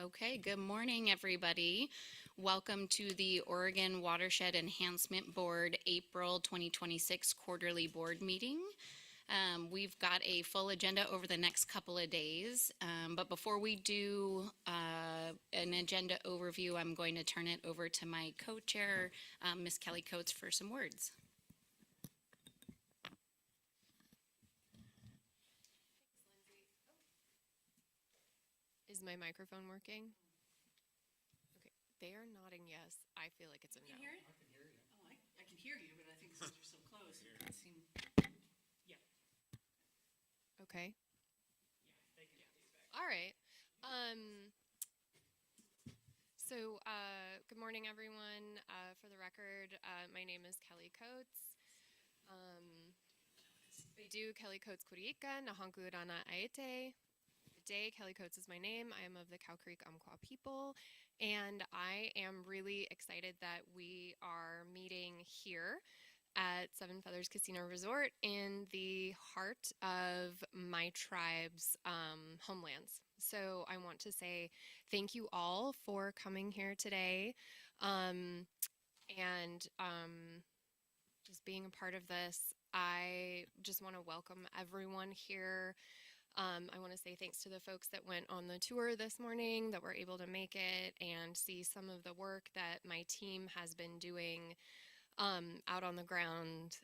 Okay, good morning, everybody. Welcome to the Oregon Watershed Enhancement Board April 2026 quarterly board meeting. We've got a full agenda over the next couple of days, but before we do an agenda overview, I'm going to turn it over to my co-chair, Ms. Kelly Coates, for some words. Is my microphone working? Okay, they are nodding yes. I feel like it's a no. Can you hear it? I can hear you. Oh, I can hear you, but I think since you're so close, it can seem... Yeah. Okay. Yeah, they can feedback. All right. Good morning, everyone. For the record, my name is Kelly Coates. Bedu Kelly Coates Kuriika, Nahanku Rana Aete. Day, Kelly Coates is my name. I am of the Cow Creek Umpqua people, and I am really excited that we are meeting here at Seven Feathers Casino Resort in the heart of my tribe's homelands. So I want to say thank you all for coming here today and just being a part of this. I just want to welcome everyone here. I want to say thanks to the folks that went on the tour this morning that were able to make it and see some of the work that my team has been doing out on the ground.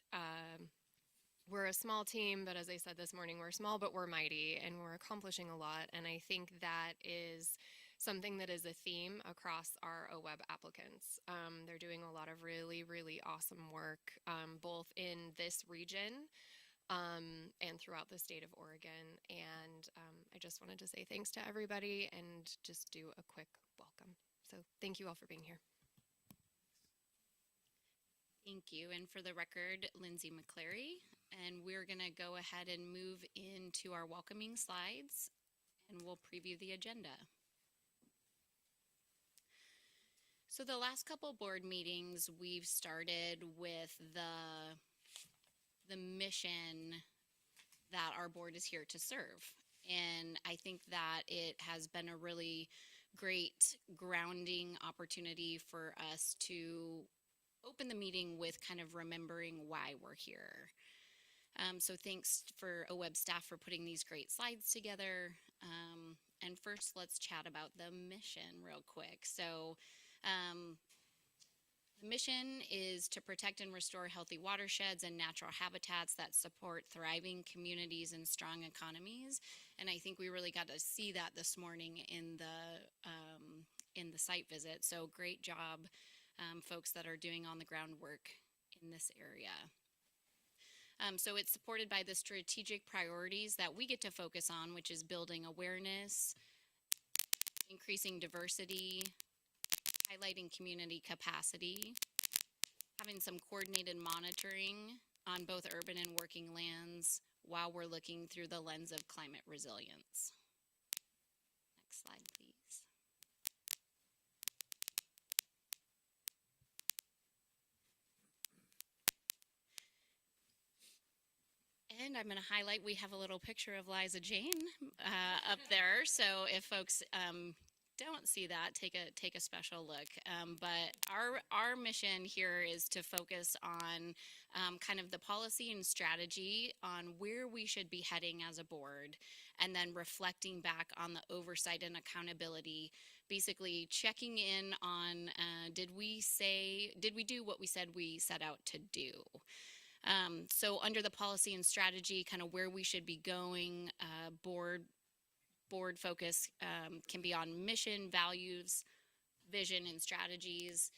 We're a small team, but as I said this morning, we're small, but we're mighty, and we're accomplishing a lot. And I think that is something that is a theme across our OWEB applicants. They're doing a lot of really, really awesome work, both in this region and throughout the state of Oregon. And I just wanted to say thanks to everybody and just do a quick welcome. So thank you all for being here. Thank you. And for the record, Lindsay McClary. And we're going to go ahead and move into our welcoming slides, and we'll preview the agenda. So the last couple board meetings, we've started with the mission that our board is here to serve. And I think that it has been a really great grounding opportunity for us to open the meeting with kind of remembering why we're here. So thanks for OWEB staff for putting these great slides together. And first, let's chat about the mission real quick. So the mission is to protect and restore healthy watersheds and natural habitats that support thriving communities and strong economies. And I think we really got to see that this morning in the site visit. So great job, folks that are doing on the ground work in this area. So it's supported by the strategic priorities that we get to focus on, which is building awareness, increasing diversity, highlighting community capacity, having some coordinated monitoring on both urban and working lands while we're looking through the lens of climate resilience. Next slide, please. And I'm going to highlight, we have a little picture of Liza Jane up there. So if folks don't see that, take a special look. But our mission here is to focus on kind of the policy and strategy on where we should be heading as a board, and then reflecting back on the oversight and accountability, basically checking in on did we do what we said we set out to do. So under the policy and strategy, kind of where we should be going, board focus can be on mission, values, vision, and strategies,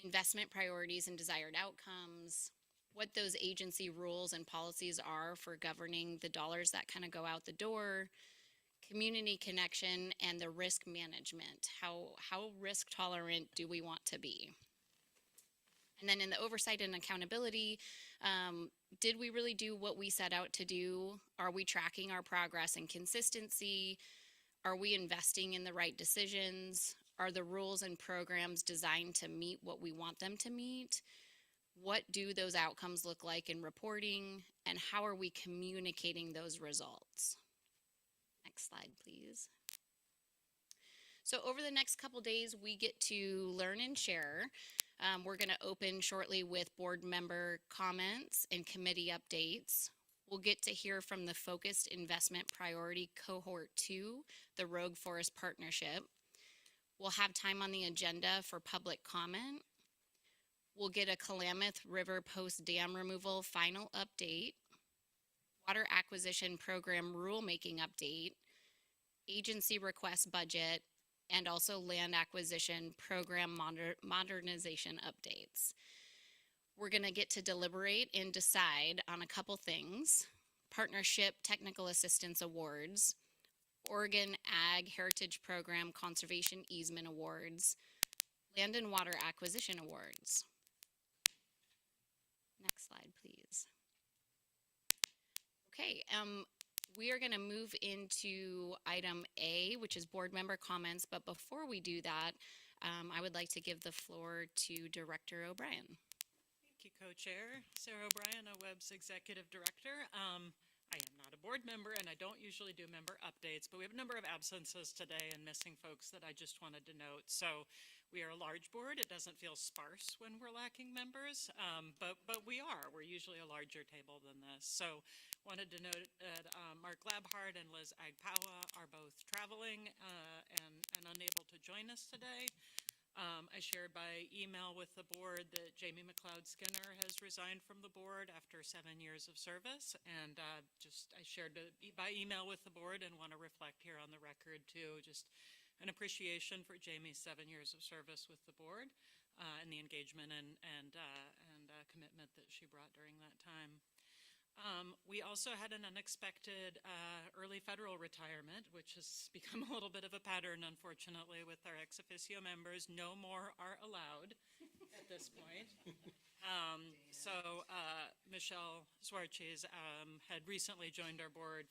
investment priorities and desired outcomes, what those agency rules and policies are for governing the dollars that kind of go out the door, community connection, and the risk management. How risk tolerant do we want to be? And then in the oversight and accountability, did we really do what we set out to do? Are we tracking our progress and consistency? Are we investing in the right decisions? Are the rules and programs designed to meet what we want them to meet? What do those outcomes look like in reporting? And how are we communicating those results? Next slide, please. So over the next couple days, we get to learn and share. We're going to open shortly with board member comments and committee updates. We'll get to hear from the Focused Investment Priority Cohort 2, the Rogue Forest Partnership. We'll have time on the agenda for public comment. We'll get a Klamath River Post Dam Removal final update, Water Acquisition Program rulemaking update, agency request budget, and also land acquisition program modernization updates. We're going to get to deliberate and decide on a couple things: partnership technical assistance awards, Oregon Ag Heritage Program Conservation Easement Awards, Land and Water Acquisition Awards. Next slide, please. Okay, we are going to move into item A, which is board member comments. But before we do that, I would like to give the floor to Director O'Brien. Thank you, Co-Chair. Sarah O'Brien, OWEB's Executive Director. I am not a board member, and I don't usually do member updates, but we have a number of absences today and missing folks that I just wanted to note. So we are a large board. It doesn't feel sparse when we're lacking members, but we are. We're usually a larger table than this. So wanted to note that Mark Labhart and Liz Agpawa are both traveling and unable to join us today. I shared by email with the board that Jamie McLeod Skinner has resigned from the board after 7 years of service, and I shared by email with the board and want to reflect here on the record too, just an appreciation for Jamie's 7 years of service with the board and the engagement and commitment that she brought during that time. We also had an unexpected early federal retirement, which has become a little bit of a pattern, unfortunately, with our ex officio members. No more are allowed at this point. Michelle Swarches had recently joined our board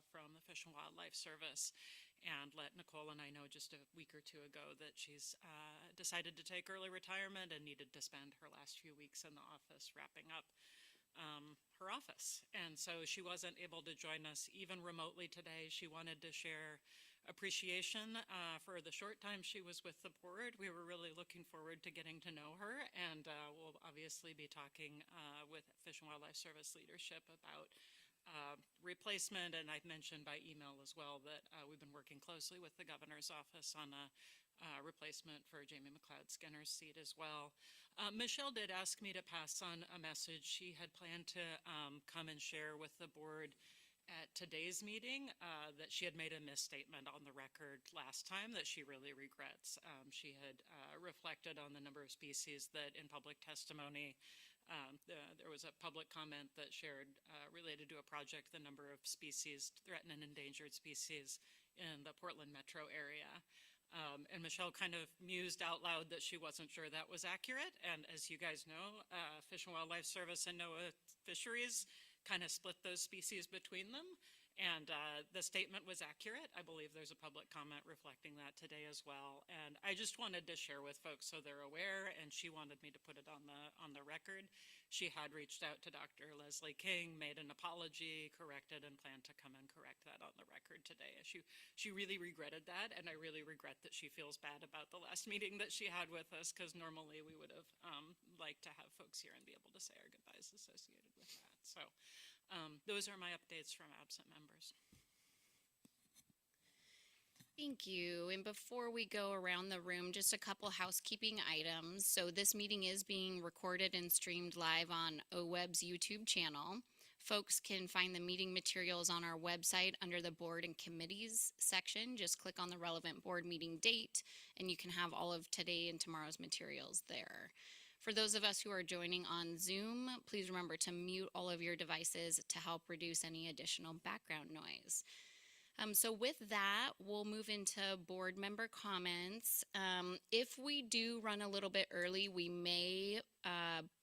from the Fish and Wildlife Service, and let Nicole and I know just a week or two ago that she's decided to take early retirement and needed to spend her last few weeks in the office wrapping up her office. And so she wasn't able to join us even remotely today. She wanted to share appreciation for the short time she was with the board. We were really looking forward to getting to know her, and we'll obviously be talking with Fish and Wildlife Service leadership about replacement. And I've mentioned by email as well that we've been working closely with the governor's office on a replacement for Jamie McLeod Skinner's seat as well. Michelle did ask me to pass on a message. She had planned to come and share with the board at today's meeting that she had made a misstatement on the record last time that she really regrets. She had reflected on the number of species that in public testimony, there was a public comment that shared related to a project, the number of species, threatened and endangered species in the Portland metro area. And Michelle kind of mused out loud that she wasn't sure that was accurate. And as you guys know, Fish and Wildlife Service and NOAA Fisheries kind of split those species between them. And the statement was accurate. I believe there's a public comment reflecting that today as well. And I just wanted to share with folks so they're aware, and she wanted me to put it on the record. She had reached out to Dr. Leslie King, made an apology, corrected, and planned to come and correct that on the record today. She really regretted that, and I really regret that she feels bad about the last meeting that she had with us, because normally we would have liked to have folks here and be able to say our goodbyes associated with that. So those are my updates from absent members. Thank you. And before we go around the room, just a couple housekeeping items. So this meeting is being recorded and streamed live on OWEB's YouTube channel. Folks can find the meeting materials on our website under the board and committees section. Just click on the relevant board meeting date, and you can have all of today and tomorrow's materials there. For those of us who are joining on Zoom, please remember to mute all of your devices to help reduce any additional background noise. So with that, we'll move into board member comments. If we do run a little bit early, we may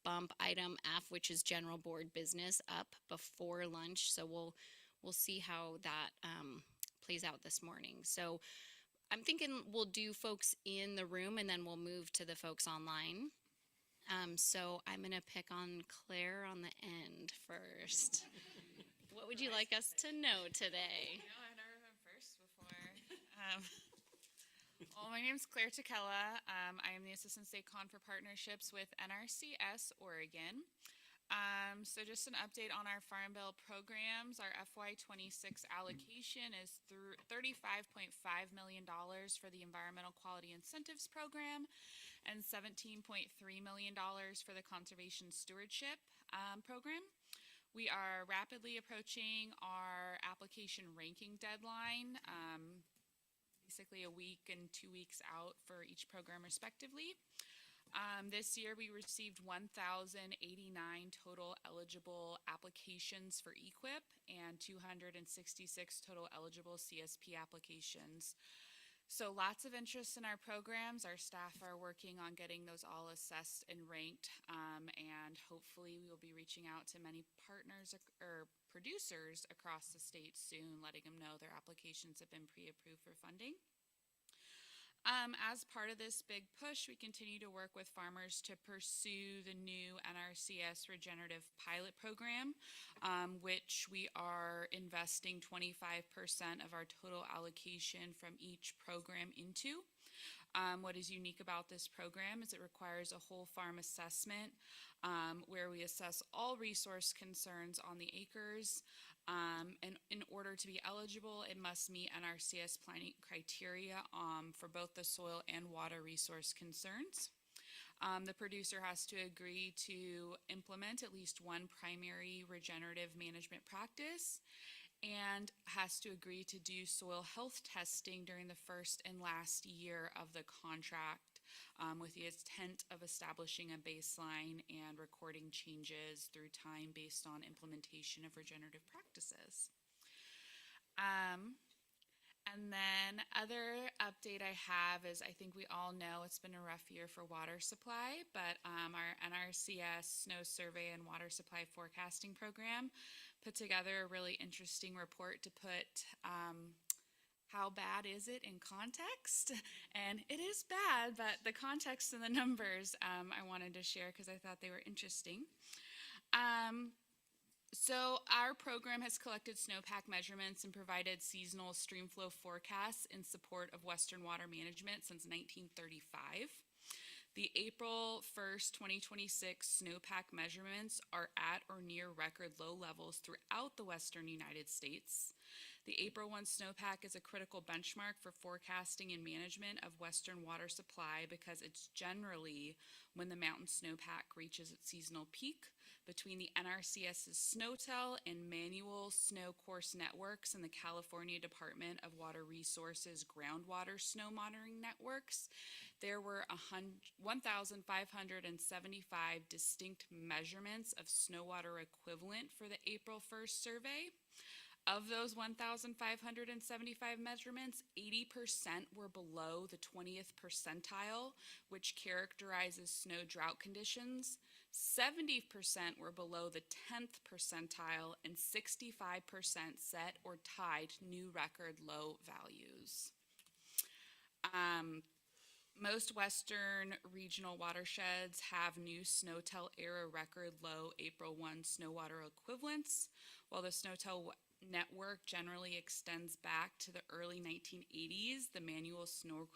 bump item F, which is general board business, up before lunch. So we'll see how that plays out this morning. So I'm thinking we'll do folks in the room, and then we'll move to the folks online. So I'm going to pick on Claire on the end first. What would you like us to know today? No, I've never been first before. Well, my name is Claire Takella. I am the Assistant State Con for Partnerships with NRCS Oregon. So just an update on our Farm Bill programs. Our FY26 allocation is through $35.5 million for the Environmental Quality Incentives Program and $17.3 million for the Conservation Stewardship Program. We are rapidly approaching our application ranking deadline, basically a week and 2 weeks out for each program respectively. This year we received 1,089 total eligible applications for EQIP and 266 total eligible CSP applications. So lots of interest in our programs. Our staff are working on getting those all assessed and ranked, and hopefully we will be reaching out to many partners or producers across the state soon, letting them know their applications have been pre-approved for funding. As part of this big push, we continue to work with farmers to pursue the new NRCS Regenerative Pilot Program, which we are investing 25% of our total allocation from each program into. What is unique about this program is it requires a whole farm assessment where we assess all resource concerns on the acres. And in order to be eligible, it must meet NRCS planning criteria for both the soil and water resource concerns. The producer has to agree to implement at least one primary regenerative management practice and has to agree to do soil health testing during the first and last year of the contract, with the intent of establishing a baseline and recording changes through time based on implementation of regenerative practices. And then other update I have is I think we all know it's been a rough year for water supply, but our NRCS Snow Survey and Water Supply Forecasting Program put together a really interesting report to put how bad is it in context? And it is bad, but the context and the numbers I wanted to share because I thought they were interesting. So our program has collected snowpack measurements and provided seasonal stream flow forecasts in support of Western water management since 1935. The April 1st, 2026 snowpack measurements are at or near record low levels throughout the western United States. The April 1 snowpack is a critical benchmark for forecasting and management of western water supply because it's generally when the mountain snowpack reaches its seasonal peak. Between the NRCS's SNOWTEL and manual snow course networks and the California Department of Water Resources groundwater snow monitoring networks, there were 1,575 distinct measurements of snow water equivalent for the April 1st survey. Of those 1,575 measurements, 80% were below the 20th percentile, which characterizes snow drought conditions. 70% were below the 10th percentile, and 65% set or tied new record low values. Most western regional watersheds have new SNOWTEL era record low April 1 snow water equivalents, while the SNOWTEL network generally extends back to the early 1980s. The manual snow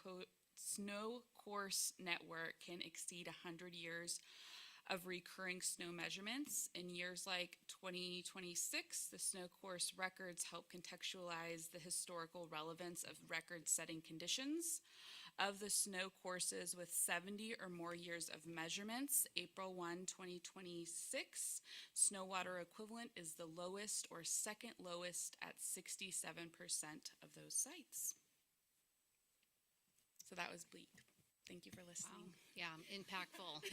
course network can exceed 100 years of recurring snow measurements. In years like 2026, the snow course records help contextualize the historical relevance of record-setting conditions. Of the snow courses with 70 or more years of measurements, April 1, 2026, snow water equivalent is the lowest or second lowest at 67% of those sites. So that was bleak. Thank you for listening. Wow. Yeah, impactful.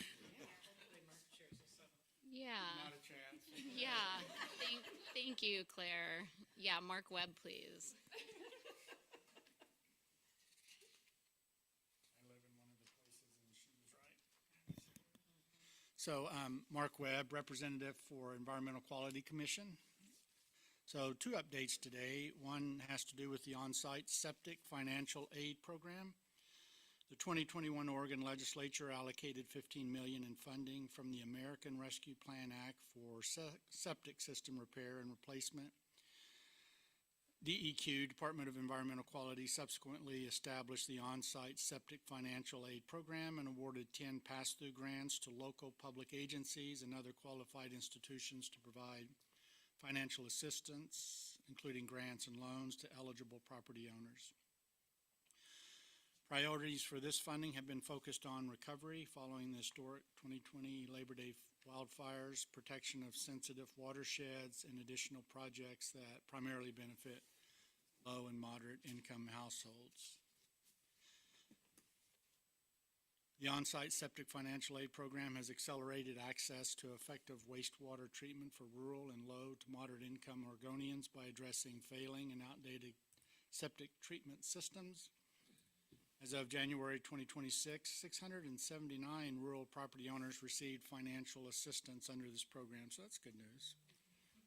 Yeah. Not a chance. Yeah. Thank you, Claire. Yeah, Mark Webb, please. So, Mark Webb, representative for Environmental Quality Commission. So, two updates today. One has to do with the on-site septic financial aid program. The 2021 Oregon legislature allocated $15 million in funding from the American Rescue Plan Act for septic system repair and replacement. DEQ, Department of Environmental Quality, subsequently established the on-site septic financial aid program and awarded 10 pass-through grants to local public agencies and other qualified institutions to provide financial assistance, including grants and loans to eligible property owners. Priorities for this funding have been focused on recovery following the historic 2020 Labor Day wildfires, protection of sensitive watersheds, and additional projects that primarily benefit low and moderate income households. The on-site septic financial aid program has accelerated access to effective wastewater treatment for rural and low to moderate income Oregonians by addressing failing and outdated septic treatment systems. As of January 2026, 679 rural property owners received financial assistance under this program, so that's good news,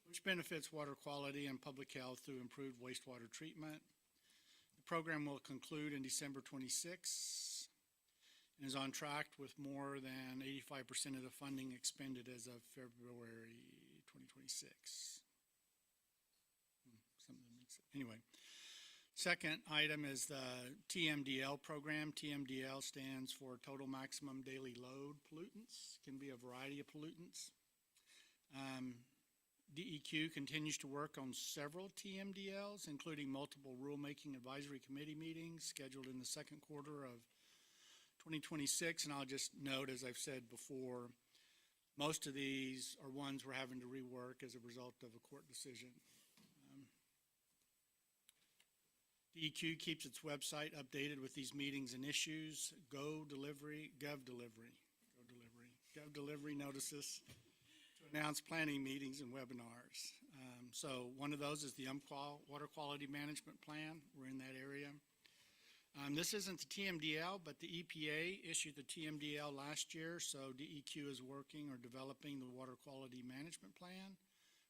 which benefits water quality and public health through improved wastewater treatment. The program will conclude in December 26 and is on track with more than 85% of the funding expended as of February 2026. Anyway. Second item is the TMDL program. TMDL stands for Total Maximum Daily Load Pollutants. Can be a variety of pollutants. DEQ continues to work on several TMDLs, including multiple rulemaking advisory committee meetings scheduled in the second quarter of 2026. And I'll just note, as I've said before, most of these are ones we're having to rework as a result of a court decision. DEQ keeps its website updated with these meetings and issues. Gov delivery notices to announce planning meetings and webinars. So one of those is the Umpqua Water Quality Management Plan. We're in that area. This isn't the TMDL, but the EPA issued the TMDL last year, so DEQ is working or developing the Water Quality Management Plan,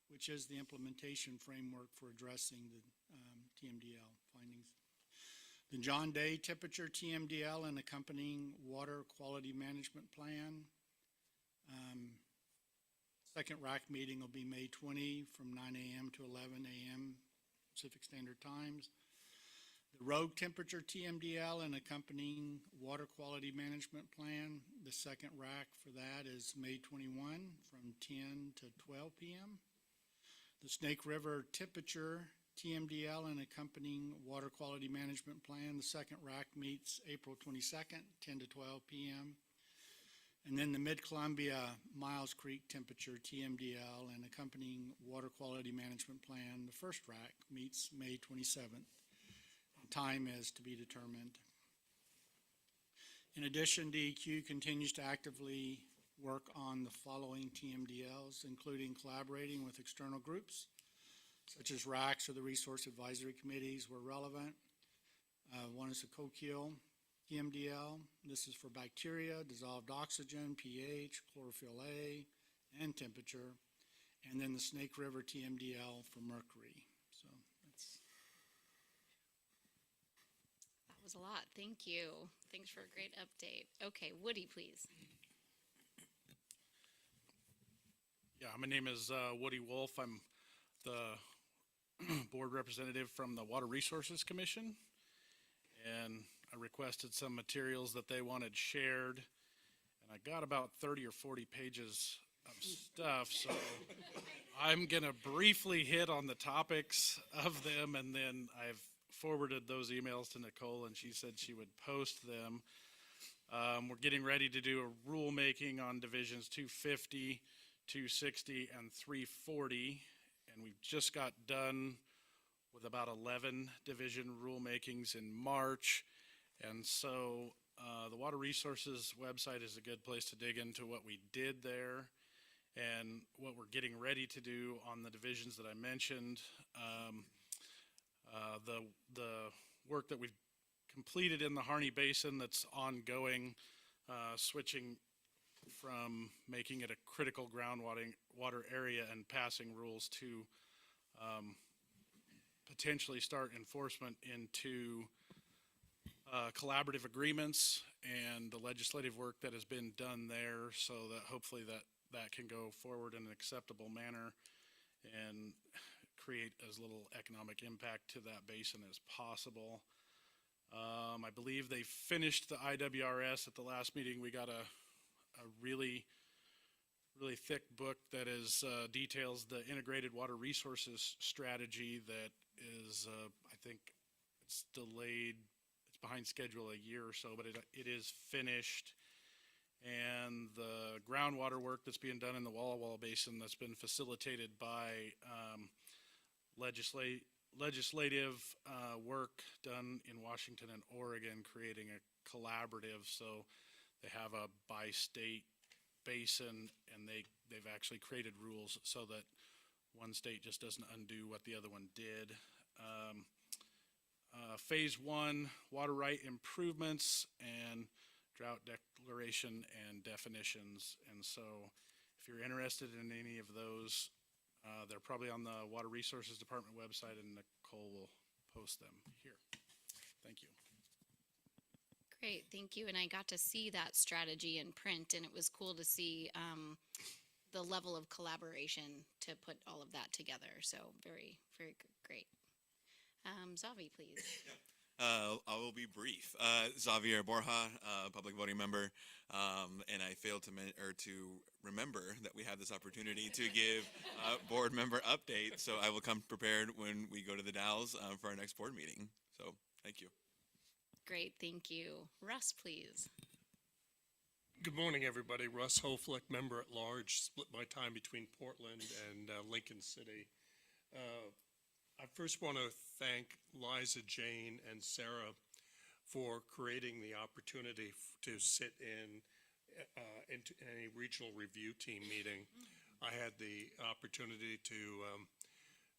which is the implementation framework for addressing the TMDL findings. The John Day Temperature TMDL and accompanying Water Quality Management Plan. Second RAC meeting will be May 20 from 9 a.m. to 11 a.m. Pacific Standard Times. The Rogue Temperature TMDL and accompanying Water Quality Management Plan. The second RAC for that is May 21 from 10 to 12 p.m. The Snake River Temperature TMDL and accompanying Water Quality Management Plan. The second RAC meets April 22nd, 10 to 12 p.m. And then the Mid-Columbia Miles Creek Temperature TMDL and accompanying Water Quality Management Plan. The first RAC meets May 27th. Time is to be determined. In addition, DEQ continues to actively work on the following TMDLs, including collaborating with external groups, such as RACs or the Resource Advisory Committees where relevant. One is the Coquille TMDL. This is for bacteria, dissolved oxygen, pH, chlorophyll A, and temperature. And then the Snake River TMDL for mercury. So That was a lot. Thank you. Thanks for a great update. Okay, Woody, please. Yeah, my name is Woody Wolf. I'm the board representative from the Water Resources Commission, and I requested some materials that they wanted shared, and I got about 30 or 40 pages of stuff, so I'm going to briefly hit on the topics of them, and then I've forwarded those emails to Nicole, and she said she would post them. We're getting ready to do a rulemaking on divisions 250, 260, and 340, and we've just got done with about 11 division rulemakings in March, and so the Water Resources website is a good place to dig into what we did there and what we're getting ready to do on the divisions that I mentioned. The work that we've completed in the Harney Basin that's ongoing, switching from making it a critical groundwater area and passing rules to potentially start enforcement into collaborative agreements and the legislative work that has been done there, so that hopefully that can go forward in an acceptable manner and create as little economic impact to that basin as possible. I believe they finished the IWRS at the last meeting. We got a really thick book that details the integrated water resources strategy that is, I think it's delayed, it's behind schedule a year or so, but it is finished. And the groundwater work that's being done in the Walla Walla Basin that's been facilitated by legislative work done in Washington and Oregon, creating a collaborative. So they have a bi-state basin, and they've actually created rules so that one state just doesn't undo what the other one did. Phase 1, water right improvements and drought declaration and definitions. And so if you're interested in any of those, they're probably on the Water Resources Department website, and Nicole will post them here. Thank you. Great, thank you. And I got to see that strategy in print, and it was cool to see the level of collaboration to put all of that together. So very, very great. Zavi, please. I will be brief. Xavier Borja, public voting member, and I failed to remember that we have this opportunity to give board member update. So I will come prepared when we go to the Dalles for our next board meeting. So thank you. Great, thank you. Russ, please. Good morning, everybody. Russ Hoflick, member at large, split my time between Portland and Lincoln City. I first want to thank Liza, Jane, and Sarah for creating the opportunity to sit into any regional review team meeting. I had the opportunity to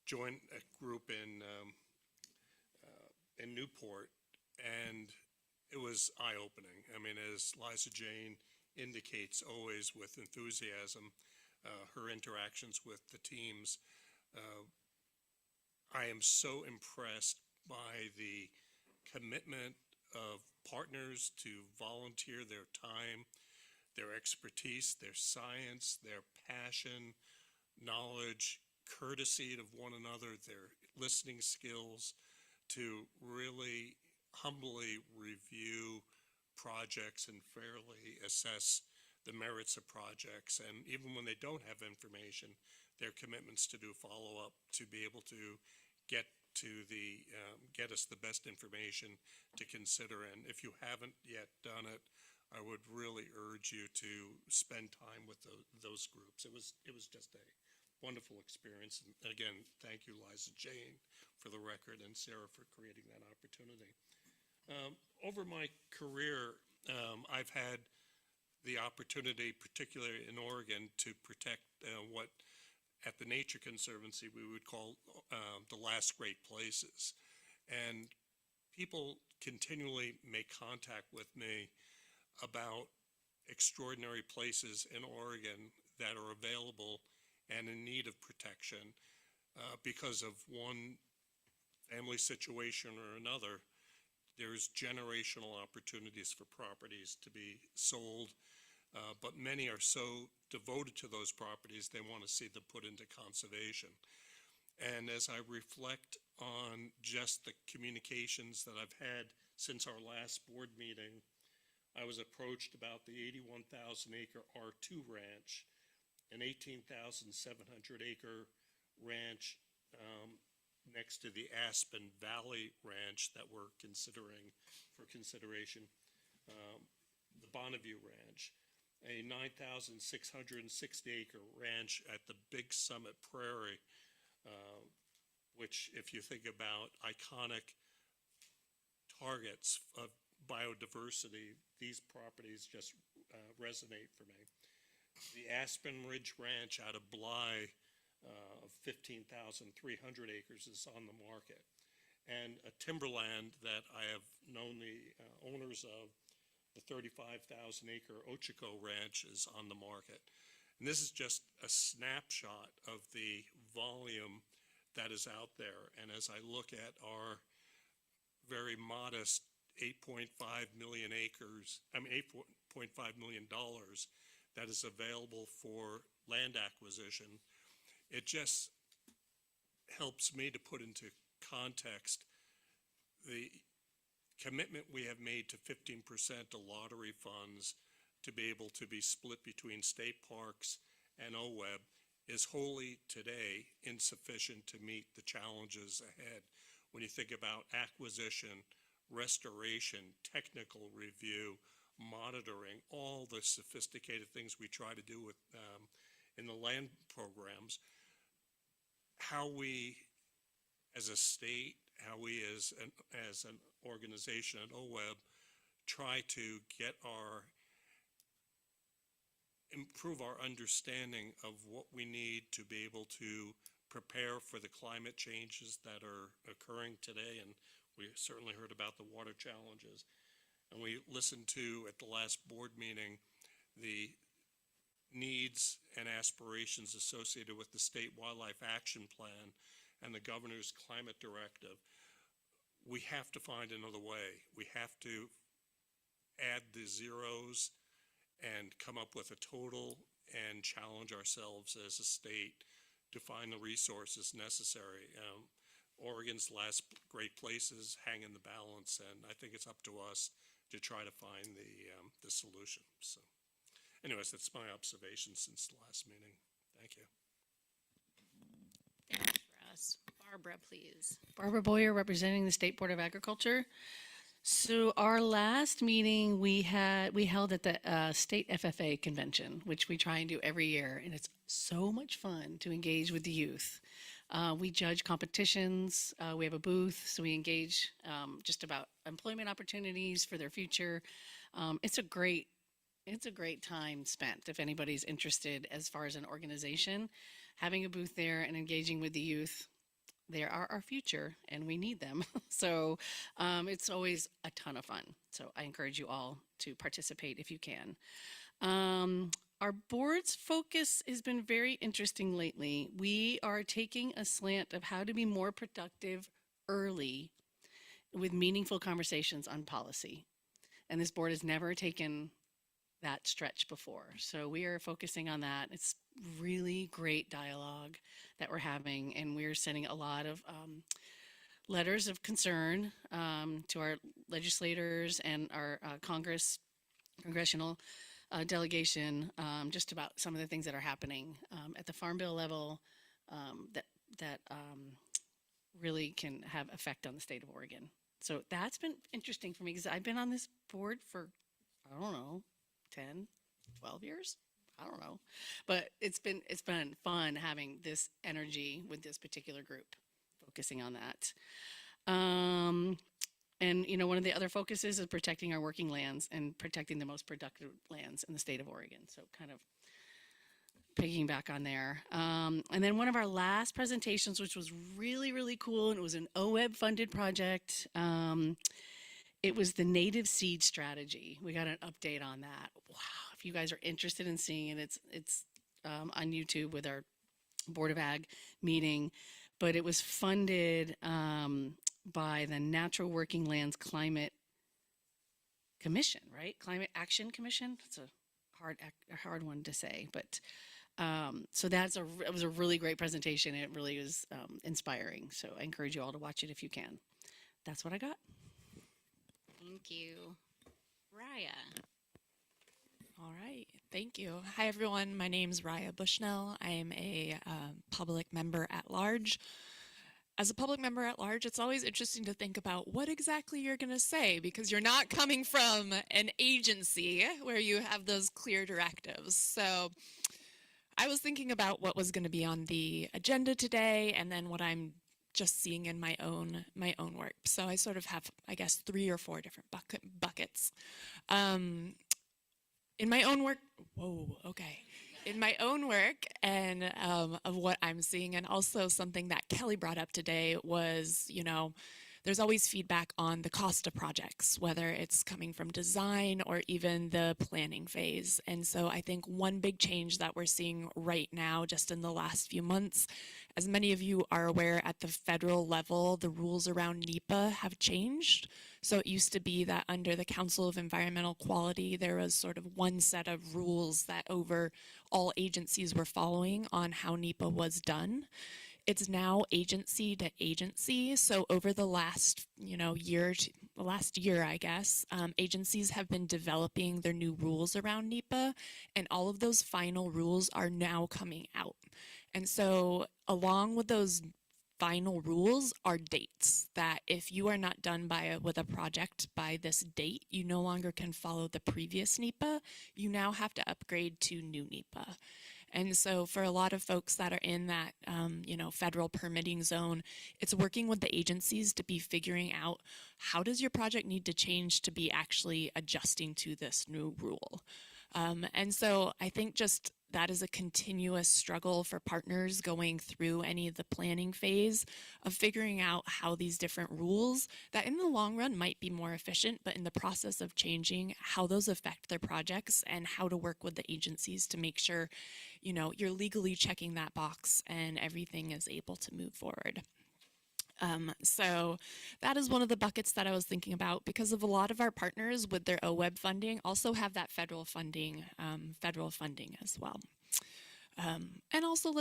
join a group in Newport, and it was eye-opening. I mean, as Liza Jane indicates, always with enthusiasm, her interactions with the teams. I am so impressed by the commitment of partners to volunteer their time, their expertise, their science, their passion, knowledge, courtesy of one another, their listening skills, to really humbly review projects and fairly assess the merits of projects. And even when they don't have information, their commitments to do follow-up, to be able to get us the best information to consider. And if you haven't yet done it, I would really urge you to spend time with those groups. It was just a wonderful experience. And again, thank you, Liza Jane, for the record, and Sarah for creating that opportunity. Over my career, I've had the opportunity, particularly in Oregon, to protect what at the Nature Conservancy we would call the last great places. And people continually make contact with me about extraordinary places in Oregon that are available and in need of protection because of one family situation or another. There's generational opportunities for properties to be sold, but many are so devoted to those properties they want to see them put into conservation. And as I reflect on just the communications that I've had since our last board meeting, I was approached about the 81,000 acre R2 ranch, an 18,700 acre ranch next to the Aspen Valley Ranch that we're considering for consideration, the Bonneview Ranch, a 9,660 acre ranch at the Big Summit Prairie, which, if you think about iconic targets of biodiversity, these properties just resonate for me. The Aspen Ridge Ranch out of Bly, of 15,300 acres, is on the market. And a timberland that I have known the owners of, the 35,000 acre Ochiko Ranch, is on the market. And this is just a snapshot of the volume that is out there. And as I look at our very modest 8.5 million acres, $8.5 million that is available for land acquisition, it just helps me to put into context the commitment we have made to 15% of lottery funds to be able to be split between state parks and OWEB is wholly today insufficient to meet the challenges ahead. When you think about acquisition, restoration, technical review, monitoring, all the sophisticated things we try to do with in the land programs, how we as a state, how we as an organization at OWEB try to improve our understanding of what we need to be able to prepare for the climate changes that are occurring today. And we certainly heard about the water challenges. And we listened to, at the last board meeting, the needs and aspirations associated with the State Wildlife Action Plan and the Governor's Climate Directive. We have to find another way. We have to add the zeros and come up with a total and challenge ourselves as a state to find the resources necessary. Oregon's last great places hang in the balance, and I think it's up to us to try to find the solution. So anyways, that's my observation since the last meeting. Thank you. Thanks for us. Barbara, please. Barbara Boyer, representing the State Board of Agriculture. So our last meeting we held at the State FFA convention, which we try and do every year, and it's so much fun to engage with the youth. We judge competitions. We have a booth, so we engage just about employment opportunities for their future. It's a great time spent if anybody's interested as far as an organization. Having a booth there and engaging with the youth, they are our future and we need them. So it's always a ton of fun. So I encourage you all to participate if you can. Our board's focus has been very interesting lately. We are taking a slant of how to be more productive early with meaningful conversations on policy. And this board has never taken that stretch before. So we are focusing on that. It's really great dialogue that we're having, and we're sending a lot of letters of concern to our legislators and our congressional delegation just about some of the things that are happening at the Farm Bill level that really can have effect on the state of Oregon. So that's been interesting for me because I've been on this board for, I don't know, 10, 12 years. I don't know, but it's been fun having this energy with this particular group, focusing on that. And you know, one of the other focuses is protecting our working lands and protecting the most productive lands in the state of Oregon. So kind of piggyback on there. And then one of our last presentations, which was really, really cool, and it was an OWEB funded project. It was the native seed strategy. We got an update on that. Wow. If you guys are interested in seeing it, it's on YouTube with our Board of Ag meeting, but it was funded by the Natural Working Lands Climate Commission, right? Climate Action Commission. It's a hard one to say, but so it was a really great presentation. It really was inspiring. So I encourage you all to watch it if you can. That's what I got. Thank you. Raya. All right, thank you. Hi, everyone. My name's Raya Bushnell. I am a public member at large. As a public member at large, it's always interesting to think about what exactly you're going to say because you're not coming from an agency where you have those clear directives. So I was thinking about what was going to be on the agenda today and then what I'm just seeing in my own work. So I sort of have, I guess, 3 or 4 different buckets. In my own work, in my own work and of what I'm seeing, and also something that Kelly brought up today was, you know, there's always feedback on the cost of projects, whether it's coming from design or even the planning phase. And so I think one big change that we're seeing right now, just in the last few months, as many of you are aware, at the federal level, the rules around NEPA have changed. So it used to be that under the Council of Environmental Quality, there was sort of one set of rules that over all agencies were following on how NEPA was done. it's now agency to agency. So over the last, last year, I guess, agencies have been developing their new rules around NEPA, and all of those final rules are now coming out. And so along with those final rules are dates that if you are not done with a project by this date, you no longer can follow the previous NEPA. You now have to upgrade to new NEPA. And so for a lot of folks that are in that, federal permitting zone, it's working with the agencies to be figuring out how does your project need to change to be actually adjusting to this new rule. And so I think just that is a continuous struggle for partners going through any of the planning phase of figuring out how these different rules that in the long run might be more efficient, but in the process of changing, how those affect their projects and how to work with the agencies to make sure, you're legally checking that box and everything is able to move forward. So that is one of the buckets that I was thinking about because of a lot of our partners with their OWEB funding also have that federal funding as well. And also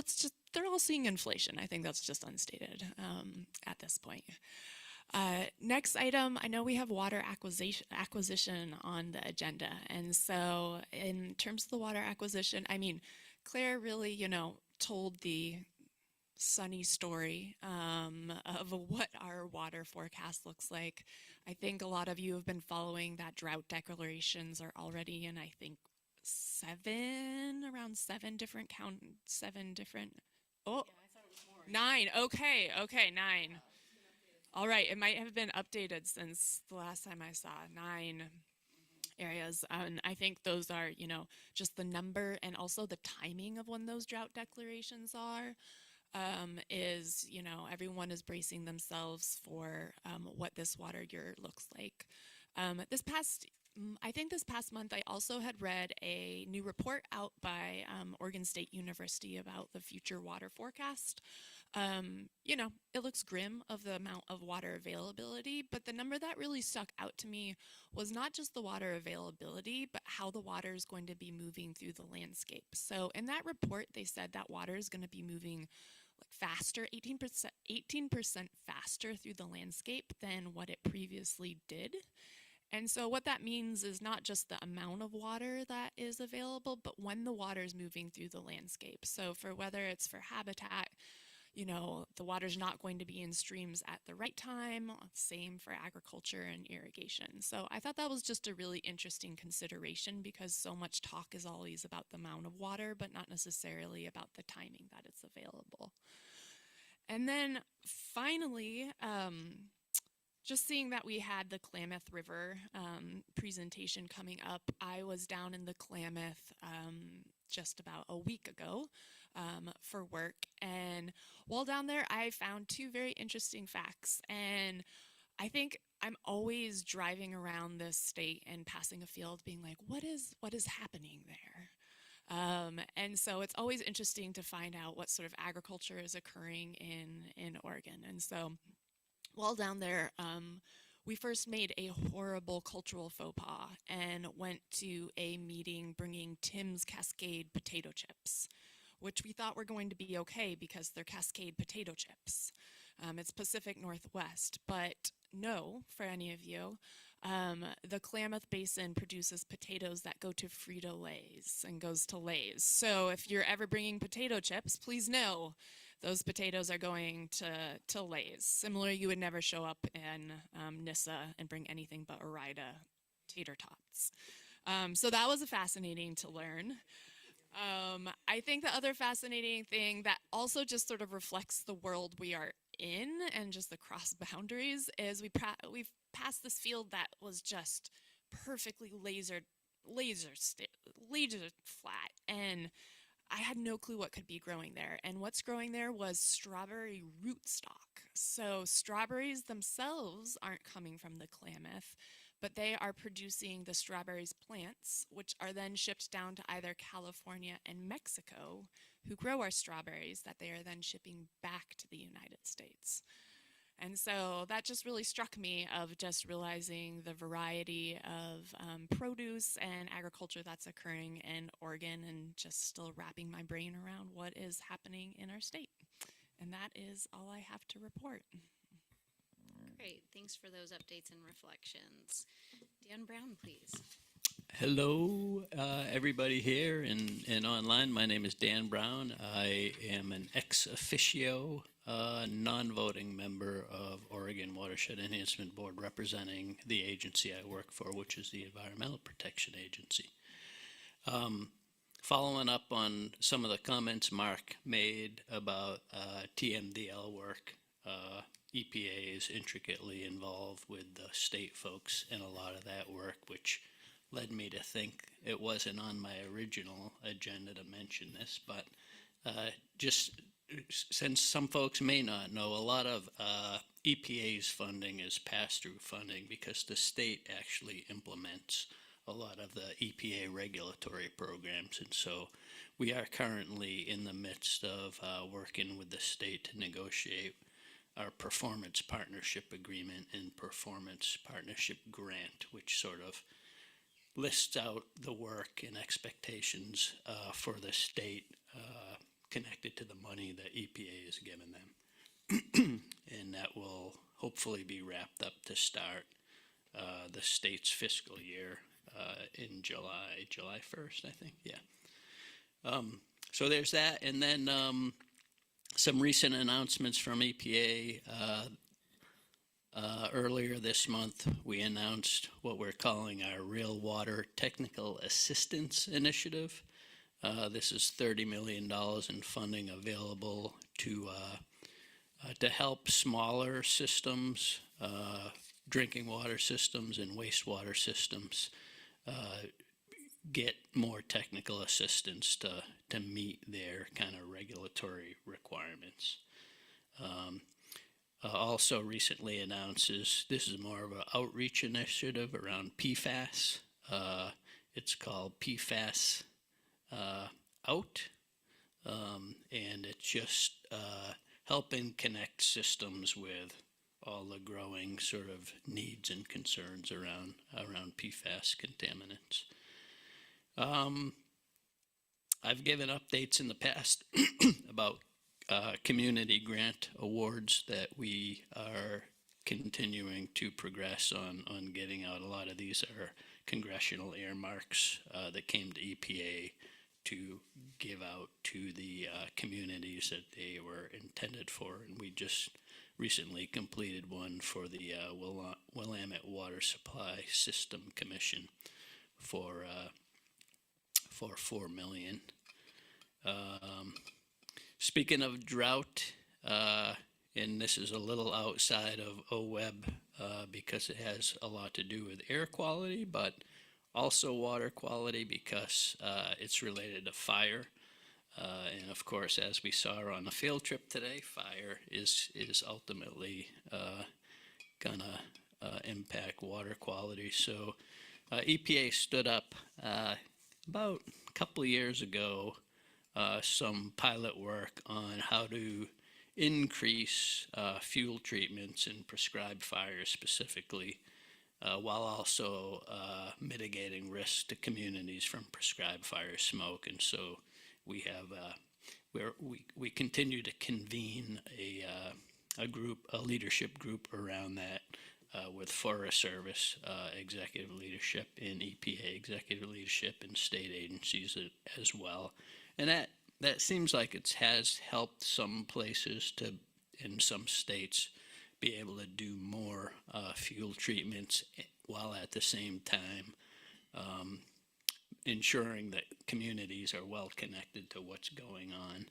they're all seeing inflation. I think that's just unstated at this point. Next item, I know we have water acquisition on the agenda. And so in terms of the water acquisition, Claire really, told the sunny story of what our water forecast looks like. I think a lot of you have been following that drought declarations are already in, I think, around seven different. Oh, nine. Okay, 9. All right, it might have been updated since the last time I saw 9 areas. And I think those are, just the number and also the timing of when those drought declarations are. Is, everyone is bracing themselves for what this water year looks like. I think this past month, I also had read a new report out by Oregon State University about the future water forecast. It looks grim of the amount of water availability, but the number that really stuck out to me was not just the water availability, but how the water is going to be moving through the landscape. So in that report, they said that water is going to be moving faster, 18% faster through the landscape than what it previously did. And so what that means is not just the amount of water that is available, but when the water is moving through the landscape. So for whether it's for habitat, the water's not going to be in streams at the right time, same for agriculture and irrigation. So I thought that was just a really interesting consideration because so much talk is always about the amount of water, but not necessarily about the timing that it's available. And then finally, just seeing that we had the Klamath River presentation coming up, I was down in the Klamath just about a week ago for work. And while down there, I found 2 very interesting facts. And I think I'm always driving around this state and passing a field being like, what is happening there? And so it's always interesting to find out what sort of agriculture is occurring in Oregon. And so while down there, we first made a horrible cultural faux pas and went to a meeting bringing Tim's Cascade potato chips, which we thought were going to be okay because they're Cascade potato chips. It's Pacific Northwest, but no, for any of you, the Klamath Basin produces potatoes that go to Frito-Lay's and goes to Lay's. So if you're ever bringing potato chips, please know those potatoes are going to Lay's. Similarly, you would never show up in Nissa and bring anything but Orida tater tots. So that was fascinating to learn. I think the other fascinating thing that also just sort of reflects the world we are in and just the cross boundaries is we've passed this field that was just perfectly laser flat, and I had no clue what could be growing there. And what's growing there was strawberry rootstock. So strawberries themselves aren't coming from the Klamath, but they are producing the strawberries plants, which are then shipped down to either California and Mexico, who grow our strawberries that they are then shipping back to the United States. And so that just really struck me of just realizing the variety of produce and agriculture that's occurring in Oregon and just still wrapping my brain around what is happening in our state. And that is all I have to report. Great, thanks for those updates and reflections. Dan Brown, please. Hello, everybody here and online. My name is Dan Brown. I am an ex officio, non-voting member of Oregon Watershed Enhancement Board representing the agency I work for, which is the Environmental Protection Agency. Following up on some of the comments Mark made about TMDL work, EPA is intricately involved with the state folks in a lot of that work, which led me to think it wasn't on my original agenda to mention this, but just since some folks may not know, a lot of EPA's funding is pass-through funding because the state actually implements a lot of the EPA regulatory programs. And so we are currently in the midst of working with the state to negotiate our performance partnership agreement and performance partnership grant, which sort of lists out the work and expectations for the state connected to the money that EPA has given them. And that will hopefully be wrapped up to start the state's fiscal year in July 1st, I think, yeah. So there's that, and then some recent announcements from EPA. Earlier this month, we announced what we're calling our Real Water Technical Assistance Initiative. This is $30 million in funding available to help smaller systems, drinking water systems and wastewater systems, get more technical assistance to meet their kind of regulatory requirements. Also recently announced this is more of an outreach initiative around PFAS. It's called PFAS Out, and it's just helping connect systems with all the growing sort of needs and concerns around PFAS contaminants. I've given updates in the past about community grant awards that we are continuing to progress on getting out. A lot of these are congressional earmarks that came to EPA to give out to the communities that they were intended for. And we just recently completed one for the Willamette Water Supply System Commission for $4 million. Speaking of drought, and this is a little outside of OWEB because it has a lot to do with air quality, but also water quality because it's related to fire. And of course, as we saw on the field trip today, fire is ultimately gonna impact water quality. So EPA stood up about a couple of years ago some pilot work on how to increase fuel treatments and prescribed fires specifically, while also mitigating risk to communities from prescribed fire smoke. And so we have we continue to convene a leadership group around that with Forest Service executive leadership and EPA executive leadership and state agencies as well. And that seems like it has helped some places to, in some states, be able to do more fuel treatments while at the same time ensuring that communities are well connected to what's going on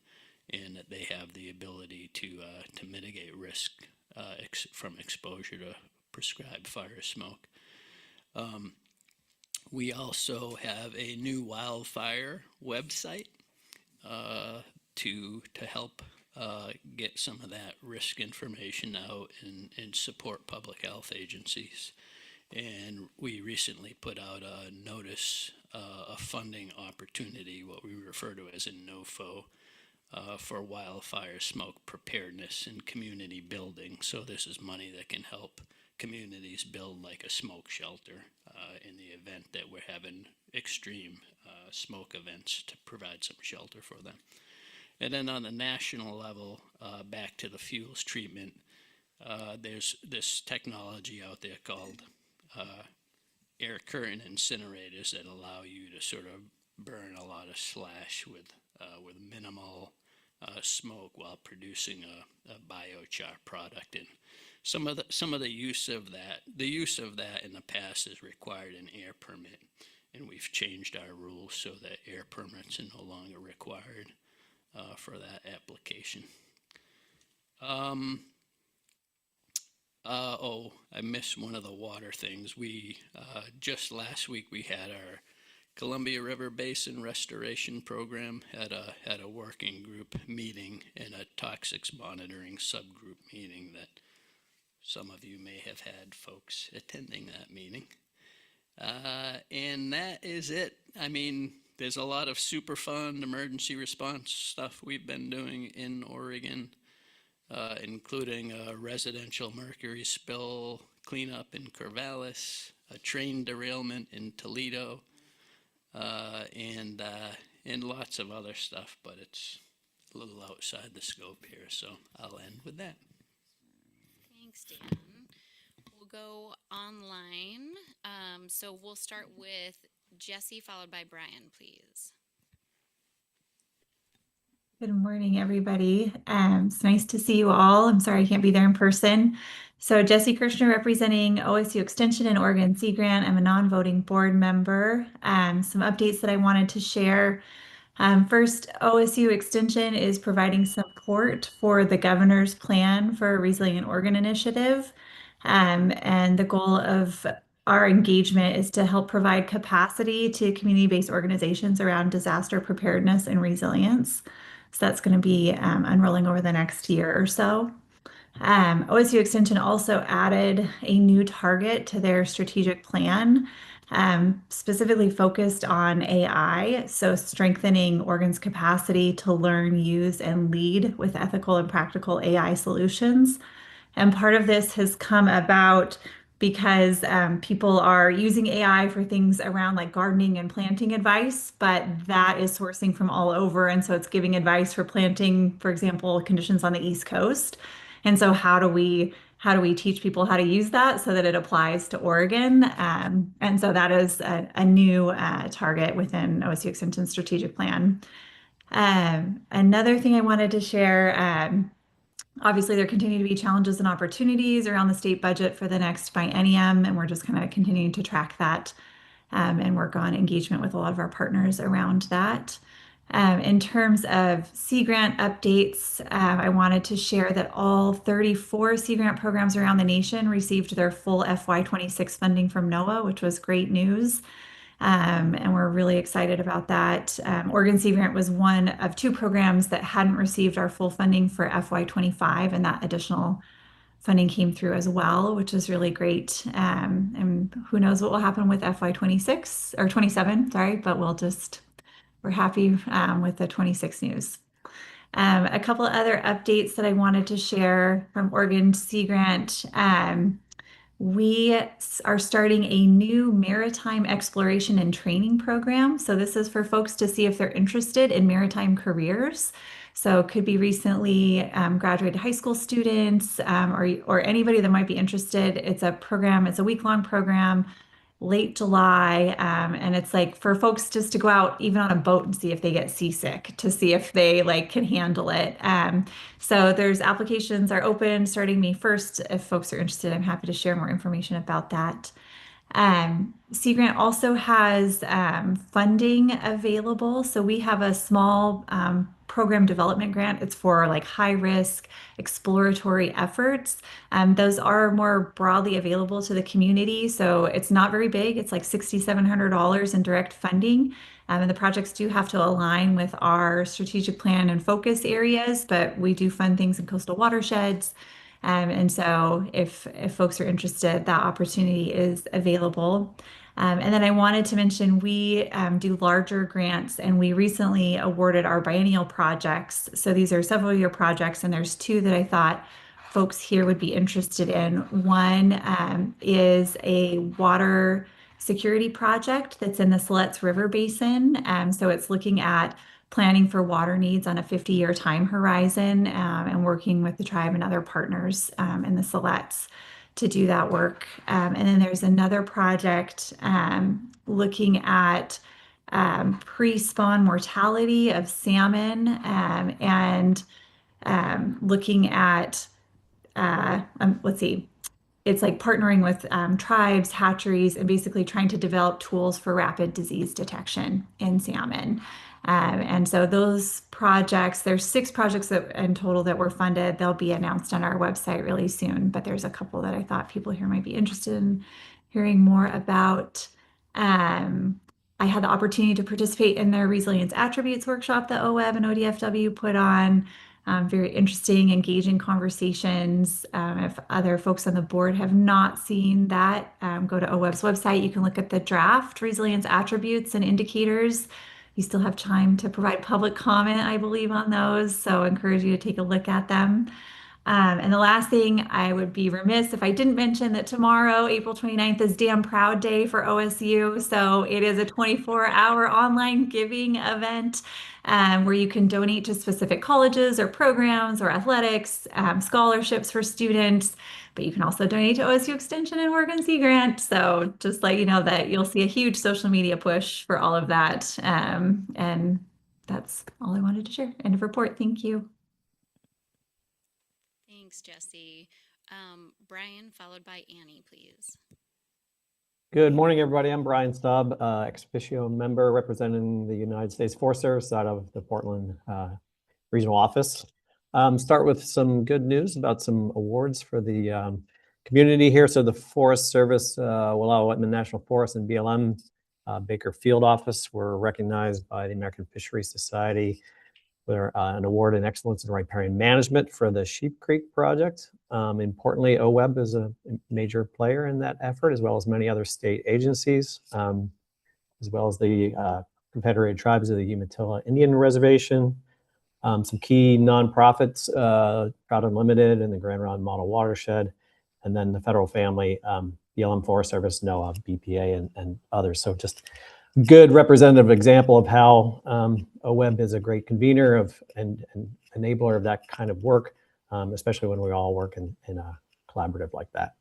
and that they have the ability to mitigate risk from exposure to prescribed fire smoke. We also have a new wildfire website to help get some of that risk information out and support public health agencies. And we recently put out a notice, a funding opportunity, what we refer to as a NOFO, for wildfire smoke preparedness and community building. So this is money that can help communities build like a smoke shelter in the event that we're having extreme smoke events to provide some shelter for them. And then on the national level, back to the fuels treatment, there's this technology out there called air current incinerators that allow you to sort of burn a lot of slash with minimal smoke while producing a biochar product. And some of the use of that in the past has required an air permit, and we've changed our rules so that air permits are no longer required for that application. I missed one of the water things. We just last week we had our Columbia River Basin Restoration Program had a working group meeting and a toxics monitoring subgroup meeting that some of you may have had folks attending that meeting. And that is it. I mean, there's a lot of Superfund emergency response stuff we've been doing in Oregon, including a residential mercury spill cleanup in Corvallis, a train derailment in Toledo, and lots of other stuff, but it's a little outside the scope here, so I'll end with that. Thanks, Dan. We'll go online. So we'll start with Jesse, followed by Brian, please. Good morning, everybody. It's nice to see you all. I'm sorry I can't be there in person. So Jesse Kirshner representing OSU Extension and Oregon Sea Grant. I'm a non-voting board member. Some updates that I wanted to share. First, OSU Extension is providing support for the governor's plan for a Resilient Oregon initiative. And the goal of our engagement is to help provide capacity to community-based organizations around disaster preparedness and resilience. So that's going to be unrolling over the next year or so. OSU Extension also added a new target to their strategic plan, specifically focused on AI, so strengthening Oregon's capacity to learn, use, and lead with ethical and practical AI solutions. And part of this has come about because people are using AI for things around like gardening and planting advice, but that is sourcing from all over. And so it's giving advice for planting, for example, conditions on the East Coast. And so how do we teach people how to use that so that it applies to Oregon? And so that is a new target within OSU Extension's strategic plan. Another thing I wanted to share, obviously, there continue to be challenges and opportunities around the state budget for the next biennium, and we're just kind of continuing to track that and work on engagement with a lot of our partners around that. In terms of Sea Grant updates, I wanted to share that all 34 Sea Grant programs around the nation received their full FY26 funding from NOAA, which was great news. And we're really excited about that. Oregon Sea Grant was one of two programs that hadn't received our full funding for FY25, and that additional funding came through as well, which is really great. And who knows what will happen with FY26 or 27, sorry, but we're happy with the 26 news. A couple of other updates that I wanted to share from Oregon Sea Grant. We are starting a new maritime exploration and training program. So this is for folks to see if they're interested in maritime careers. So it could be recently graduated high school students or anybody that might be interested. It's a week-long program, late July, and it's like for folks just to go out even on a boat and see if they get seasick, to see if they can handle it. So there's applications are open starting May 1st. If folks are interested, I'm happy to share more information about that. Sea Grant also has funding available. So we have a small program development grant. It's for high risk exploratory efforts. Those are more broadly available to the community. So it's not very big. It's like $6,700 in direct funding. And the projects do have to align with our strategic plan and focus areas, but we do fund things in coastal watersheds. And so if folks are interested, that opportunity is available. And then I wanted to mention we do larger grants, and we recently awarded our biennial projects. So these are several year projects, and there's two that I thought folks here would be interested in. One is a water security project that's in the Siletz River Basin. So it's looking at planning for water needs on a 50-year time horizon, and working with the tribe and other partners in the Silex to do that work. And then there's another project looking at pre-spawn mortality of salmon, and looking at, let's see, it's like partnering with tribes, hatcheries, and basically trying to develop tools for rapid disease detection in salmon. And so those projects, there's 6 projects that in total that were funded. They'll be announced on our website really soon, but there's a couple that I thought people here might be interested in hearing more about. I had the opportunity to participate in their resilience attributes workshop that OWEB and ODFW put on. Very interesting, engaging conversations. If other folks on the board have not seen that, go to OWEB's website. You can look at the draft resilience attributes and indicators. You still have time to provide public comment, I believe, on those. So I encourage you to take a look at them. And the last thing, I would be remiss if I didn't mention that tomorrow, April 29th, is Damn Proud Day for OSU. So it is a 24-hour online giving event where you can donate to specific colleges or programs or athletics, scholarships for students, but you can also donate to OSU Extension and Oregon Sea Grant. So just let you know that you'll see a huge social media push for all of that. And that's all I wanted to share. End of report. Thank you. Thanks, Jesse. Brian, followed by Annie, please. Good morning, everybody. I'm Brian Stubb, ex officio member representing the United States Forest Service out of the Portland regional office. Start with some good news about some awards for the community here. So the Forest Service, Wallowa Whitman National Forest and BLM Baker Field Office were recognized by the American Fisheries Society with an award in excellence in riparian management for the Sheep Creek project. Importantly, OWEB is a major player in that effort, as well as many other state agencies, as well as the Confederated Tribes of the Umatilla Indian Reservation, some key nonprofits, Trout Unlimited and the Grand Ronde Model Watershed, and then the federal family, BLM Forest Service, NOAA, BPA, and others. So just good representative example of how OWEB is a great convener of and enabler of that kind of work, especially when we all work in a collaborative like that.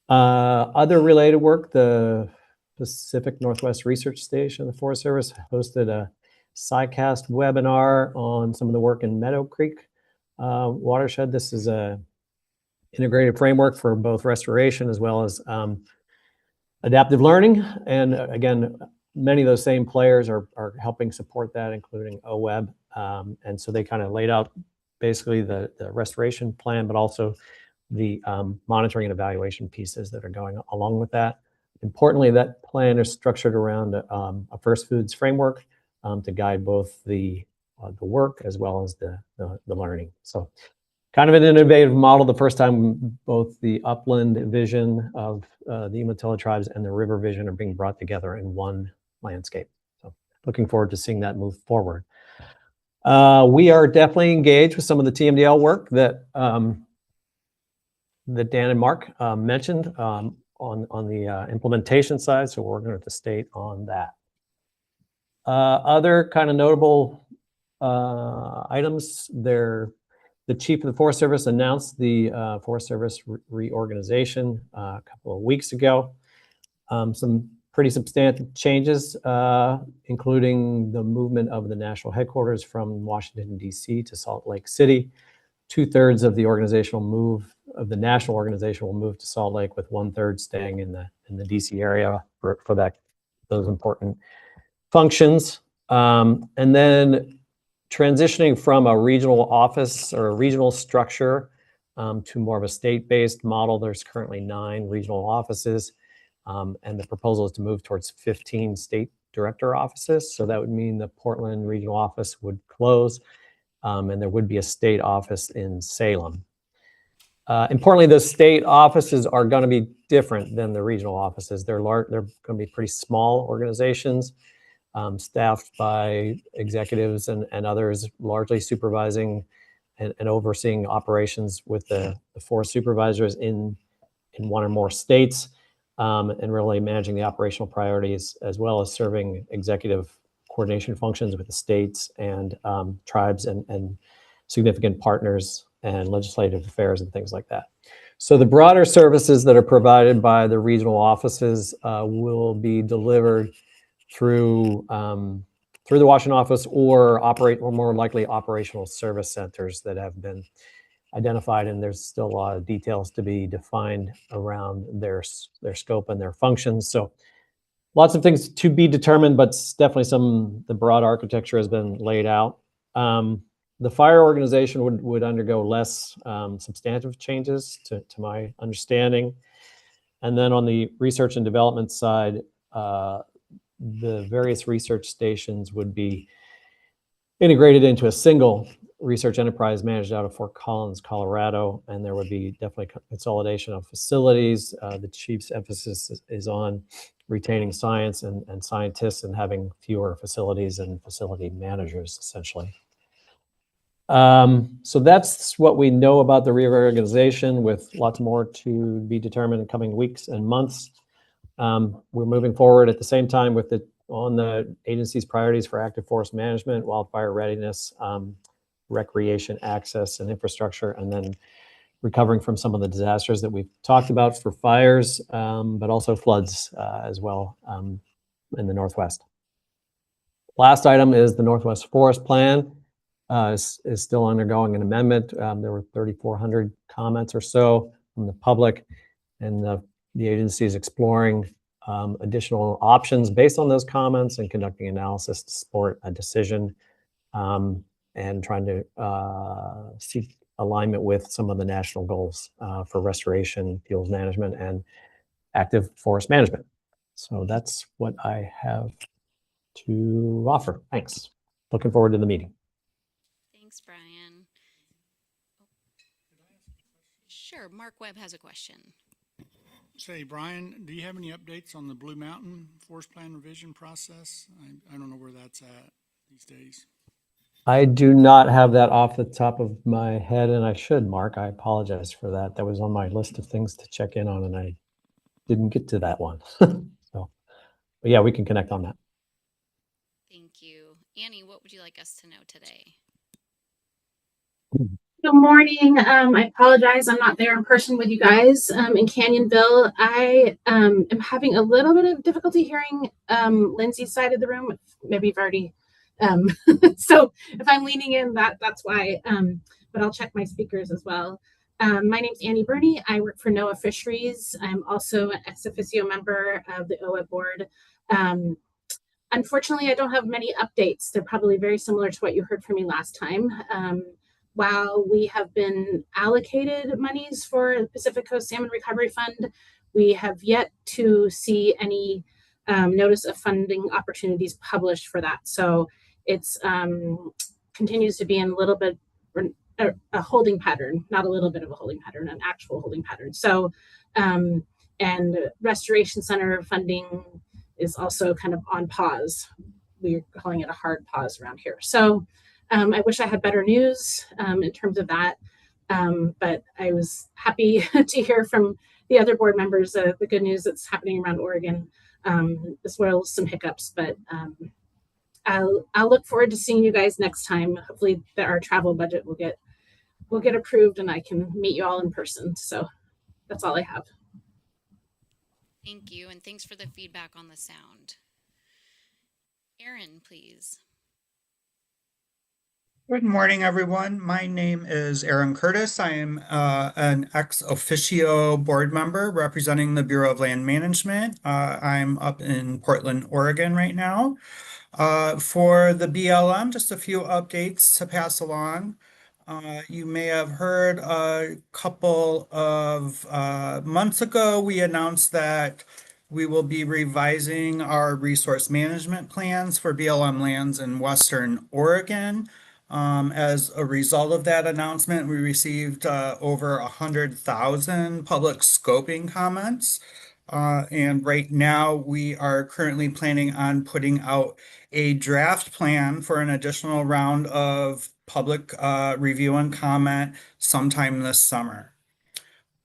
Other related work, the Pacific Northwest Research Station, the Forest Service, hosted a SciCast webinar on some of the work in Meadow Creek watershed. This is a integrated framework for both restoration as well as adaptive learning. And again, many of those same players are helping support that, including OWEB. And so they kind of laid out basically the restoration plan, but also the monitoring and evaluation pieces that are going along with that. Importantly, that plan is structured around a first foods framework to guide both the work as well as the learning. So kind of an innovative model, the first time both the upland vision of the Umatilla tribes and the river vision are being brought together in one landscape. So looking forward to seeing that move forward. We are definitely engaged with some of the TMDL work that that Dan and Mark mentioned on the implementation side. So we're working with the state on that. Other kind of notable items there. The chief of the Forest Service announced the Forest Service reorganization a couple of weeks ago. Some pretty substantial changes, including the movement of the national headquarters from Washington, D.C. to Salt Lake City. 2/3 of the organizational move of the national organization will move to Salt Lake, with 1/3 staying in the D.C. area for those important functions. And then transitioning from a regional office or a regional structure to more of a state-based model. There's currently 9 regional offices, and the proposal is to move towards 15 state director offices. So that would mean the Portland regional office would close, and there would be a state office in Salem. Importantly, the state offices are going to be different than the regional offices. They're going to be pretty small organizations, staffed by executives and others, largely supervising and overseeing operations with the forest supervisors in one or more states, and really managing the operational priorities, as well as serving executive coordination functions with the states and tribes and significant partners and legislative affairs and things like that. So the broader services that are provided by the regional offices will be delivered through the Washington office or more likely operational service centers that have been identified, and there's still a lot of details to be defined around their scope and their functions. So lots of things to be determined, but definitely the broad architecture has been laid out. The fire organization would undergo less substantive changes to my understanding. And then on the research and development side, the various research stations would be integrated into a single research enterprise managed out of Fort Collins, Colorado, and there would be definitely consolidation of facilities. The chief's emphasis is on retaining science and scientists and having fewer facilities and facility managers, essentially. So that's what we know about the reorganization, with lots more to be determined in coming weeks and months. We're moving forward at the same time on the agency's priorities for active forest management, wildfire readiness, recreation access and infrastructure, and then recovering from some of the disasters that we've talked about for fires, but also floods as well in the Northwest. Last item is the Northwest Forest Plan. Is still undergoing an amendment. There were 3,400 comments or so from the public, and the agency is exploring additional options based on those comments and conducting analysis to support a decision and trying to seek alignment with some of the national goals for restoration, fuels management, and active forest management. So that's what I have to offer. Thanks. Looking forward to the meeting. Thanks, Brian. Sure, Mark Webb has a question. Say, Brian, do you have any updates on the Blue Mountain Forest Plan revision process? I don't know where that's at these days. I do not have that off the top of my head, and I should, Mark. I apologize for that. That was on my list of things to check in on, and I didn't get to that one. So, but yeah, we can connect on that. Thank you. Annie, what would you like us to know today? Good morning. I apologize. I'm not there in person with you guys in Canyonville. I am having a little bit of difficulty hearing Lindsay's side of the room. Maybe you've already. So if I'm leaning in, that's why. But I'll check my speakers as well. My name's Annie Burney. I work for NOAA Fisheries. I'm also an ex officio member of the OWEB board. Unfortunately, I don't have many updates. They're probably very similar to what you heard from me last time. While we have been allocated monies for the Pacific Coast Salmon Recovery Fund, we have yet to see any notice of funding opportunities published for that. So it's continues to be in a little bit a holding pattern, not a little bit of a holding pattern, an actual holding pattern. So and Restoration Center funding is also kind of on pause. We're calling it a hard pause around here. So I wish I had better news in terms of that, but I was happy to hear from the other board members the good news that's happening around Oregon, as well as some hiccups. But I'll look forward to seeing you guys next time. Hopefully, our travel budget will get approved, and I can meet you all in person. So that's all I have. Thank you, and thanks for the feedback on the sound. Aaron, please. Good morning, everyone. My name is Aaron Curtis. I am an ex officio board member representing the Bureau of Land Management. I'm up in Portland, Oregon right now. For the BLM, just a few updates to pass along. You may have heard a couple of months ago, we announced that we will be revising our resource management plans for BLM lands in Western Oregon. As a result of that announcement, we received over 100,000 public scoping comments. And right now we are currently planning on putting out a draft plan for an additional round of public review and comment sometime this summer.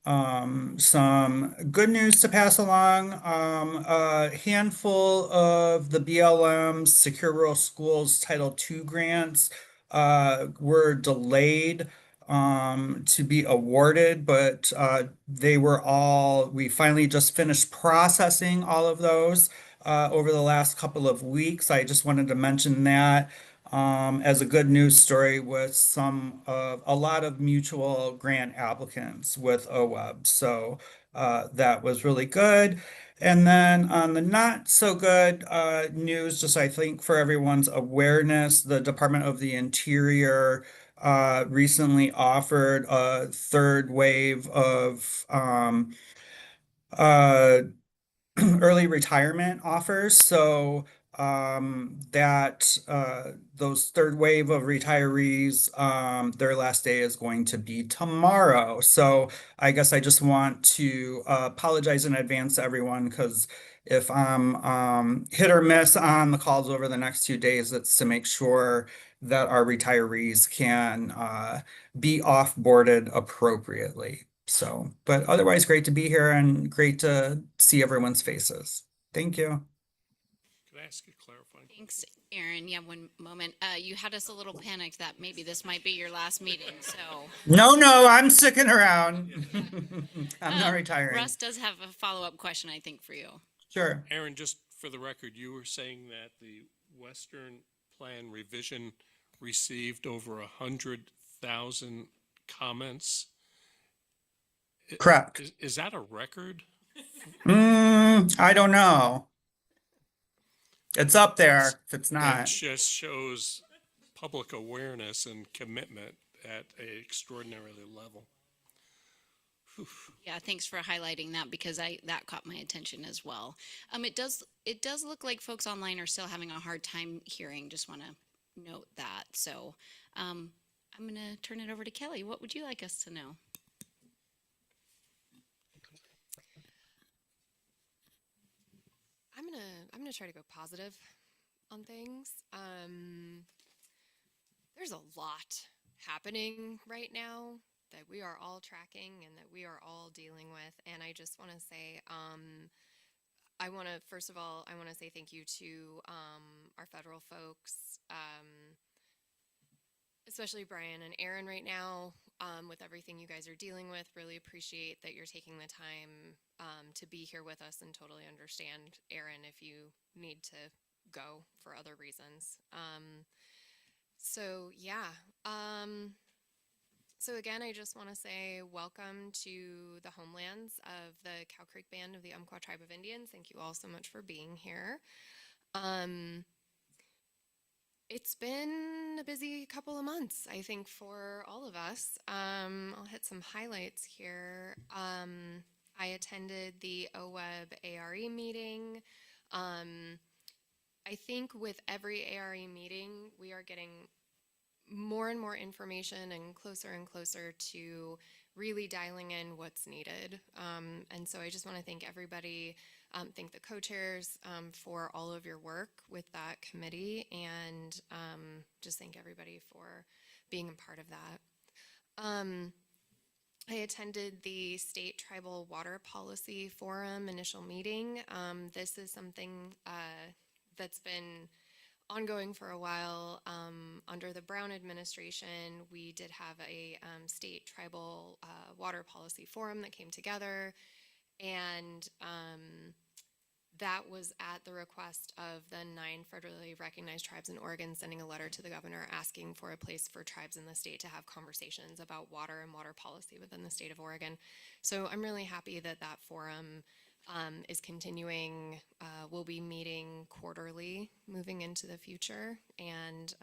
Some good news to pass along. A handful of the BLM's Secure Rural Schools Title II grants were delayed to be awarded, but we finally just finished processing all of those over the last couple of weeks. I just wanted to mention that as a good news story with a lot of mutual grant applicants with OWEB. So that was really good. And then on the not so good news, just I think for everyone's awareness, the Department of the Interior recently offered a third wave of uh, early retirement offers. So those third wave of retirees, their last day is going to be tomorrow. So I guess I just want to apologize in advance to everyone because if I'm hit or miss on the calls over the next 2 days, it's to make sure that our retirees can be off-boarded appropriately. So, but otherwise, great to be here and great to see everyone's faces. Thank you. Can I ask a clarifying? Thanks, Aaron. Yeah, one moment. You had us a little panicked that maybe this might be your last meeting, so. No, I'm sticking around. I'm not retiring. Russ does have a follow-up question, I think, for you. Sure. Aaron, just for the record, you were saying that the Western Plan revision received over 100,000 comments. Correct. Is that a record? I don't know. It's up there if it's It not. just shows public awareness and commitment at an extraordinary level. Whew. Yeah, thanks for highlighting that because that caught my attention as well. It does look like folks online are still having a hard time hearing. Just want to note that. So I'm going to turn it over to Kelly. What would you like us to know? I'm gonna try to go positive on things. There's a lot happening right now that we are all tracking and that we are all dealing with, and I just want to say, first of all, I want to say thank you to our federal folks, especially Brian and Aaron right now, with everything you guys are dealing with. Really appreciate that you're taking the time to be here with us, and totally understand, Aaron, if you need to go for other reasons. So again, I just want to say welcome to the homelands of the Cow Creek Band of the Umpqua Tribe of Indians. Thank you all so much for being here. It's been a busy couple of months, I think, for all of us. I'll hit some highlights here. I attended the OWEB ARE meeting. I think with every ARE meeting, we are getting more and more information and closer to really dialing in what's needed. And so I just want to thank everybody, thank the co-chairs for all of your work with that committee, and just thank everybody for being a part of that. I attended the State Tribal Water Policy Forum initial meeting. This is something that's been ongoing for a while. Under the Brown administration, we did have a state tribal water policy forum that came together, and that was at the request of the 9 federally recognized tribes in Oregon, sending a letter to the governor asking for a place for tribes in the state to have conversations about water and water policy within the state of Oregon. So I'm really happy that that forum is continuing. We'll be meeting quarterly moving into the future, and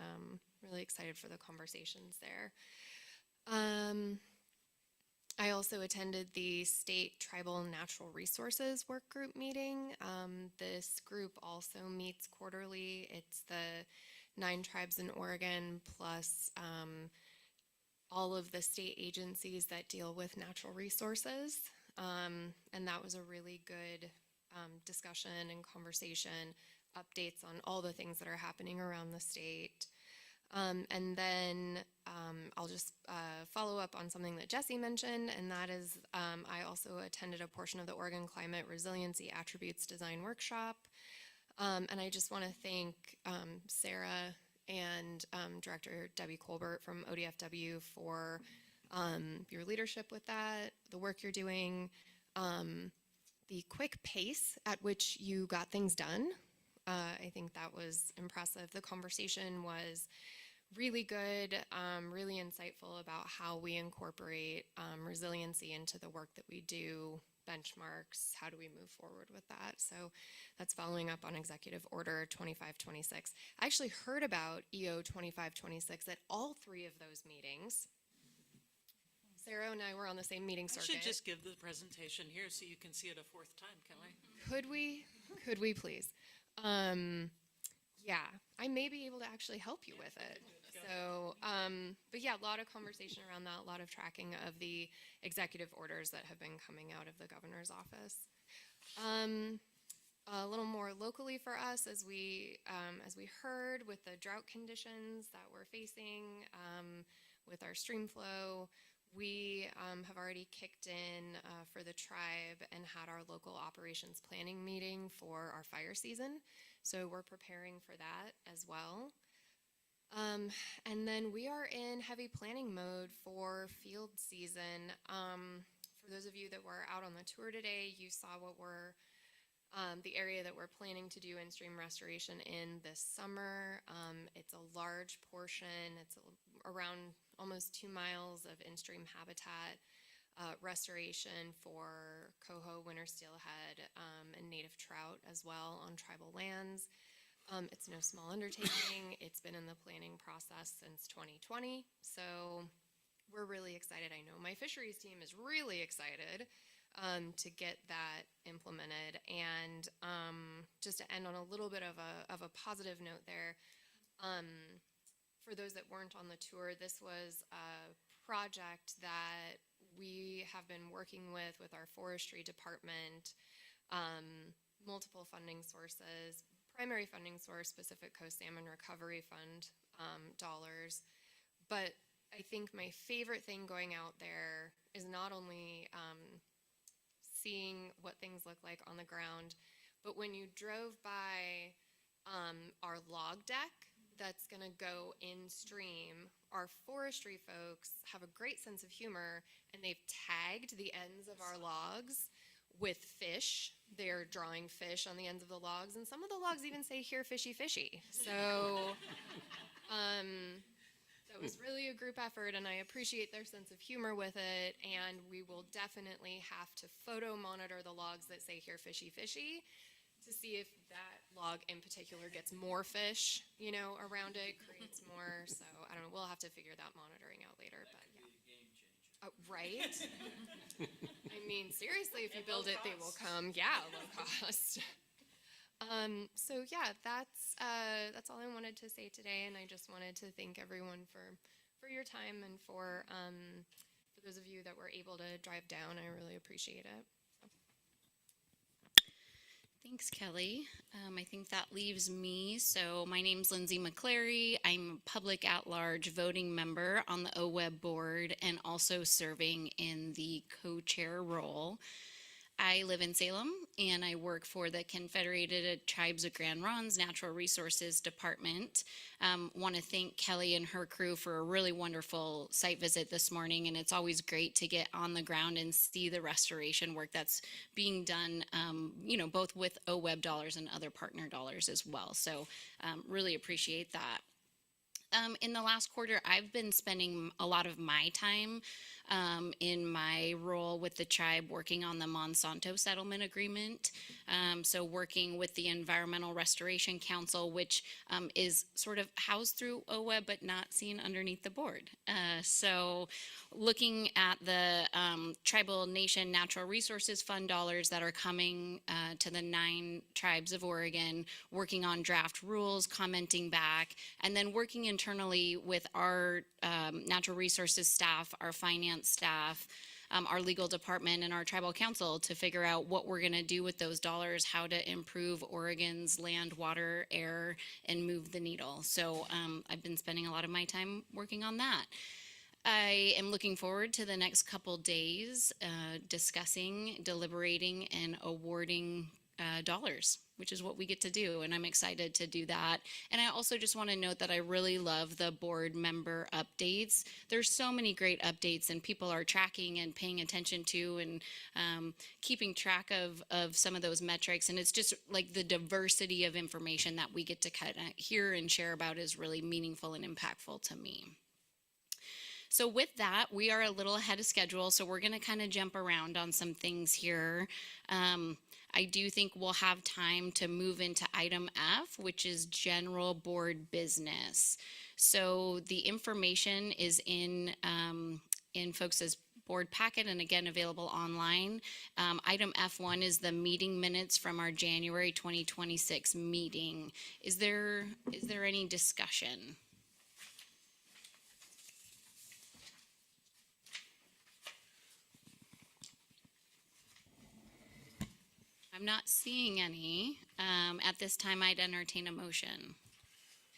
really excited for the conversations there. I also attended the State Tribal Natural Resources Work Group meeting. This group also meets quarterly. It's the 9 tribes in Oregon plus all of the state agencies that deal with natural resources. And that was a really good discussion and conversation, updates on all the things that are happening around the state. And then I'll just follow up on something that Jesse mentioned, and that is I also attended a portion of the Oregon Climate Resiliency Attributes Design Workshop. And I just want to thank Sarah and Director Debbie Colbert from ODFW for your leadership with that, the work you're doing, the quick pace at which you got things done. I think that was impressive. The conversation was really good, really insightful about how we incorporate resiliency into the work that we do, benchmarks, how do we move forward with that. So that's following up on Executive Order 2526. I actually heard about EO 2526 at all three of those meetings. Sarah and I were on the same meeting I circuit. should just give the presentation here so you can see it a fourth time, can I? Could we? Could we please? Yeah, I may be able to actually help you with it. So, but yeah, a lot of conversation around that, a lot of tracking of the executive orders that have been coming out of the governor's office. A little more locally for us, as we heard with the drought conditions that we're facing, with our stream flow, we have already kicked in for the tribe and had our local operations planning meeting for our fire season. So we're preparing for that as well. And then we are in heavy planning mode for field season. For those of you that were out on the tour today, you saw what we're the area that we're planning to do in-stream restoration in this summer. It's a large portion. It's around almost 2 miles of in-stream habitat restoration for coho, winter steelhead, and native trout as well on tribal lands. It's no small undertaking. It's been in the planning process since 2020. So we're really excited. I know my fisheries team is really excited to get that implemented. And just to end on a little bit of a positive note there, for those that weren't on the tour, this was a project that we have been working with our forestry department, multiple funding sources, primary funding source, Pacific Coast Salmon Recovery Fund dollars. But I think my favorite thing going out there is not only seeing what things look like on the ground, but when you drove by our log deck that's going to go in stream, our forestry folks have a great sense of humor, and they've tagged the ends of our logs with fish. They're drawing fish on the ends of the logs, and some of the logs even say, "Here, fishy, fishy." So that was really a group effort, and I appreciate their sense of humor with it. And we will definitely have to photo monitor the logs that say, "Here, fishy, fishy," to see if that log in particular gets more fish, you know, around it, creates more. So I don't know, we'll have to figure that monitoring out later, but yeah. Right? I mean, seriously, if you build it, they will come. Yeah, low cost. So yeah, that's all I wanted to say today, and I just wanted to thank everyone for your time, and for those of you that were able to drive down. I really appreciate it. Thanks, Kelly. I think that leaves me. So my name's Lindsay McClary. I'm a public at-large voting member on the OWEB board and also serving in the co-chair role. I live in Salem, and I work for the Confederated Tribes of Grand Ronde Natural Resources Department. Want to thank Kelly and her crew for a really wonderful site visit this morning, and it's always great to get on the ground and see the restoration work that's being done, you know, both with OWEB dollars and other partner dollars as well. So really appreciate that. In the last quarter, I've been spending a lot of my time in my role with the tribe working on the Monsanto settlement agreement. So working with the Environmental Restoration Council, which is sort of housed through OWEB but not seen underneath the board. So looking at the Tribal Nation Natural Resources Fund dollars that are coming to the 9 tribes of Oregon, working on draft rules, commenting back, and then working internally with our natural resources staff, our finance staff, our legal department and our tribal council to figure out what we're going to do with those dollars, how to improve Oregon's land, water, air, and move the needle. So I've been spending a lot of my time working on that. I am looking forward to the next couple days discussing, deliberating, and awarding dollars, which is what we get to do, and I'm excited to do that. And I also just want to note that I really love the board member updates. There's so many great updates, and people are tracking and paying attention to and keeping track of some of those metrics, and it's just like the diversity of information that we get to kind of hear and share about is really meaningful and impactful to me. So with that, we are a little ahead of schedule, so we're going to kind of jump around on some things here. I do think we'll have time to move into item F, which is general board business. So the information is in folks' board packet and again available online. Item F1 is the meeting minutes from our January 2026 meeting. Is there any discussion? I'm not seeing any. At this time, I'd entertain a motion.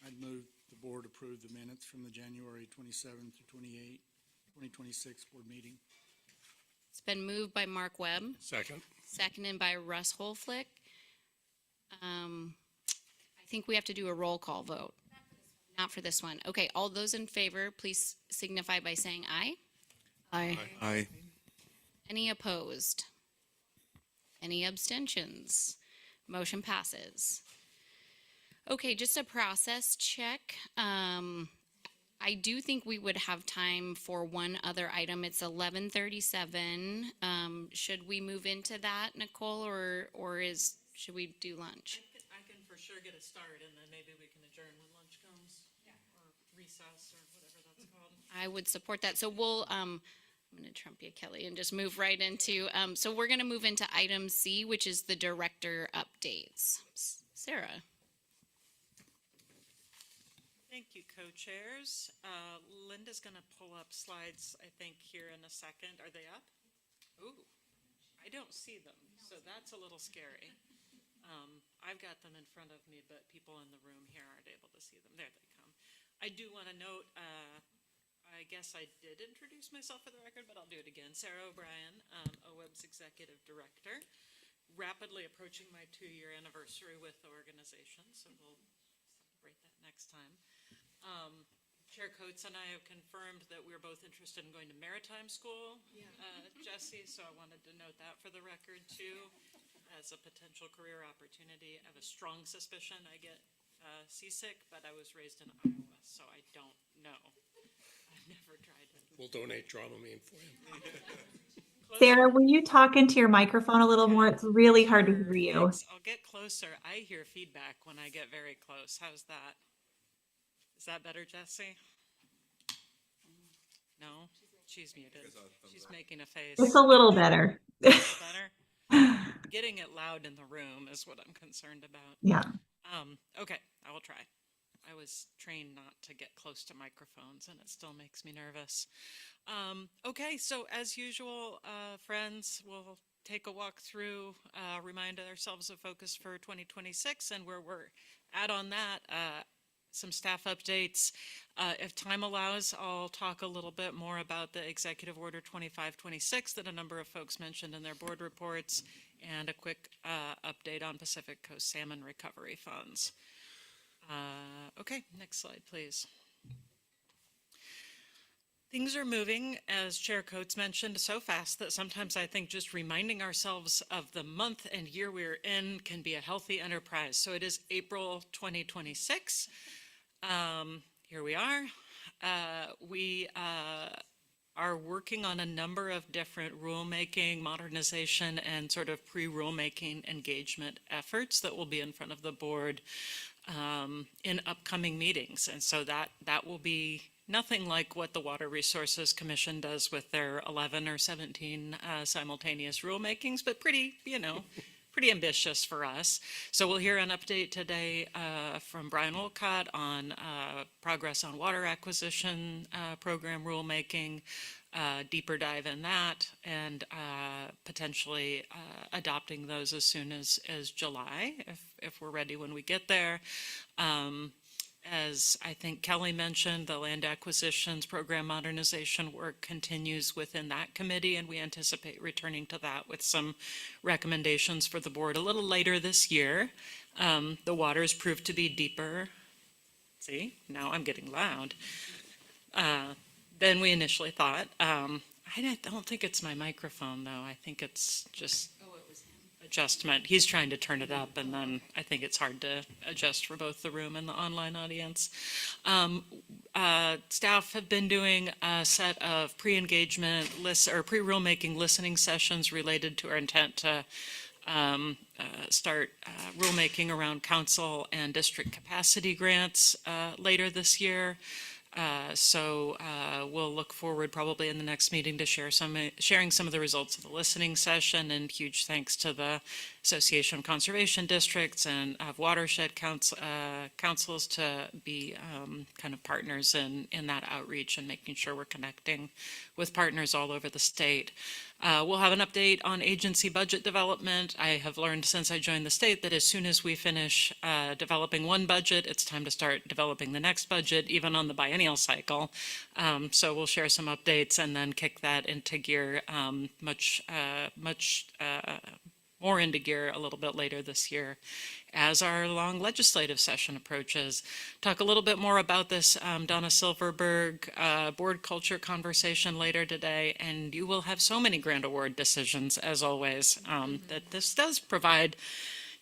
I'd move the board approve the minutes from the January 27 through 28, 2026 board meeting. It's been moved by Mark Webb, Second. seconded by Russ Holflick. I think we have to do a roll call vote. Not for this one. Okay, all those in favor, please signify by saying aye. Aye. Aye. Any opposed? Any abstentions? Motion passes. Okay, just a process check. I do think we would have time for one other item. It's 11:37. Should we move into that, Nicole, or should we do lunch? I can for sure get a start, and then maybe we can adjourn when lunch comes, or recess, or whatever that's called. I would support that. So we'll, I'm going to trump you, Kelly, and just move right into, so we're going to move into item C, which is the director updates. Sarah. Thank you, co-chairs. Linda's going to pull up slides, I think, here in a second. Are they up? Ooh, I don't see them, so that's a little scary. I've got them in front of me, but people in the room here aren't able to see them. There they come. I do want to note, I guess I did introduce myself for the record, but I'll do it again. Sarah O'Brien, OWEB's Executive Director. Rapidly approaching my 2-year anniversary with the organization, so we'll celebrate that next time. Chair Coates and I have confirmed that we're both interested in going to maritime school, Jesse, so I wanted to note that for the record too, as a potential career opportunity. I have a strong suspicion I get seasick, but I was raised in Iowa, so I don't know. I've never tried it. We'll donate Dramamine for you. Sarah, will you talk into your microphone a little more? It's really hard to hear you. Thanks. I'll get closer. I hear feedback when I get very close. How's that? Is that better, Jesse? No? She's muted. She's making a face. It's a little better. Better? Getting it loud in the room is what I'm concerned about. Yeah. Okay, I will try. I was trained not to get close to microphones, and it still makes me nervous. Okay, so as usual, friends, we'll take a walk through, remind ourselves of focus for 2026 and where we're at on that. Some staff updates. If time allows, I'll talk a little bit more about the Executive Order 2526 that a number of folks mentioned in their board reports, and a quick update on Pacific Coast Salmon Recovery Funds. Okay, next slide, please. Things are moving, as Chair Coates mentioned, so fast that sometimes I think just reminding ourselves of the month and year we're in can be a healthy enterprise. So it is April 2026. Here we are. We are working on a number of different rulemaking, modernization, and sort of pre-rulemaking engagement efforts that will be in front of the board in upcoming meetings. And so that will be nothing like what the Water Resources Commission does with their 11 or 17 simultaneous rulemakings, but pretty, pretty ambitious for us. So we'll hear an update today from Brian Olcott on progress on water acquisition program rulemaking, deeper dive in that and potentially adopting those as soon as July, if we're ready when we get there. As I think Kelly mentioned, the land acquisitions program modernization work continues within that committee, and we anticipate returning to that with some recommendations for the board a little later this year. The waters proved to be deeper. See, now I'm getting loud. Than we initially thought. I don't think it's my microphone, though. I think it's just adjustment. He's trying to turn it up, and then I think it's hard to adjust for both the room and the online audience. Staff have been doing a set of pre-engagement pre-rulemaking listening sessions related to our intent to start rulemaking around council and district capacity grants later this year. So we'll look forward probably in the next meeting to sharing some of the results of the listening session, and huge thanks to the Association of Conservation Districts and Watershed councils to be kind of partners in that outreach and making sure we're connecting with partners all over the state. We'll have an update on agency budget development. I have learned since I joined the state that as soon as we finish developing one budget, it's time to start developing the next budget, even on the biennial cycle. So we'll share some updates and then kick that into gear much more into gear a little bit later this year as our long legislative session approaches. Talk a little bit more about this Donna Silverberg board culture conversation later today, and you will have so many grant award decisions, as always, that this does provide,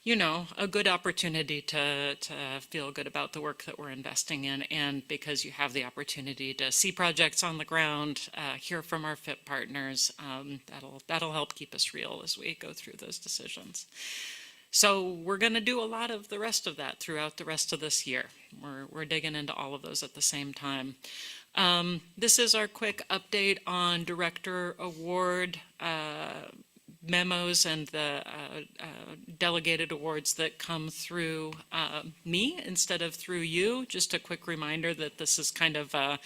you know, a good opportunity to feel good about the work that we're investing in, and because you have the opportunity to see projects on the ground, hear from our FIP partners, that'll help keep us real as we go through those decisions. So we're going to do a lot of the rest of that throughout the rest of this year. We're digging into all of those at the same time. This is our quick update on director award memos and the delegated awards that come through me instead of through you. Just a quick reminder that this is kind of a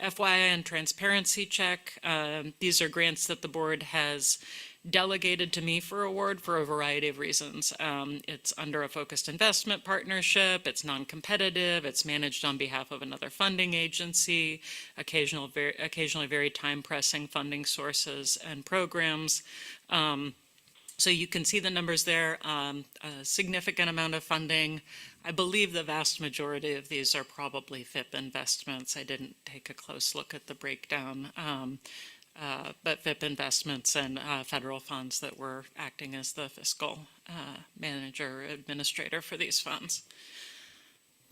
FYI and transparency check. These are grants that the board has delegated to me for award for a variety of reasons. It's under a focused investment partnership, it's non-competitive, it's managed on behalf of another funding agency, occasionally very time-pressing funding sources and programs. So you can see the numbers there, a significant amount of funding. I believe the vast majority of these are probably FIP investments. I didn't take a close look at the breakdown. But FIP investments and federal funds that we're acting as the fiscal manager, administrator for these funds.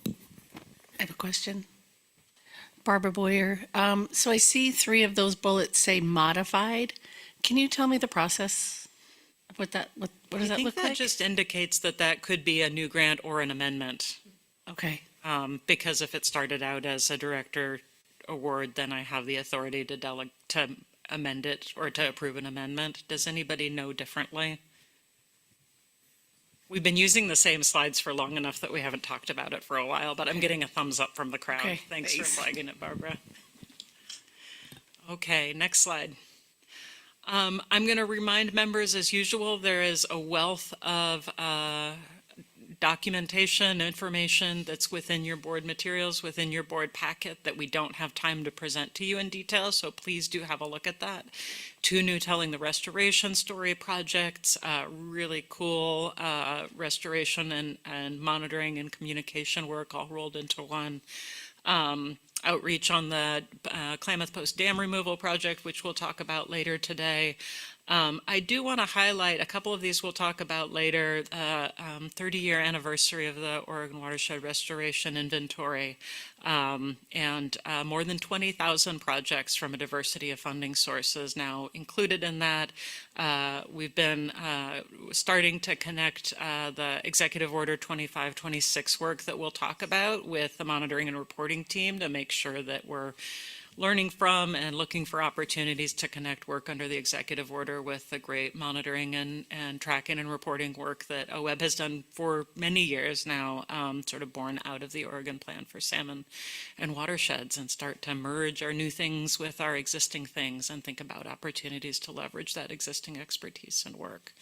I have a question. Barbara Boyer. So I see 3 of those bullets say modified. Can you tell me the process of what does that look like? I think that just indicates that that could be a new grant or an amendment. Okay. Because if it started out as a director award, then I have the authority to amend it or to approve an amendment. Does anybody know differently? We've been using the same slides for long enough that we haven't talked about it for a while, but I'm getting a thumbs up from the crowd. Okay, Thanks for flagging it, Barbara. Okay, next slide. I'm going to remind members, as usual, there is a wealth of documentation, information that's within your board materials, within your board packet that we don't have time to present to you in detail, so please do have a look at that. 2 new Telling the Restoration Story projects, really cool restoration and monitoring and communication work all rolled into one. Outreach on the Klamath Post Dam removal project, which we'll talk about later today. I do want to highlight a couple of these we'll talk about later. 30-year anniversary of the Oregon Watershed Restoration Inventory, and more than 20,000 projects from a diversity of funding sources now included in that. We've been starting to connect the Executive Order 2526 work that we'll talk about with the monitoring and reporting team to make sure that we're learning from and looking for opportunities to connect work under the executive order with the great monitoring and tracking and reporting work that OWEB has done for many years now, sort of born out of the Oregon Plan for Salmon and Watersheds, and start to merge our new things with our existing things and think about opportunities to leverage that existing expertise and work.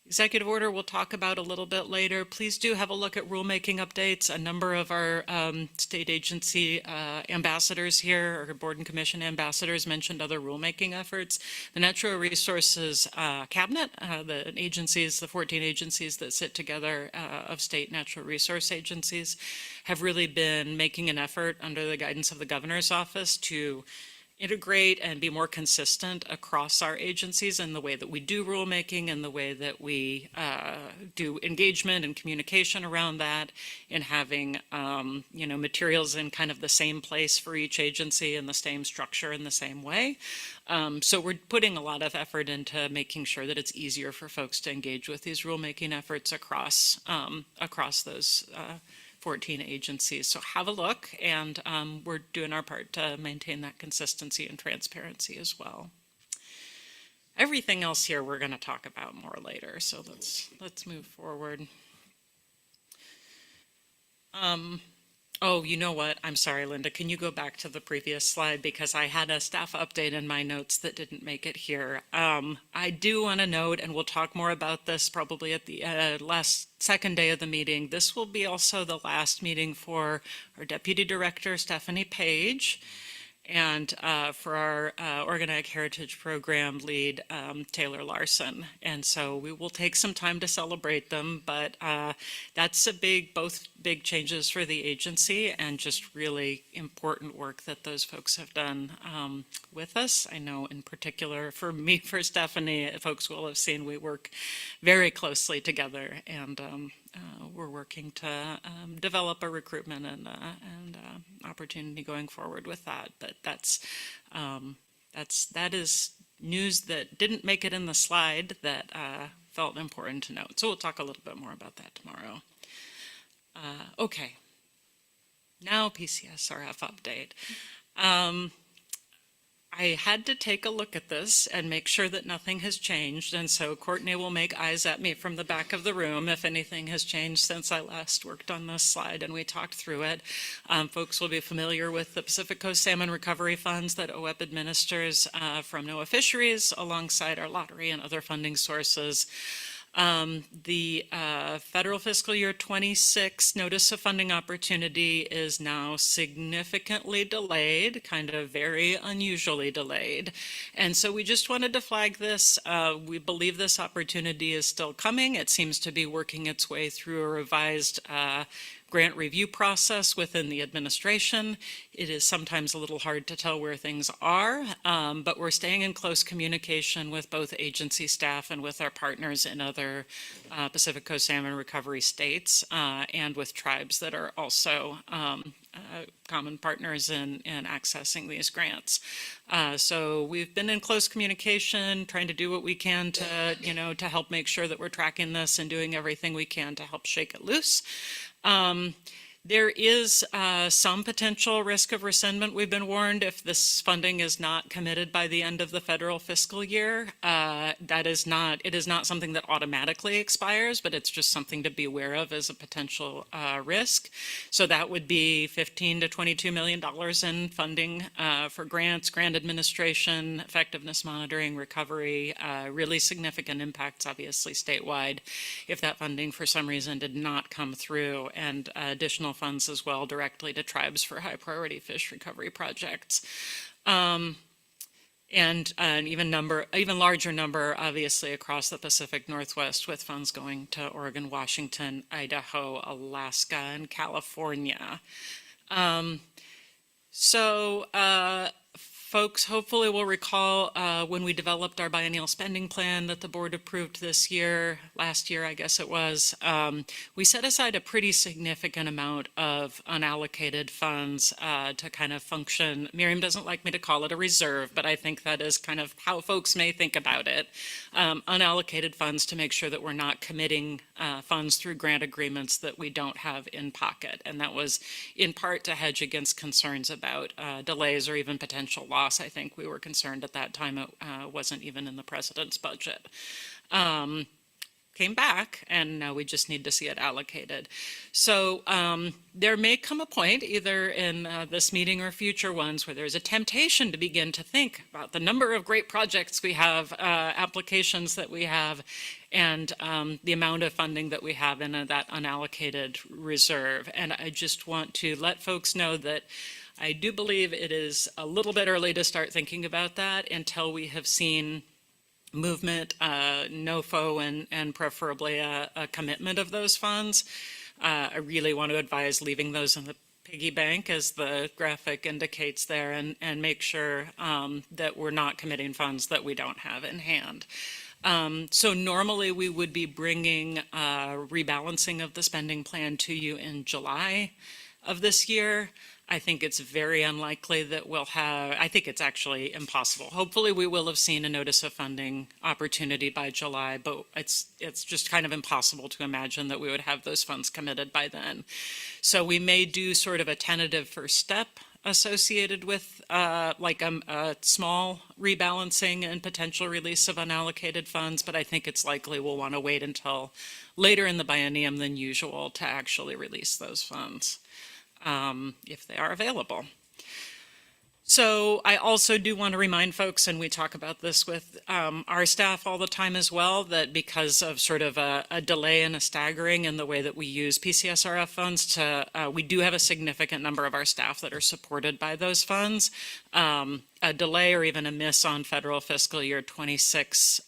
Executive order we'll talk about a little bit later. Please do have a look at rulemaking updates. A number of our state agency ambassadors here, or board and commission ambassadors, mentioned other rulemaking efforts. The Natural Resources Cabinet, the agencies, the 14 agencies that sit together of state natural resource agencies, have really been making an effort under the guidance of the governor's office to integrate and be more consistent across our agencies in the way that we do rulemaking and the way that we do engagement and communication around that, in having materials in kind of the same place for each agency and the same structure in the same way. So we're putting a lot of effort into making sure that it's easier for folks to engage with these rulemaking efforts across those 14 agencies. So have a look, and we're doing our part to maintain that consistency and transparency as well. Everything else here we're going to talk about more later, so let's move forward. Oh, you know what? I'm sorry, Linda. Can you go back to the previous slide? Because I had a staff update in my notes that didn't make it here. I do want to note, and we'll talk more about this probably at the second day of the meeting. This will be also the last meeting for our Deputy Director, Stephanie Page, and for our Organic Heritage Program lead, Taylor Larson. And so we will take some time to celebrate them, but that's both big changes for the agency, and just really important work that those folks have done with us. I know in particular for me, for Stephanie, folks will have seen we work very closely together, and we're working to develop a recruitment and opportunity going forward with that. But that is news that didn't make it in the slide that felt important to note. So we'll talk a little bit more about that tomorrow. Okay, now PCSRF update. I had to take a look at this and make sure that nothing has changed, and so Courtney will make eyes at me from the back of the room if anything has changed since I last worked on this slide and we talked through it. Folks will be familiar with the Pacific Coast Salmon Recovery Funds that OWEB administers from NOAA Fisheries alongside our lottery and other funding sources. The federal fiscal year 26 notice of funding opportunity is now significantly delayed, kind of very unusually delayed. And so we just wanted to flag this. We believe this opportunity is still coming. It seems to be working its way through a revised grant review process within the administration. It is sometimes a little hard to tell where things are, but we're staying in close communication with both agency staff and with our partners in other Pacific Coast Salmon Recovery states, and with tribes that are also common partners in accessing these grants. So we've been in close communication, trying to do what we can to help make sure that we're tracking this and doing everything we can to help shake it loose. There is some potential risk of rescindment. We've been warned if this funding is not committed by the end of the federal fiscal year. It is not something that automatically expires, but it's just something to be aware of as a potential risk. So that would be $15 to $22 million in funding for grants, grant administration, effectiveness monitoring, recovery, really significant impacts, obviously statewide, if that funding for some reason did not come through, and additional funds as well directly to tribes for high priority fish recovery projects. And an even larger number, obviously, across the Pacific Northwest, with funds going to Oregon, Washington, Idaho, Alaska, and California. folks hopefully will recall when we developed our biennial spending plan that the board approved last year, I guess it was, we set aside a pretty significant amount of unallocated funds to kind of function. Miriam doesn't like me to call it a reserve, but I think that is kind of how folks may think about it. Unallocated funds to make sure that we're not committing funds through grant agreements that we don't have in pocket. And that was in part to hedge against concerns about delays or even potential loss. I think we were concerned at that time it wasn't even in the president's budget. Came back, and now we just need to see it allocated. So there may come a point, either in this meeting or future ones, where there's a temptation to begin to think about the number of great projects we have, applications that we have, and the amount of funding that we have in that unallocated reserve. And I just want to let folks know that I do believe it is a little bit early to start thinking about that until we have seen movement, NOFO, and preferably a commitment of those funds. I really want to advise leaving those in the piggy bank, as the graphic indicates there, and make sure that we're not committing funds that we don't have in hand. So normally we would be bringing rebalancing of the spending plan to you in July of this year. I think it's very unlikely that we'll have, I think it's actually impossible. Hopefully we will have seen a notice of funding opportunity by July, but it's just kind of impossible to imagine that we would have those funds committed by then. So we may do sort of a tentative first step associated with like a small rebalancing and potential release of unallocated funds, but I think it's likely we'll want to wait until later in the biennium than usual to actually release those funds. If they are available. So I also do want to remind folks, and we talk about this with our staff all the time as well, that because of sort of a delay and a staggering in the way that we use PCSRF funds, we do have a significant number of our staff that are supported by those funds. A delay or even a miss on federal fiscal year 26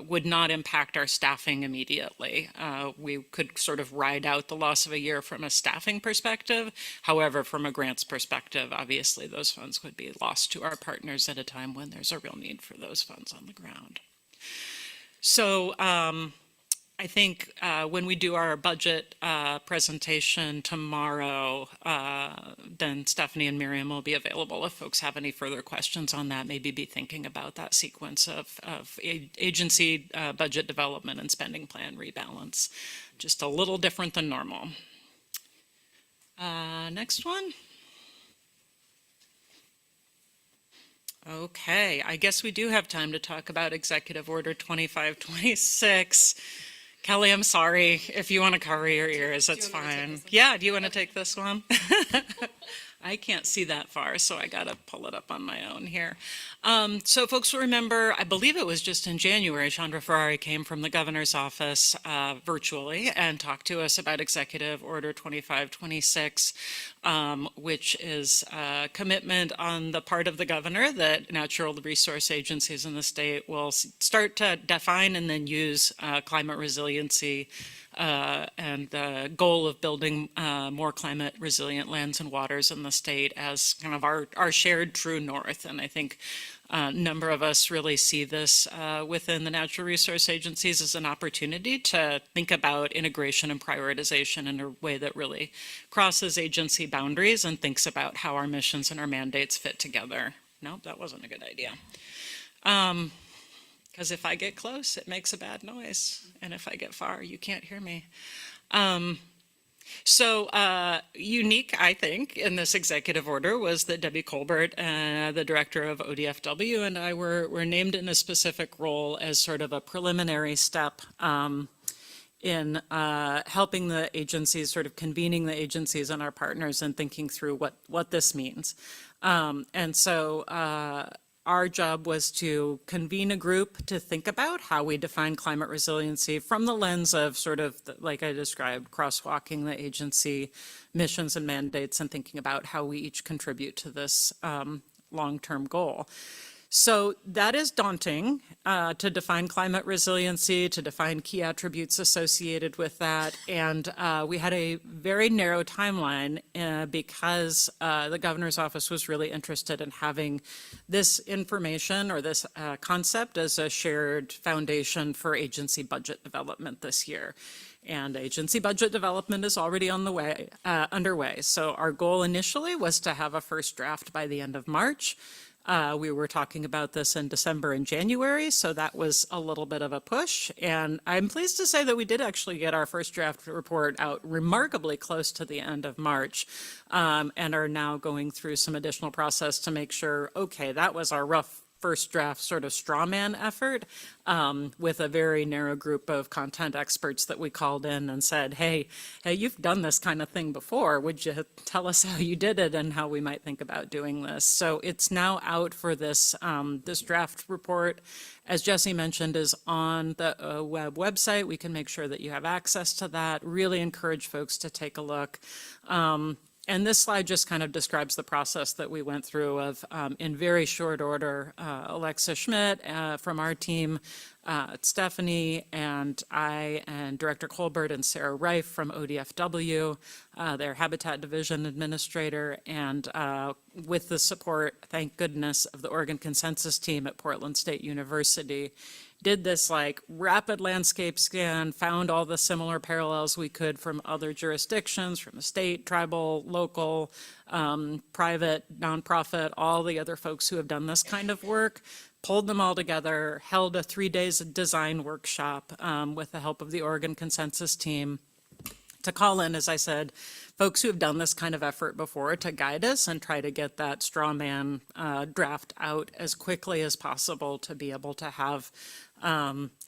would not impact our staffing immediately. We could sort of ride out the loss of a year from a staffing perspective. However, from a grants perspective, obviously those funds would be lost to our partners at a time when there's a real need for those funds on the ground. So I think when we do our budget presentation tomorrow, then Stephanie and Miriam will be available if folks have any further questions on that, maybe be thinking about that sequence of agency budget development and spending plan rebalance. Just a little different than normal. Next one. Okay, I guess we do have time to talk about Executive Order 2526. Kelly, I'm sorry. If you want to cover your ears, that's fine. Yeah, do you want to take this one? I can't see that far, so I got to pull it up on my own here. So folks will remember, I believe it was just in January, Chandra Ferrari came from the governor's office virtually and talked to us about Executive Order 2526, which is a commitment on the part of the governor that natural resource agencies in the state will start to define and then use climate resiliency and the goal of building more climate resilient lands and waters in the state as kind of our shared true north. And I think a number of us really see this within the natural resource agencies as an opportunity to think about integration and prioritization in a way that really crosses agency boundaries and thinks about how our missions and our mandates fit together. No, that wasn't a good idea. Because if I get close, it makes a bad noise. And if I get far, you can't hear me. So unique, I think, in this executive order was that Debbie Colbert, the director of ODFW, and I were named in a specific role as sort of a preliminary step in helping the agencies, sort of convening the agencies and our partners and thinking through what this means. And so our job was to convene a group to think about how we define climate resiliency from the lens of sort of, like I described, crosswalking the agency missions and mandates and thinking about how we each contribute to this long-term goal. So that is daunting to define climate resiliency, to define key attributes associated with that. And we had a very narrow timeline because the governor's office was really interested in having this information or this concept as a shared foundation for agency budget development this year. And agency budget development is already on the way, underway. So our goal initially was to have a first draft by the end of March. We were talking about this in December and January, so that was a little bit of a push. And I'm pleased to say that we did actually get our first draft report out remarkably close to the end of March, and are now going through some additional process to make sure, okay, that was our rough first draft sort of straw man effort with a very narrow group of content experts that we called in and said, hey, you've done this kind of thing before. Would you tell us how you did it and how we might think about doing this? So it's now out for this, this draft report. As Jesse mentioned, is on the OWEB website. We can make sure that you have access to that. Really encourage folks to take a look. And this slide just kind of describes the process that we went through of, in very short order, Alexa Schmidt from our team, Stephanie and I, and Director Colbert and Sarah Reif from ODFW, their Habitat Division Administrator, and with the support, thank goodness, of the Oregon Consensus team at Portland State University, did this like rapid landscape scan, found all the similar parallels we could from other jurisdictions, from the state, tribal, local, private, nonprofit, all the other folks who have done this kind of work, pulled them all together, held a 3-day design workshop with the help of the Oregon Consensus team to call in, as I said, folks who have done this kind of effort before to guide us and try to get that straw man draft out as quickly as possible to be able to have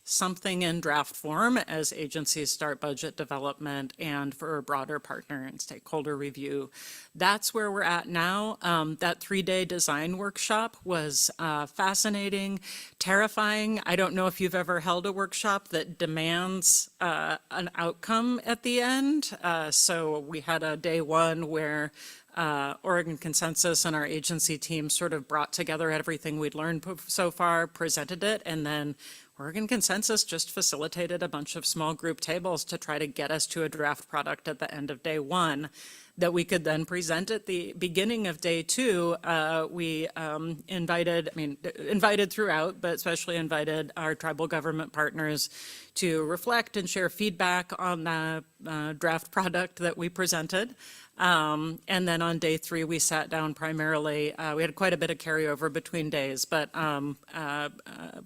something in draft form as agencies start budget development and for a broader partner and stakeholder review. That's where we're at now. That 3-day design workshop was fascinating, terrifying. I don't know if you've ever held a workshop that demands an outcome at the end. So we had a day one where Oregon Consensus and our agency team sort of brought together everything we'd learned so far, presented it, and then Oregon Consensus just facilitated a bunch of small group tables to try to get us to a draft product at the end of day one that we could then present at the beginning of day two. We invited throughout, but especially invited our tribal government partners to reflect and share feedback on the draft product that we presented. And then on day three, we sat down primarily, we had quite a bit of carryover between days, but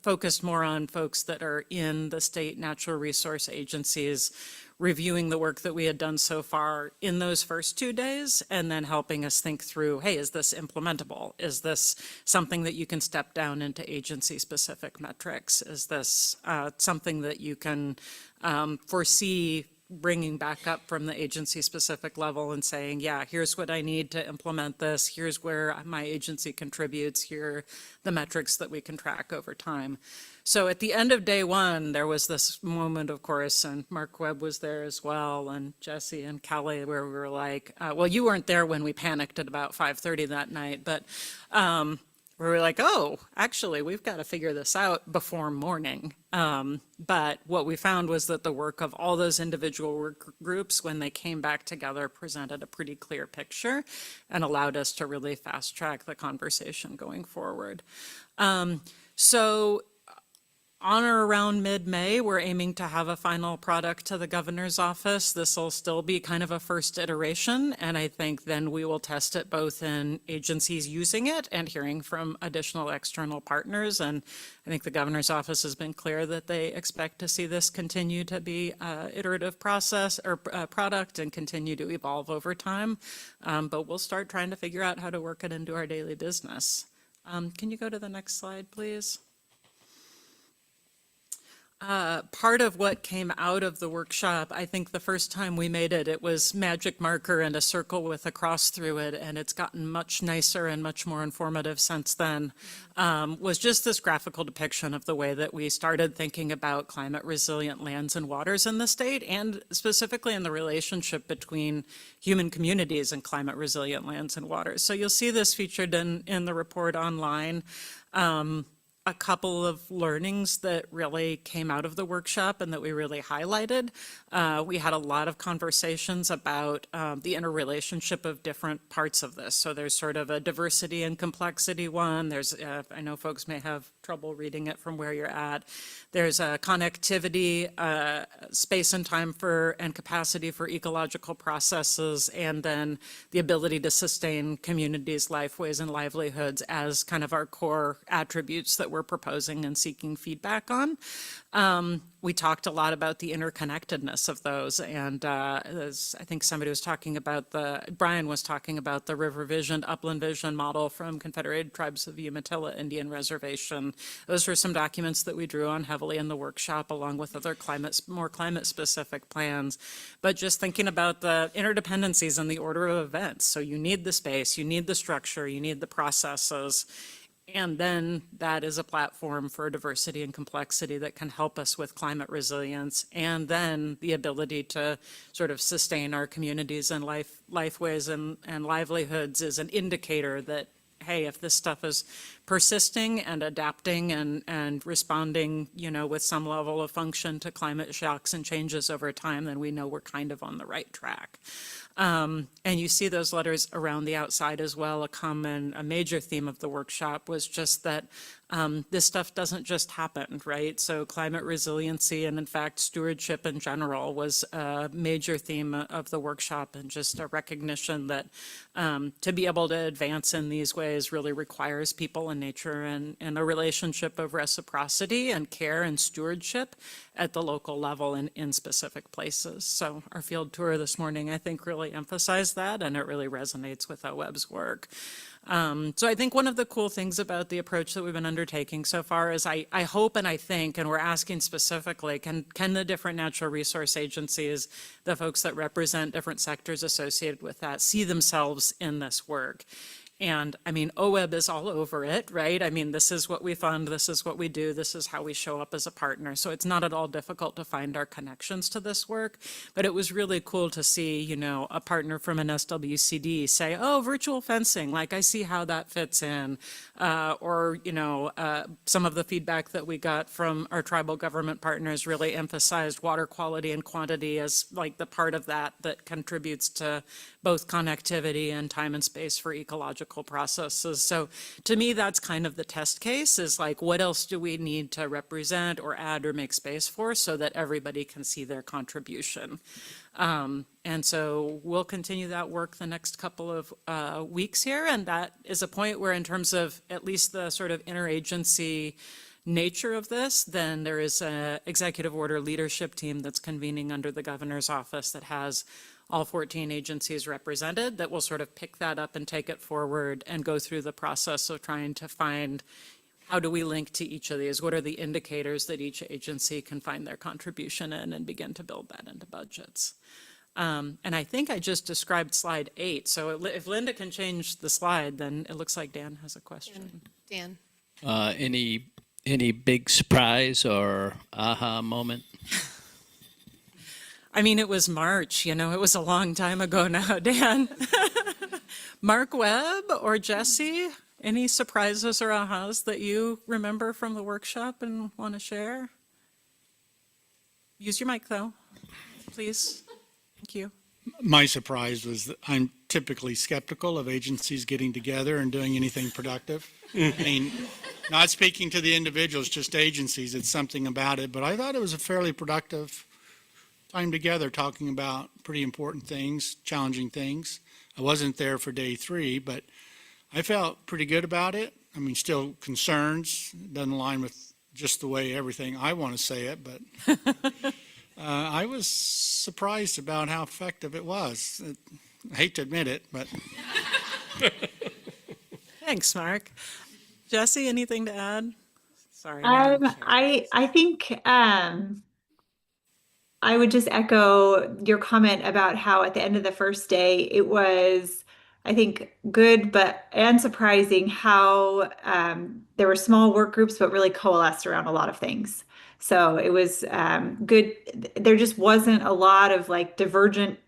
focused more on folks that are in the state natural resource agencies, reviewing the work that we had done so far in those first 2 days, and then helping us think through, hey, is this implementable? Is this something that you can step down into agency-specific metrics? Is this something that you can foresee bringing back up from the agency-specific level and saying, yeah, here's what I need to implement this, here's where my agency contributes, here are the metrics that we can track over time. So at the end of day one, there was this moment, of course, and Mark Webb was there as well, and Jesse and Kelly, where we were like, well, you weren't there when we panicked at about 5:30 that night, but we were like, oh, actually, we've got to figure this out before morning. But what we found was that the work of all those individual work groups, when they came back together, presented a pretty clear picture and allowed us to really fast track the conversation going forward. So on or around mid-May, we're aiming to have a final product to the governor's office. This will still be kind of a first iteration, and I think then we will test it both in agencies using it and hearing from additional external partners. And I think the governor's office has been clear that they expect to see this continue to be an iterative process or product and continue to evolve over time. But we'll start trying to figure out how to work it into our daily business. Can you go to the next slide, please? Part of what came out of the workshop, I think the first time we made it, it was magic marker and a circle with a cross through it, and it's gotten much nicer and much more informative since then, was just this graphical depiction of the way that we started thinking about climate resilient lands and waters in the state, and specifically in the relationship between human communities and climate resilient lands and waters. So you'll see this featured in the report online. A couple of learnings that really came out of the workshop and that we really highlighted. We had a lot of conversations about the interrelationship of different parts of this. So there's sort of a diversity and complexity one. There's, I know folks may have trouble reading it from where you're at. There's a connectivity, space and time for, and capacity for ecological processes, and then the ability to sustain communities, lifeways, and livelihoods as kind of our core attributes that we're proposing and seeking feedback on. We talked a lot about the interconnectedness of those, and as I think somebody was talking about Brian was talking about the River Vision, Upland Vision model from Confederated Tribes of the Umatilla Indian Reservation. Those were some documents that we drew on heavily in the workshop, along with other more climate-specific plans. But just thinking about the interdependencies and the order of events. So you need the space, you need the structure, you need the processes. And then that is a platform for diversity and complexity that can help us with climate resilience. And then the ability to sort of sustain our communities and lifeways and livelihoods is an indicator that, hey, if this stuff is persisting and adapting and responding, with some level of function to climate shocks and changes over time, then we know we're kind of on the right track. And you see those letters around the outside as well. A major theme of the workshop was just that this stuff doesn't just happen, right? So climate resiliency and in fact stewardship in general was a major theme of the workshop, and just a recognition that to be able to advance in these ways really requires people and nature and a relationship of reciprocity and care and stewardship at the local level and in specific places. So our field tour this morning, I think, really emphasized that, and it really resonates with OWEB's work. So I think one of the cool things about the approach that we've been undertaking so far is I hope and I think, and we're asking specifically, can the different natural resource agencies, the folks that represent different sectors associated with that, see themselves in this work? And I mean, OWEB is all over it, right? I mean, this is what we fund, this is what we do, this is how we show up as a partner. So it's not at all difficult to find our connections to this work. But it was really cool to see, a partner from an SWCD say, oh, virtual fencing, like I see how that fits in. Or some of the feedback that we got from our tribal government partners really emphasized water quality and quantity as like the part of that contributes to both connectivity and time and space for ecological processes. So to me, that's kind of the test case, is like, what else do we need to represent or add or make space for so that everybody can see their contribution? And so we'll continue that work the next couple of weeks here. And that is a point where, in terms of at least the sort of interagency nature of this, then there is an executive order leadership team that's convening under the governor's office that has all 14 agencies represented, that will sort of pick that up and take it forward and go through the process of trying to find, how do we link to each of these? What are the indicators that each agency can find their contribution in, and begin to build that into budgets? And I think I just described slide 8. So if Linda can change the slide, then it looks like Dan has a question. Dan. Any big surprise or aha moment? I mean, it was March, it was a long time ago now, Dan. Mark Webb or Jesse, any surprises or ahas that you remember from the workshop and want to share? Use your mic, though, please. Thank you. My surprise was that I'm typically skeptical of agencies getting together and doing anything productive. I mean, not speaking to the individuals, just agencies, it's something about it. But I thought it was a fairly productive time together, talking about pretty important things, challenging things. I wasn't there for day 3, but I felt pretty good about it. I mean, still concerns, doesn't align with just the way everything I want to say it, but I was surprised about how effective it was. I hate to admit it, but. Thanks, Mark. Jesse, anything to add? Sorry. I think I would just echo your comment about how at the end of the first day, it was, I think, good and surprising how there were small work groups, but really coalesced around a lot of things. So it was good. There just wasn't a lot of like divergent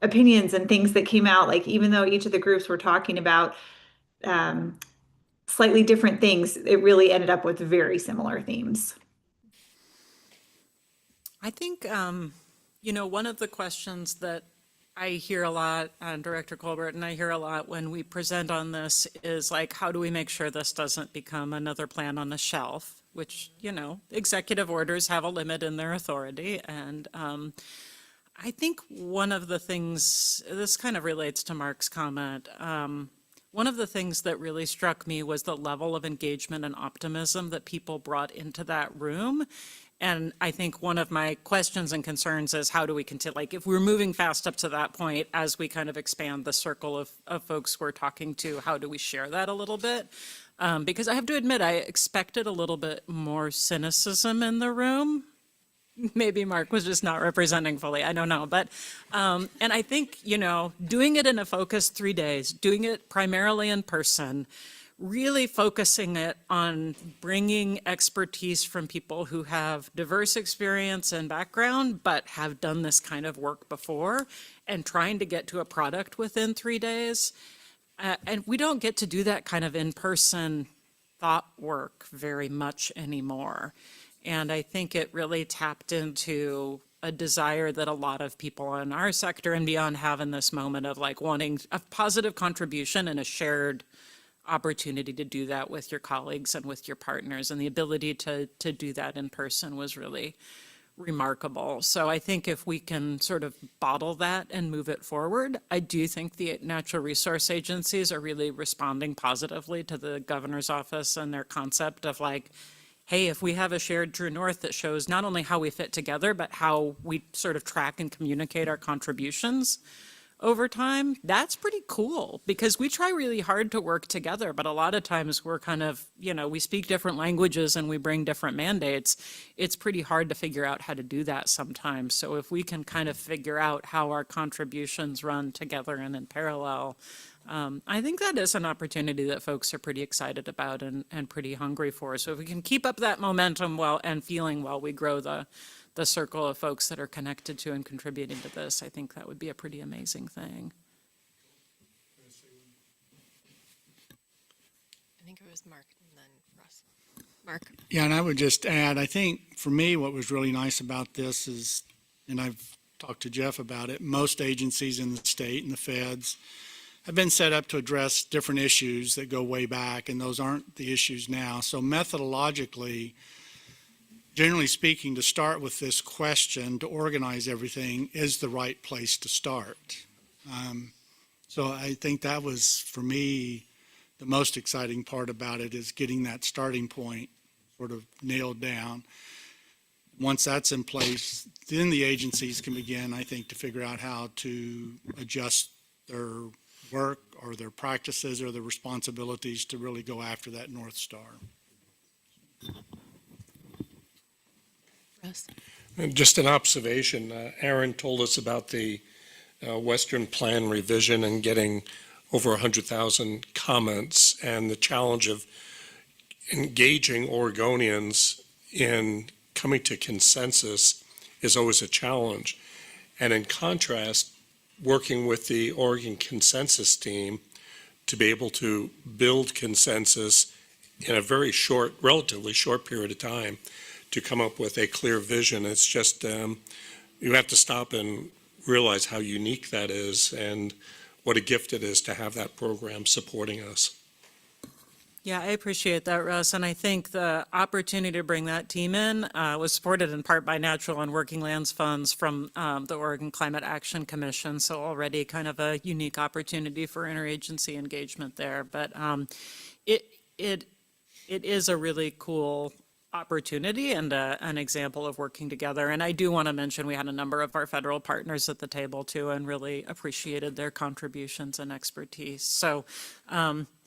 opinions and things that came out. Like, even though each of the groups were talking about slightly different things, it really ended up with very similar themes. I think, one of the questions that I hear a lot, Director Colbert, and I hear a lot when we present on this is like, how do we make sure this doesn't become another plan on the shelf? Which, executive orders have a limit in their authority. And I think one of the things, this kind of relates to Mark's comment, one of the things that really struck me was the level of engagement and optimism that people brought into that room. And I think one of my questions and concerns is how do we continue, like if we're moving fast up to that point, as we kind of expand the circle of folks we're talking to, how do we share that a little bit? Because I have to admit, I expected a little bit more cynicism in the room. Maybe Mark was just not representing fully, I don't know. But, and I think, doing it in a focused 3 days, doing it primarily in person, really focusing it on bringing expertise from people who have diverse experience and background, but have done this kind of work before, and trying to get to a product within 3 days. And we don't get to do that kind of in-person thought work very much anymore. And I think it really tapped into a desire that a lot of people in our sector and beyond have in this moment of like wanting a positive contribution and a shared opportunity to do that with your colleagues and with your partners. And the ability to do that in person was really remarkable. So I think if we can sort of bottle that and move it forward, I do think the natural resource agencies are really responding positively to the governor's office and their concept of like, hey, if we have a shared true north that shows not only how we fit together, but how we sort of track and communicate our contributions over time, that's pretty cool because we try really hard to work together, but a lot of times we're kind of, we speak different languages and we bring different mandates. It's pretty hard to figure out how to do that sometimes. So if we can kind of figure out how our contributions run together and in parallel, I think that is an opportunity that folks are pretty excited about and pretty hungry for. So if we can keep up that momentum and feeling while we grow the circle of folks that are connected to and contributing to this, I think that would be a pretty amazing thing. I think it was Mark and then Russ. Mark. Yeah, and I would just add, I think for me, what was really nice about this is, and I've talked to Jeff about it, most agencies in the state and the feds have been set up to address different issues that go way back, and those aren't the issues now. So methodologically, generally speaking, to start with this question, to organize everything is the right place to start. So I think that was, for me, the most exciting part about it is getting that starting point sort of nailed down. Once that's in place, then the agencies can begin, I think, to figure out how to adjust their work or their practices or their responsibilities to really go after that North Star. Just an observation, Aaron told us about the Western Plan revision and getting over 100,000 comments and the challenge of engaging Oregonians in coming to consensus is always a challenge. And in contrast, working with the Oregon consensus team to be able to build consensus in a very short, relatively short period of time to come up with a clear vision. It's just, you have to stop and realize how unique that is and what a gift it is to have that program supporting us. Yeah, I appreciate that, Russ. And I think the opportunity to bring that team in was supported in part by natural and working lands funds from the Oregon Climate Action Commission. So already kind of a unique opportunity for interagency engagement there. But it is a really cool opportunity and an example of working together. And I do want to mention we had a number of our federal partners at the table too and really appreciated their contributions and expertise. So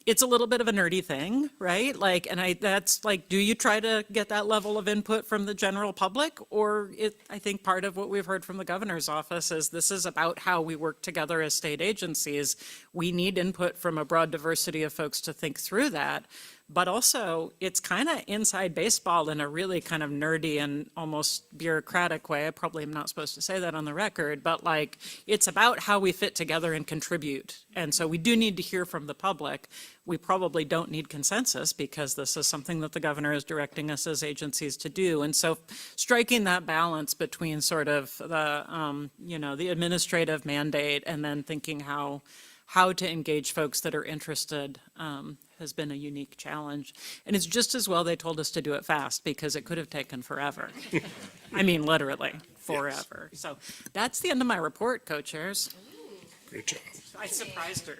it's a little bit of a nerdy thing, right? Like, and that's like, do you try to get that level of input from the general public? Or I think part of what we've heard from the governor's office is this is about how we work together as state agencies. We need input from a broad diversity of folks to think through that. but also it's kind of inside baseball in a really kind of nerdy and almost bureaucratic way. I probably am not supposed to say that on the record, but like it's about how we fit together and contribute. And so we do need to hear from the public. We probably don't need consensus because this is something that the governor is directing us as agencies to do. And so striking that balance between sort of the, the administrative mandate and then thinking how to engage folks that are interested has been a unique challenge. And it's just as well they told us to do it fast because it could have taken forever. I mean, literally, forever. So that's the end of my report, co-chairs. Great job. I surprised her.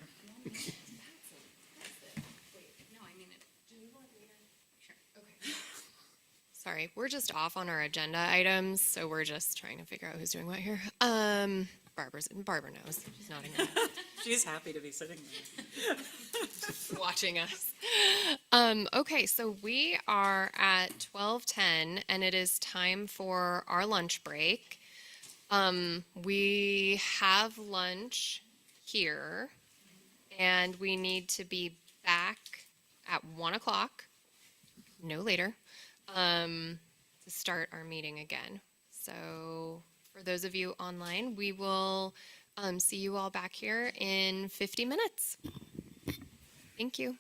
Sorry, we're just off on our agenda items, so we're just trying to figure out who's doing what here. Barbara knows. She's nodding her head. She's happy to be sitting there. Watching us. Okay, so we are at 12:10 and it is time for our lunch break. We have lunch here and we need to be back at 1 o'clock, no later, to start our meeting again. So for those of you online, we will see you all back here in 50 minutes. Thank you.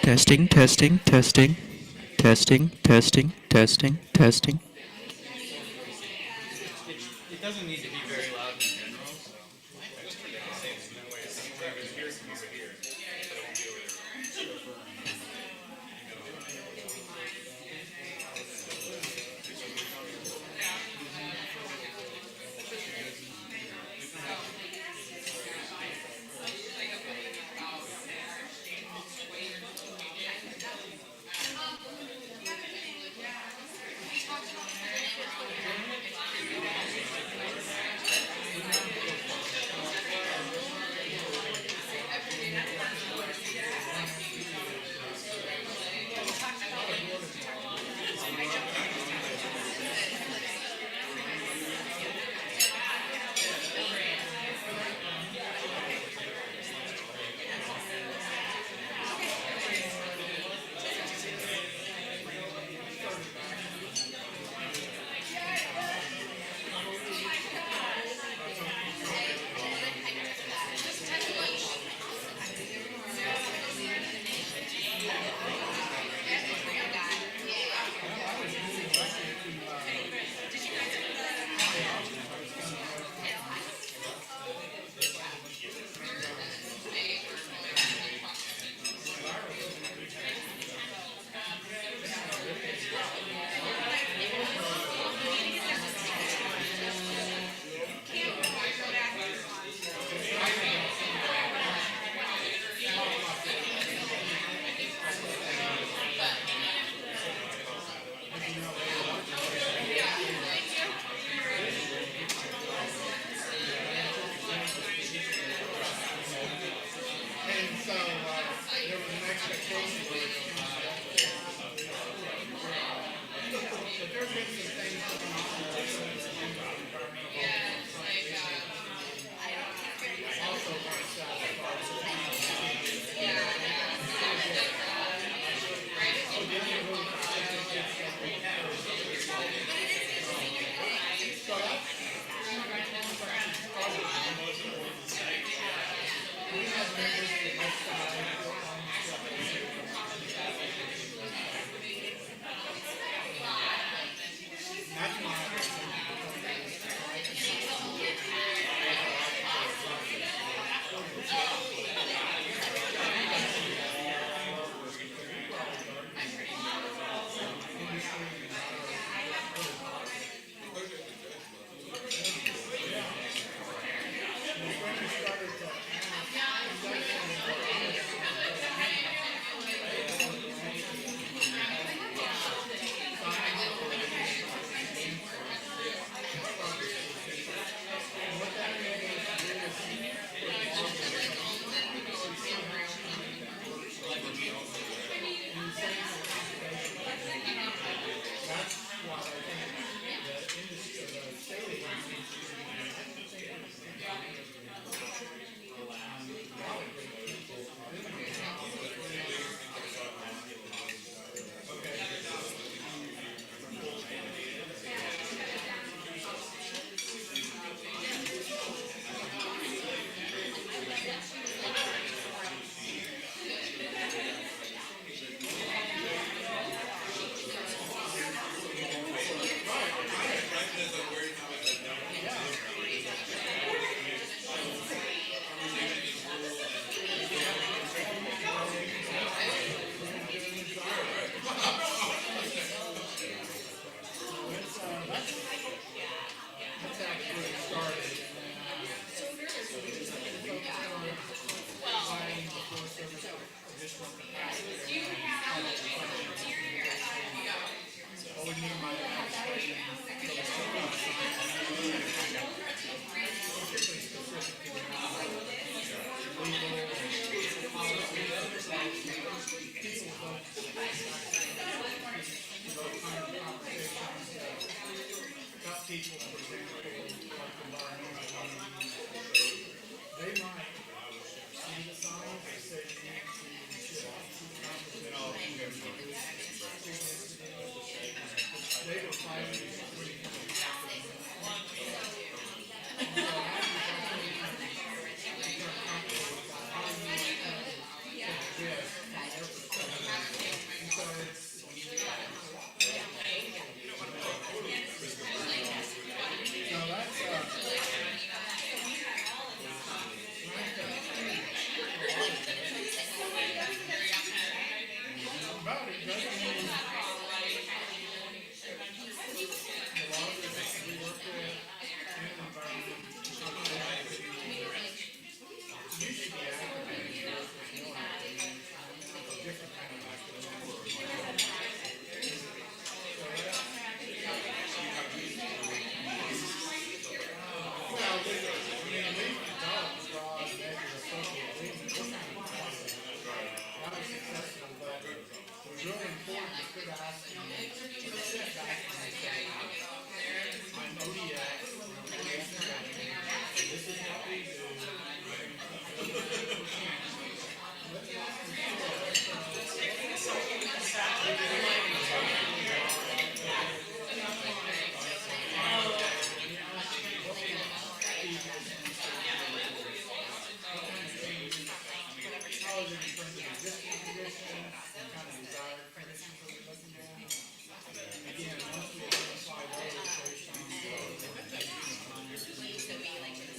Testing, testing, testing, testing, testing, testing, testing. It doesn't need to be very loud in general, so.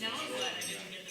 Now I'm glad I didn't get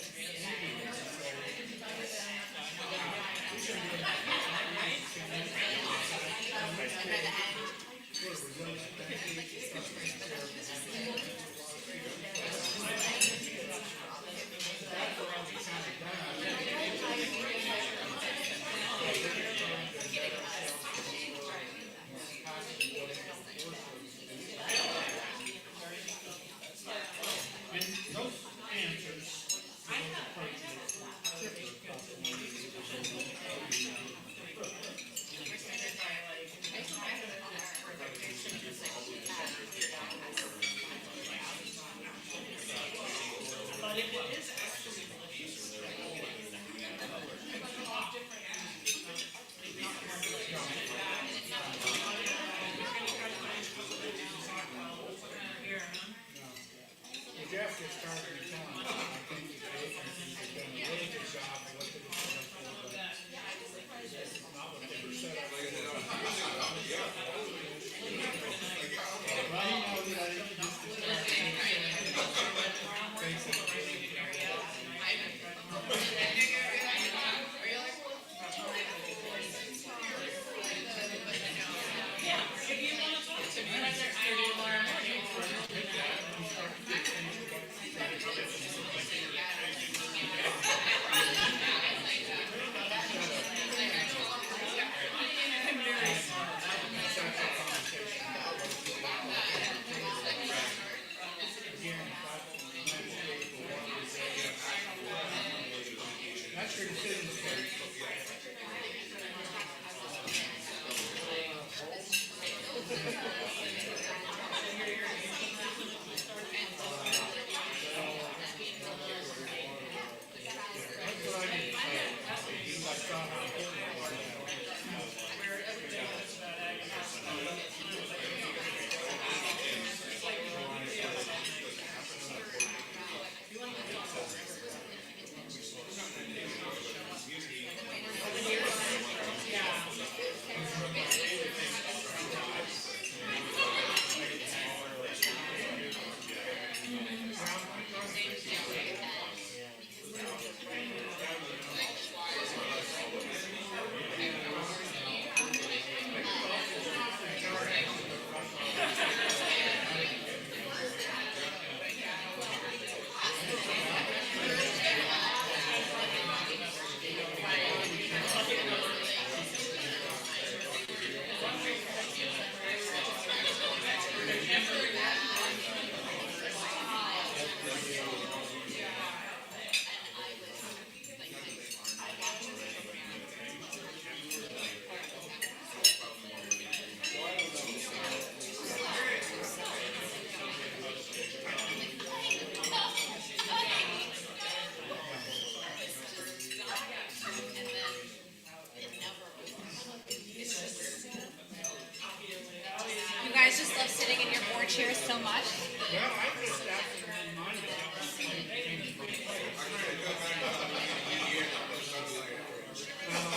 Cheers so much.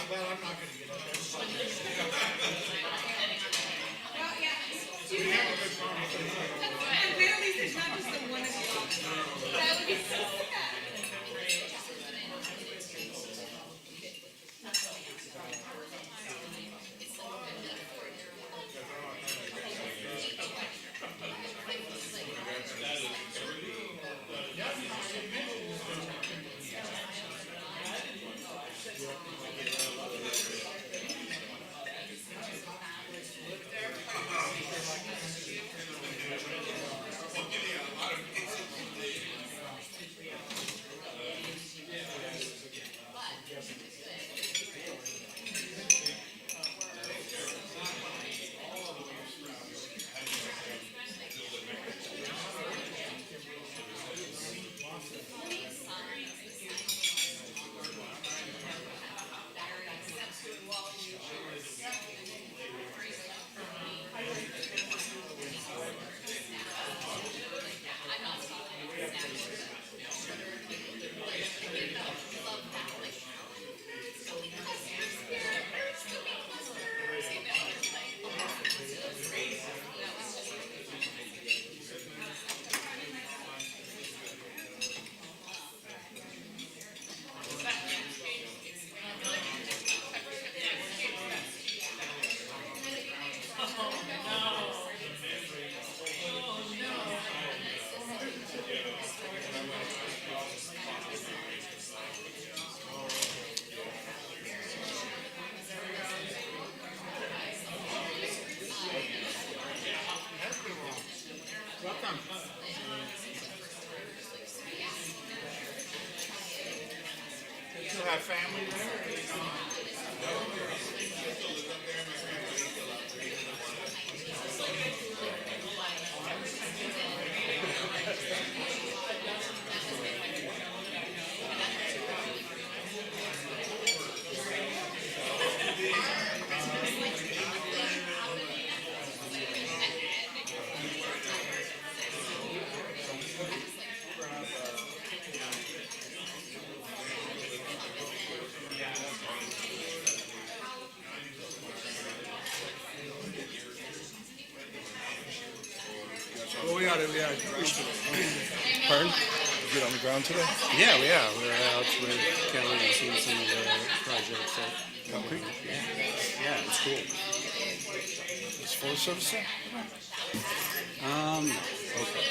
Well, I'm not gonna get it. Apparently there's not just the one of you. That would be so sad. Welcome. You have family there? Well, we got Pardon? Get on the ground today? Yeah, we are. We're out with Kelly and seeing some of the projects that. Concrete? Yeah, it's cool. Is Forest Service there? Okay.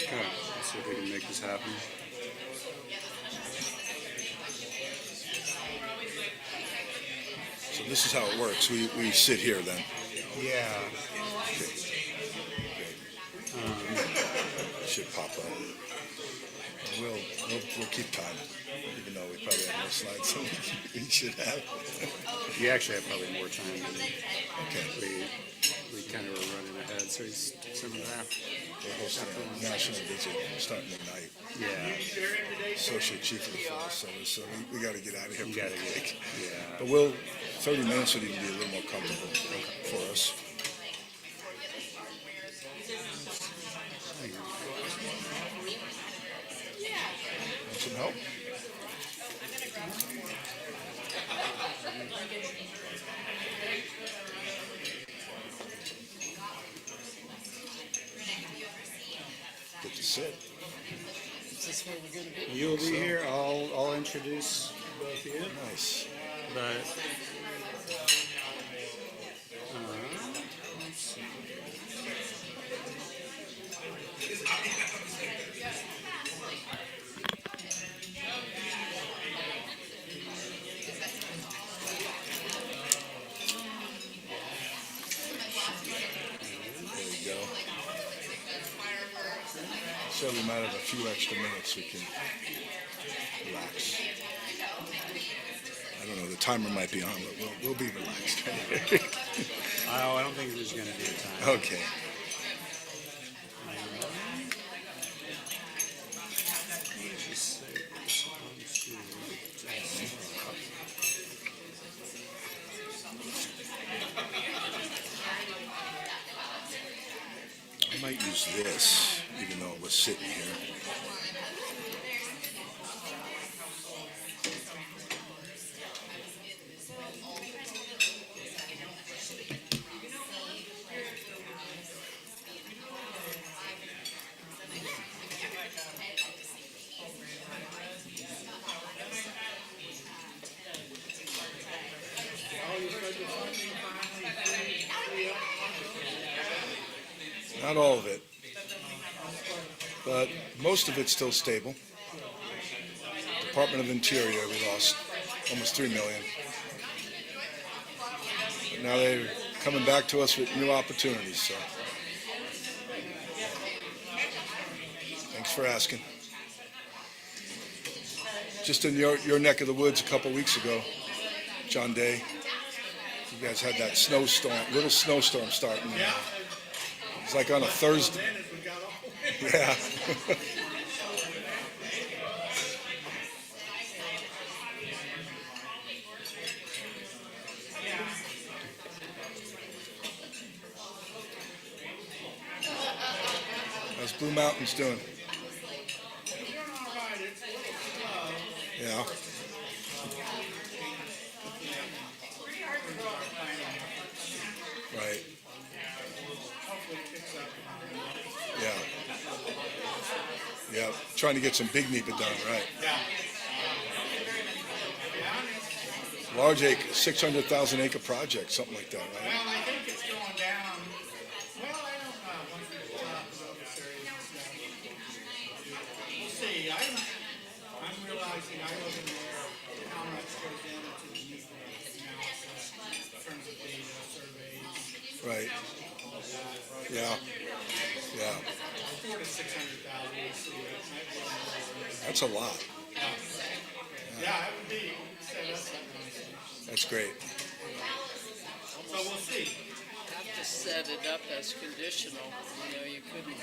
Good. Let's see if we can make this happen. So this is how it works. We sit here then. Yeah. Should pop up. We'll keep time, even though we probably have more slides than we should have. You actually have probably more time than Okay. we kind of were running ahead, so he's some of that. We're hosting a national visit starting tonight. Yeah. Associate Chief of the Forest Service, so we got to get out of here pretty quick. Yeah. But 30 minutes would even be a little more comfortable for us. Want some help? Good to sit. You'll be here. I'll introduce both of you. Nice. But let's see. There you go. So we might have a few extra minutes we can relax. I don't know, the timer might be on, but we'll be relaxed. Oh, I don't think there's going to be a time. Okay. Just say this onto desktop. might use this, even though it was sitting here. Not all of it, but most of it's still stable. Department of Interior, we lost almost 3 million. But now they're coming back to us with new opportunities, so. Thanks for asking. Just in your neck of the woods a couple weeks ago, John Day, you guys had that snowstorm, little snowstorm starting. Yeah. It's like on a Thursday. Yeah. How's Blue Mountains doing? Yeah. Right. Yeah. Yeah. Trying to get some big NEPA done, right? Large acre, 600,000 acre project, something like that, right? Well, I think it's going down. Well, I don't know. Once we pull out the those areas, we'll see. I'm realizing I wasn't aware of how much goes into the NEPA analysis in terms of data, surveys. Right. All of that. Yeah. Yeah. 400,000 to 600,000. We'll see. That might be a little. That's a lot. Yeah, it would be. Set up that nice. That's great. So we'll see. Have to set it up as conditional, you couldn't.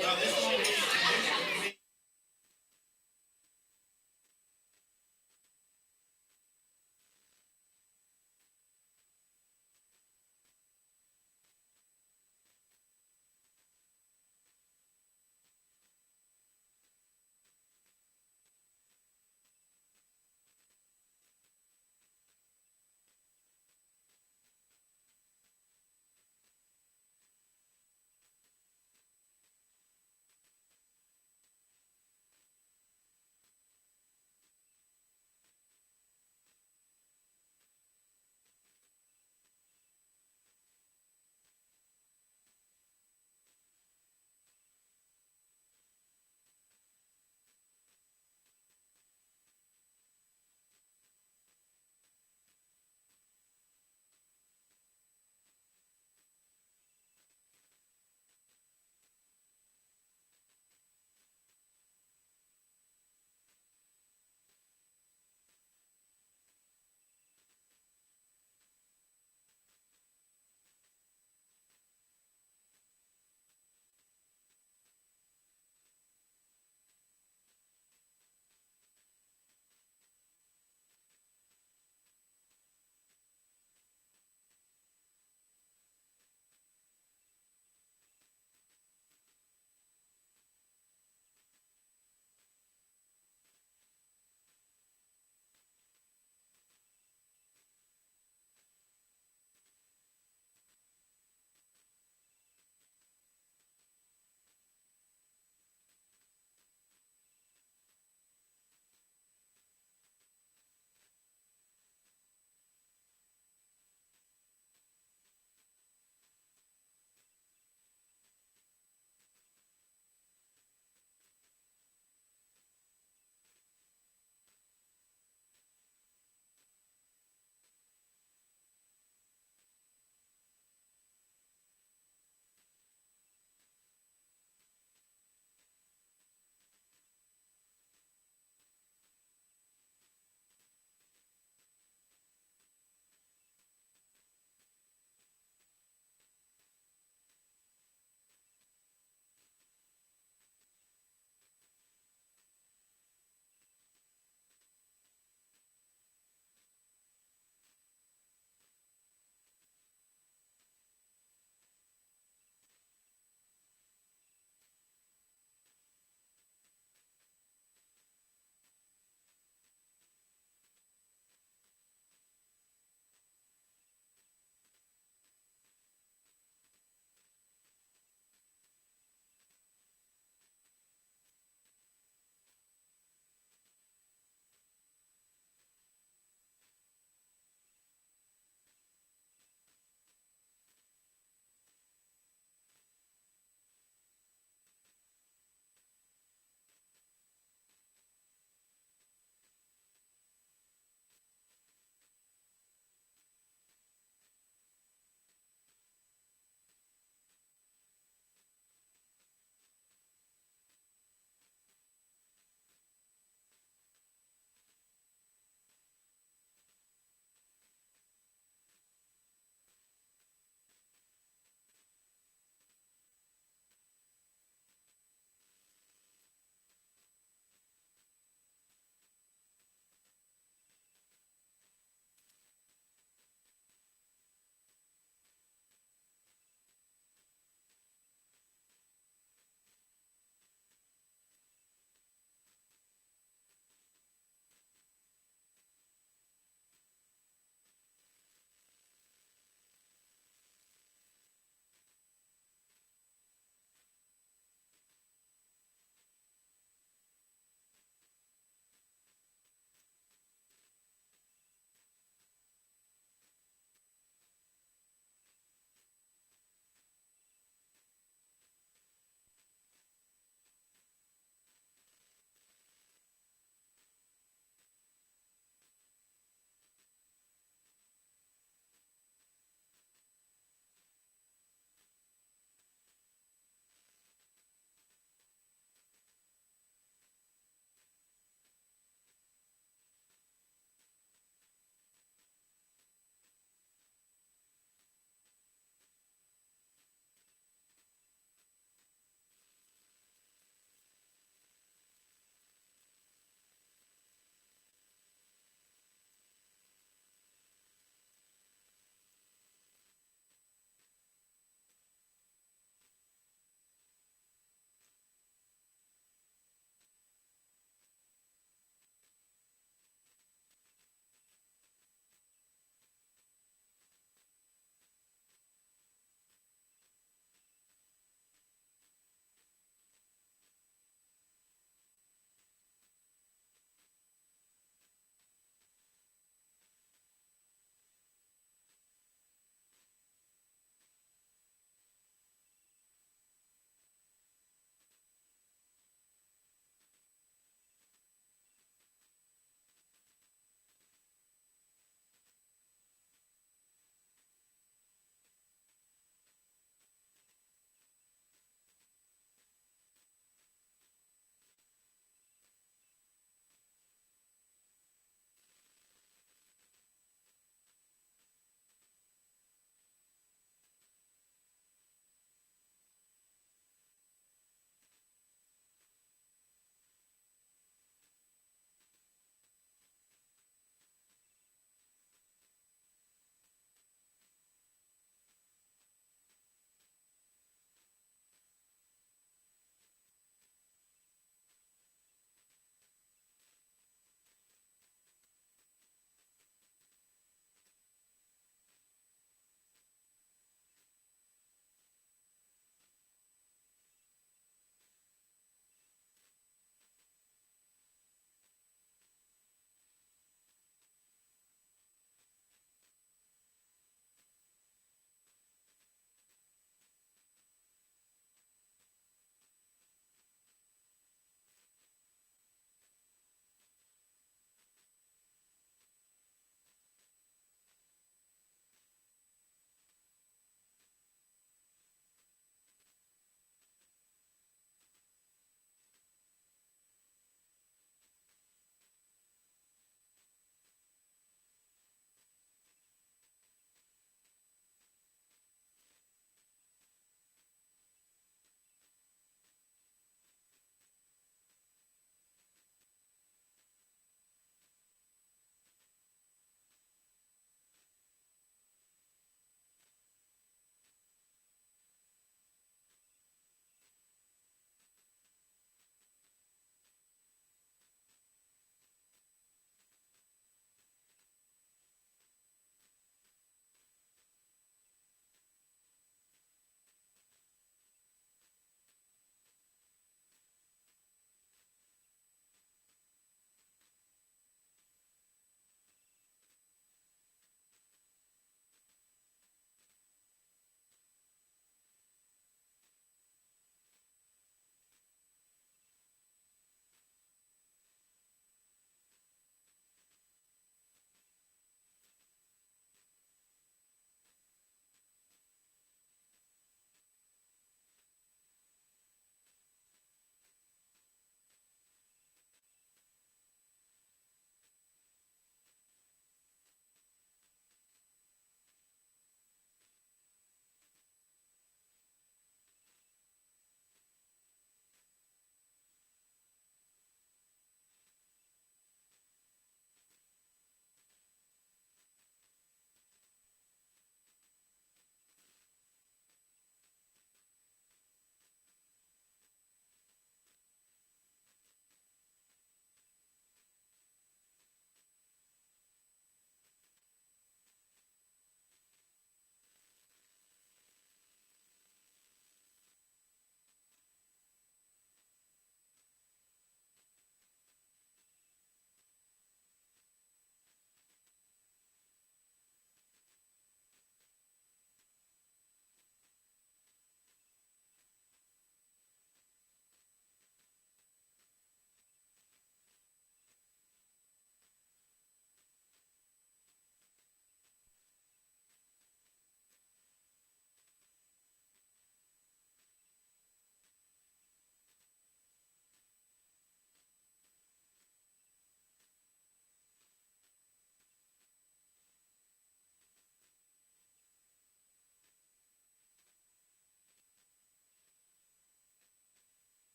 Well, this will be.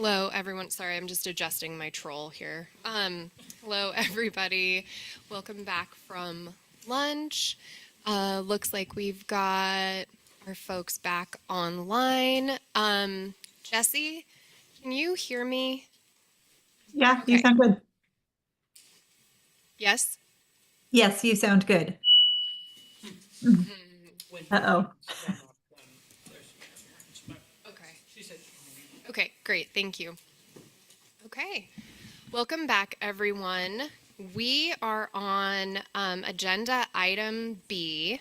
Hello, everyone. Sorry, I'm just adjusting my troll here. Hello, everybody. Welcome back from lunch. Looks like we've got our folks back online. Jesse, can you hear me? Yeah, you Okay. sound good. Yes? Yes, you sound good. Uh-oh. Okay. Okay, great. Thank you. Okay. Welcome back, everyone. We are on agenda item B,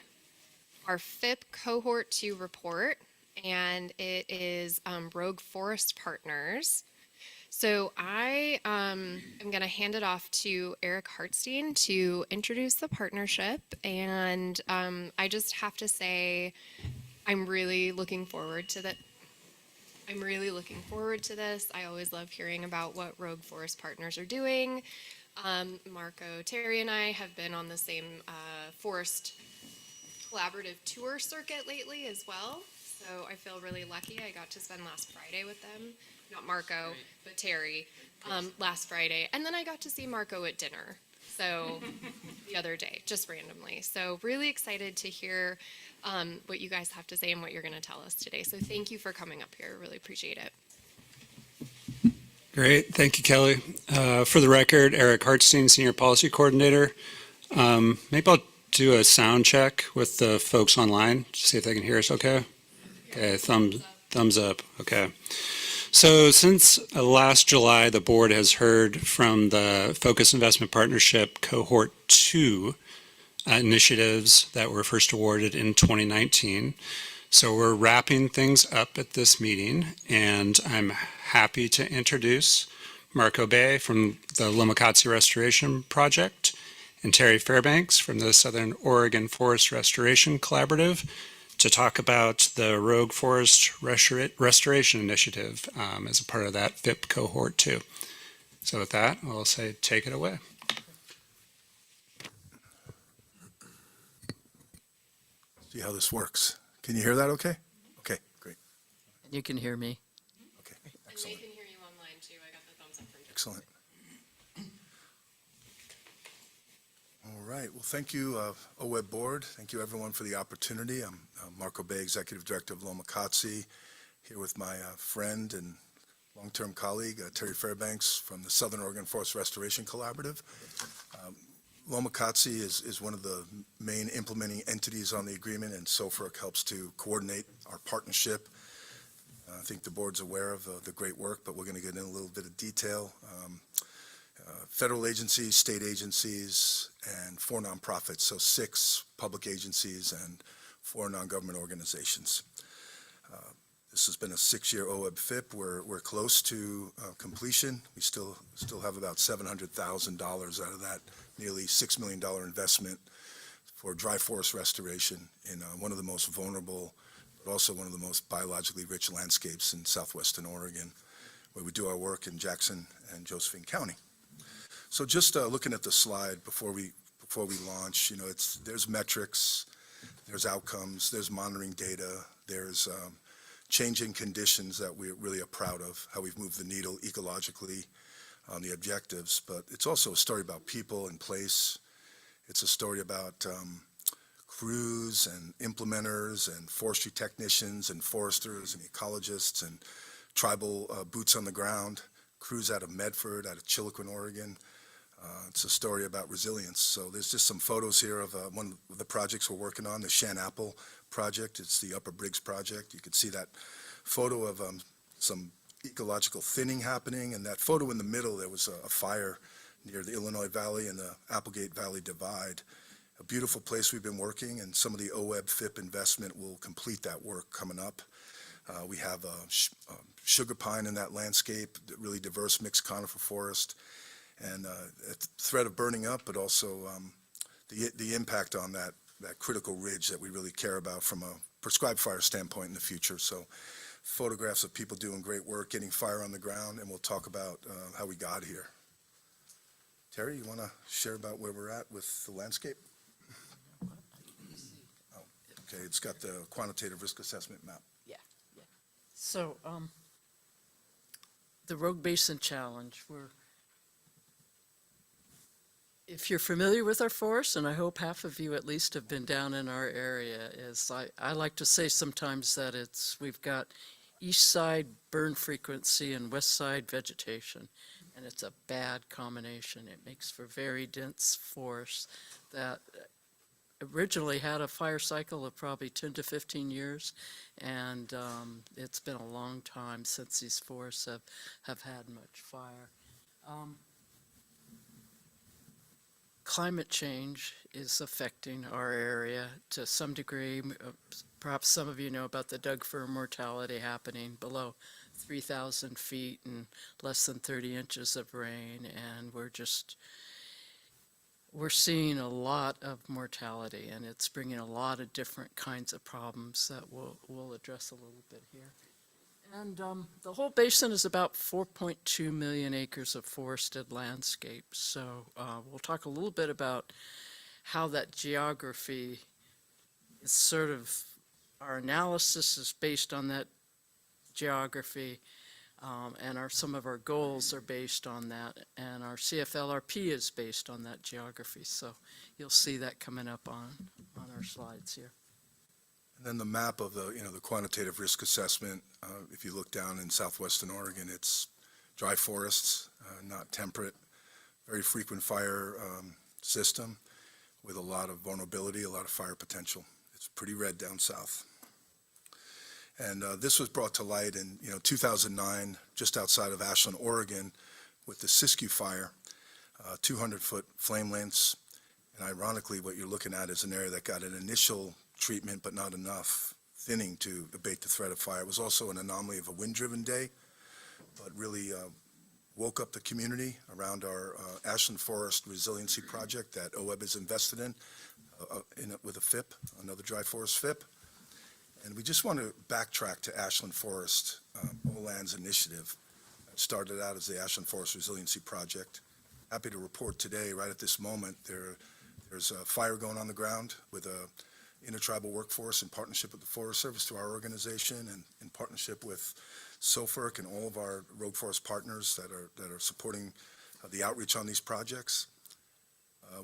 our FIP Cohort 2 report, and it is Rogue Forest Partners. So I am going to hand it off to Eric Hartstein to introduce the partnership. And I just have to say, I'm really looking forward to that. I'm really looking forward to this. I always love hearing about what Rogue Forest Partners are doing. Marco, Terry, and I have been on the same forest collaborative tour circuit lately as well. So I feel really lucky. I got to spend last Friday with them. Not Marco, but Terry, last Friday. And then I got to see Marco at dinner. So the other day, just randomly. So really excited to hear what you guys have to say and what you're going to tell us today. So thank you for coming up here. Really appreciate it. Great. Thank you, Kelly. For the record, Eric Hartstein, Senior Policy Coordinator. Maybe I'll do a sound check with the folks online, to see if they can hear us okay. Okay, thumbs up. Okay. So since last July, the board has heard from the Focus Investment Partnership Cohort 2 initiatives that were first awarded in 2019. So we're wrapping things up at this meeting, and I'm happy to introduce Marco Bay from the Lomacotsi Restoration Project and Terry Fairbanks from the Southern Oregon Forest Restoration Collaborative to talk about the Rogue Forest Restoration Initiative as a part of that FIP Cohort 2. So with that, I'll say take it away. See how this works. Can you hear that okay? Okay, great. You can hear me. Okay, And excellent. they can hear you online too. I got the thumbs up from Jessica. Excellent. All right. Well, thank you, OWEB Board. Thank you, everyone, for the opportunity. I'm Marco Bay, Executive Director of Lomacotsi, here with my friend and long-term colleague, Terry Fairbanks from the Southern Oregon Forest Restoration Collaborative. Lomacotsi is one of the main implementing entities on the agreement, and SOFRC helps to coordinate our partnership. I think the board's aware of the great work, but we're going to get in a little bit of detail. Federal agencies, state agencies, and 4 nonprofits, so 6 public agencies and 4 non-government organizations. This has been a 6-year OWEB FIP. We're close to completion. We still have about $700,000 out of that nearly $6 million investment for dry forest restoration in one of the most vulnerable, but also one of the most biologically rich landscapes in southwestern Oregon, where we do our work in Jackson and Josephine County. So just looking at the slide before we launch, you know, there's metrics, there's outcomes, there's monitoring data, there's changing conditions that we really are proud of, how we've moved the needle ecologically on the objectives, but it's also a story about people and place. It's a story about crews and implementers and forestry technicians and foresters and ecologists and tribal boots on the ground, crews out of Medford, out of Chiloquin, Oregon. It's a story about resilience. So there's just some photos here of one of the projects we're working on, the Shan Apple project. It's the Upper Briggs project. You can see that photo of some ecological thinning happening. And that photo in the middle, there was a fire near the Illinois Valley and the Applegate Valley Divide. A beautiful place we've been working, and some of the OWEB FIP investment will complete that work coming up. We have sugar pine in that landscape, really diverse mixed conifer forest, and a threat of burning up, but also the impact on that critical ridge that we really care about from a prescribed fire standpoint in the future. So photographs of people doing great work, getting fire on the ground, and we'll talk about how we got here. Terry, you want to share about where we're at with the landscape? Oh, okay, it's got the quantitative risk assessment map. Yeah. So, the Rogue Basin Challenge. If you're familiar with our forest, and I hope half of you at least have been down in our area, I like to say sometimes that we've got east side burn frequency and west side vegetation, and it's a bad combination. It makes for very dense forests that originally had a fire cycle of probably 10 to 15 years, and it's been a long time since these forests have had much fire. Climate change is affecting our area to some degree. Perhaps some of you know about the Doug fir mortality happening below 3,000 feet and less than 30 inches of rain, and we're seeing a lot of mortality, and it's bringing a lot of different kinds of problems that we'll address a little bit here. And the whole basin is about 4.2 million acres of forested landscape. So we'll talk a little bit about how that geography is sort of, our analysis is based on that geography, and some of our goals are based on that, and our CFLRP is based on that geography. So you'll see that coming up on our slides here. And then the map of the quantitative risk assessment, if you look down in southwestern Oregon, it's dry forests, not temperate, very frequent fire system with a lot of vulnerability, a lot of fire potential. It's pretty red down south. And this was brought to light in 2009, just outside of Ashland, Oregon, with the Siskiyou fire, 200-foot flame lengths. And ironically, what you're looking at is an area that got an initial treatment, but not enough thinning to abate the threat of fire. It was also an anomaly of a wind-driven day, but really woke up the community around our Ashland Forest Resiliency Project that OWEB is invested in with a FIP, another dry forest FIP. And we just want to backtrack to Ashland Forest OLAN's initiative. It started out as the Ashland Forest Resiliency Project. Happy to report today, right at this moment, there's a fire going on the ground with a intertribal workforce in partnership with the Forest Service through our organization, and in partnership with SOFRC and all of our road forest partners that are supporting the outreach on these projects.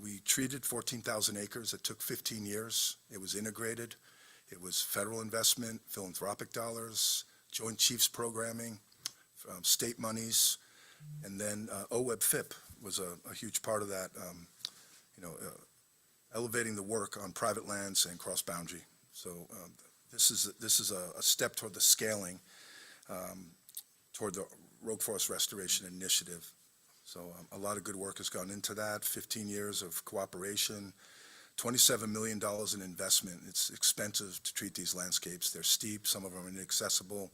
We treated 14,000 acres. It took 15 years. It was integrated. It was federal investment, philanthropic dollars, Joint Chiefs programming, state monies, and then OWEB FIP was a huge part of that, elevating the work on private lands and cross-boundary. So this is a step toward the scaling, toward the Rogue Forest Restoration Initiative. So a lot of good work has gone into that, 15 years of cooperation, $27 million in investment. It's expensive to treat these landscapes. They're steep, some of them are inaccessible.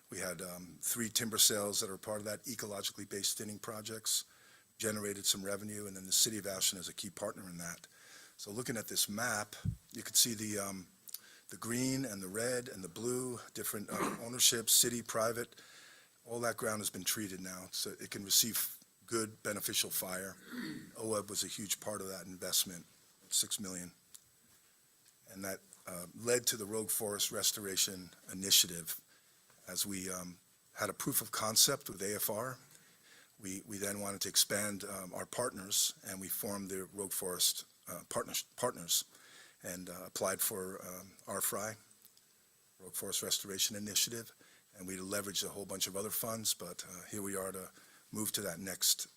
We had 3 timber sales that are part of that ecologically based thinning projects, generated some revenue, and then the city of Ashland is a key partner in that. So looking at this map, you can see the green and the red and the blue, different ownership, city, private. All that ground has been treated now, so it can receive good beneficial fire. OWEB was a huge part of that investment, $6 million. And that led to the Rogue Forest Restoration Initiative. As we had a proof of concept with AFR, we then wanted to expand our partners, and we formed the Rogue Forest partners and applied for RFRI, Rogue Forest Restoration Initiative, and we leveraged a whole bunch of other funds, but here we are to move to that next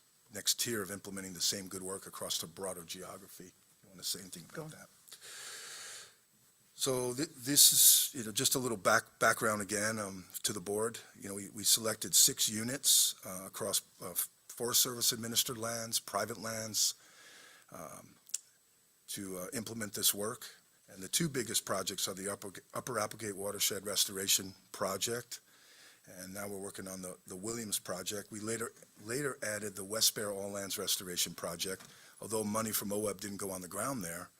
tier of implementing the same good work across the broader geography. You want to say anything about that? So this is just a little background again to the board. We selected 6 units across Forest Service administered lands, private lands, to implement this work. And the 2 biggest projects are the Upper Applegate Watershed Restoration Project, and now we're working on the Williams Project. We later added the West Bear All Lands Restoration Project. Although money from OWEB didn't go on the ground there,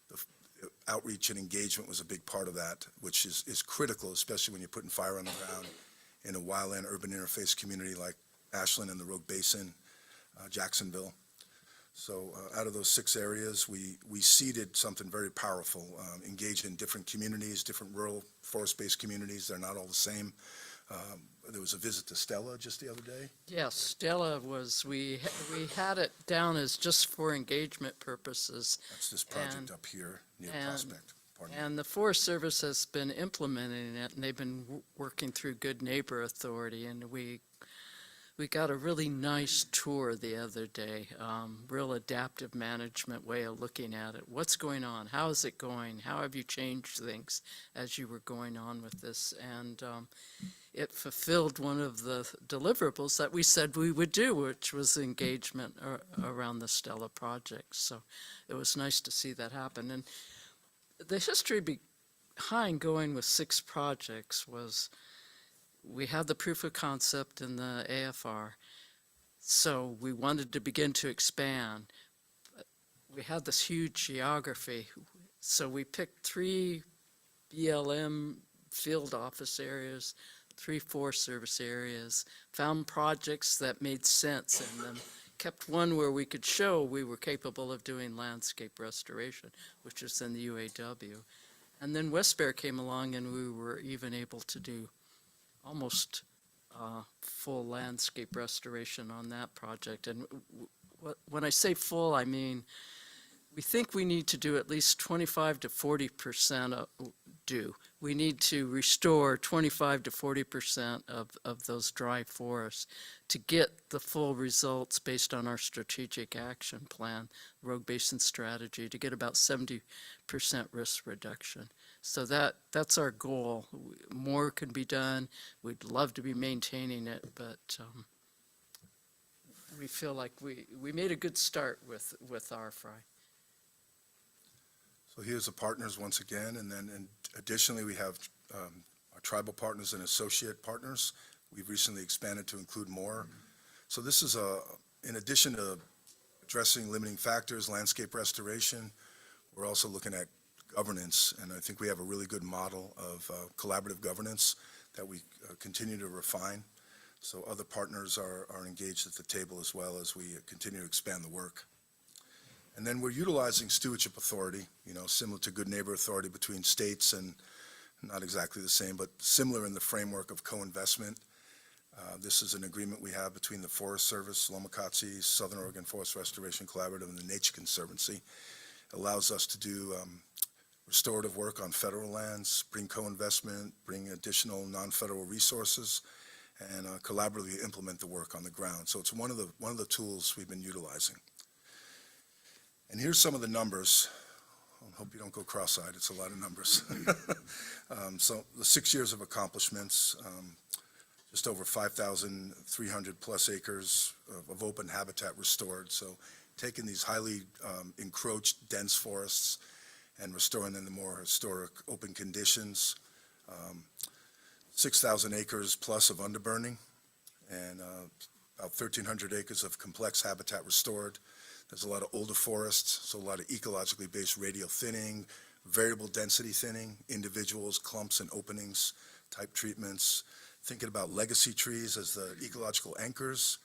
the outreach and engagement was a big part of that, which is critical, especially when you're putting fire on the ground in a wildland urban interface community like Ashland and the Rogue Basin, Jacksonville. So out of those 6 areas, we seeded something very powerful, engaged in different communities, different rural forest-based communities. They're not all the same. There was a visit to Stella just the other day. Yes, Stella was, we had it down as just for engagement purposes. That's this project And- up here near and- Prospect. Pardon me. And the Forest Service has been implementing it, and they've been working through Good Neighbor Authority, and we got a really nice tour the other day, real adaptive management way of looking at it. What's going on? How is it going? How have you changed things as you were going on with this? And it fulfilled one of the deliverables that we said we would do, which was engagement around the Stella project. So it was nice to see that happen. And the history behind going with 6 projects was we had the proof of concept in the AFR, so we wanted to begin to expand. We had this huge geography, so we picked 3 BLM field office areas, 3 Forest Service areas, found projects that made sense in them, kept one where we could show we were capable of doing landscape restoration, which is in the UAW. And then West Bear came along and we were even able to do almost full landscape restoration on that project. And when I say full, I mean, we think we need to do at least 25 to 40% do. We need to restore 25 to 40% of those dry forests to get the full results based on our strategic action plan, Rogue Basin strategy, to get about 70% risk reduction. So that's our goal. More can be done. We'd love to be maintaining it, but we feel like we made a good start with our fry. So here's the partners once again, and then additionally, we have our tribal partners and associate partners. We've recently expanded to include more. So this is in addition to addressing limiting factors, landscape restoration, we're also looking at governance, and I think we have a really good model of collaborative governance that we continue to refine. So other partners are engaged at the table as well as we continue to expand the work. And then we're utilizing stewardship authority, similar to Good Neighbor Authority between states, and not exactly the same, but similar in the framework of co-investment. This is an agreement we have between the Forest Service, Lomacotsi, Southern Oregon Forest Restoration Collaborative, and the Nature Conservancy. It allows us to do restorative work on federal lands, bring co-investment, bring additional non-federal resources, and collaboratively implement the work on the ground. So it's one of the tools we've been utilizing. And here's some of the numbers. I hope you don't go cross-eyed. It's a lot of numbers. So the 6 years of accomplishments, just over 5,300 plus acres of open habitat restored. So taking these highly encroached dense forests and restoring them to more historic open conditions. 6,000 acres plus of underburning, and about 1,300 acres of complex habitat restored. There's a lot of older forests, so a lot of ecologically based radial thinning, variable density thinning, individuals, clumps and openings type treatments, thinking about legacy trees as the ecological anchors,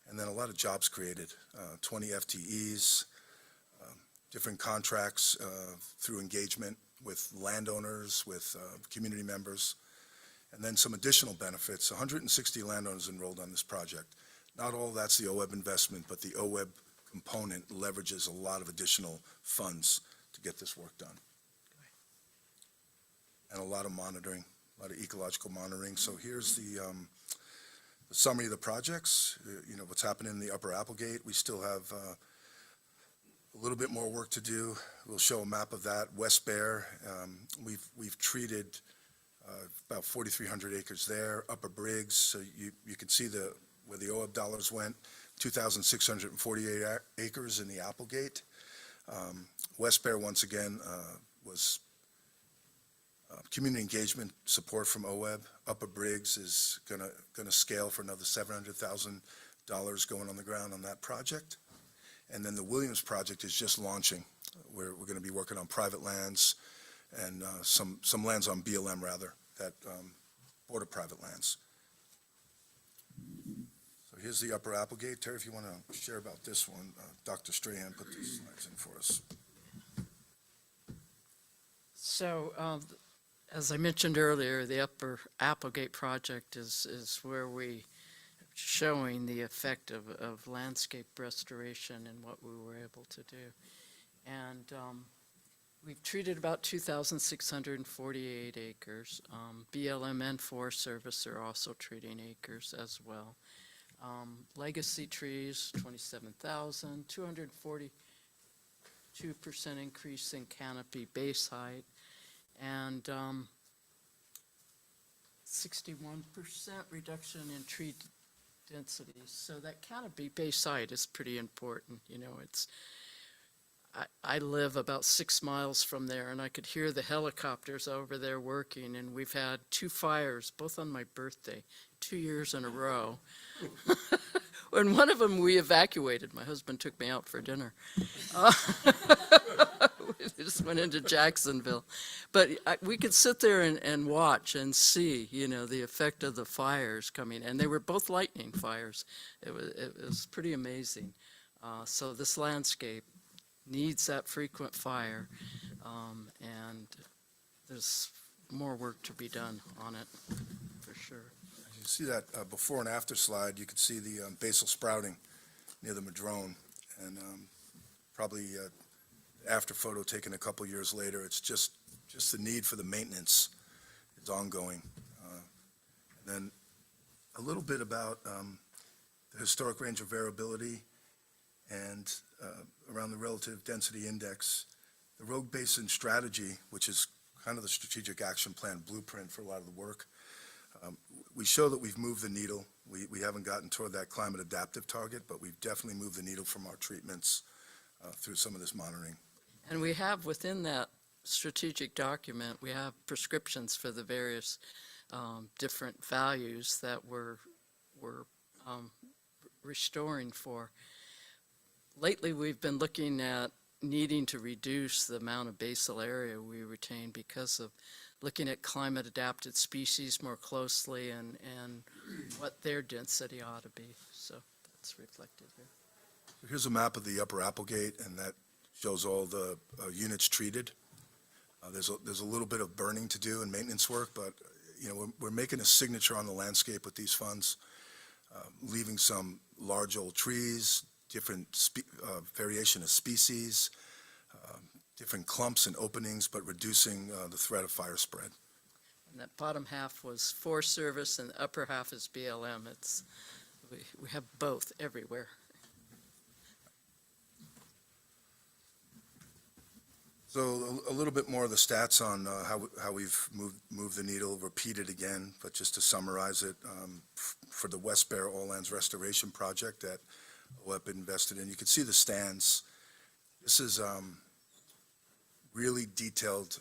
and then a lot of jobs created, 20 FTEs, different contracts through engagement with landowners, with community members, and then some additional benefits. 160 landowners enrolled on this project. Not all that's the OWEB investment, but the OWEB component leverages a lot of additional funds to get this work done. And a lot of monitoring, a lot of ecological monitoring. So here's the summary of the projects. What's happening in the Upper Applegate. We still have a little bit more work to do. We'll show a map of that. West Bear, we've treated about 4,300 acres there. Upper Briggs, so you can see where the OWEB dollars went. 2,648 acres in the Applegate. West Bear, once again, was community engagement support from OWEB. Upper Briggs is gonna scale for another $700,000 going on the ground on that project. And then the Williams project is just launching. We're gonna be working on private lands and some lands on BLM rather, that border private lands. So here's the Upper Applegate. Terry, if you want to share about this one, Dr. Strahan put these slides in for us. So As I mentioned earlier, the Upper Applegate project is where we showing the effect of landscape restoration and what we were able to do. And we've treated about 2,648 acres. BLM and Forest Service are also treating acres as well. Legacy trees, 27,000, 242% increase in canopy base height, and 61% reduction in tree densities. So that canopy base height is pretty important. You know, I live about 6 miles from there, and I could hear the helicopters over there working, and we've had 2 fires, both on my birthday, 2 years in a row. And one of them we evacuated. My husband took me out for dinner. We just went into Jacksonville. But we could sit there and watch and see, you know, the effect of the fires coming. And they were both lightning fires. It was pretty amazing. So this landscape needs that frequent fire. And there's more work to be done on it, for sure. You see that before and after slide, you could see the basal sprouting near the madrone, and probably after photo taken a couple years later, it's just the need for the maintenance is ongoing. And then a little bit about the historic range of variability and around the relative density index. The Rogue Basin strategy, which is kind of the strategic action plan blueprint for a lot of the work, we show that we've moved the needle. We haven't gotten toward that climate adaptive target, but we've definitely moved the needle from our treatments through some of this monitoring. And we have within that strategic document, we have prescriptions for the various different values that we're restoring for. Lately, we've been looking at needing to reduce the amount of basal area we retain because of looking at climate adapted species more closely and what their density ought to be. So that's reflected here. Here's a map of the Upper Applegate, and that shows all the units treated. There's a little bit of burning to do and maintenance work, but you know, we're making a signature on the landscape with these funds, leaving some large old trees, different variation of species, different clumps and openings, but reducing the threat of fire spread. And that bottom half was Forest Service, and the upper half is BLM. We have both everywhere. So a little bit more of the stats on how we've moved the needle, repeated again, but just to summarize it, for the West Bear All Lands Restoration Project that OWEB invested in, you can see the stands. This is really detailed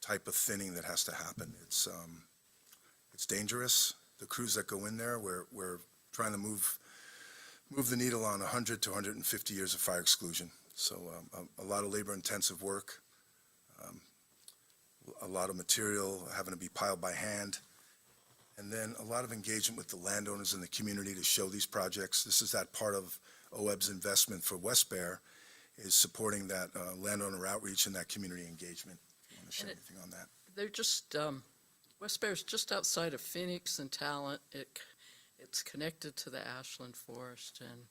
type of thinning that has to happen. It's dangerous. The crews that go in there, we're trying to move the needle on 100 to 150 years of fire exclusion. So a lot of labor-intensive work, a lot of material having to be piled by hand, and then a lot of engagement with the landowners in the community to show these projects. This is that part of OWEB's investment for West Bear, is supporting that landowner outreach and that community engagement. You want to share anything on that? They're just, West Bear's just outside of Phoenix and Talent. It's connected to the Ashland Forest, and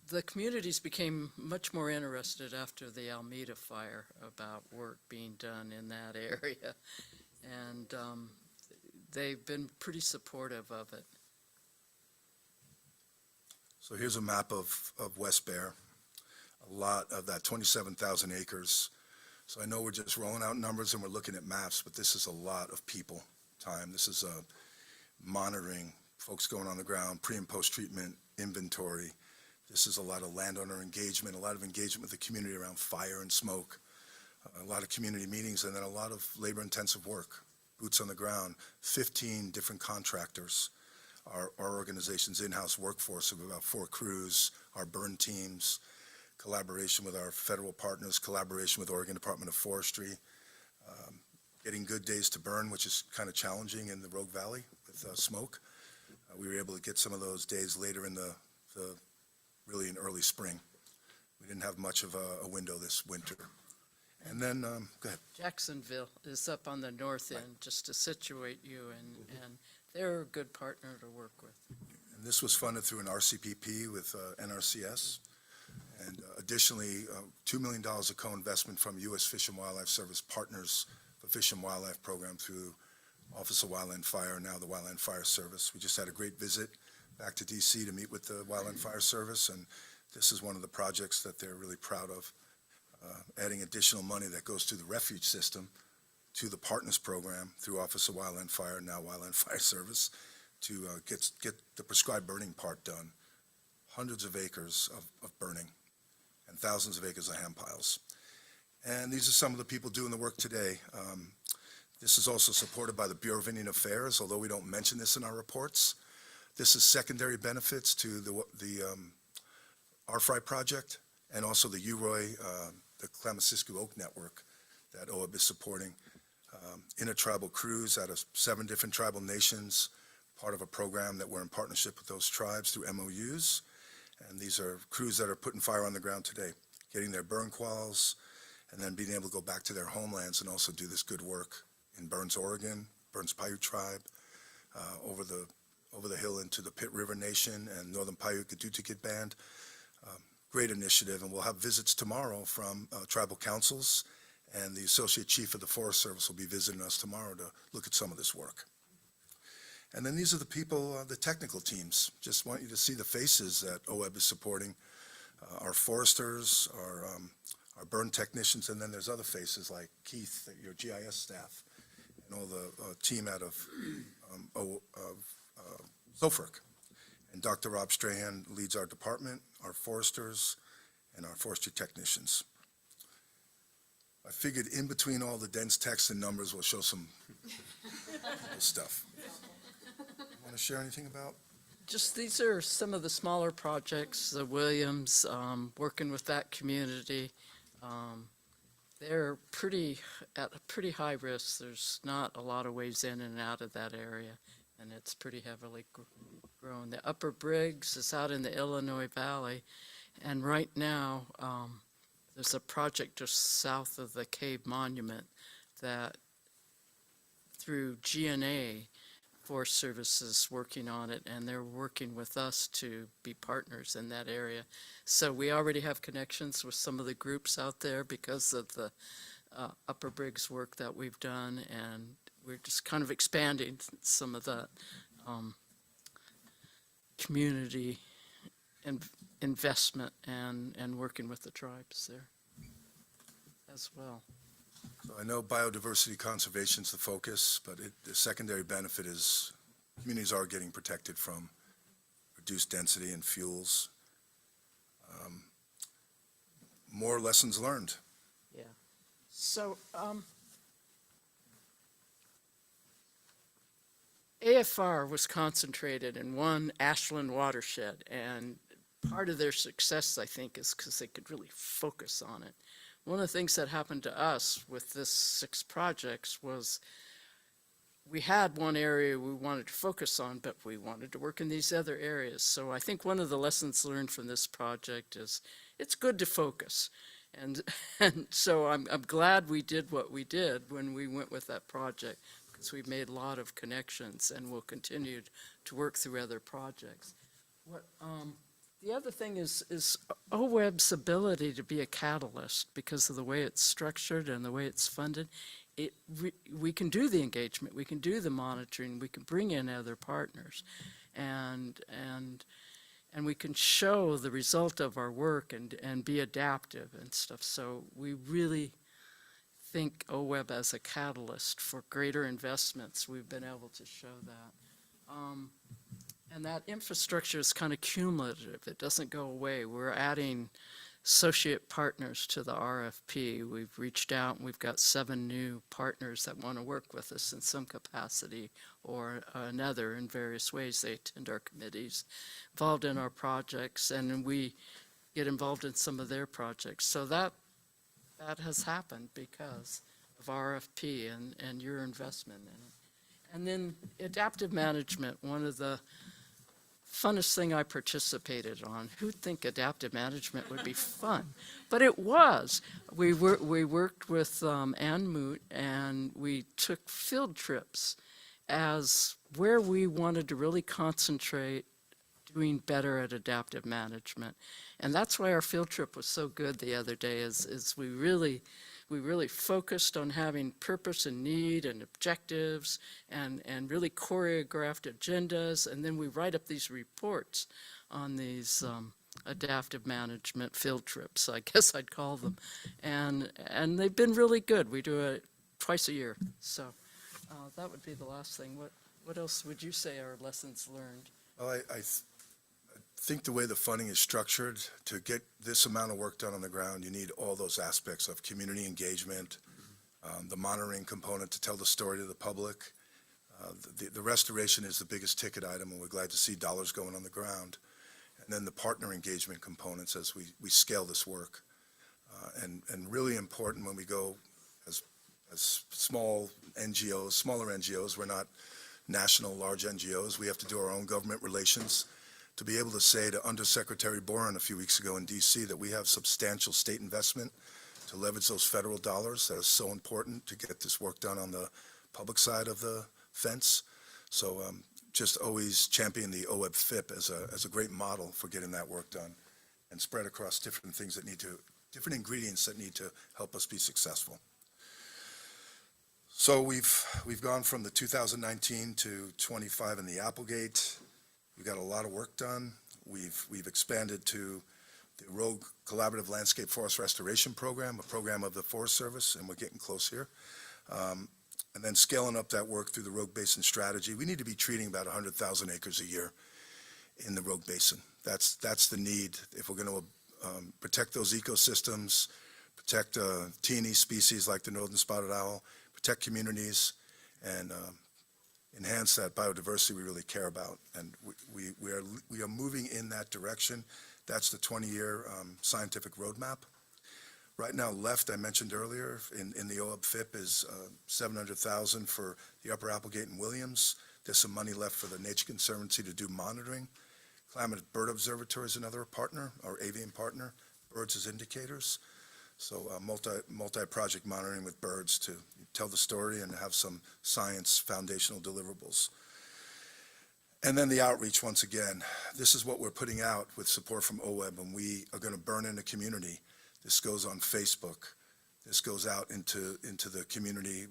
the communities became much more interested after the Alameda fire about work being done in that area, and they've been pretty supportive of it. So here's a map of West Bear, a lot of that 27,000 acres. So I know we're just rolling out numbers and we're looking at maps, but this is a lot of people time. This is monitoring, folks going on the ground, pre and post treatment, inventory. This is a lot of landowner engagement, a lot of engagement with the community around fire and smoke, a lot of community meetings, and then a lot of labor-intensive work, boots on the ground, 15 different contractors. Our organization's in-house workforce of about 4 crews, our burn teams, collaboration with our federal partners, collaboration with Oregon Department of Forestry, getting good days to burn, which is kind of challenging in the Rogue Valley with smoke. We were able to get some of those days later in the really in early spring. We didn't have much of a window this winter. And then, go ahead. Jacksonville is up on the north end, just to situate you, and they're a good partner to work with. And this was funded through an RCPP with NRCS. And additionally, $2 million of co-investment from U.S. Fish and Wildlife Service Partners for Fish and Wildlife Program through Office of Wildland Fire, now the Wildland Fire Service. We just had a great visit back to D.C. to meet with the Wildland Fire Service, and this is one of the projects that they're really proud of, adding additional money that goes to the refuge system, to the Partners Program through Office of Wildland Fire, now Wildland Fire Service, to get the prescribed burning part done. Hundreds of acres of burning and thousands of acres of hand piles. And these are some of the people doing the work today. This is also supported by the Bureau of Indian Affairs, although we don't mention this in our reports. This is secondary benefits to the RFRI project and also the UROI, the Klamasisku Oak Network that OWEB is supporting. Intertribal crews out of 7 different tribal nations, part of a program that we're in partnership with those tribes through MOUs. And these are crews that are putting fire on the ground today, getting their burn quals, and then being able to go back to their homelands and also do this good work in Burns, Oregon, Burns Paiute tribe, over the hill into the Pitt River Nation and Northern Paiute Gadutiki Band. Great initiative, and we'll have visits tomorrow from tribal councils, and the Associate Chief of the Forest Service will be visiting us tomorrow to look at some of this work. And then these are the people, the technical teams. Just want you to see the faces that OWEB is supporting. Our foresters, our burn technicians, and then there's other faces like Keith, your GIS staff, and all the team out of Sofirk. And Dr. Rob Strahan leads our department, our foresters, and our forestry technicians. I figured in between all the dense text and numbers, we'll show some stuff. Want to share anything about? Just these are some of the smaller projects, the Williams, working with that community. They're at a pretty high risk. There's not a lot of ways in and out of that area, and it's pretty heavily grown. The Upper Briggs is out in the Illinois Valley, and right now there's a project just south of the Cave Monument that through GNA Forest Service is working on it, and they're working with us to be partners in that area. So we already have connections with some of the groups out there because of the Upper Briggs work that we've done, and we're just kind of expanding some of that community investment and working with the tribes there as well. So I know biodiversity conservation is the focus, but the secondary benefit is communities are getting protected from reduced density and fuels. More lessons learned. Yeah. So AFR was concentrated in one Ashland watershed, and part of their success, I think, is because they could really focus on it. One of the things that happened to us with this 6 projects was we had one area we wanted to focus on, but we wanted to work in these other areas. So I think one of the lessons learned from this project is it's good to focus. And so I'm glad we did what we did when we went with that project, because we made a lot of connections and will continue to work through other projects. The other thing is OWEB's ability to be a catalyst because of the way it's structured and the way it's funded. We can do the engagement, we can do the monitoring, we can bring in other partners, and we can show the result of our work and be adaptive and stuff. So we really think OWEB as a catalyst for greater investments. We've been able to show that. And that infrastructure is kind of cumulative. It doesn't go away. We're adding associate partners to the RFP. We've reached out and we've got 7 new partners that want to work with us in some capacity or another in various ways. They attend our committees, involved in our projects, and we get involved in some of their projects. So that has happened because of RFP and your investment in it. And then adaptive management, one of the funnest thing I participated on. Who'd think adaptive management would be fun? But it was. We worked with Ann Moot, and we took field trips as where we wanted to really concentrate doing better at adaptive management. And that's why our field trip was so good the other day, is we really focused on having purpose and need and objectives and really choreographed agendas. And then we write up these reports on these adaptive management field trips, I guess I'd call them. And they've been really good. We do it twice a year. So that would be the last thing. What else would you say are lessons learned? Well, I think the way the funding is structured, to get this amount of work done on the ground, you need all those aspects of community engagement, the monitoring component to tell the story to the public. The restoration is the biggest ticket item, and we're glad to see dollars going on the ground. And then the partner engagement components as we scale this work. And really important when we go as smaller NGOs, we're not national large NGOs, we have to do our own government relations. To be able to say to Undersecretary Boren a few weeks ago in DC that we have substantial state investment to leverage those federal dollars that is so important to get this work done on the public side of the fence. So just always champion the OWEB FIP as a great model for getting that work done and spread across different things that different ingredients that need to help us be successful. So we've gone from the 2019 to 25 in the Applegate. We've got a lot of work done. We've expanded to the Rogue Collaborative Landscape Forest Restoration Program, a program of the Forest Service, and we're getting close here. And then scaling up that work through the Rogue Basin Strategy. We need to be treating about 100,000 acres a year in the Rogue Basin. That's the need. If we're going to protect those ecosystems, protect T&E species like the northern spotted owl, protect communities, and enhance that biodiversity we really care about. And we are moving in that direction. That's the 20-year scientific roadmap. Right now, left, I mentioned earlier, in the OWEB FIP is $700,000 for the Upper Applegate and Williams. There's some money left for the Nature Conservancy to do monitoring. Klamath Bird Observatory is another partner, our avian partner, birds as indicators. So multi-project monitoring with birds to tell the story and have some science foundational deliverables. And then the outreach, once again. This is what we're putting out with support from OWEB, and we are going to burn in the community. This goes on Facebook. This goes out into the community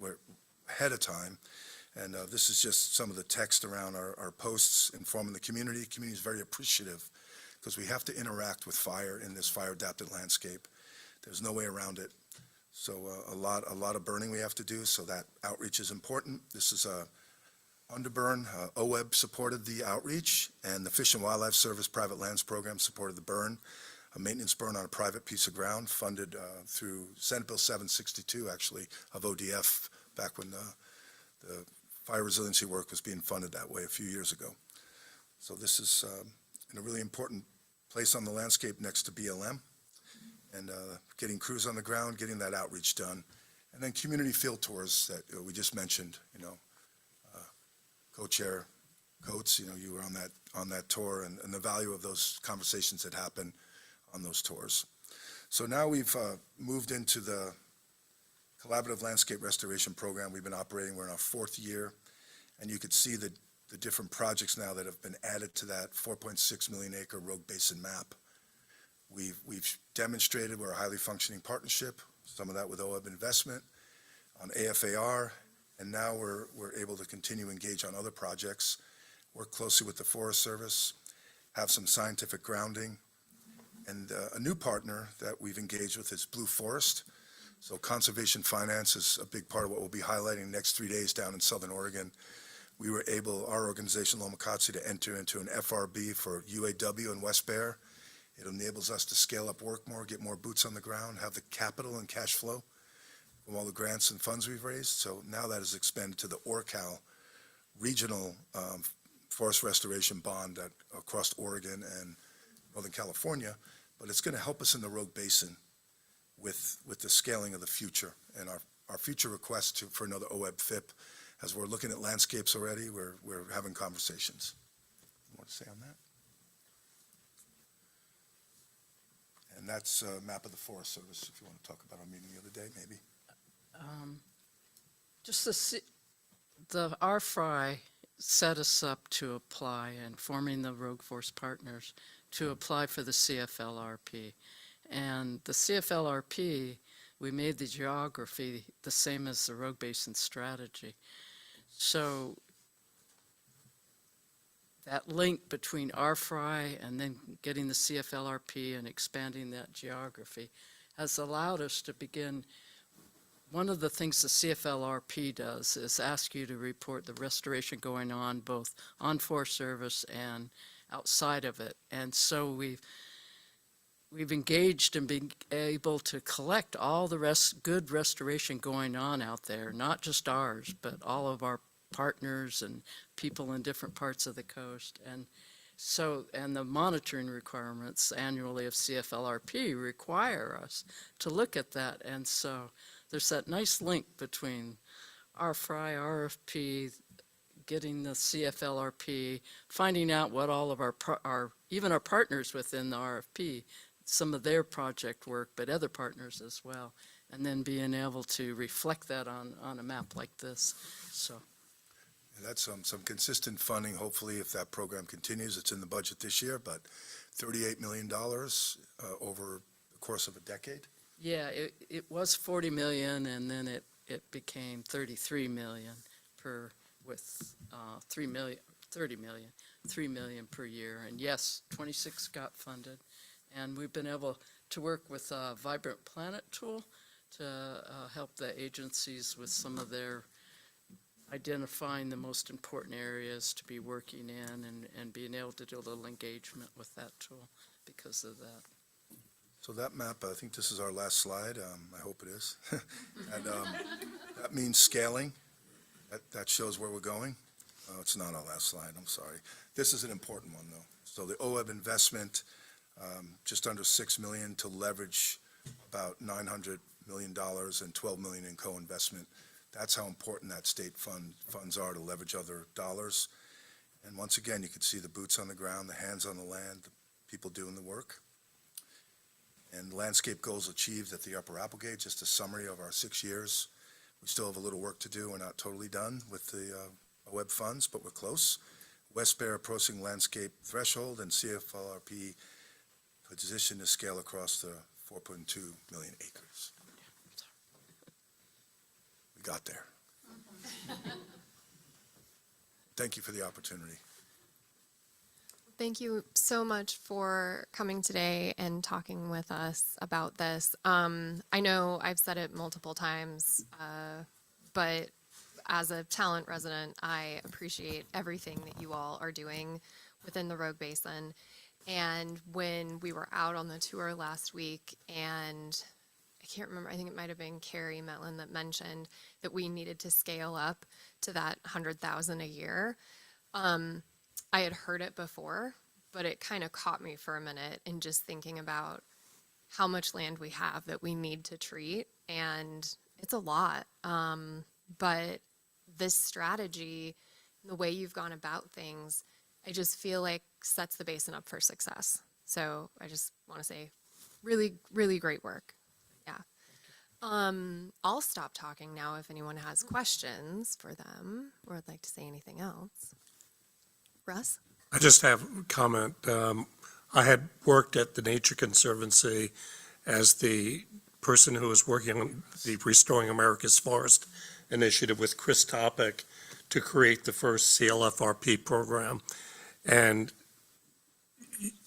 ahead of time. And this is just some of the text around our posts informing the community. The community is very appreciative because we have to interact with fire in this fire-adapted landscape. There's no way around it. So a lot of burning we have to do, so that outreach is important. This is Underburn. OWEB supported the outreach, and the Fish and Wildlife Service Private Lands Program supported the burn, a maintenance burn on a private piece of ground funded through Senate Bill 762, actually, of ODF, back when the fire resiliency work was being funded that way a few years ago. So this is in a really important place on the landscape next to BLM. And getting crews on the ground, getting that outreach done. And then community field tours that we just mentioned, Co-Chair Coates, you were on that tour and the value of those conversations that happen on those tours. So now we've moved into the Collaborative Landscape Restoration Program. We've been operating, we're in our 4th year, and you could see the different projects now that have been added to that 4.6 million acre Rogue Basin map. We've demonstrated we're a highly functioning partnership, some of that with OWEB investment on AFAR, and now we're able to continue to engage on other projects, work closely with the Forest Service, have some scientific grounding, and a new partner that we've engaged with is Blue Forest. So conservation finance is a big part of what we'll be highlighting the next 3 days down in Southern Oregon. We were able, our organization, Lomacatsi, to enter into an FRB for UAW in West Bear. It enables us to scale up work more, get more boots on the ground, have the capital and cash flow from all the grants and funds we've raised. So now that is expanded to the ORCAL regional forest restoration bond across Oregon and Northern California. But it's going to help us in the Rogue Basin with the scaling of the future. And our future request for another OWEB FIP, as we're looking at landscapes already, we're having conversations. You want to say on that? And that's a map of the Forest Service, if you want to talk about our meeting the other day, maybe. Just the RFRI set us up to apply and forming the Rogue Force Partners to apply for the CFLRP. And the CFLRP, we made the geography the same as the Rogue Basin strategy. So that link between RFRI and then getting the CFLRP and expanding that geography has allowed us to begin. One of the things the CFLRP does is ask you to report the restoration going on both on Forest Service and outside of it. And so we've engaged and been able to collect all the good restoration going on out there, not just ours, but all of our partners and people in different parts of the coast. And so, and the monitoring requirements annually of CFLRP require us to look at that. And so there's that nice link between RFRI, RFP, getting the CFLRP, finding out what all of our even our partners within the RFP, some of their project work, but other partners as well, and then being able to reflect that on a map like this. So That's some consistent funding. Hopefully, if that program continues, it's in the budget this year, but $38 million over the course of a decade. yeah, it was 40 million, and then it became 33 million with 3 million per year. And yes, 26 got funded, and we've been able to work with Vibrant Planet tool to help the agencies with some of their identifying the most important areas to be working in, and being able to do a little engagement with that tool because of that. So that map, I think this is our last slide. I hope it is. And that means scaling. That shows where we're going. Oh, it's not our last slide. I'm sorry. This is an important one, though. So the OWEB investment, just under $6 million to leverage about $900 million and $12 million in co-investment. That's how important that state funds are to leverage other dollars. And once again, you can see the boots on the ground, the hands on the land, the people doing the work. And landscape goals achieved at the Upper Applegate, just a summary of our 6 years. We still have a little work to do. We're not totally done with the OWEB funds, but we're close. West Bear approaching landscape threshold, and CFLRP position to scale across the 4.2 million acres. We got there. Thank you for the opportunity. Thank you so much for coming today and talking with us about this. I know I've said it multiple times, but as a talent resident, I appreciate everything that you all are doing within the Rogue Basin. And when we were out on the tour last week, and I can't remember, I think it might have been Carrie Metlin that mentioned that we needed to scale up to that 100,000 a year. I had heard it before, but it kind of caught me for a minute in just thinking about how much land we have that we need to treat, and it's a lot. But this strategy, the way you've gone about things, I just feel like sets the basin up for success. So I just want to say really, really great work. Yeah. I'll stop talking now if anyone has questions for them or would like to say anything else. Russ? I just have a comment. I had worked at the Nature Conservancy as the person who was working on the Restoring America's Forest initiative with Chris Topic to create the first CLFRP program. And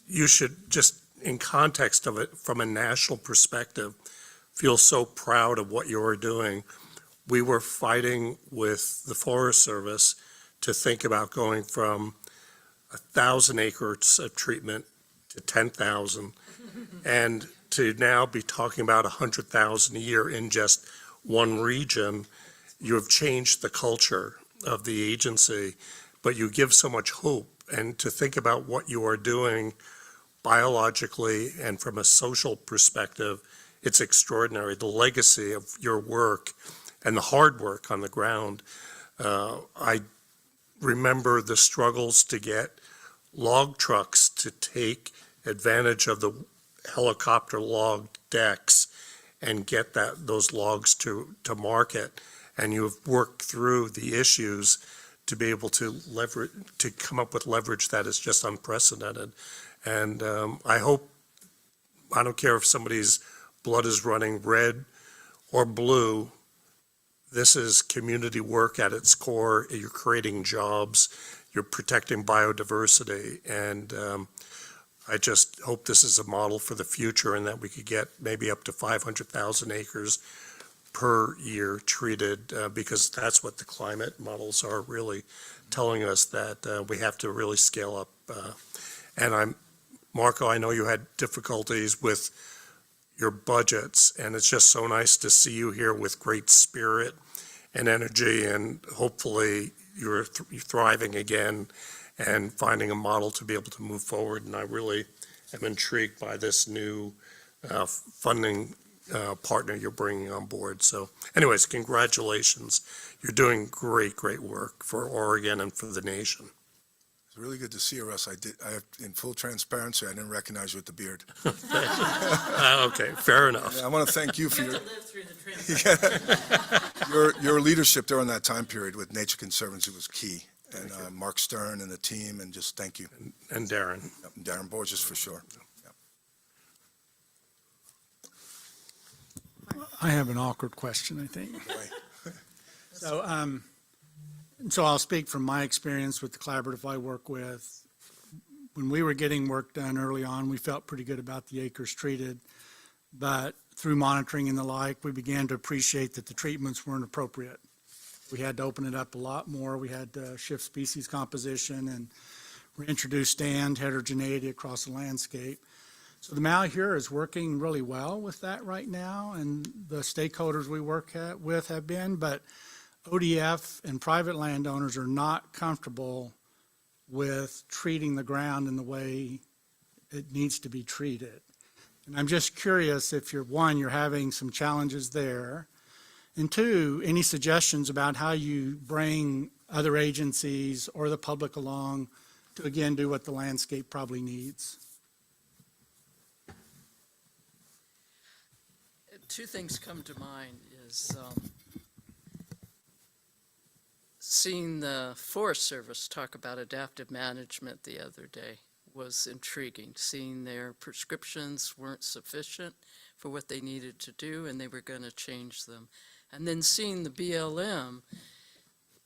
you should just, in context of it, from a national perspective, feel so proud of what you are doing. We were fighting with the Forest Service to think about going from 1,000 acres of treatment to 10,000, and to now be talking about 100,000 a year in just one region. You have changed the culture of the agency, but you give so much hope. And to think about what you are doing biologically and from a social perspective, it's extraordinary. The legacy of your work and the hard work on the ground. I remember the struggles to get log trucks to take advantage of the helicopter log decks and get those logs to market. And you've worked through the issues to be able to come up with leverage that is just unprecedented. And I don't care if somebody's blood is running red or blue, this is community work at its core. You're creating jobs, you're protecting biodiversity, and I just hope this is a model for the future and that we could get maybe up to 500,000 acres per year treated, because that's what the climate models are really telling us, that we have to really scale up. And Marco, I know you had difficulties with your budgets, and it's just so nice to see you here with great spirit and energy, and hopefully you're thriving again and finding a model to be able to move forward. And I really am intrigued by this new funding partner you're bringing on board. So anyways, congratulations. You're doing great work for Oregon and for the nation. It's really good to see you, Russ. In full transparency, I didn't recognize you with the beard. Okay, fair enough. Yeah, I want to thank you for your leadership during that time period with Nature Conservancy was key. And Mark Stern and the team, and just thank you. And Darren. Yep, and Darren Borges for sure. Yep. I have an awkward question, I think. So I'll speak from my experience with the collaborative I work with. When we were getting work done early on, we felt pretty good about the acres treated. But through monitoring and the like, we began to appreciate that the treatments weren't appropriate. We had to open it up a lot more. We had to shift species composition and reintroduce stand heterogeneity across the landscape. So the Malheur is working really well with that right now, and the stakeholders we work with have been, but ODF and private landowners are not comfortable with treating the ground in the way it needs to be treated. And I'm just curious if you're having some challenges there. And two, any suggestions about how you bring other agencies or the public along to, again, do what the landscape probably needs? Two things come to mind is seeing the Forest Service talk about adaptive management the other day was intriguing. Seeing their prescriptions weren't sufficient for what they needed to do, and they were going to change them. And then seeing the BLM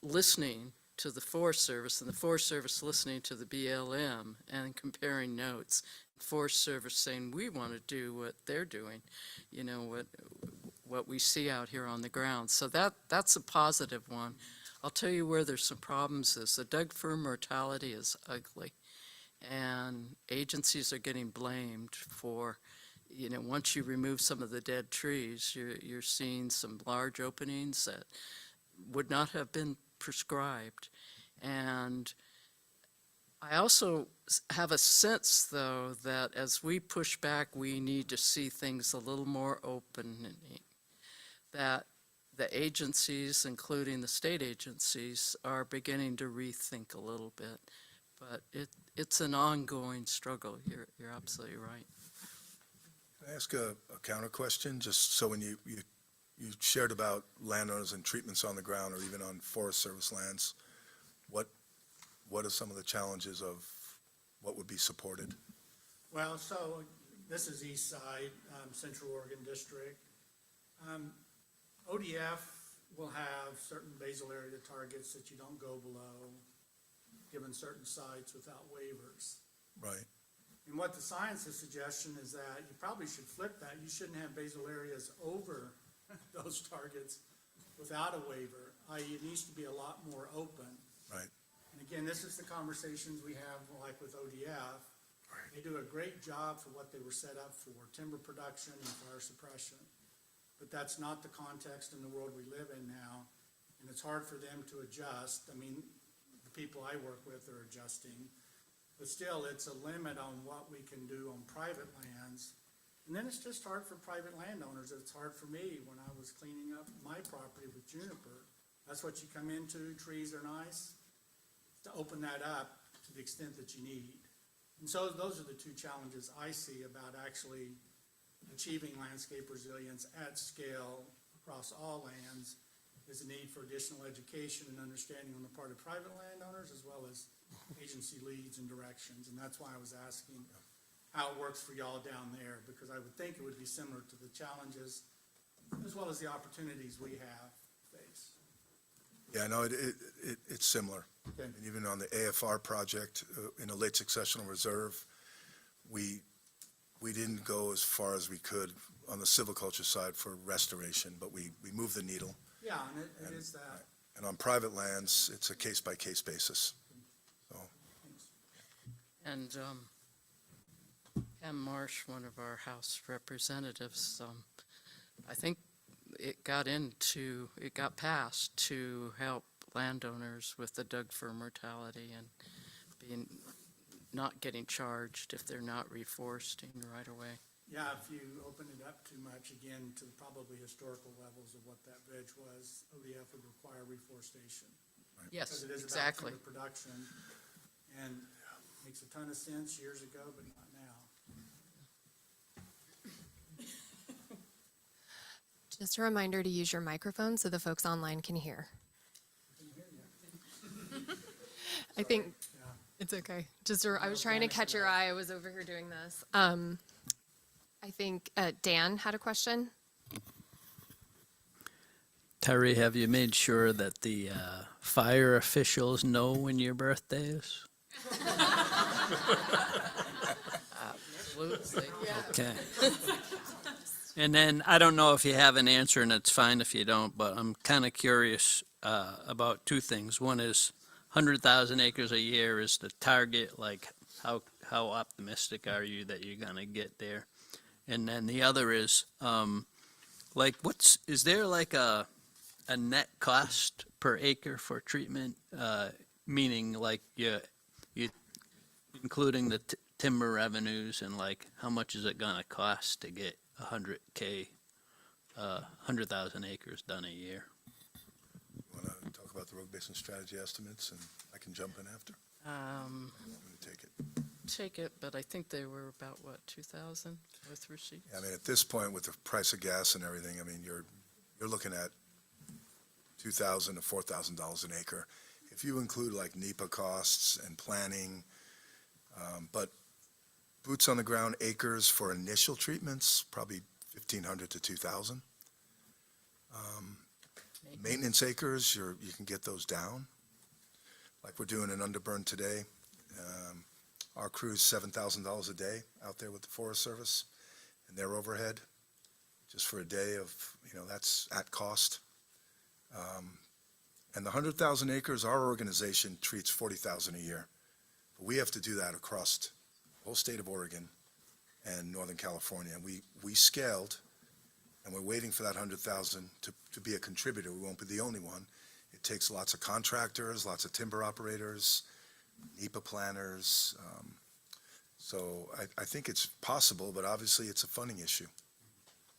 listening to the Forest Service and the Forest Service listening to the BLM and comparing notes. Forest Service saying, we want to do what they're doing, you know, what we see out here on the ground. So that's a positive one. I'll tell you where there's some problems is the Doug fir mortality is ugly, and agencies are getting blamed for, you know, once you remove some of the dead trees, you're seeing some large openings that would not have been prescribed. And I also have a sense, though, that as we push back, we need to see things a little more open, that the agencies, including the state agencies, are beginning to rethink a little bit. But it's an ongoing struggle. You're absolutely right. Can I ask a counter question? Just so when you shared about landowners and treatments on the ground or even on Forest Service lands, what are some of the challenges of what would be supported? Well, so this is East Side, Central Oregon District. ODF will have certain basal area targets that you don't go below, given certain sites without waivers. Right. And what the science's suggestion is that you probably should flip that. You shouldn't have basal areas over those targets without a waiver, i.e. it needs to be a lot more open. Right. And again, this is the conversations we have like with ODF. Right. They do a great job for what they were set up for, timber production and fire suppression. But that's not the context in the world we live in now, and it's hard for them to adjust. I mean, the people I work with are adjusting, but still it's a limit on what we can do on private lands. And then it's just hard for private landowners. It's hard for me when I was cleaning up my property with juniper. That's what you come into, trees are nice, to open that up to the extent that you need. And so those are the two challenges I see about actually achieving landscape resilience at scale across all lands, is a need for additional education and understanding on the part of private landowners as well as agency leads and directions. And that's why I was asking how it works for y'all down there, because I would think it would be similar to the challenges as well as the opportunities we have face. Yeah, no, it's similar. Okay. And even on the AFR project, in a late successional reserve, we didn't go as far as we could on the silviculture side for restoration, but we moved the needle. Yeah, and it is that. And on private lands, it's a case-by-case basis. So, And Pam Marsh, one of our House representatives, I think it got passed to help landowners with the dug for mortality and not getting charged if they're not reforesting right away. Yeah, if you open it up too much, again, to probably historical levels of what that veg was, ODF would require reforestation. Yes, Because it is about exactly. timber production, and makes a ton of sense years ago, but not now. Just a reminder to use your microphone so the folks online can hear. I think it's okay. I was trying to catch your eye. I was over here doing this. I think Dan had a question. Terry, have you made sure that the fire officials know when your birthday is? Absolutely. Okay. And then, I don't know if you have an answer, and it's fine if you don't, but I'm kind of curious about two things. One is 100,000 acres a year is the target, like how optimistic are you that you're going to get there? And then the other is, like, is there like a net cost per acre for treatment? Meaning like you including the timber revenues, and like how much is it gonna cost to get 100,000 acres done a year? want to talk about the road basin strategy estimates, and I can jump in after? I'm going to take it. Take it, but I think they were about, what, 2,000 with receipts? Yeah, I mean, at this point, with the price of gas and everything, I mean, you're looking at $2,000 to $4,000 an acre. If you include like NEPA costs and planning, but boots on the ground acres for initial treatments, probably 1,500 to 2,000. Maintenance acres, you can get those down. Like we're doing an underburn today. Our crew's $7,000 a day out there with the Forest Service and their overhead, just for a day of, that's at cost. And the 100,000 acres, our organization treats 40,000 a year. But we have to do that across the whole state of Oregon and Northern California. And we scaled, and we're waiting for that 100,000 to be a contributor. We won't be the only one. It takes lots of contractors, lots of timber operators, NEPA planners. So I think it's possible, but obviously it's a funding issue.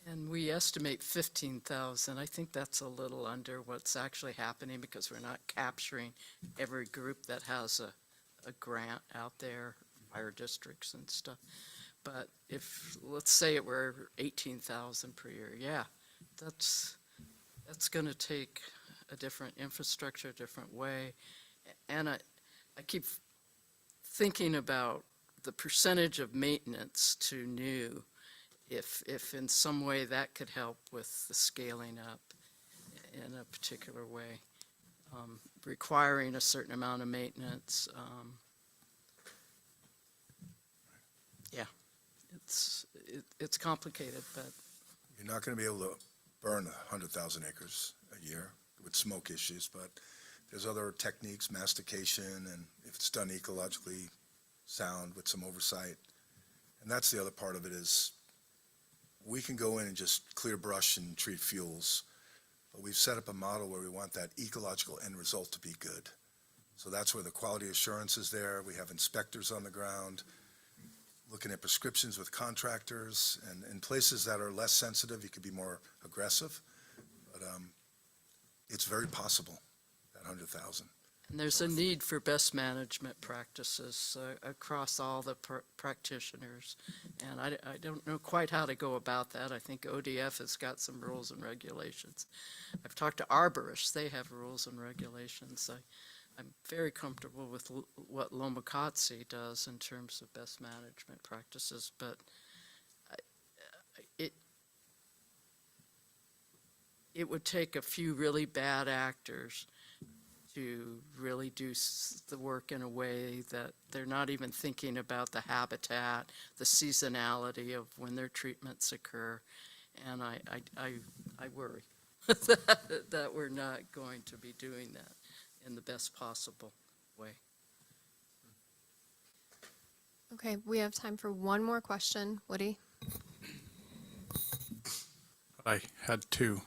And we estimate 15,000. I think that's a little under what's actually happening because we're not capturing every group that has a grant out there, fire districts and stuff. But if, let's say it were 18,000 per year, yeah, that's going to take a different infrastructure, a different way. And I keep thinking about the percentage of maintenance to new, if in some way that could help with the scaling up in a particular way, requiring a certain amount of maintenance. Yeah, it's complicated, but You're not going to be able to burn 100,000 acres a year with smoke issues, but there's other techniques, mastication, and if it's done ecologically sound with some oversight. And that's the other part of it is we can go in and just clear brush and treat fuels, but we've set up a model where we want that ecological end result to be good. So that's where the quality assurance is there. We have inspectors on the ground looking at prescriptions with contractors, and in places that are less sensitive, you could be more aggressive. But it's very possible, that 100,000. And there's a need for best management practices across all the practitioners. And I don't know quite how to go about that. I think ODF has got some rules and regulations. I've talked to arborists. They have rules and regulations. I'm very comfortable with what Lomacotsi does in terms of best management practices, but it would take a few really bad actors to really do the work in a way that they're not even thinking about the habitat, the seasonality of when their treatments occur. And I worry that we're not going to be doing that in the best possible way. Okay, we have time for one more question. Woody? I had two.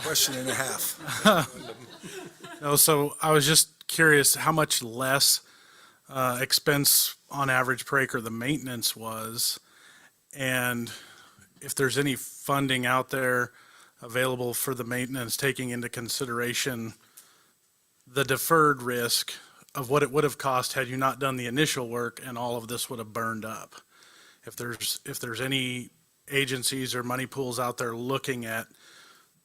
Question and a half. No, so I was just curious how much less expense on average per acre the maintenance was, and if there's any funding out there available for the maintenance, taking into consideration the deferred risk of what it would have cost had you not done the initial work and all of this would have burned up. If there's any agencies or money pools out there looking at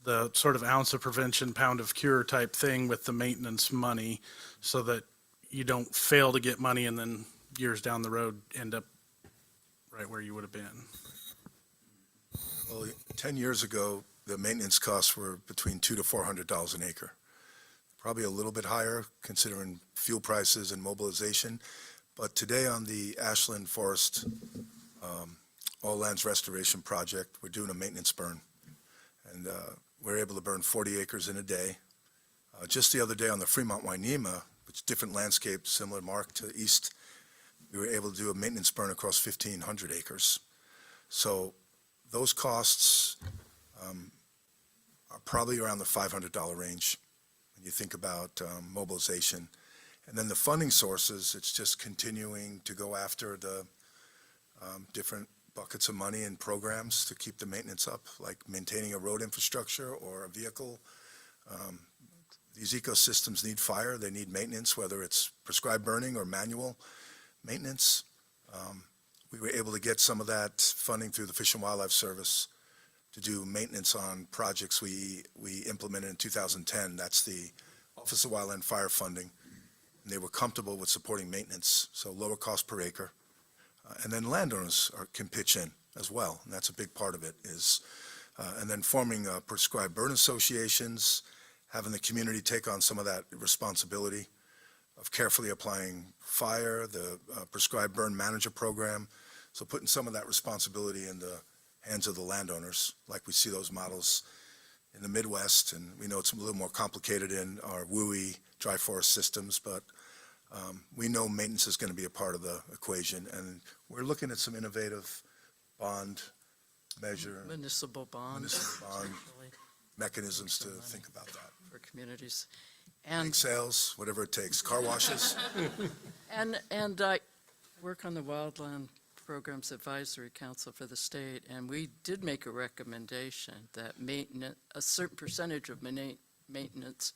the sort of ounce of prevention, pound of cure type thing with the maintenance money, so that you don't fail to get money and then years down the road end up right where you would have been. Well, 10 years ago, the maintenance costs were between $200 to $400 an acre. Probably a little bit higher considering fuel prices and mobilization. But today on the Ashland Forest All Lands Restoration Project, we're doing a maintenance burn. And we're able to burn 40 acres in a day. Just the other day on the Fremont Wainema, which different landscape, similar mark to the east, we were able to do a maintenance burn across 1,500 acres. So those costs are probably around the $500 range when you think about mobilization. And then the funding sources, it's just continuing to go after the different buckets of money and programs to keep the maintenance up, like maintaining a road infrastructure or a vehicle. These ecosystems need fire, they need maintenance, whether it's prescribed burning or manual maintenance. We were able to get some of that funding through the Fish and Wildlife Service to do maintenance on projects we implemented in 2010. That's the Office of Wildland Fire funding. And they were comfortable with supporting maintenance, so lower cost per acre. And then landowners can pitch in as well, and that's a big part of it. And then forming prescribed burn associations, having the community take on some of that responsibility of carefully applying fire, the prescribed burn manager program. So putting some of that responsibility in the hands of the landowners, like we see those models in the Midwest, and we know it's a little more complicated in our WUI dry forest systems, but we know maintenance is going to be a part of the equation, and we're looking at some innovative bond measure. Municipal bond Mechanisms to think about that. For communities. Bake sales, whatever it takes, car washes. And I work on the Wildland Programs Advisory Council for the state, and we did make a recommendation that a certain percentage of maintenance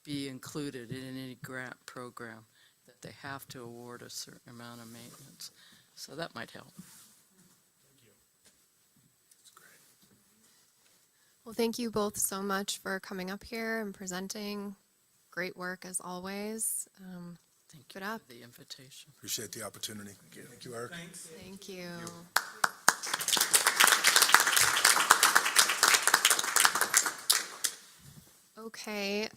be included in any grant program, that they have to award a certain amount of maintenance. So that might help. Well, thank you both so much for coming up here and presenting. Great work as always. Thank you for the invitation. Appreciate the opportunity. Thank you, Eric. Thank you. Okay,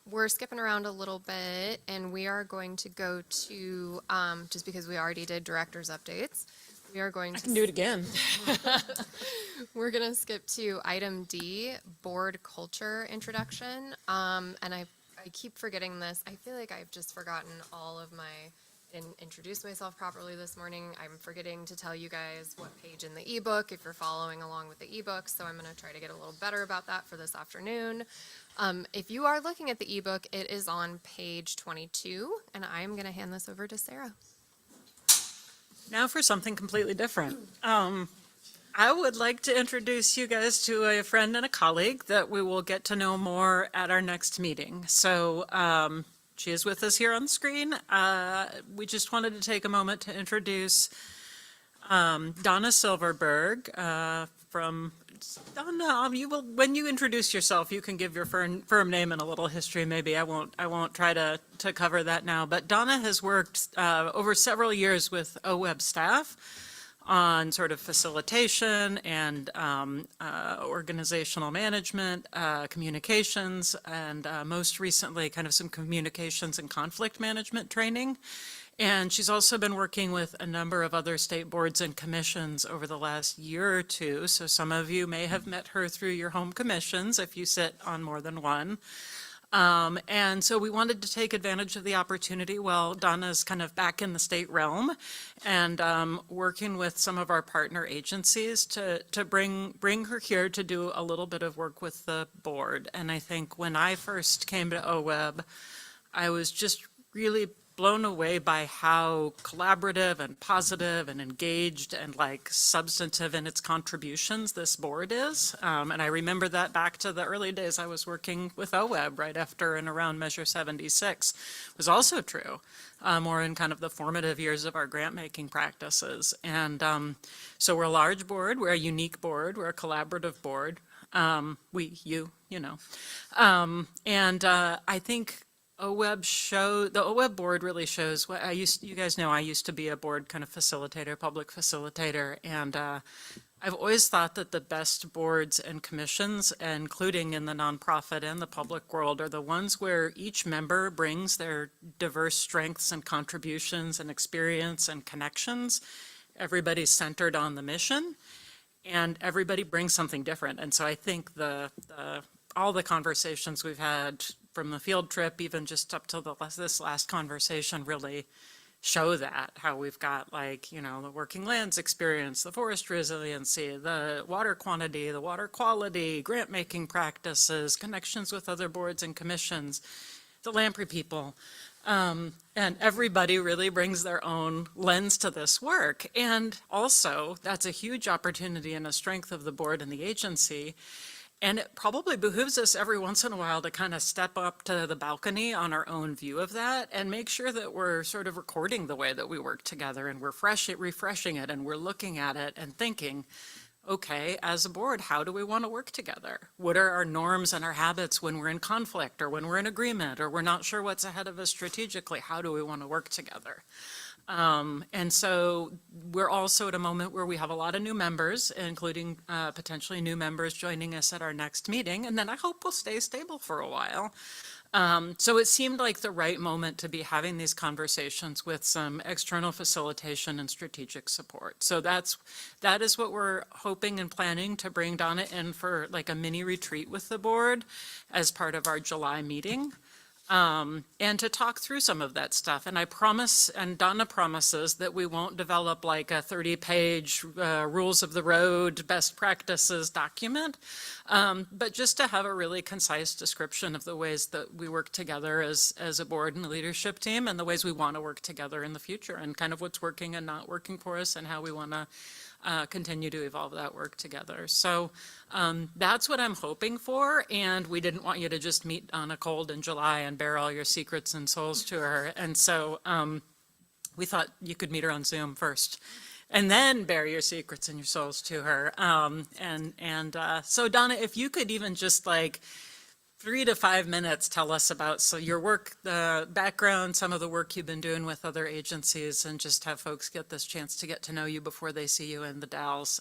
we're skipping around a little bit, and we are going to go to, just because we already did director's updates, we are going to. I can do it again. We're going to skip to item D, board culture introduction. And I keep forgetting this. I feel like I've just forgotten all of didn't introduce myself properly this morning. I'm forgetting to tell you guys what page in the ebook, if you're following along with the ebook. So I'm going to try to get a little better about that for this afternoon. If you are looking at the ebook, it is on page 22, and I'm going to hand this over to Sarah. Now for something completely different. I would like to introduce you guys to a friend and a colleague that we will get to know more at our next meeting. So she is with us here on the screen. We just wanted to take a moment to introduce Donna Silverberg from Donna. You will, when you introduce yourself, you can give your firm name and a little history. Maybe I won't try to cover that now. But Donna has worked over several years with OWEB staff on sort of facilitation and organizational management, communications, and most recently kind of some communications and conflict management training. And she's also been working with a number of other state boards and commissions over the last year or two. So some of you may have met her through your home commissions if you sit on more than one. And so we wanted to take advantage of the opportunity while Donna's kind of back in the state realm and working with some of our partner agencies to bring her here to do a little bit of work with the board. And I think when I first came to OWEB, I was just really blown away by how collaborative and positive and engaged and like substantive in its contributions this board is. And I remember that back to the early days I was working with OWEB right after and around Measure 76 was also true, more in kind of the formative years of our grant making practices. And so we're a large board, we're a unique board, we're a collaborative board. You know. I think the OWEB board really shows what you guys know I used to be a board kind of facilitator, public facilitator, and I've always thought that the best boards and commissions, including in the nonprofit and the public world, are the ones where each member brings their diverse strengths and contributions and experience and connections. Everybody's centered on the mission, and everybody brings something different. And so I think all the conversations we've had from the field trip, even just up to this last conversation, really show that, how we've got like, you know, the working lands experience, the forest resiliency, the water quantity, the water quality, grant making practices, connections with other boards and commissions, the Lamprey people. And everybody really brings their own lens to this work. And also, that's a huge opportunity and a strength of the board and the agency. And it probably behooves us every once in a while to kind of step up to the balcony on our own view of that and make sure that we're sort of recording the way that we work together and we're refreshing it and we're looking at it and thinking, okay, as a board, how do we want to work together? What are our norms and our habits when we're in conflict or when we're in agreement or we're not sure what's ahead of us strategically? How do we want to work together? And so we're also at a moment where we have a lot of new members, including potentially new members joining us at our next meeting. And then I hope we'll stay stable for a while. So it seemed like the right moment to be having these conversations with some external facilitation and strategic support. So that is what we're hoping and planning to bring Donna in for like a mini retreat with the board as part of our July meeting. And to talk through some of that stuff. And I promise, and Donna promises, that we won't develop like a 30-page rules of the road, best practices document, but just to have a really concise description of the ways that we work together as a board and a leadership team and the ways we want to work together in the future and kind of what's working and not working for us and how we want to continue to evolve that work together. So that's what I'm hoping for, and we didn't want you to just meet Donna cold in July and bare all your secrets and souls to her. And so we thought you could meet her on Zoom first and then bare your secrets and your souls to her. So Donna, if you could even just like 3 to 5 minutes tell us about your work, the background, some of the work you've been doing with other agencies, and just have folks get this chance to get to know you before they see you in the Dalles.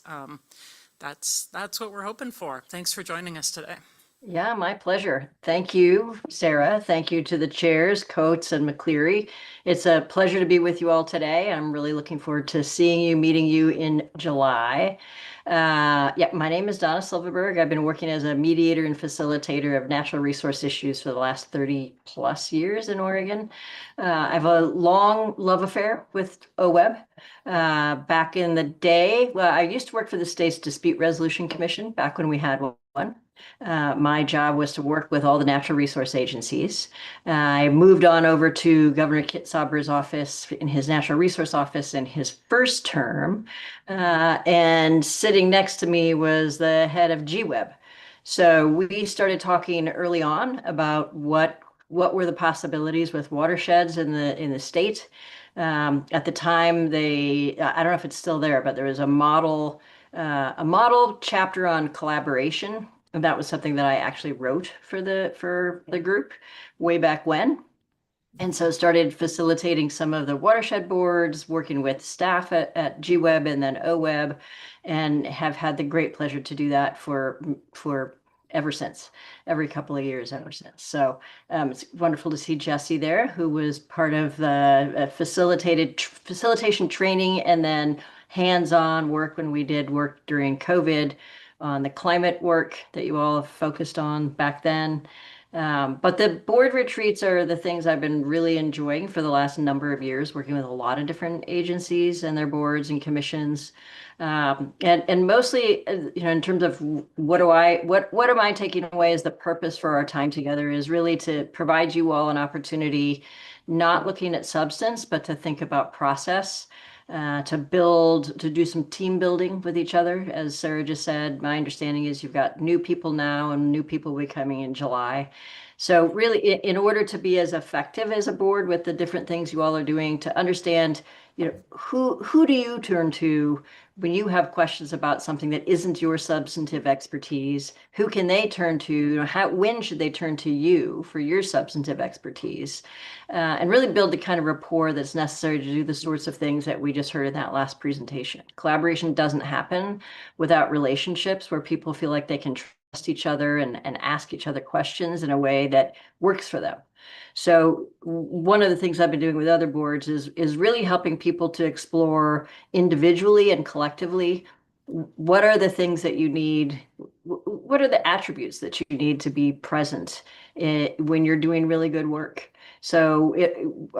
That's what we're hoping for. Thanks for joining us today. Yeah, my pleasure. Thank you, Sarah. Thank you to the chairs, Coates and McCleary. It's a pleasure to be with you all today. I'm really looking forward to seeing you, meeting you in July. My name is Donna Silverberg. I've been working as a mediator and facilitator of natural resource issues for the last 30 plus years in Oregon. I have a long love affair with OWEB. Back in the day, well, I used to work for the State's Dispute Resolution Commission back when we had one. My job was to work with all the natural resource agencies. I moved on over to Governor Kit Sabra's office in his natural resource office in his first term. And sitting next to me was the head of GWEB. So we started talking early on about what were the possibilities with watersheds in the state. At the time, I don't know if it's still there, but there was a model chapter on collaboration. And that was something that I actually wrote for the group way back when. And so started facilitating some of the watershed boards, working with staff at GWEB and then OWEB, and have had the great pleasure to do that for ever since, every couple of years ever since. So it's wonderful to see Jesse there, who was part of the facilitation training and then hands-on work when we did work during COVID on the climate work that you all focused on back then. But the board retreats are the things I've been really enjoying for the last number of years, working with a lot of different agencies and their boards and commissions. And mostly, in terms of what am I taking away as the purpose for our time together is really to provide you all an opportunity, not looking at substance, but to think about process. To do some team building with each other. As Sarah just said, my understanding is you've got new people now and new people will be coming in July. So really, in order to be as effective as a board with the different things you all are doing, to understand, who do you turn to when you have questions about something that isn't your substantive expertise? Who can they turn to? When should they turn to you for your substantive expertise? And really build the kind of rapport that's necessary to do the sorts of things that we just heard in that last presentation. Collaboration doesn't happen without relationships where people feel like they can trust each other and ask each other questions in a way that works for them. So one of the things I've been doing with other boards is really helping people to explore individually and collectively what are the things that you need, what are the attributes that you need to be present when you're doing really good work. So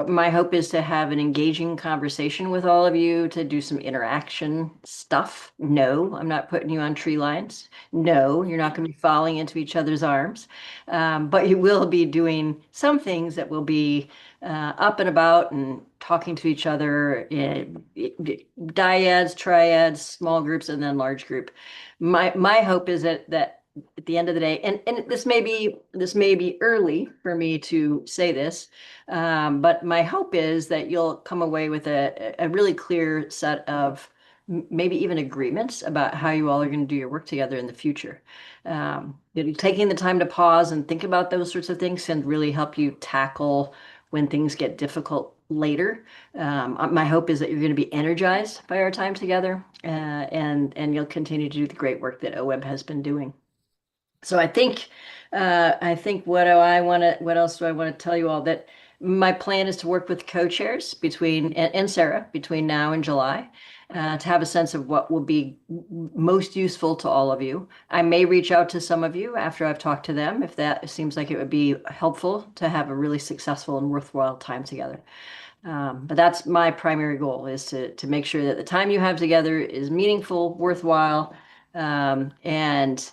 my hope is to have an engaging conversation with all of you, to do some interaction stuff. No, I'm not putting you on tree lines. No, you're not going to be falling into each other's arms. But you will be doing some things that will be up and about and talking to each other, dyads, triads, small groups, and then large group. My hope is that at the end of the day, and this may be early for me to say this, but my hope is that you'll come away with a really clear set of maybe even agreements about how you all are going to do your work together in the future. Taking the time to pause and think about those sorts of things can really help you tackle when things get difficult later. My hope is that you're going to be energized by our time together, and you'll continue to do the great work that OWEB has been doing. So I think what else do I want to tell you all? That my plan is to work with co-chairs and Sarah between now and July, to have a sense of what will be most useful to all of you. I may reach out to some of you after I've talked to them, if that seems like it would be helpful to have a really successful and worthwhile time together. But that's my primary goal, is to make sure that the time you have together is meaningful, worthwhile, and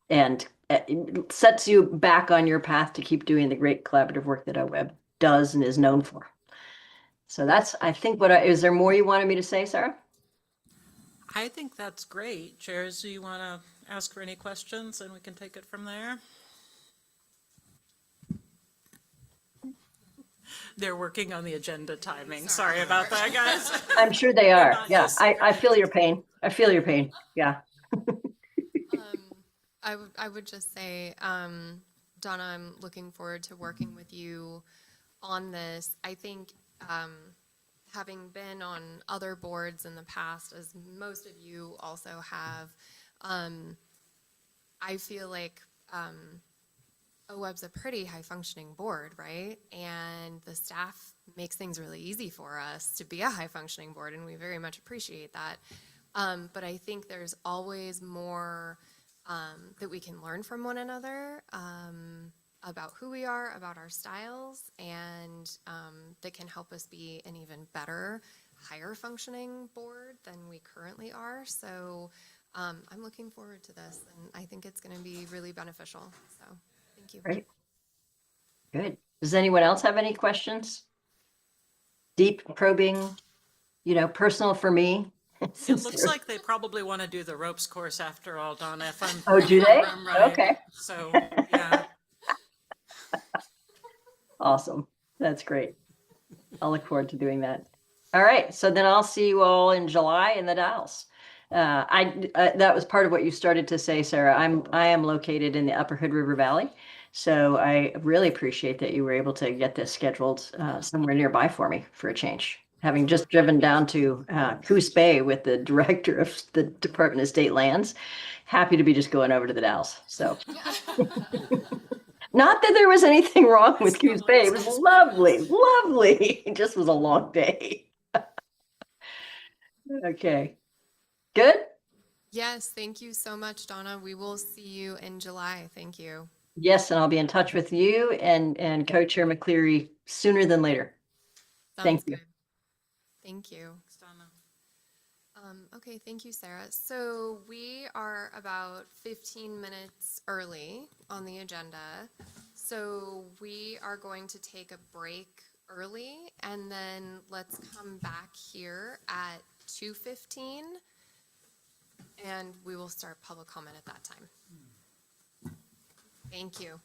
it sets you back on your path to keep doing the great collaborative work that OWEB does and is known for. So that's, I think, is there more you wanted me to say, Sarah? I think that's great. Chairs, do you want to ask for any questions and we can take it from there? They're working on the agenda timing. Sorry about that, guys. I'm sure they are. Yeah, I feel your pain. I feel your pain. Yeah. I would just say, Donna, I'm looking forward to working with you on this. I think having been on other boards in the past, as most of you also have, I feel like OWEB's a pretty high-functioning board, right? And the staff makes things really easy for us to be a high-functioning board, and we very much appreciate that. But I think there's always more that we can learn from one another about who we are, about our styles, and that can help us be an even better, higher functioning board than we currently are. So I'm looking forward to this, and I think it's going to be really beneficial. So thank you. Great. Good. Does anyone else have any questions? Deep probing, personal for me. It looks like they probably want to do the ropes course after all, Donna, if I'm. Oh, do if they? I'm right. Okay. So, yeah. Awesome. That's great. I'll look forward to doing that. All right. So then I'll see you all in July in the Dalles. That was part of what you started to say, Sarah. I am located in the Upper Hood River Valley. So I really appreciate that you were able to get this scheduled somewhere nearby for me for a change. Having just driven down to Coos Bay with the director of the Department of State Lands, happy to be just going over to the Dalles. So. Not that there was anything wrong with Coos Bay. It was lovely, lovely. It just was a long day. Okay. Good? Yes, thank you so much, Donna. We will see you in July. Thank you. Yes, and I'll be in touch with you and Co-Chair McCleary sooner than later. Thank you. Good. Thank you. Okay, thank you, Sarah. So we are about 15 minutes early on the agenda. So we are going to take a break early, and then let's come back here at 2:15, and we will start public comment at that time. Thank you.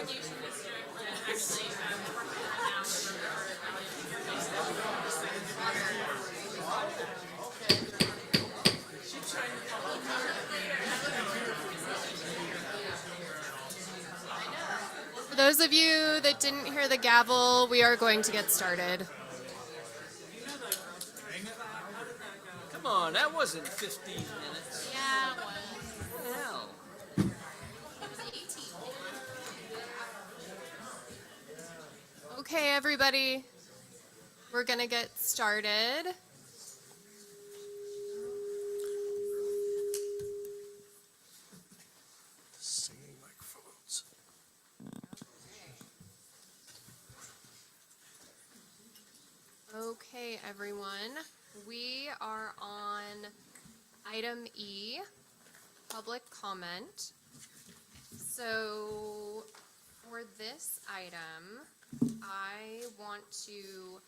For those of you that didn't hear the gavel, we are going to get started. Come on, that wasn't 15 minutes. Yeah, What the hell? Okay, everybody, we're gonna get started. Singing microphones. Okay, everyone, we are on item E, public comment. So for this item, I want to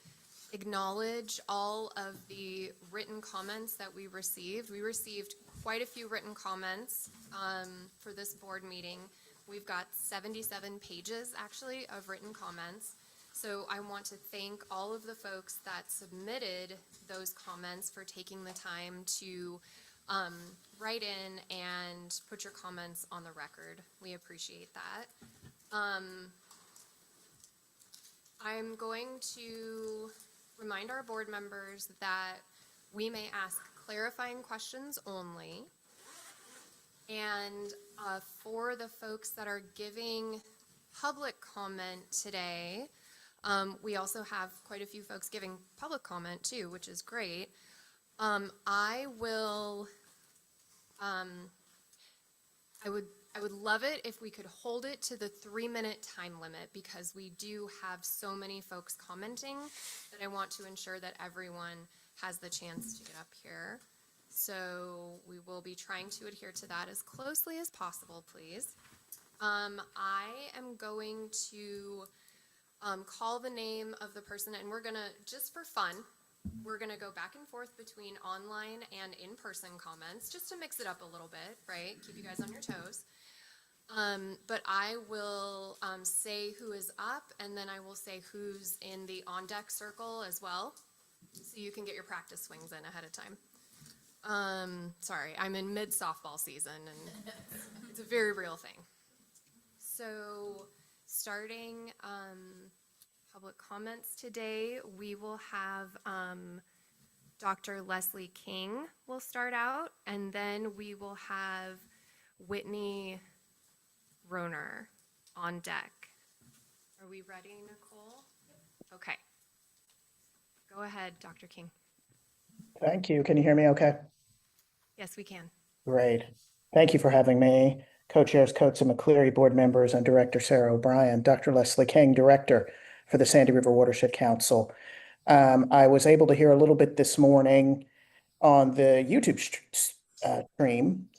acknowledge all of the written comments that we received. We received quite a few written comments for this board meeting. We've got 77 pages actually of written comments. So I want to thank all of the folks that submitted those comments for taking the time to write in and put your comments on the record. We appreciate that. I'm going to remind our board members that we may ask clarifying questions only. And for the folks that are giving public comment today, we also have quite a few folks giving public comment too, which is great. I would love it if we could hold it to the 3-minute time limit, because we do have so many folks commenting that I want to ensure that everyone has the chance to get up here. So we will be trying to adhere to that as closely as possible, please. I am going to call the name of the person, and we're gonna, just for fun, we're gonna go back and forth between online and in-person comments, just to mix it up a little bit, right? Keep you guys on your toes. But I will say who is up, and then I will say who's in the on-deck circle as well, so you can get your practice swings in ahead of time. Sorry, I'm in mid-softball season, and it's a very real thing. So starting public comments today, we will have Dr. Leslie King will start out, and then we will have Whitney Roner on deck. Are we ready, Nicole? Okay. Go ahead, Dr. King. Thank you. Can you hear me okay? Yes, we can. Great. Thank you for having me. Co-chairs Coates and McCleary, board members, and Director Sarah O'Brien, Dr. Leslie King, Director for the Sandy River Watershed Council. I was able to hear a little bit this morning on the YouTube stream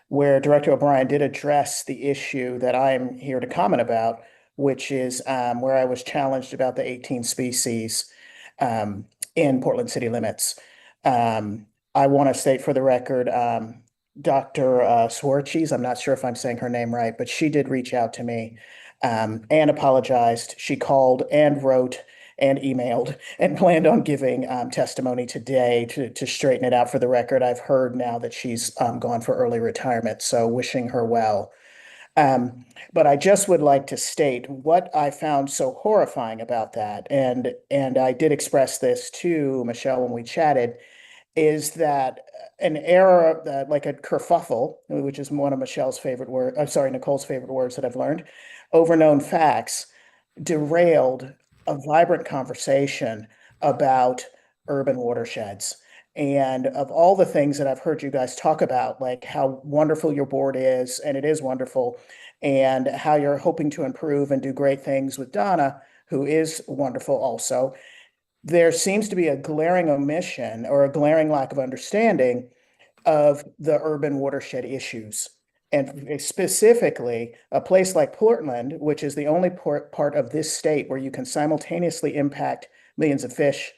where Director O'Brien did address the issue that I'm here to comment about, which is where I was challenged about the 18 species in Portland city limits. I want to state for the record, Dr. Swarchis, I'm not sure if I'm saying her name right, but she did reach out to me and apologized. She called and wrote and emailed and planned on giving testimony today to straighten it out for the record. I've heard now that she's gone for early retirement, so wishing her well. But I just would like to state what I found so horrifying about that, and I did express this to Michelle when we chatted, is that an error, like a kerfuffle, which is one of Michelle's favorite words, I'm sorry, Nicole's favorite words that I've learned, over known facts, derailed a vibrant conversation about urban watersheds. And of all the things that I've heard you guys talk about, like how wonderful your board is, and it is wonderful, and how you're hoping to improve and do great things with Donna, who is wonderful also, there seems to be a glaring omission or a glaring lack of understanding of the urban watershed issues. And specifically, a place like Portland, which is the only part of this state where you can simultaneously impact millions of fish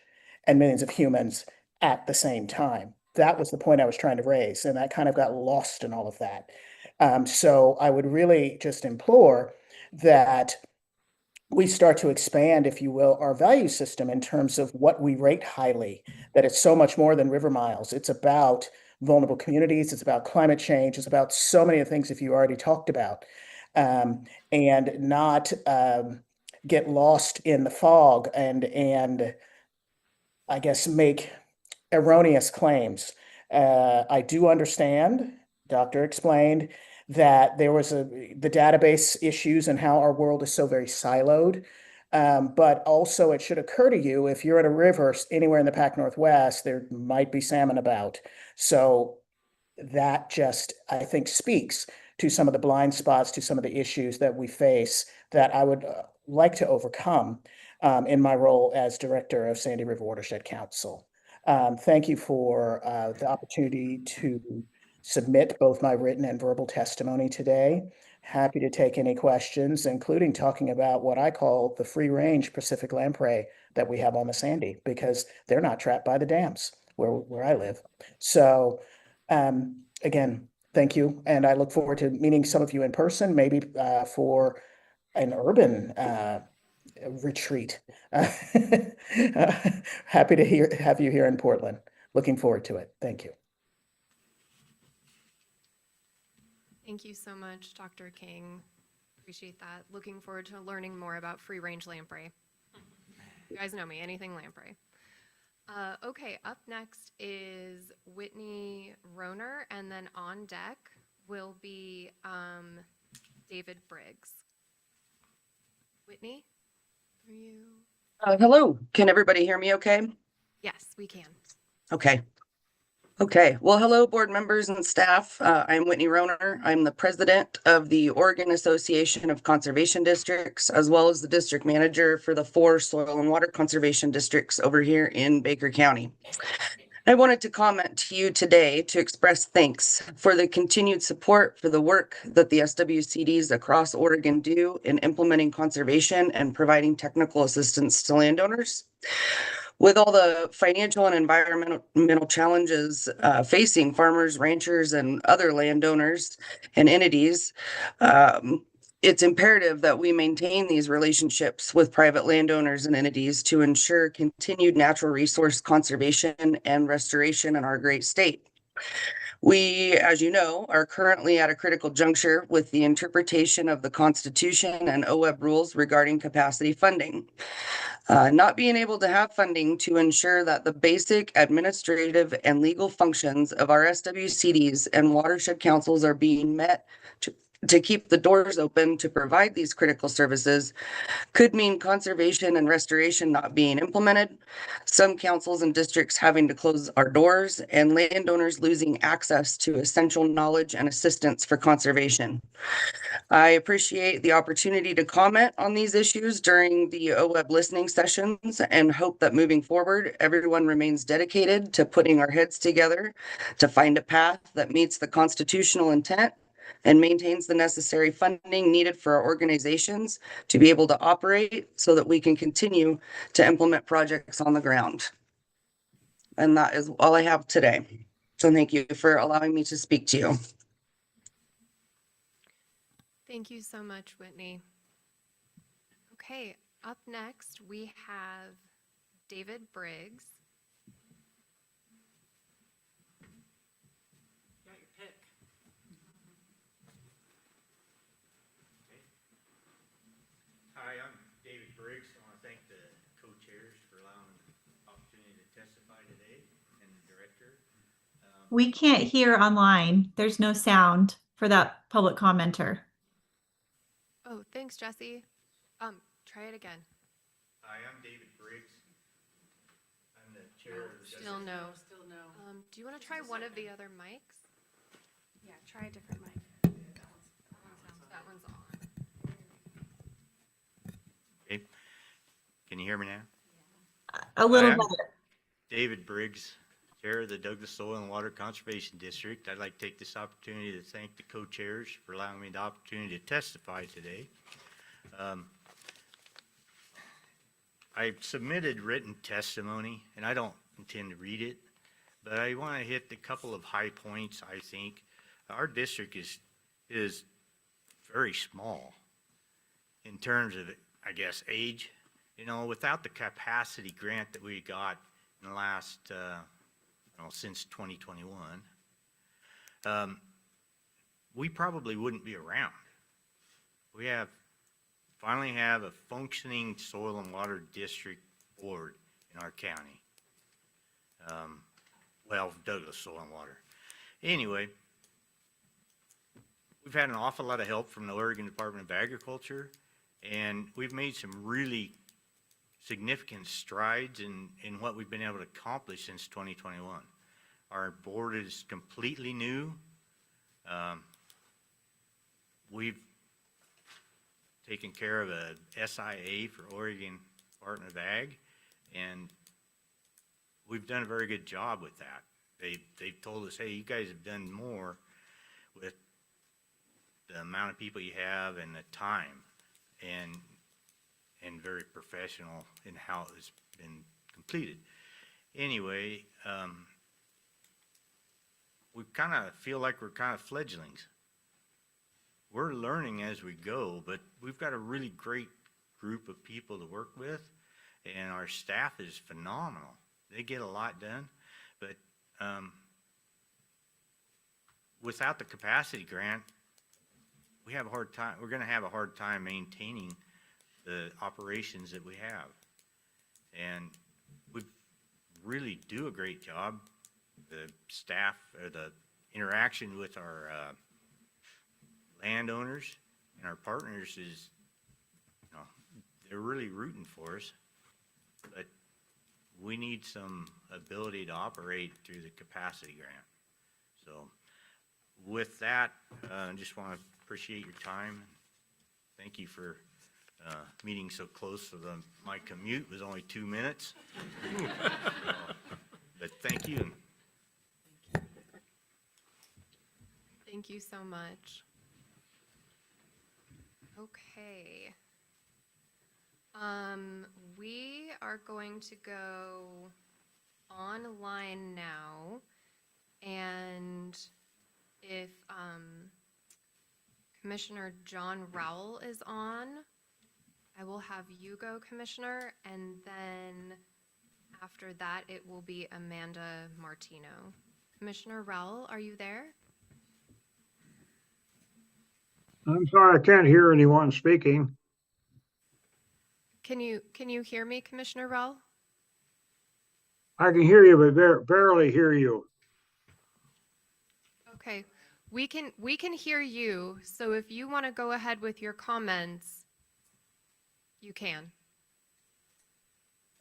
and millions of humans at the same time. That was the point I was trying to raise, and that kind of got lost in all of that. So I would really just implore that we start to expand, if you will, our value system in terms of what we rate highly, that it's so much more than river miles. It's about vulnerable communities. It's about climate change. It's about so many of the things that you already talked about, and not get lost in the fog and I guess make erroneous claims. I do understand, Doctor explained, that there was the database issues and how our world is so very siloed. But also it should occur to you, if you're at a river anywhere in the Pac Northwest, there might be salmon about. So that just, I think, speaks to some of the blind spots, to some of the issues that we face that I would like to overcome in my role as director of Sandy River Watershed Council. Thank you for the opportunity to submit both my written and verbal testimony today. Happy to take any questions, including talking about what I call the free range Pacific lamprey that we have on the Sandy, because they're not trapped by the dams where I live. So again, thank you. And I look forward to meeting some of you in person, maybe for an urban retreat. Happy to have you here in Portland. Looking forward to it. Thank you. Thank you so much, Dr. King. Appreciate that. Looking forward to learning more about free range lamprey. You guys know me, anything lamprey. Okay, up next is Whitney Roner, and then on deck will be David Briggs. Whitney, are you? Hello, can everybody hear me okay? Yes, we can. Okay. Okay, well, hello, board members and staff. I'm Whitney Roner. I'm the president of the Oregon Association of Conservation Districts, as well as the district manager for the 4 soil and water conservation districts over here in Baker County. I wanted to comment to you today to express thanks for the continued support for the work that the SWCDs across Oregon do in implementing conservation and providing technical assistance to landowners. With all the financial and environmental challenges facing farmers, ranchers, and other landowners and entities, it's imperative that we maintain these relationships with private landowners and entities to ensure continued natural resource conservation and restoration in our great state. We, as you know, are currently at a critical juncture with the interpretation of the Constitution and OWEB rules regarding capacity funding. Not being able to have funding to ensure that the basic administrative and legal functions of our SWCDs and watershed councils are being met to keep the doors open to provide these critical services could mean conservation and restoration not being implemented, some councils and districts having to close our doors, and landowners losing access to essential knowledge and assistance for conservation. I appreciate the opportunity to comment on these issues during the OWEB listening sessions and hope that moving forward, everyone remains dedicated to putting our heads together to find a path that meets the constitutional intent and maintains the necessary funding needed for our organizations to be able to operate so that we can continue to implement projects on the ground. And that is all I have today. So thank you for allowing me to speak to you. Thank you so much, Whitney. Okay, up next we have David Briggs. Got your pick. Hi, I'm David Briggs. I want to thank the co-chairs for allowing the opportunity to testify today, and the director. We can't hear online. There's no sound for that public commenter. Oh, thanks, Jesse. Try it again. Hi, I'm David Briggs. I'm the chair of the. Still no. Do you want to try one of the other mics? Yeah, try a different mic. That one's on. Okay. Can you hear me now? A little Hi, I'm better. David Briggs, Chair of the Douglas Soil and Water Conservation District. I'd like to take this opportunity to thank the co-chairs for allowing me the opportunity to testify today. I submitted written testimony, and I don't intend to read it, but I want to hit a couple of high points. I think our district is very small, in terms of, I guess, age, you know, without the capacity grant that we got in the last, since 2021, we probably wouldn't be around. We finally have a functioning soil and water district board in our county. Well, Douglas Soil and Water. Anyway, we've had an awful lot of help from the Oregon Department of Agriculture, and we've made some really significant strides in what we've been able to accomplish since 2021. Our board is completely new. We've taken care of a SIA for Oregon Department of Ag, and we've done a very good job with that. They've told us, hey, you guys have done more with the amount of people you have and the time, and very professional in how it has been completed. Anyway, we kind of feel like we're kind of fledglings. We're learning as we go, but we've got a really great group of people to work with, and our staff is phenomenal. They get a lot done, but without the capacity grant, we have a hard time. We're going to have a hard time maintaining the operations that we have, and we really do a great job. The staff, or the interaction with our landowners and our partners is, you know, they're really rooting for us, but we need some ability to operate through the capacity grant. So with that, I just want to appreciate your time. Thank you for meeting so close to my commute was only 2 minutes. But thank you. Thank you so much. Okay. We are going to go online now, and if Commissioner John Rowell is on, I will have you go, Commissioner, and then after that, it will be Amanda Martino. Commissioner Rowell, are you there? I'm sorry, I can't hear anyone speaking. Can you hear me, Commissioner Rowell? I can hear you, but barely hear you. Okay, we can hear you. So if you want to go ahead with your comments, you can.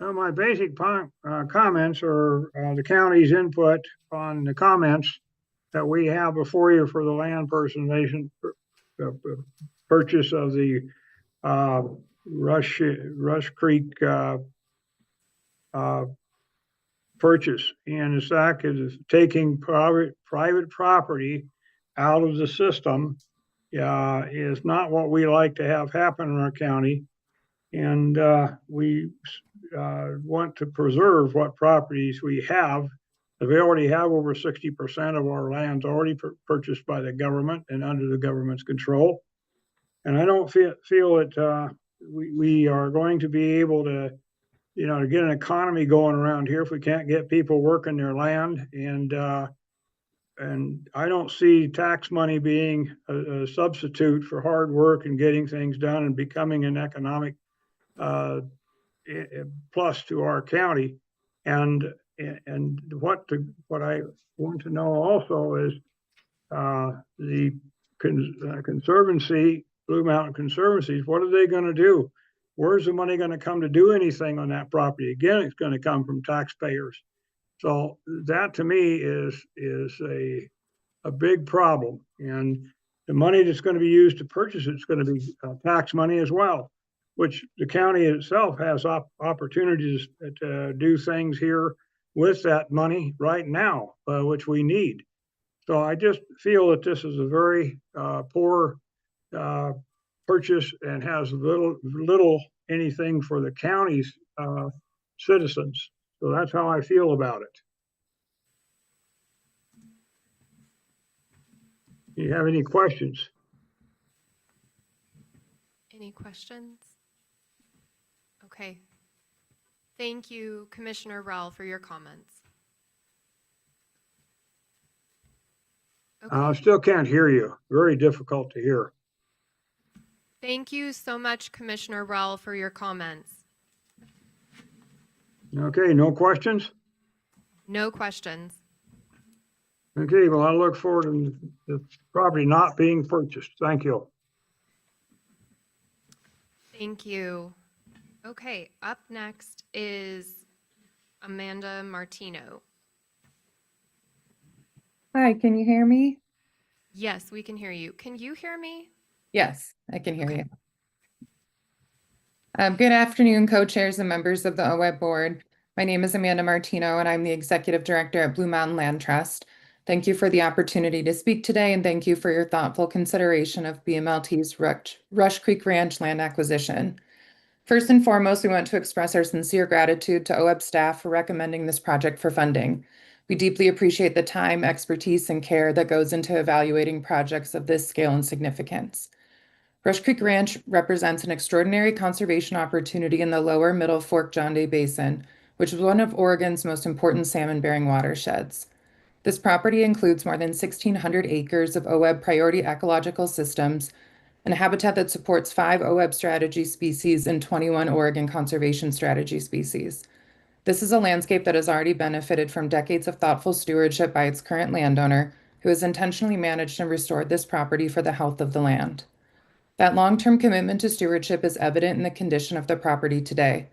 My basic comments are the county's input on the comments that we have before you for the land personalization purchase of the Rush Creek purchase. And the SAC is taking private property out of the system is not what we like to have happen in our county. And we want to preserve what properties we have. We already have over 60% of our lands already purchased by the government and under the government's control. And I don't feel that we are going to be able to, to get an economy going around here if we can't get people working their land. And I don't see tax money being a substitute for hard work and getting things done and becoming an economic plus to our county. And what I want to know also is the Conservancy, Blue Mountain Conservancies, what are they going to do? Where's the money going to come to do anything on that property? Again, it's going to come from taxpayers. So that to me is a big problem. And the money that's going to be used to purchase it's going to be tax money as well, which the county itself has opportunities to do things here with that money right now, which we need. So I just feel that this is a very poor purchase and has little anything for the county's citizens. So that's how I feel about it. Do you have any questions? Any questions? Okay. Thank you, Commissioner Rowell, for your comments. I still can't hear you. Very difficult to hear. Thank you so much, Commissioner Rowell, for your comments. Okay, no questions? No questions. Okay, well, I look forward to the property not being purchased. Thank you. Thank you. Okay, up next is Amanda Martino. Hi, can you hear me? Yes, we can hear you. Can you hear me? Yes, I can hear you. Good afternoon, co-chairs and members of the OWEB board. My name is Amanda Martino, and I'm the executive director at Blue Mountain Land Trust. Thank you for the opportunity to speak today, and thank you for your thoughtful consideration of BMLT's Rush Creek Ranch land acquisition. First and foremost, we want to express our sincere gratitude to OWEB staff for recommending this project for funding. We deeply appreciate the time, expertise, and care that goes into evaluating projects of this scale and significance. Rush Creek Ranch represents an extraordinary conservation opportunity in the lower Middle Fork John Day Basin, which is one of Oregon's most important salmon-bearing watersheds. This property includes more than 1,600 acres of OWEB priority ecological systems and a habitat that supports 5 OWEB strategy species and 21 Oregon conservation strategy species. This is a landscape that has already benefited from decades of thoughtful stewardship by its current landowner, who has intentionally managed and restored this property for the health of the land. That long-term commitment to stewardship is evident in the condition of the property today.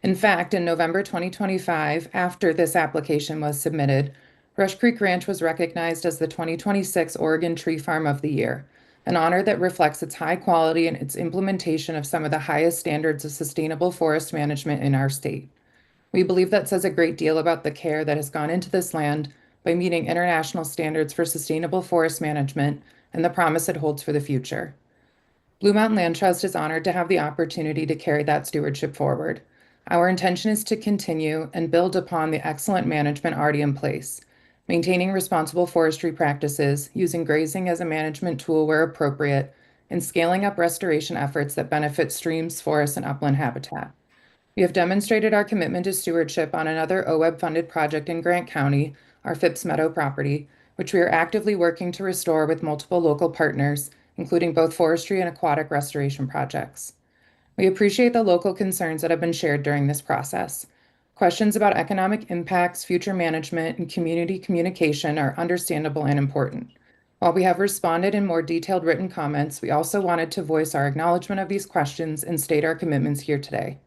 In fact, in November 2025, after this application was submitted, Rush Creek Ranch was recognized as the 2026 Oregon Tree Farm of the Year, an honor that reflects its high quality and its implementation of some of the highest standards of sustainable forest management in our state. We believe that says a great deal about the care that has gone into this land by meeting international standards for sustainable forest management and the promise it holds for the future. Blue Mountain Land Trust is honored to have the opportunity to carry that stewardship forward. Our intention is to continue and build upon the excellent management already in place, maintaining responsible forestry practices, using grazing as a management tool where appropriate, and scaling up restoration efforts that benefit streams, forests, and upland habitat. We have demonstrated our commitment to stewardship on another OWEB-funded project in Grant County, our Phipps Meadow property, which we are actively working to restore with multiple local partners, including both forestry and aquatic restoration projects. We appreciate the local concerns that have been shared during this process. Questions about economic impacts, future management, and community communication are understandable and important. While we have responded in more detailed written comments, we also wanted to voice our acknowledgement of these questions and state our commitments here today.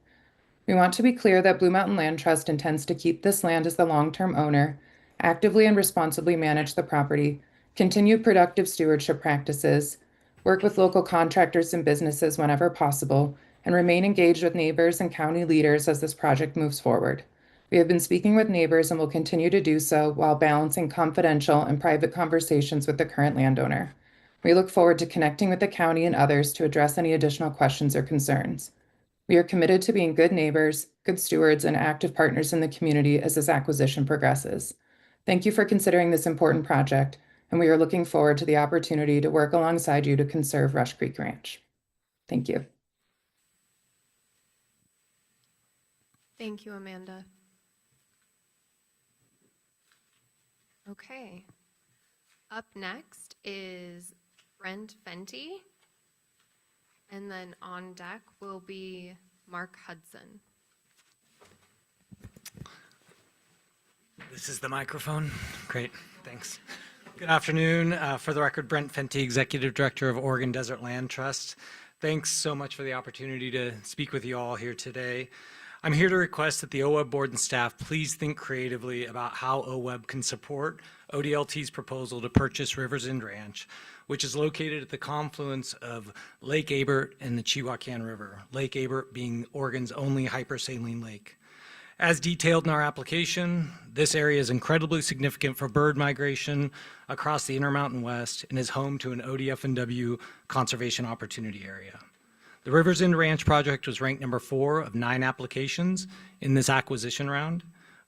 We want to be clear that Blue Mountain Land Trust intends to keep this land as the long-term owner, actively and responsibly manage the property, continue productive stewardship practices, work with local contractors and businesses whenever possible, and remain engaged with neighbors and county leaders as this project moves forward. We have been speaking with neighbors and will continue to do so while balancing confidential and private conversations with the current landowner. We look forward to connecting with the county and others to address any additional questions or concerns. We are committed to being good neighbors, good stewards, and active partners in the community as this acquisition progresses. Thank you for considering this important project, and we are looking forward to the opportunity to work alongside you to conserve Rush Creek Ranch. Thank you. Thank you, Amanda. Okay. Up next is Brent Fenty. And then on deck will be Mark Hudson. This is the microphone. Great, thanks. Good afternoon. For the record, Brent Fenty, Executive Director of Oregon Desert Land Trust. Thanks so much for the opportunity to speak with you all here today. I'm here to request that the OWEB board and staff please think creatively about how OWEB can support ODLT's proposal to purchase Rivers End Ranch, which is located at the confluence of Lake Abert and the Chihuacan River, Lake Abert being Oregon's only hypersaline lake. As detailed in our application, this area is incredibly significant for bird migration across the Intermountain West and is home to an ODF&W conservation opportunity area. The Rivers End Ranch project was ranked number 4 of 9 applications in this acquisition round.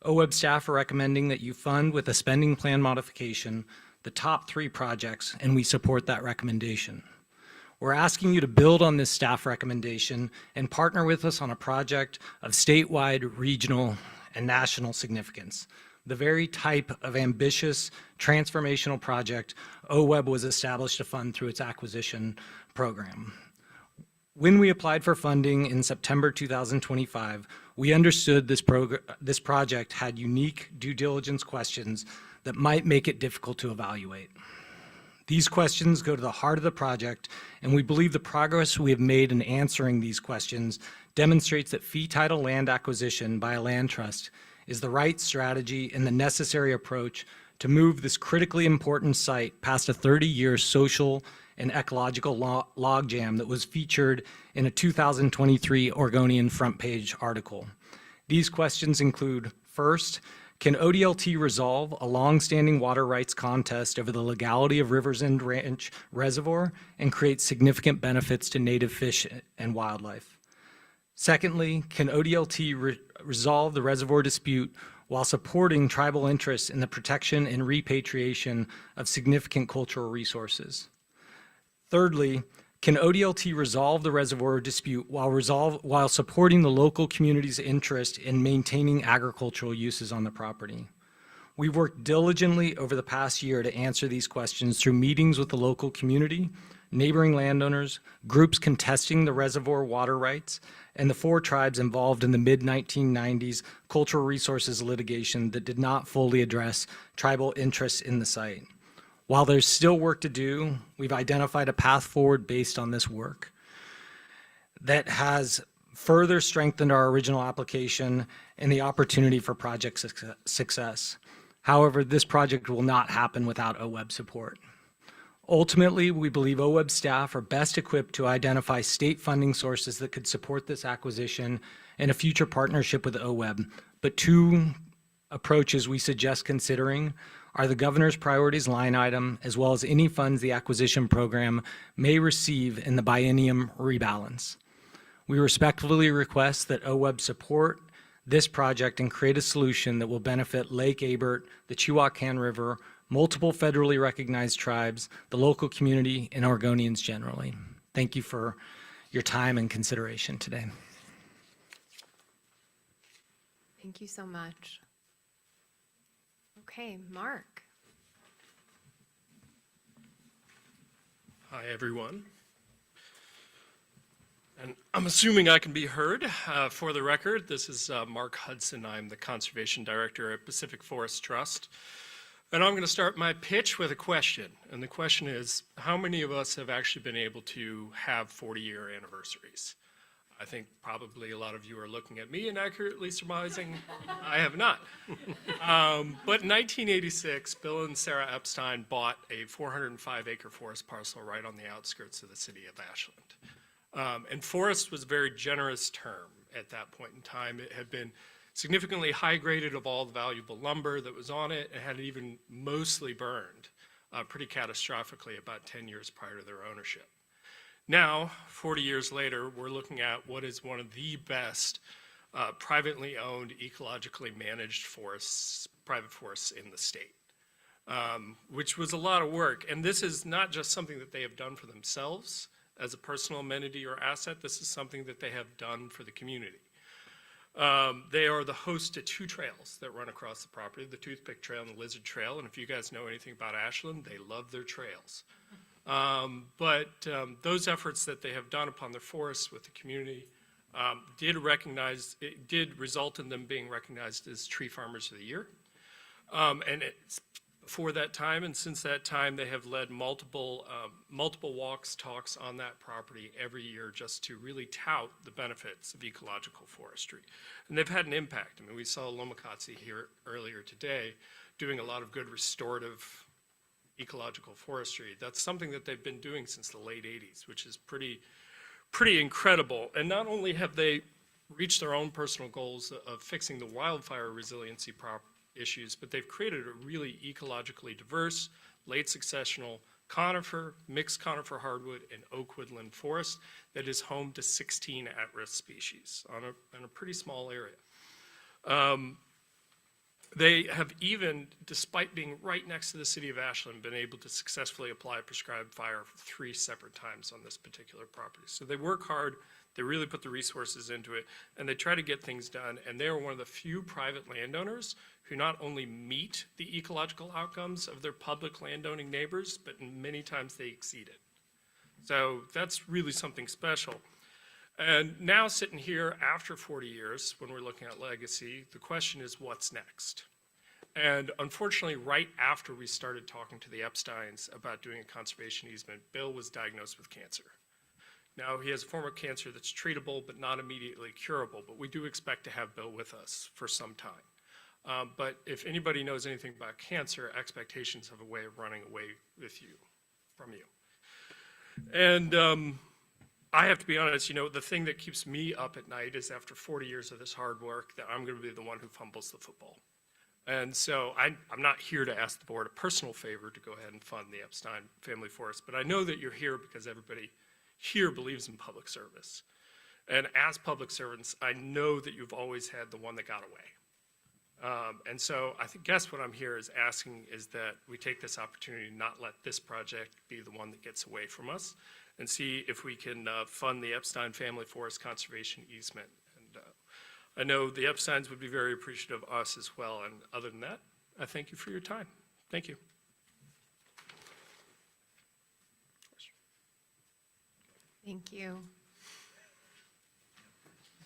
OWEB staff are recommending that you fund with a spending plan modification the top 3 projects, and we support that recommendation. We're asking you to build on this staff recommendation and partner with us on a project of statewide, regional, and national significance. The very type of ambitious, transformational project OWEB was established to fund through its acquisition program. When we applied for funding in September 2025, we understood this project had unique due diligence questions that might make it difficult to evaluate. These questions go to the heart of the project, and we believe the progress we have made in answering these questions demonstrates that fee title land acquisition by a land trust is the right strategy and the necessary approach to move this critically important site past a 30-year social and ecological logjam that was featured in a 2023 Oregonian front page article. These questions include, first, can ODLT resolve a long-standing water rights contest over the legality of Rivers End Ranch Reservoir and create significant benefits to native fish and wildlife? Secondly, can ODLT resolve the reservoir dispute while supporting tribal interests in the protection and repatriation of significant cultural resources? Thirdly, can ODLT resolve the reservoir dispute while supporting the local community's interest in maintaining agricultural uses on the property? We've worked diligently over the past year to answer these questions through meetings with the local community, neighboring landowners, groups contesting the reservoir water rights, and the 4 tribes involved in the mid-1990s cultural resources litigation that did not fully address tribal interests in the site. While there's still work to do, we've identified a path forward based on this work that has further strengthened our original application and the opportunity for project success. However, this project will not happen without OWEB support. Ultimately, we believe OWEB staff are best equipped to identify state funding sources that could support this acquisition and a future partnership with OWEB. But 2 approaches we suggest considering are the governor's priorities line item, as well as any funds the acquisition program may receive in the biennium rebalance. We respectfully request that OWEB support this project and create a solution that will benefit Lake Abert, the Chihuacan River, multiple federally recognized tribes, the local community, and Oregonians generally. Thank you for your time and consideration today. Thank you so much. Okay, Mark. Hi, everyone. And I'm assuming I can be heard. For the record, this is Mark Hudson. I'm the Conservation Director at Pacific Forest Trust. And I'm going to start my pitch with a question. And the question is, how many of us have actually been able to have 40-year anniversaries? I think probably a lot of you are looking at me and accurately surmising I have not. But in 1986, Bill and Sarah Epstein bought a 405-acre forest parcel right on the outskirts of the city of Ashland. And forest was a very generous term at that point in time. It had been significantly high-graded of all the valuable lumber that was on it and had even mostly burned pretty catastrophically about 10 years prior to their ownership. Now, 40 years later, we're looking at what is one of the best privately owned, ecologically managed forests, private forests in the state, which was a lot of work. And this is not just something that they have done for themselves as a personal amenity or asset. This is something that they have done for the community. They are the host to 2 trails that run across the property, the Toothpick Trail and the Lizard Trail. And if you guys know anything about Ashland, they love their trails. But those efforts that they have done upon their forests with the community did result in them being recognized as Tree Farmers of the Year. And it's before that time and since that time, they have led multiple walks, talks on that property every year just to really tout the benefits of ecological forestry. And they've had an impact. I mean, we saw Lomacatsi here earlier today doing a lot of good restorative ecological forestry. That's something that they've been doing since the late 80s, which is pretty incredible. And not only have they reached their own personal goals of fixing the wildfire resiliency issues, but they've created a really ecologically diverse, late successional conifer, mixed conifer hardwood, and oak woodland forest that is home to 16 at-risk species on a pretty small area. They have even, despite being right next to the city of Ashland, been able to successfully apply prescribed fire 3 separate times on this particular property. So they work hard, they really put the resources into it, and they try to get things done. And they are one of the few private landowners who not only meet the ecological outcomes of their public landowning neighbors, but many times they exceed it. So that's really something special. And now sitting here after 40 years, when we're looking at legacy, the question is what's next? And unfortunately, right after we started talking to the Epsteins about doing a conservation easement, Bill was diagnosed with cancer. Now, he has a form of cancer that's treatable but not immediately curable, but we do expect to have Bill with us for some time. But if anybody knows anything about cancer, expectations have a way of running away with you, from you. And I have to be honest, you know, the thing that keeps me up at night is after 40 years of this hard work that I'm going to be the one who fumbles the football. And so I'm not here to ask the board a personal favor to go ahead and fund the Epstein Family Forest, but I know that you're here because everybody here believes in public service. And as public servants, I know that you've always had the one that got away. And so I guess what I'm here is asking is that we take this opportunity to not let this project be the one that gets away from us, and see if we can fund the Epstein Family Forest Conservation Easement. And I know the Epsteins would be very appreciative of us as well. And other than that, I thank you for your time. Thank you. Thank you.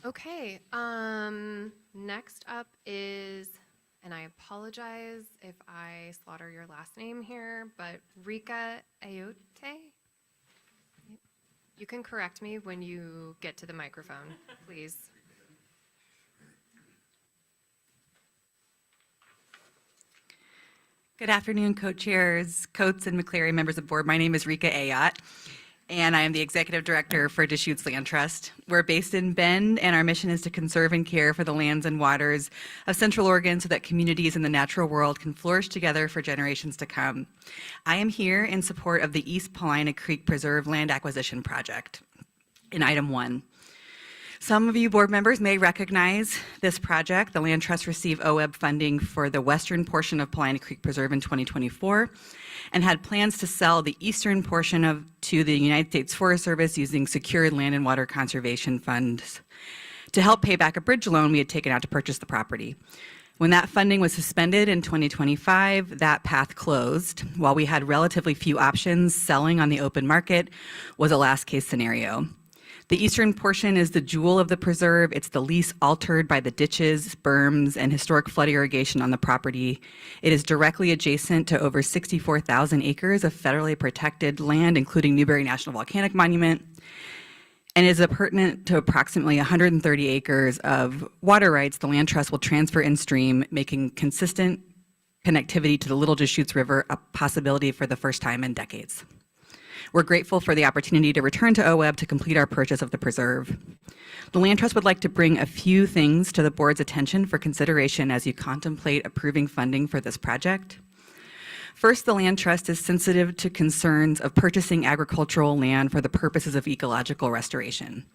Okay, next up is, and I apologize if I slaughter your last name here, but Rika Ayote? You can correct me when you get to the microphone, please. Good afternoon, co-chairs, Coates and McCleary, members of the board. My name is Rika Ayotte, and I am the executive director for Deschutes Land Trust. We're based in Bend, and our mission is to conserve and care for the lands and waters of Central Oregon so that communities in the natural world can flourish together for generations to come. I am here in support of the East Paulina Creek Preserve Land Acquisition Project in item 1. Some of you board members may recognize this project. The Land Trust received OWEB funding for the western portion of Paulina Creek Preserve in 2024 and had plans to sell the eastern portion to the United States Forest Service using secured land and water conservation funds. To help pay back a bridge loan we had taken out to purchase the property. When that funding was suspended in 2025, that path closed. While we had relatively few options, selling on the open market was a last case scenario. The eastern portion is the jewel of the preserve. It's the least altered by the ditches, berms, and historic flood irrigation on the property. It is directly adjacent to over 64,000 acres of federally protected land, including Newberry National Volcanic Monument, and is pertinent to approximately 130 acres of water rights the Land Trust will transfer in stream, making consistent connectivity to the Little Deschutes River a possibility for the first time in decades. We're grateful for the opportunity to return to OWEB to complete our purchase of the preserve. The Land Trust would like to bring a few things to the board's attention for consideration as you contemplate approving funding for this project. First, the Land Trust is sensitive to concerns of purchasing agricultural land for the purposes of ecological restoration.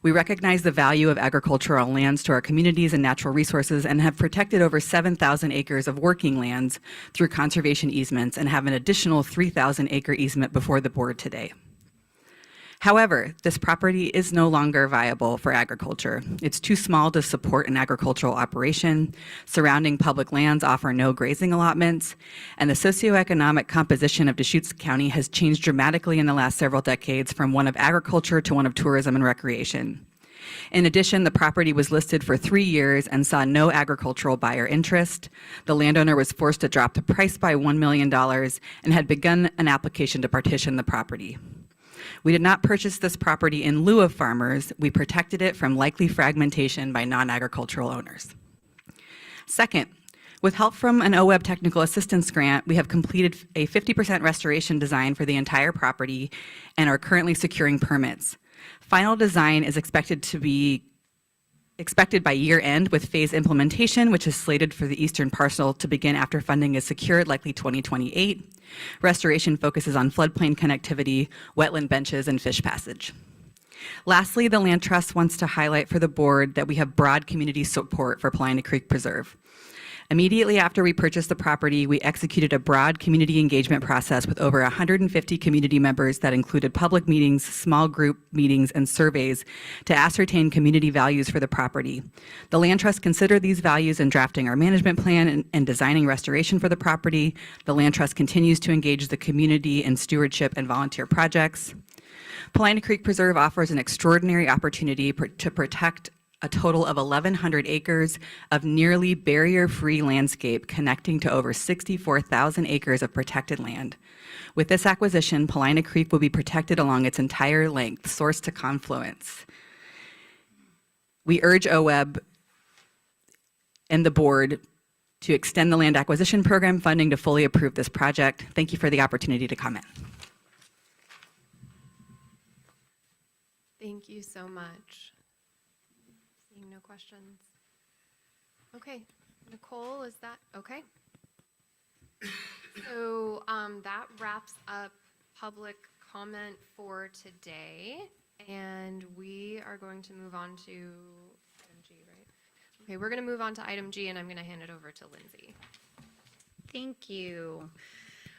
We recognize the value of agricultural lands to our communities and natural resources and have protected over 7,000 acres of working lands through conservation easements and have an additional 3,000 acre easement before the board today. However, this property is no longer viable for agriculture. It's too small to support an agricultural operation. Surrounding public lands offer no grazing allotments, and the socioeconomic composition of Deschutes County has changed dramatically in the last several decades from one of agriculture to one of tourism and recreation. In addition, the property was listed for 3 years and saw no agricultural buyer interest. The landowner was forced to drop the price by $1 million and had begun an application to partition the property. We did not purchase this property in lieu of farmers. We protected it from likely fragmentation by non-agricultural owners. Second, with help from an OWEB technical assistance grant, we have completed a 50% restoration design for the entire property and are currently securing permits. Final design is expected by year end with phase implementation, which is slated for the eastern parcel to begin after funding is secured, likely 2028. Restoration focuses on floodplain connectivity, wetland benches, and fish passage. Lastly, the Land Trust wants to highlight for the board that we have broad community support for Paulina Creek Preserve. Immediately after we purchased the property, we executed a broad community engagement process with over 150 community members that included public meetings, small group meetings, and surveys to ascertain community values for the property. The Land Trust considered these values in drafting our management plan and designing restoration for the property. The Land Trust continues to engage the community in stewardship and volunteer projects. Paulina Creek Preserve offers an extraordinary opportunity to protect a total of 1,100 acres of nearly barrier-free landscape connecting to over 64,000 acres of protected land. With this acquisition, Paulina Creek will be protected along its entire length, source to confluence. We urge OWEB and the board to extend the land acquisition program funding to fully approve this project. Thank you for the opportunity to comment. Thank you so much. Seeing no questions. Okay, Nicole, is that okay? So that wraps up public comment for today, and we are going to move on to item G, right? Okay, we're going to move on to item G, and I'm going to hand it over to Lindsay. Thank you.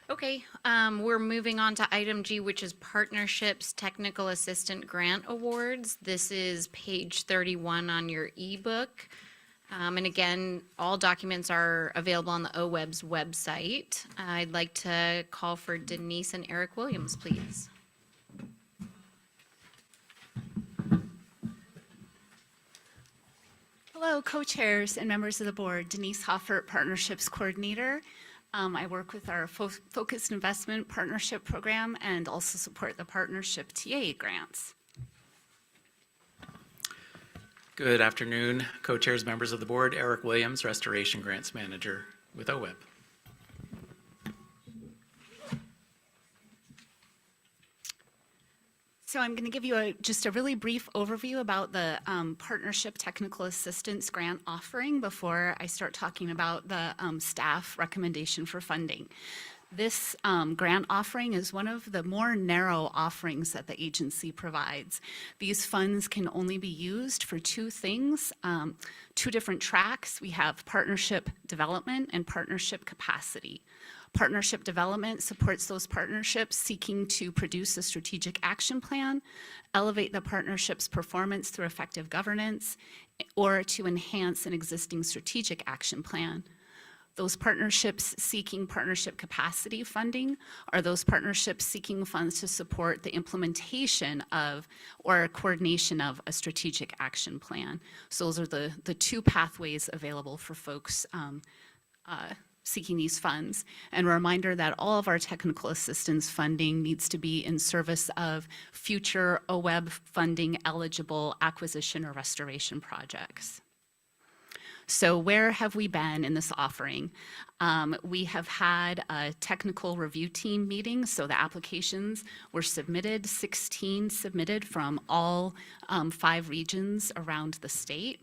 Okay, we're moving on to item G, which is Partnerships Technical Assistant Grant Awards. This is page 31 on your ebook. And again, all documents are available on the OWEB's website. I'd like to call for Denise and Eric Williams, please. Hello, co-chairs and members of the board. Denise Hoffert, Partnerships Coordinator. I work with our Focused Investment Partnership Program and also support the Partnership TA grants. Good afternoon, co-chairs, members of the board. Eric Williams, Restoration Grants Manager with OWEB. So I'm going to give you just a really brief overview about the Partnership Technical Assistance Grant offering before I start talking about the staff recommendation for funding. This grant offering is one of the more narrow offerings that the agency provides. These funds can only be used for two things, two different tracks. We have partnership development and partnership capacity. Partnership development supports those partnerships seeking to produce a strategic action plan, elevate the partnership's performance through effective governance, or to enhance an existing strategic action plan. Those partnerships seeking partnership capacity funding are those partnerships seeking funds to support the implementation of or coordination of a strategic action plan. So those are the two pathways available for folks seeking these funds. And a reminder that all of our technical assistance funding needs to be in service of future OWEB funding eligible acquisition or restoration projects. So where have we been in this offering? We have had a technical review team meeting, so the applications were submitted, 16 submitted from all 5 regions around the state.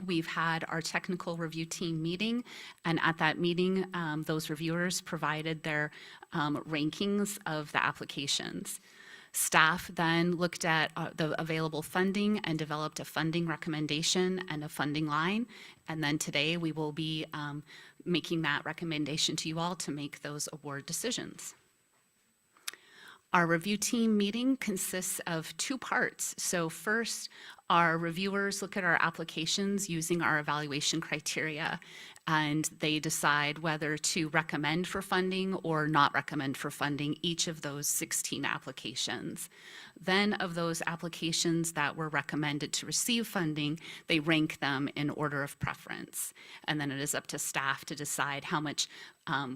We've had our technical review team meeting, and at that meeting, those reviewers provided their rankings of the applications. Staff then looked at the available funding and developed a funding recommendation and a funding line. And then today we will be making that recommendation to you all to make those award decisions. Our review team meeting consists of 2 parts. So first, our reviewers look at our applications using our evaluation criteria, and they decide whether to recommend for funding or not recommend for funding each of those 16 applications. Then of those applications that were recommended to receive funding, they rank them in order of preference. And then it is up to staff to decide how much,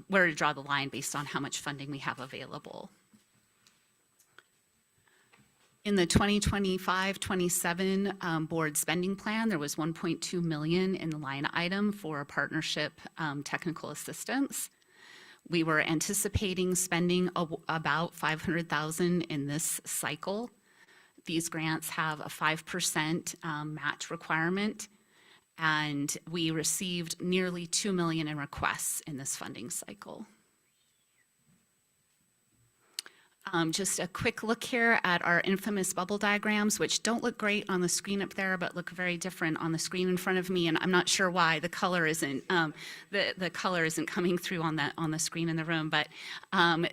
where to draw the line based on how much funding we have available. In the 2025-27 board spending plan, there was $1.2 million in the line item for partnership technical assistance. We were anticipating spending about $500,000 in this cycle. These grants have a 5% match requirement, and we received nearly $2 million in requests in this funding cycle. Just a quick look here at our infamous bubble diagrams, which don't look great on the screen up there, but look very different on the screen in front of me. And I'm not sure why the color isn't the color isn't coming through on the screen in the room. But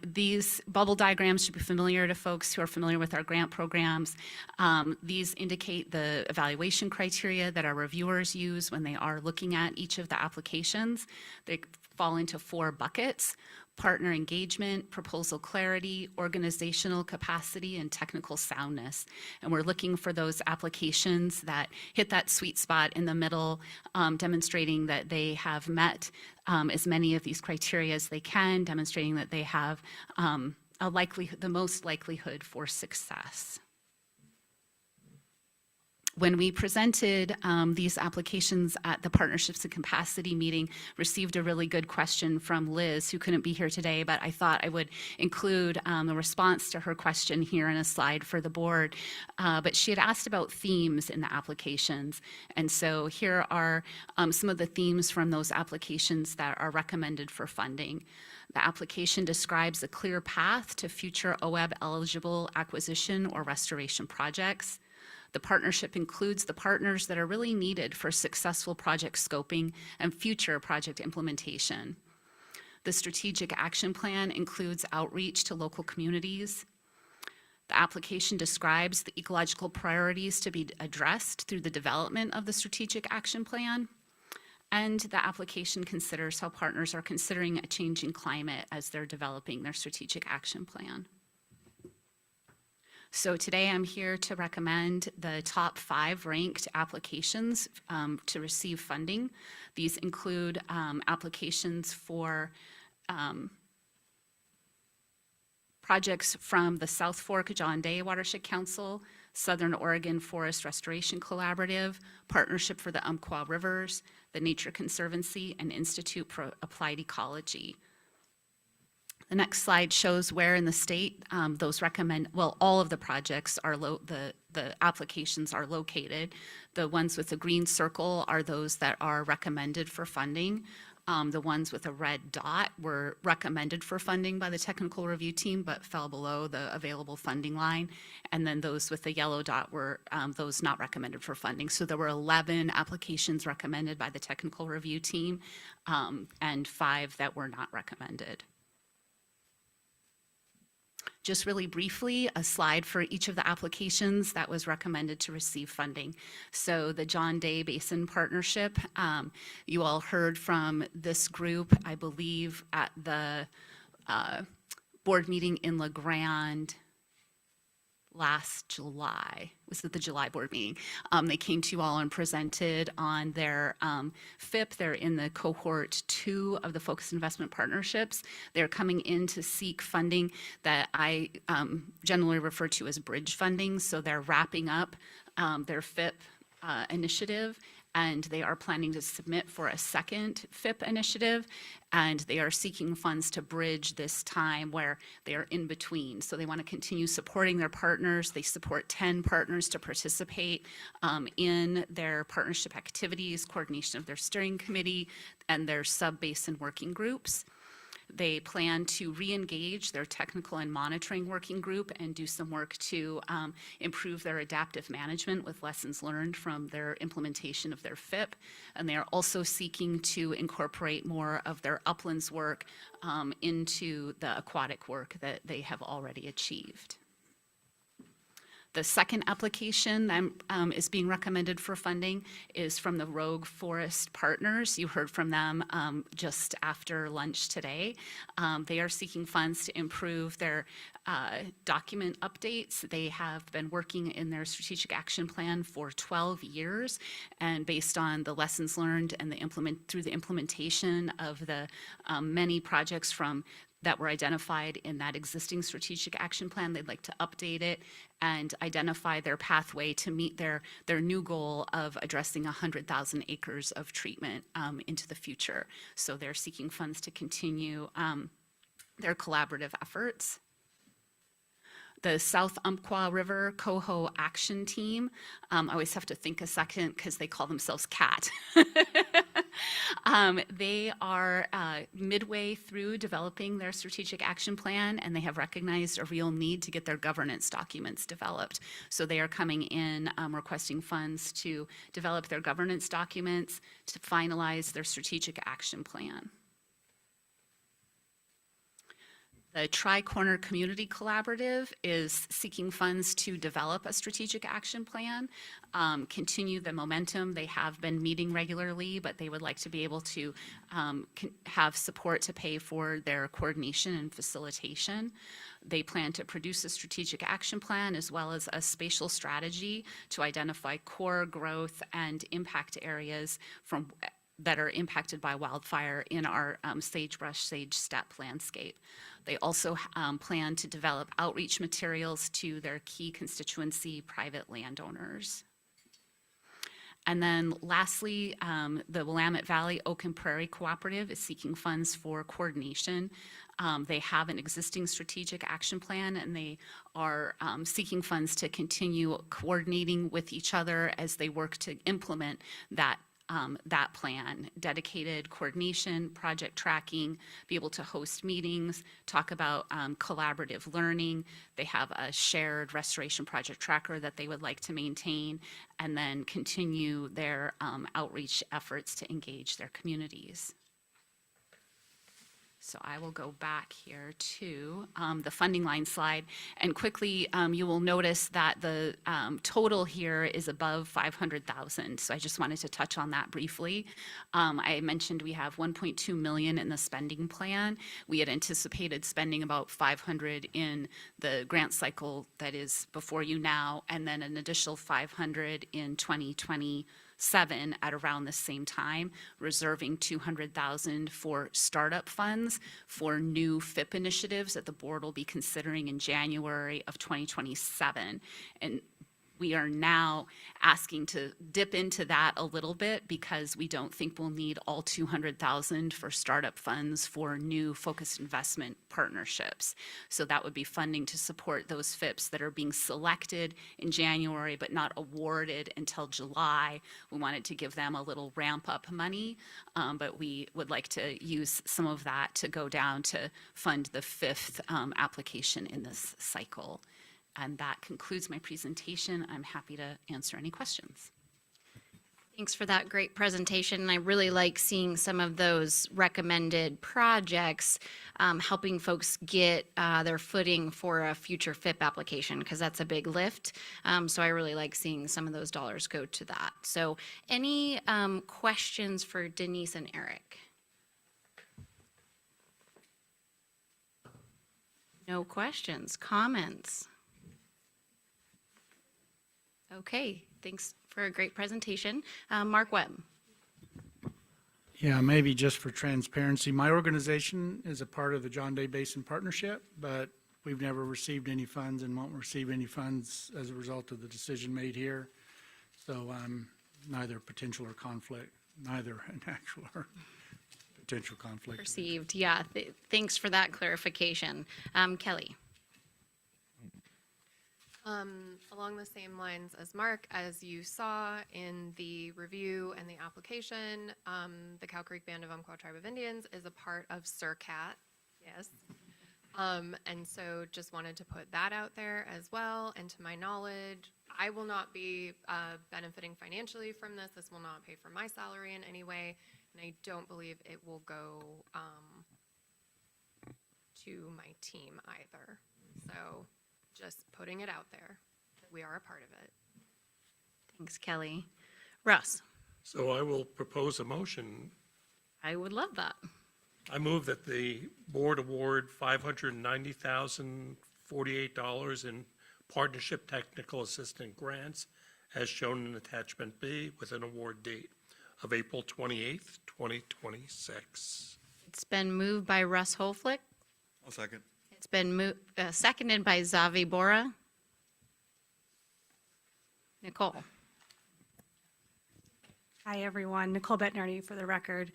these bubble diagrams should be familiar to folks who are familiar with our grant programs. These indicate the evaluation criteria that our reviewers use when they are looking at each of the applications. They fall into 4 buckets: partner engagement, proposal clarity, organizational capacity, and technical soundness. And we're looking for those applications that hit that sweet spot in the middle, demonstrating that they have met as many of these criteria as they can, demonstrating that they have the most likelihood for success. When we presented these applications at the Partnerships and Capacity meeting, received a really good question from Liz, who couldn't be here today, but I thought I would include the response to her question here in a slide for the board. But she had asked about themes in the applications. And so here are some of the themes from those applications that are recommended for funding. The application describes a clear path to future OWEB eligible acquisition or restoration projects. The partnership includes the partners that are really needed for successful project scoping and future project implementation. The strategic action plan includes outreach to local communities. The application describes the ecological priorities to be addressed through the development of the strategic action plan. And the application considers how partners are considering a changing climate as they're developing their strategic action plan. So today I'm here to recommend the top 5 ranked applications to receive funding. These include applications for projects from the South Fork John Day Watershed Council, Southern Oregon Forest Restoration Collaborative, Partnership for the Umpqua Rivers, the Nature Conservancy, and Institute for Applied Ecology. The next slide shows where in the state all of the projects are the applications are located. The ones with the green circle are those that are recommended for funding. The ones with a red dot were recommended for funding by the technical review team, but fell below the available funding line. And then those with the yellow dot were those not recommended for funding. So there were 11 applications recommended by the technical review team and 5 that were not recommended. Just really briefly, a slide for each of the applications that was recommended to receive funding. So the John Day Basin Partnership, you all heard from this group, I believe, at the board meeting in La Grande last July. Was it the July board meeting? They came to you all and presented on their FIP. They're in the Cohort 2 of the Focused Investment Partnerships. They're coming in to seek funding that I generally refer to as bridge funding. So they're wrapping up their FIP initiative, and they are planning to submit for a second FIP initiative, and they are seeking funds to bridge this time where they are in between. So they want to continue supporting their partners. They support 10 partners to participate in their partnership activities, coordination of their steering committee, and their sub-basin working groups. They plan to re-engage their technical and monitoring working group and do some work to improve their adaptive management with lessons learned from their implementation of their FIP. And they are also seeking to incorporate more of their uplands work into the aquatic work that they have already achieved. The second application that is being recommended for funding is from the Rogue Forest Partners. You heard from them just after lunch today. They are seeking funds to improve their document updates. They have been working in their strategic action plan for 12 years, and based on the lessons learned and through the implementation of the many projects that were identified in that existing strategic action plan, they'd like to update it and identify their pathway to meet their new goal of addressing 100,000 acres of treatment into the future. So they're seeking funds to continue their collaborative efforts. The South Umpqua River Coho Action Team, I always have to think a second because they call themselves CAT. They are midway through developing their strategic action plan, and they have recognized a real need to get their governance documents developed. So they are coming in requesting funds to develop their governance documents to finalize their strategic action plan. The Tri-Corner Community Collaborative is seeking funds to develop a strategic action plan, continue the momentum. They have been meeting regularly, but they would like to be able to have support to pay for their coordination and facilitation. They plan to produce a strategic action plan as well as a spatial strategy to identify core growth and impact areas that are impacted by wildfire in our sagebrush, sage steppe landscape. They also plan to develop outreach materials to their key constituency private landowners. And then lastly, the Willamette Valley Oak and Prairie Cooperative is seeking funds for coordination. They have an existing strategic action plan, and they are seeking funds to continue coordinating with each other as they work to implement that plan, dedicated coordination, project tracking, be able to host meetings, talk about collaborative learning. They have a shared restoration project tracker that they would like to maintain, and then continue their outreach efforts to engage their communities. So I will go back here to the funding line slide, and quickly you will notice that the total here is above 500,000. So I just wanted to touch on that briefly. I mentioned we have 1.2 million in the spending plan. We had anticipated spending about 500 in the grant cycle that is before you now, and then an additional 500 in 2027 at around the same time, reserving 200,000 for startup funds for new FIP initiatives that the board will be considering in January of 2027. And we are now asking to dip into that a little bit because we don't think we'll need all 200,000 for startup funds for new focused investment partnerships. So that would be funding to support those FIPs that are being selected in January but not awarded until July. We wanted to give them a little ramp up money, but we would like to use some of that to go down to fund the fifth application in this cycle. And that concludes my presentation. I'm happy to answer any questions. Thanks for that great presentation. I really like seeing some of those recommended projects helping folks get their footing for a future FIP application, because that's a big lift. So I really like seeing some of those dollars go to that. So any questions for Denise and Eric? No questions, comments? Okay, thanks for a great presentation. Mark Webb. Yeah, maybe just for transparency, my organization is a part of the John Day Basin Partnership, but we've never received any funds and won't receive any funds as a result of the decision made here. So neither potential or conflict, neither an actual or potential conflict. Perceived, yeah. Thanks for that clarification. Kelly. Along the same lines as Mark, as you saw in the review and the application, the Cow Creek Band of Umpqua Tribe of Indians is a part of SIRCAT, yes. And so just wanted to put that out there as well. And to my knowledge, I will not be benefiting financially from this. This will not pay for my salary in any way. And I don't believe it will go to my team either. So just putting it out there that we are a part of it. Thanks, Kelly. Russ. So I will propose a motion. I would love that. I move that the board award $590,048 in partnership technical assistant grants as shown in attachment B with an award date of April 28th, 2026. It's been moved by Russ Holflick. I'll second. It's been seconded by Zavi Bora. Nicole. Hi, everyone. Nicole Betnardi for the record.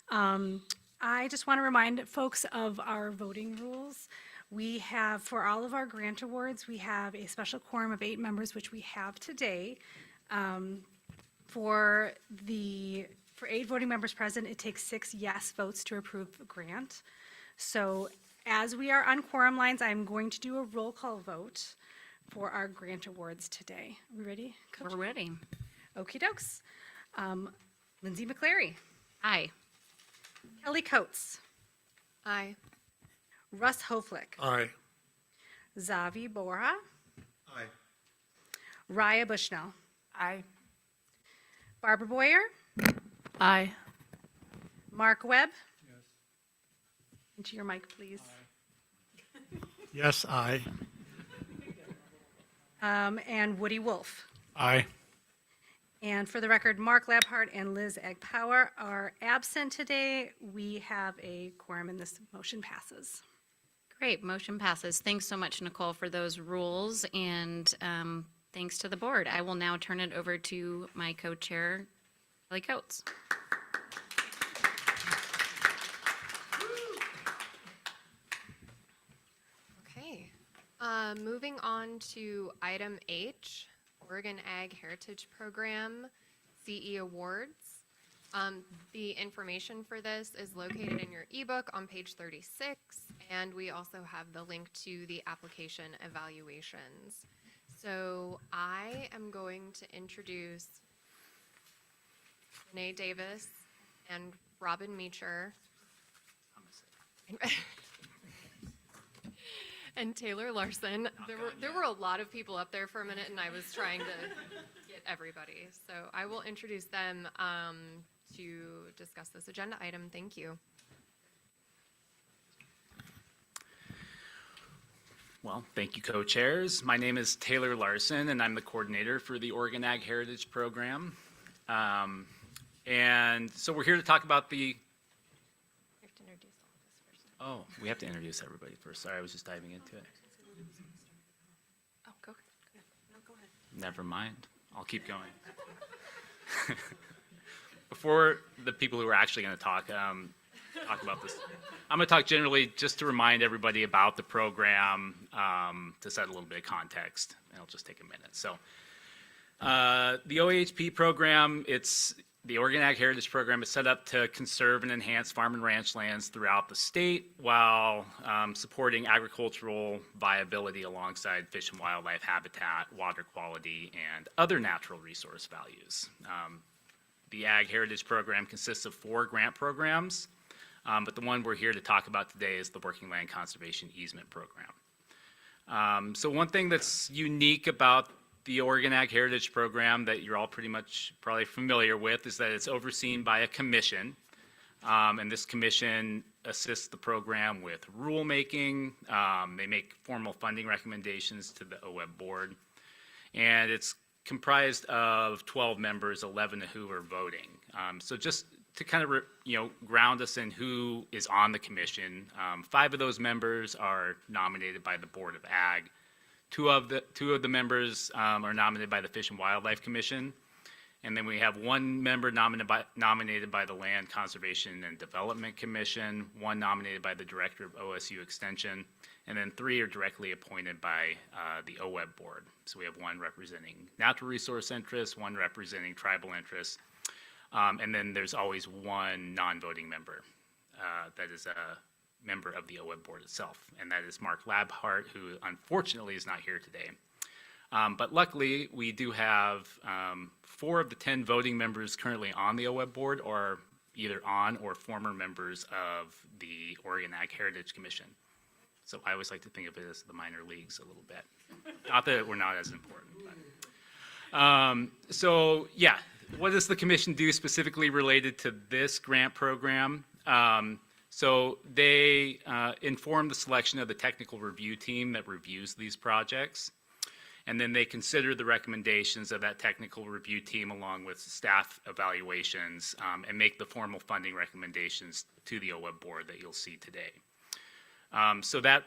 I just want to remind folks of our voting rules. We have, for all of our grant awards, we have a special quorum of 8 members, which we have today. For the For 8 voting members present, it takes 6 yes votes to approve the grant. So as we are on quorum lines, I'm going to do a roll call vote for our grant awards today. Are we ready, Coach? We're ready. Okey dokes. Lindsay McCleary, Aye. Kelly Coates, Aye. Russ Hoflick, Aye. Zavi Bora, Aye. Raya Bushnell, Aye. Barbara Boyer, Aye. Mark Webb. Into your mic, please. Yes, aye. And Woody Wolf. Aye. And for the record, Mark Labhart and Liz Eggpower are absent today. We have a quorum and this motion passes. Great, motion passes. Thanks so much, Nicole, for those rules, and thanks to the board. I will now turn it over to my co-chair, Kelly Coates. Okay. Moving on to item H, Oregon Ag Heritage Program CE Awards. The information for this is located in your ebook on page 36, and we also have the link to the application evaluations. So I am going to introduce Renee Davis and Robin Meacher and Taylor Larson. There were a lot of people up there for a minute, and I was trying to get everybody. So I will introduce them to discuss this agenda item. Thank you. Well, thank you, co-chairs. My name is Taylor Larson, and I'm the coordinator for the Oregon Ag Heritage Program. And so we're here to talk about the... We have to introduce all of this first. Oh, we have to introduce everybody first. Sorry, I was just diving into it. Oh, go ahead. No, go ahead. Never mind. I'll keep going. Before the people who are actually going to talk about this, I'm going to talk generally just to remind everybody about the program, to set a little bit of context, and it'll just take a minute. So the OAHP program, it's the Oregon Ag Heritage Program, is set up to conserve and enhance farm and ranch lands throughout the state while supporting agricultural viability alongside fish and wildlife habitat, water quality, and other natural resource values. The Ag Heritage Program consists of 4 grant programs, but the one we're here to talk about today is the Working Land Conservation Easement Program. So one thing that's unique about the Oregon Ag Heritage Program that you're all pretty much probably familiar with is that it's overseen by a commission, and this commission assists the program with rulemaking. They make formal funding recommendations to the OWEB board, and it's comprised of 12 members, 11 of who are voting. So just to kind of ground us in who is on the commission, 5 of those members are nominated by the Board of Ag. Two of the members are nominated by the Fish and Wildlife Commission, and then we have 1 member nominated by the Land Conservation and Development Commission, 1 nominated by the Director of OSU Extension, and then 3 are directly appointed by the OWEB board. So we have 1 representing natural resource interests, 1 representing tribal interests, and then there's always 1 non-voting member that is a member of the OWEB board itself, and that is Mark Labhart, who unfortunately is not here today. But luckily, we do have 4 of the 10 voting members currently on the OWEB board are either on or former members of the Oregon Ag Heritage Commission. So I always like to think of it as the minor leagues a little bit. Not that we're not as important. But. So yeah, what does the commission do specifically related to this grant program? So they inform the selection of the technical review team that reviews these projects. And then they consider the recommendations of that technical review team along with staff evaluations and make the formal funding recommendations to the OWEB board that you'll see today. So that,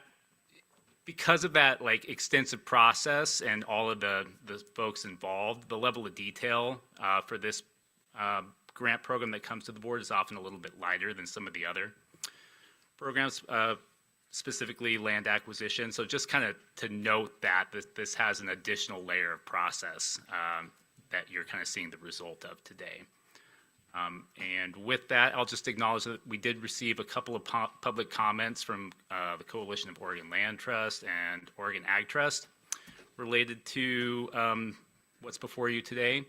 because of that extensive process and all of the folks involved, the level of detail for this grant program that comes to the board is often a little bit lighter than some of the other programs, specifically land acquisition. So just kind of to note that this has an additional layer of process that you're kind of seeing the result of today. And with that, I'll just acknowledge that we did receive a couple of public comments from the Coalition of Oregon Land Trust and Oregon Ag Trust related to what's before you today.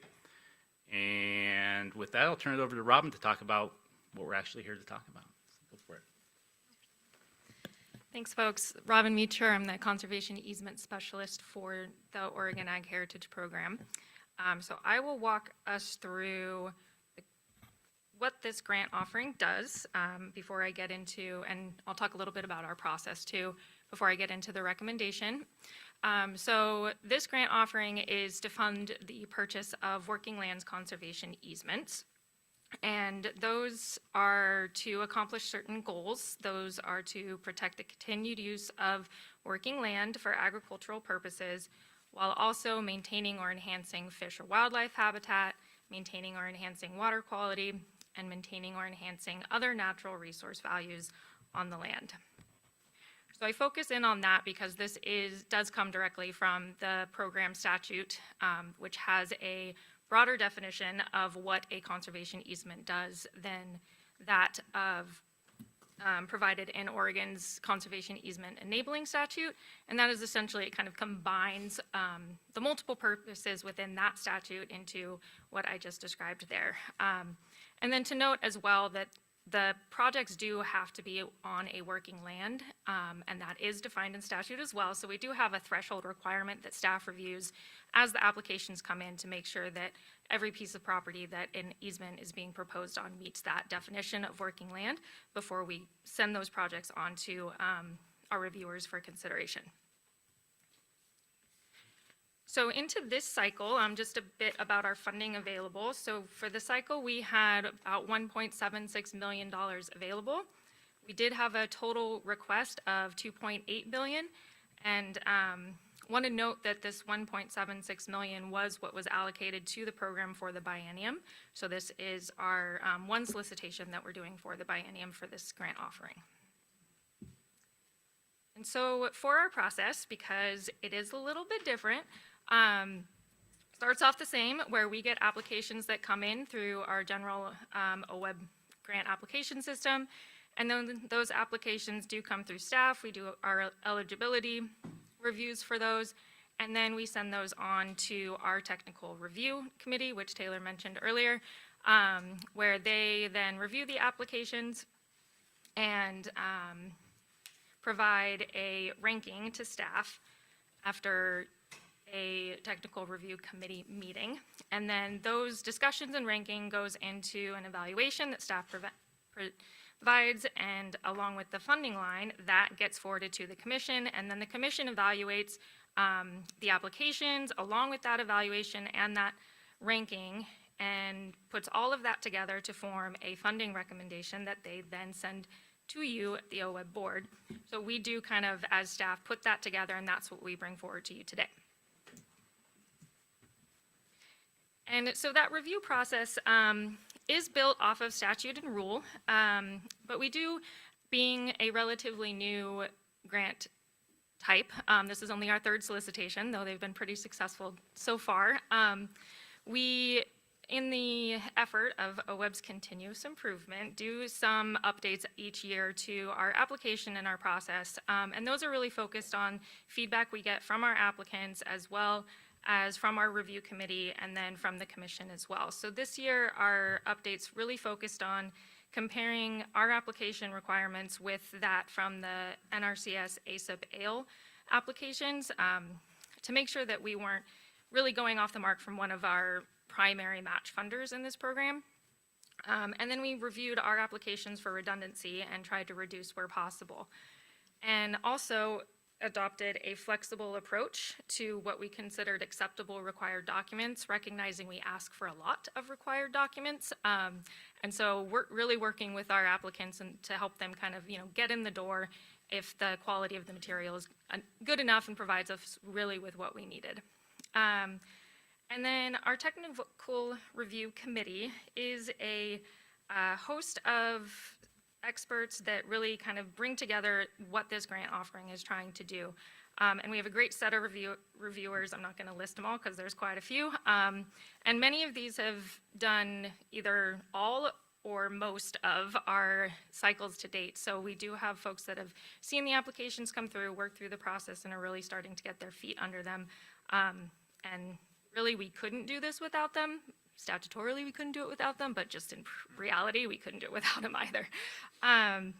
And with that, I'll turn it over to Robin to talk about what we're actually here to talk about. Go for it. Thanks, folks. Robin Meacher, I'm the Conservation Easement Specialist for the Oregon Ag Heritage Program. So I will walk us through what this grant offering does before I get into, and I'll talk a little bit about our process too, before I get into the recommendation. So this grant offering is to fund the purchase of working lands conservation easements. And those are to accomplish certain goals. Those are to protect the continued use of working land for agricultural purposes, while also maintaining or enhancing fish or wildlife habitat, maintaining or enhancing water quality, and maintaining or enhancing other natural resource values on the land. So I focus in on that because this does come directly from the program statute, which has a broader definition of what a conservation easement does than that of provided in Oregon's conservation easement enabling statute. And that is essentially, it kind of combines the multiple purposes within that statute into what I just described there. And then to note as well that the projects do have to be on a working land, and that is defined in statute as well. So we do have a threshold requirement that staff reviews as the applications come in to make sure that every piece of property that an easement is being proposed on meets that definition of working land before we send those projects on to our reviewers for consideration. So into this cycle, just a bit about our funding available. So for the cycle, we had about $1.76 million available. We did have a total request of $2.8 billion, and want to note that this $1.76 million was what was allocated to the program for the biennium. So this is our one solicitation that we're doing for the biennium for this grant offering. And so for our process, because it is a little bit different, starts off the same, where we get applications that come in through our general OWEB grant application system, and then those applications do come through staff. We do our eligibility reviews for those, and then we send those on to our technical review committee, which Taylor mentioned earlier, where they then review the applications and provide a ranking to staff after a technical review committee meeting. And then those discussions and ranking goes into an evaluation that staff provides, and along with the funding line, that gets forwarded to the commission, and then the commission evaluates the applications along with that evaluation and that ranking, and puts all of that together to form a funding recommendation that they then send to you, the OWEB board. So we do kind of, as staff, put that together, and that's what we bring forward to you today. And so that review process is built off of statute and rule, but we do, being a relatively new grant type, this is only our third solicitation, though they've been pretty successful so far. We, in the effort of OWEB's continuous improvement, do some updates each year to our application and our process, and those are really focused on feedback we get from our applicants, as well as from our review committee, and then from the commission as well. So this year, our updates really focused on comparing our application requirements with that from the NRCS ASIP AIL applications, to make sure that we weren't really going off the mark from one of our primary match funders in this program. And then we reviewed our applications for redundancy and tried to reduce where possible. And also adopted a flexible approach to what we considered acceptable required documents, recognizing we ask for a lot of required documents. And so we're really working with our applicants and to help them kind of, get in the door if the quality of the material is good enough and provides us really with what we needed. And then our technical review committee is a host of experts that really kind of bring together what this grant offering is trying to do. And we have a great set of reviewers. I'm not going to list them all because there's quite a few. And many of these have done either all or most of our cycles to date. So we do have folks that have seen the applications come through, worked through the process, and are really starting to get their feet under them. And really, we couldn't do this without them. Statutorily, we couldn't do it without them, but just in reality, we couldn't do it without them either. And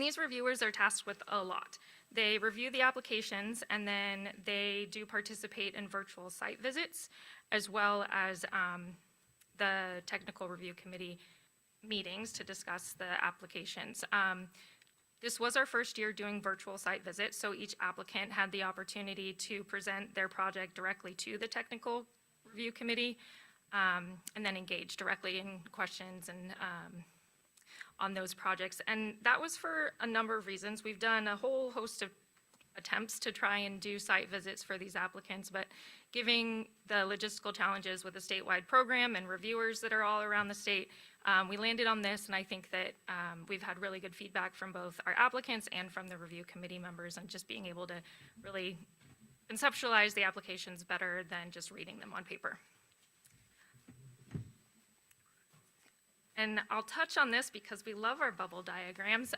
these reviewers are tasked with a lot. They review the applications, and then they do participate in virtual site visits, as well as the technical review committee meetings to discuss the applications. This was our first year doing virtual site visits, so each applicant had the opportunity to present their project directly to the technical review committee, and then engage directly in questions and on those projects. And that was for a number of reasons. We've done a whole host of attempts to try and do site visits for these applicants, but given the logistical challenges with a statewide program and reviewers that are all around the state, we landed on this, and I think that we've had really good feedback from both our applicants and from the review committee members on just being able to really conceptualize the applications better than just reading them on paper. And I'll touch on this because we love our bubble diagrams,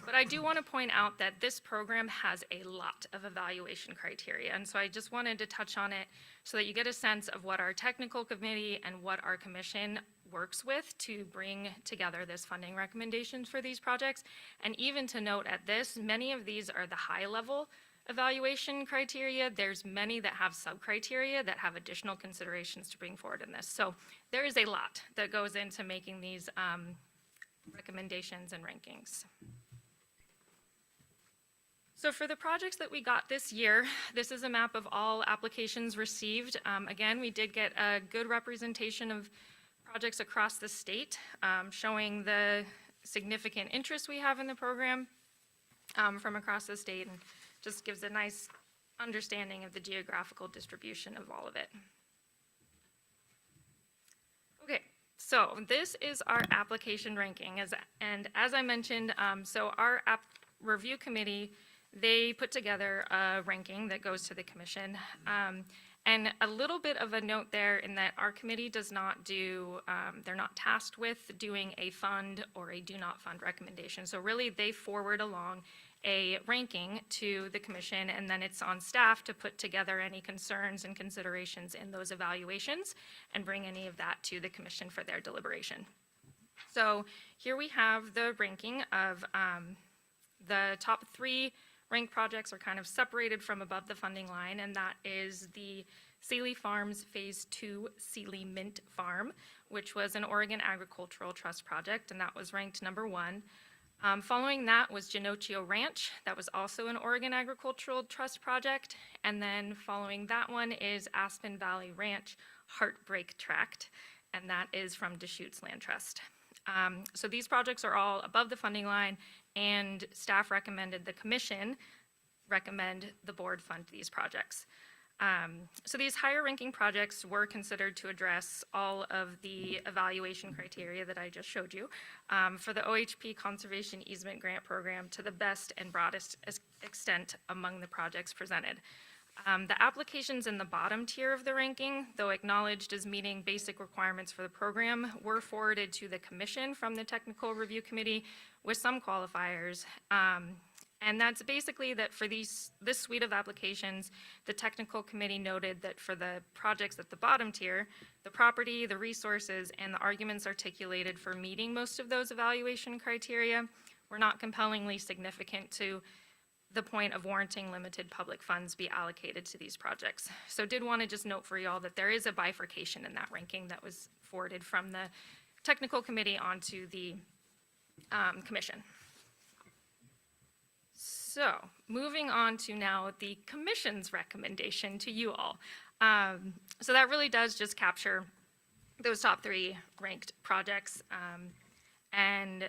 but I do want to point out that this program has a lot of evaluation criteria, and so I just wanted to touch on it so that you get a sense of what our technical committee and what our commission works with to bring together this funding recommendations for these projects. And even to note at this, many of these are the high-level evaluation criteria. There's many that have sub-criteria that have additional considerations to bring forward in this. So there is a lot that goes into making these recommendations and rankings. So for the projects that we got this year, this is a map of all applications received. Again, we did get a good representation of projects across the state, showing the significant interest we have in the program from across the state, and just gives a nice understanding of the geographical distribution of all of it. Okay, so this is our application ranking, and as I mentioned, so our review committee, they put together a ranking that goes to the commission. And a little bit of a note there in that our committee does not do, they're not tasked with doing a fund or a do not fund recommendation. So really they forward along a ranking to the commission, and then it's on staff to put together any concerns and considerations in those evaluations and bring any of that to the commission for their deliberation. So here we have the ranking of the top 3 ranked projects are kind of separated from above the funding line, and that is the Sealy Farms Phase 2 Sealy Mint Farm, which was an Oregon Agricultural Trust project, and that was ranked number 1. Following that was Genocchio Ranch. That was also an Oregon Agricultural Trust project. And then following that one is Aspen Valley Ranch Heartbreak Tract, and that is from Deschutes Land Trust. So these projects are all above the funding line, and staff recommended the commission recommend the board fund these projects. So these higher ranking projects were considered to address all of the evaluation criteria that I just showed you for the OHP Conservation Easement Grant Program to the best and broadest extent among the projects presented. The applications in the bottom tier of the ranking, though acknowledged as meeting basic requirements for the program, were forwarded to the commission from the technical review committee with some qualifiers. And that's basically that for this suite of applications, the technical committee noted that for the projects at the bottom tier, the property, the resources, and the arguments articulated for meeting most of those evaluation criteria were not compellingly significant to the point of warranting limited public funds be allocated to these projects. So did want to just note for y'all that there is a bifurcation in that ranking that was forwarded from the technical committee onto the commission. So moving on to now the commission's recommendation to you all. So that really does just capture those top 3 ranked projects. And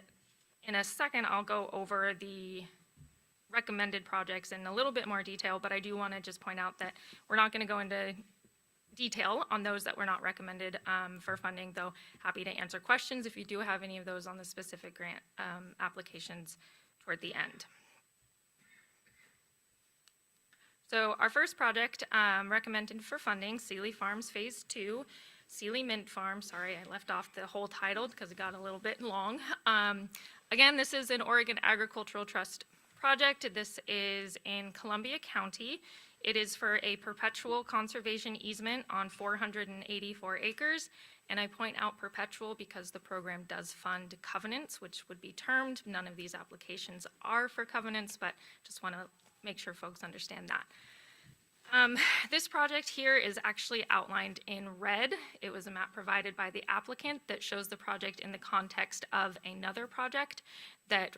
in a second, I'll go over the recommended projects in a little bit more detail, but I do want to just point out that we're not going to go into detail on those that were not recommended for funding, though happy to answer questions if you do have any of those on the specific grant applications toward the end. So our first project recommended for funding, Sealy Farms Phase 2, Sealy Mint Farm. Sorry, I left off the whole title because it got a little bit long. Again, this is an Oregon Agricultural Trust project. This is in Columbia County. It is for a perpetual conservation easement on 484 acres. And I point out perpetual because the program does fund covenants, which would be termed. None of these applications are for covenants, but just want to make sure folks understand that. This project here is actually outlined in red. It was a map provided by the applicant that shows the project in the context of another project that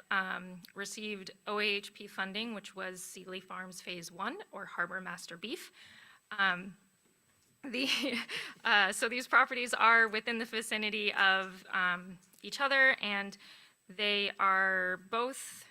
received OAHP funding, which was Sealy Farms Phase 1, or Harbor Master Beef. So these properties are within the vicinity of each other, and they are both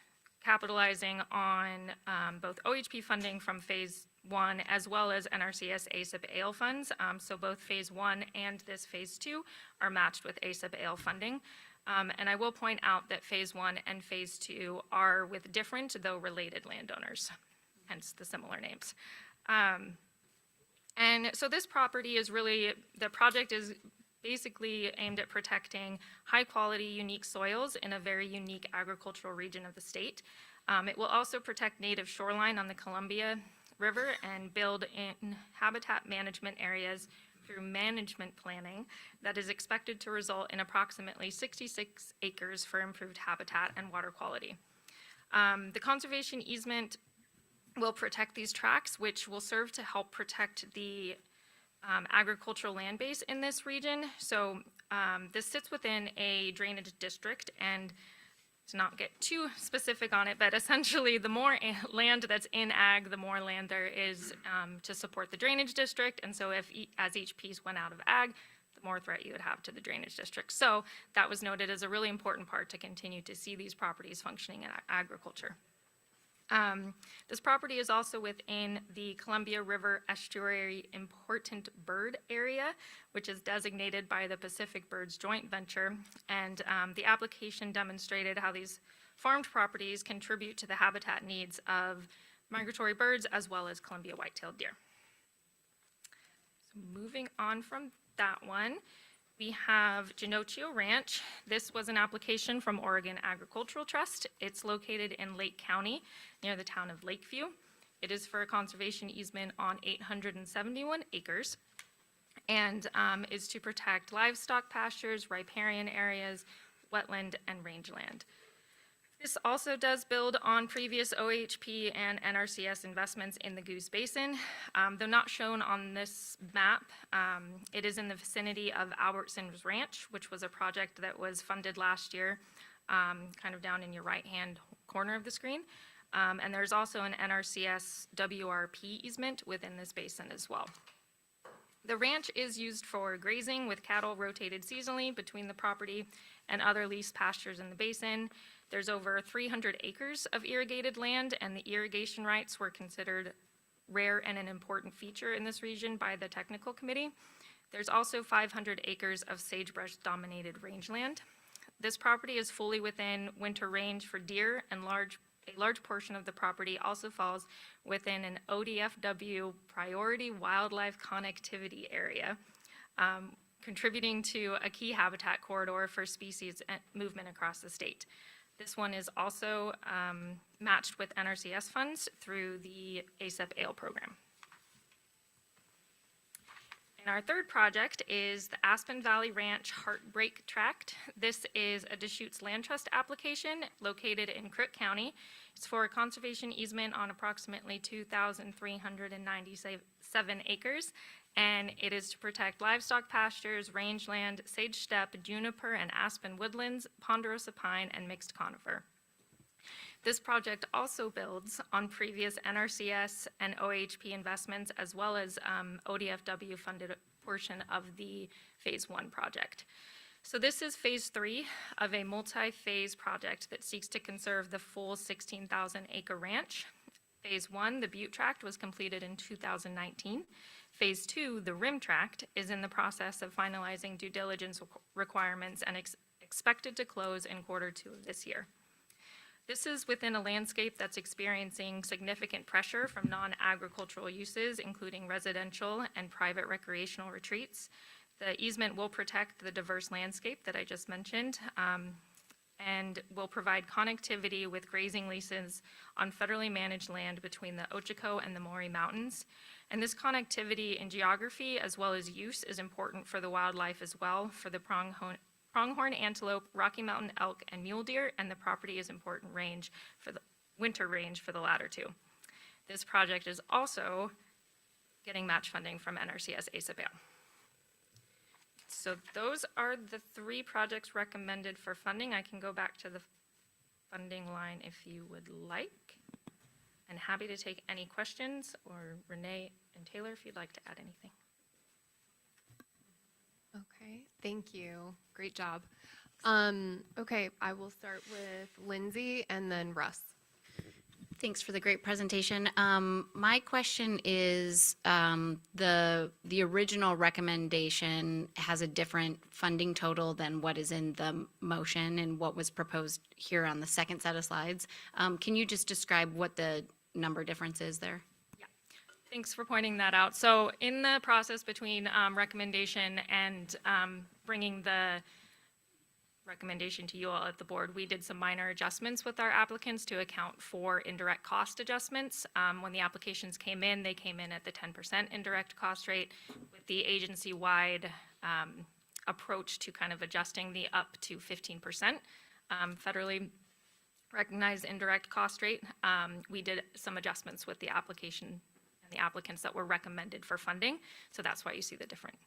capitalizing on both OHP funding from Phase 1 as well as NRCS ASIP AIL funds. So both Phase 1 and this Phase 2 are matched with ASIP AIL funding. And I will point out that Phase 1 and Phase 2 are with different, though related landowners, hence the similar names. And so this property is really, the project is basically aimed at protecting high-quality, unique soils in a very unique agricultural region of the state. It will also protect native shoreline on the Columbia River and build in habitat management areas through management planning that is expected to result in approximately 66 acres for improved habitat and water quality. The conservation easement will protect these tracts, which will serve to help protect the agricultural land base in this region. So this sits within a drainage district, and to not get too specific on it, but essentially the more land that's in ag, the more land there is to support the drainage district. And so as each piece went out of ag, the more threat you would have to the drainage district. So that was noted as a really important part to continue to see these properties functioning in agriculture. This property is also within the Columbia River Estuary Important Bird Area, which is designated by the Pacific Birds Joint Venture. And the application demonstrated how these farmed properties contribute to the habitat needs of migratory birds as well as Columbia white-tailed deer. So moving on from that one, we have Genocchio Ranch. This was an application from Oregon Agricultural Trust. It's located in Lake County near the town of Lakeview. It is for a conservation easement on 871 acres and is to protect livestock pastures, riparian areas, wetland, and rangeland. This also does build on previous OHP and NRCS investments in the Goose Basin. Though not shown on this map, it is in the vicinity of Albertson's Ranch, which was a project that was funded last year, kind of down in your right-hand corner of the screen. And there's also an NRCS WRP easement within this basin as well. The ranch is used for grazing with cattle rotated seasonally between the property and other leased pastures in the basin. There's over 300 acres of irrigated land, and the irrigation rights were considered rare and an important feature in this region by the technical committee. There's also 500 acres of sagebrush-dominated rangeland. This property is fully within winter range for deer, and a large portion of the property also falls within an ODFW priority wildlife connectivity area, contributing to a key habitat corridor for species movement across the state. This one is also matched with NRCS funds through the ASIP AIL program. And our third project is the Aspen Valley Ranch Heartbreak Tract. This is a Deschutes Land Trust application located in Crook County. It's for a conservation easement on approximately 2,397 acres, and it is to protect livestock pastures, rangeland, sage steppe, juniper and aspen woodlands, ponderosa pine, and mixed conifer. This project also builds on previous NRCS and OHP investments, as well as ODFW funded portion of the Phase 1 project. So this is Phase 3 of a multi-phase project that seeks to conserve the full 16,000 acre ranch. Phase 1, the Butte Tract, was completed in 2019. Phase 2, the Rim Tract, is in the process of finalizing due diligence requirements and expected to close in Q2 of this year. This is within a landscape that's experiencing significant pressure from non-agricultural uses, including residential and private recreational retreats. The easement will protect the diverse landscape that I just mentioned, and will provide connectivity with grazing leases on federally managed land between the Ochoco and the Maury Mountains. And this connectivity in geography as well as use is important for the wildlife as well, for the pronghorn antelope, Rocky Mountain elk, and mule deer, and the property is important range for the winter range for the latter two. This project is also getting match funding from NRCS ASAP. So those are the 3 projects recommended for funding. I can go back to the funding line if you would like. And happy to take any questions, or Renee and Taylor if you'd like to add anything. Okay, thank you. Great job. Okay, I will start with Lindsay and then Russ. Thanks for the great presentation. My question is, the original recommendation has a different funding total than what is in the motion and what was proposed here on the second set of slides. Can you just describe what the number difference is there? Thanks for pointing that out. So in the process between recommendation and bringing the recommendation to you all at the board, we did some minor adjustments with our applicants to account for indirect cost adjustments. When the applications came in, they came in at the 10% indirect cost rate, with the agency-wide approach to kind of adjusting the up to 15% federally recognized indirect cost rate. We did some adjustments with the application and the applicants that were recommended for funding, so that's why you see the difference.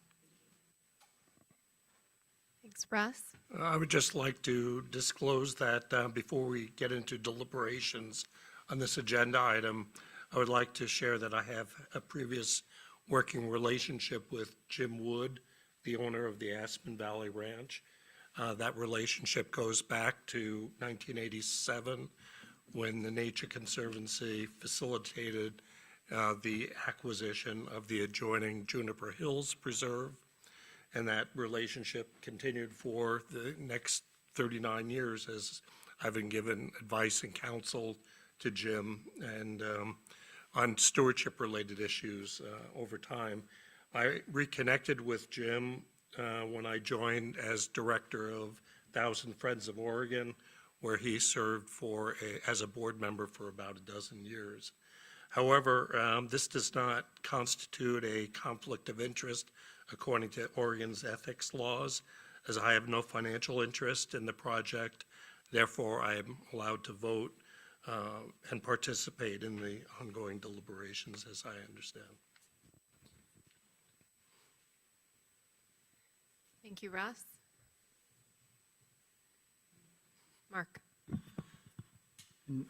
Thanks, Russ. I would just like to disclose that before we get into deliberations on this agenda item, I would like to share that I have a previous working relationship with Jim Wood, the owner of the Aspen Valley Ranch. That relationship goes back to 1987, when the Nature Conservancy facilitated the acquisition of the adjoining Juniper Hills Preserve. And that relationship continued for the next 39 years as I've been given advice and counsel to Jim and on stewardship-related issues over time. I reconnected with Jim when I joined as director of Thousand Friends of Oregon, where he served as a board member for about a dozen years. However, this does not constitute a conflict of interest according to Oregon's ethics laws, as I have no financial interest in the project. Therefore, I am allowed to vote and participate in the ongoing deliberations, as I understand. Thank you, Russ. Mark.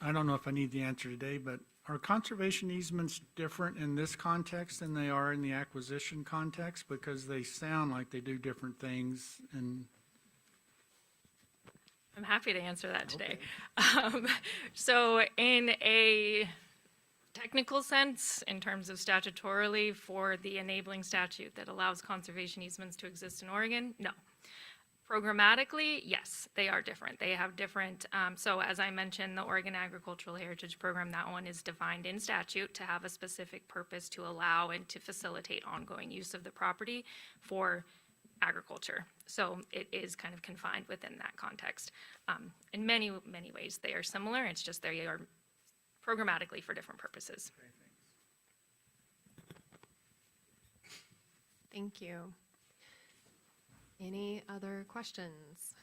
I don't know if I need the answer today, but are conservation easements different in this context than they are in the acquisition context? Because they sound like they do different things, and I'm happy to answer that today. So in a technical sense, in terms of statutorily for the enabling statute that allows conservation easements to exist in Oregon, no. Programmatically, yes, they are different. They have different, so as I mentioned, the Oregon Agricultural Heritage Program, that one is defined in statute to have a specific purpose to allow and to facilitate ongoing use of the property for agriculture. So it is kind of confined within that context. In many, many ways, they are similar. It's just they are programmatically for different purposes. Thank you. Any other questions?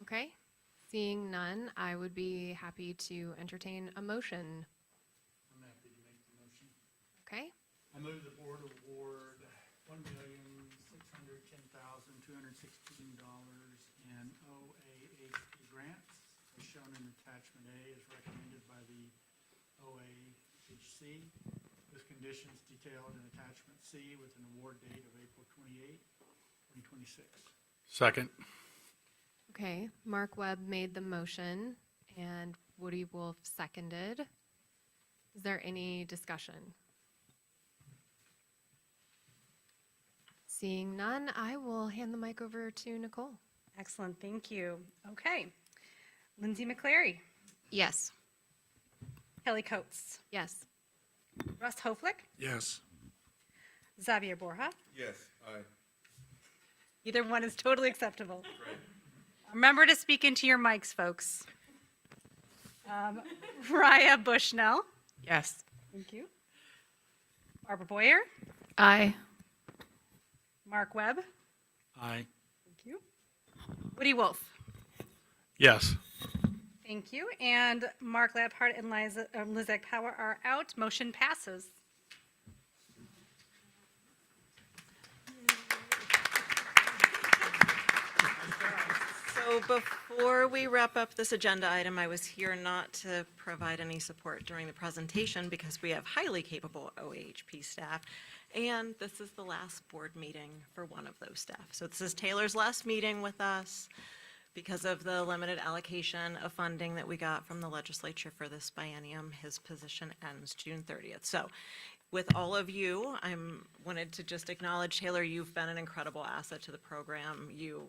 Okay, seeing none, I would be happy to entertain a motion. I'm happy to make the motion. Okay, I move the board award $1,610,216 in OAHP grants, as shown in attachment A, as recommended by the OAHC, with conditions detailed in attachment C, with an award date of April 28, 2026. Second. okay, Mark Webb made the motion And Woody Wolf seconded. Is there any discussion? Seeing none, I will hand the mic over to Nicole. Excellent, thank you. Okay. Lindsay McCleary, Yes. Kelly Coates, Yes. Russ Hoflick, Yes. Xavier Borja. Yes, aye. Either one is totally acceptable. Remember to speak into your mics, folks. Raya Bushnell. Yes. Thank you. Barbara Boyer, Aye. Mark Webb. Aye. Thank you. Woody Wolf. Yes. Thank you. And Mark Laphart and Lizak Power are out. Motion passes. So before we wrap up this agenda item, I was here not to provide any support during the presentation because we have highly capable OAHP staff. And this is the last board meeting for one of those staff. So this is Taylor's last meeting with us because of the limited allocation of funding that we got from the legislature for this biennium. His position ends June 30th. So with all of you, wanted to just acknowledge, Taylor, you've been an incredible asset to the program. You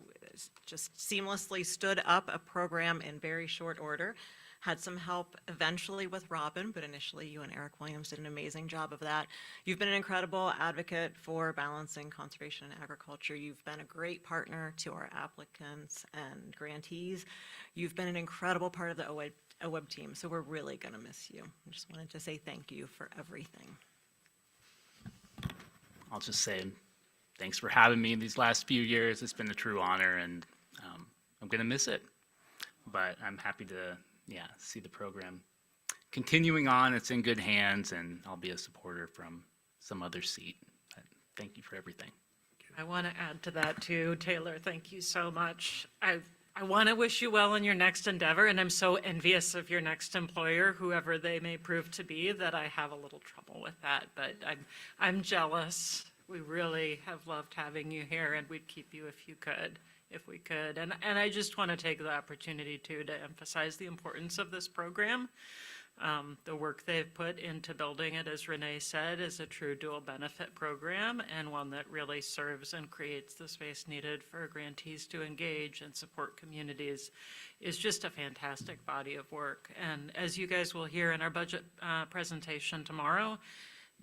just seamlessly stood up a program in very short order. Had some help eventually with Robin, but initially you and Eric Williams did an amazing job of that. You've been an incredible advocate for balancing conservation and agriculture. You've been a great partner to our applicants and grantees. You've been an incredible part of the OWEB team, so we're really gonna miss you. I just wanted to say thank you for everything. I'll just say thanks for having me these last few years. It's been a true honor, and I'm going to miss it. But I'm happy to, see the program continuing on. It's in good hands, and I'll be a supporter from some other seat. But thank you for everything. I want to add to that too, Taylor. Thank you so much. I want to wish you well in your next endeavor, and I'm so envious of your next employer, whoever they may prove to be, that I have a little trouble with that. But I'm jealous. We really have loved having you here, and we'd keep you if we could. And I just want to take the opportunity too to emphasize the importance of this program. The work they've put into building it, as Renee said, is a true dual benefit program and one that really serves and creates the space needed for grantees to engage and support communities. Is just a fantastic body of work. And as you guys will hear in our budget presentation tomorrow,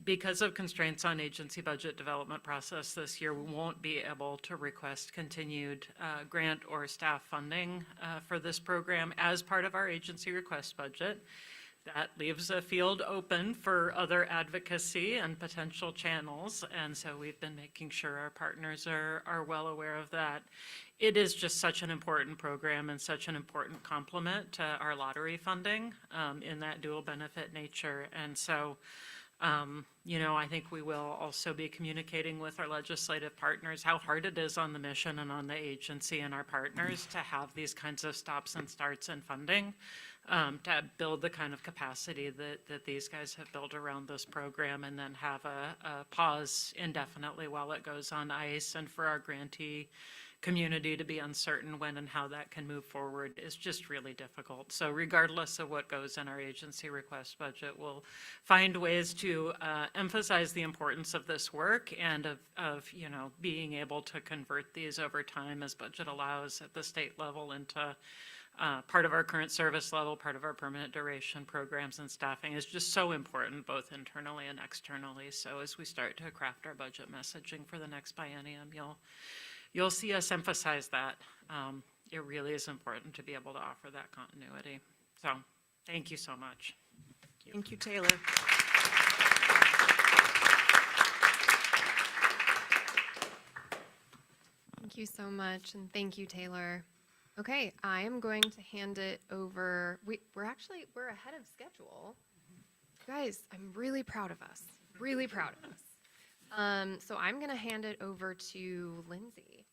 because of constraints on agency budget development process this year, we won't be able to request continued grant or staff funding for this program as part of our agency request budget. That leaves a field open for other advocacy and potential channels, and so we've been making sure our partners are well aware of that. It is just such an important program and such an important complement to our lottery funding in that dual benefit nature. And so, I think we will also be communicating with our legislative partners how hard it is on the mission and on the agency and our partners to have these kinds of stops and starts in funding. To build the kind of capacity that these guys have built around this program, and then have a pause indefinitely while it goes on ice, and for our grantee community to be uncertain when and how that can move forward is just really difficult. So regardless of what goes in our agency request budget, we'll find ways to emphasize the importance of this work and of being able to convert these over time as budget allows at the state level into part of our current service level, part of our permanent duration programs and staffing is just so important, both internally and externally. So as we start to craft our budget messaging for the next biennium, you'll see us emphasize that. It really is important to be able to offer that continuity. So thank you so much. Thank you, Taylor. Thank you so much, and thank you, Taylor. Okay, I am going to hand it over. We're ahead of schedule. Guys, I'm really proud of us. Really proud of us. So I'm going to hand it over to Lindsay.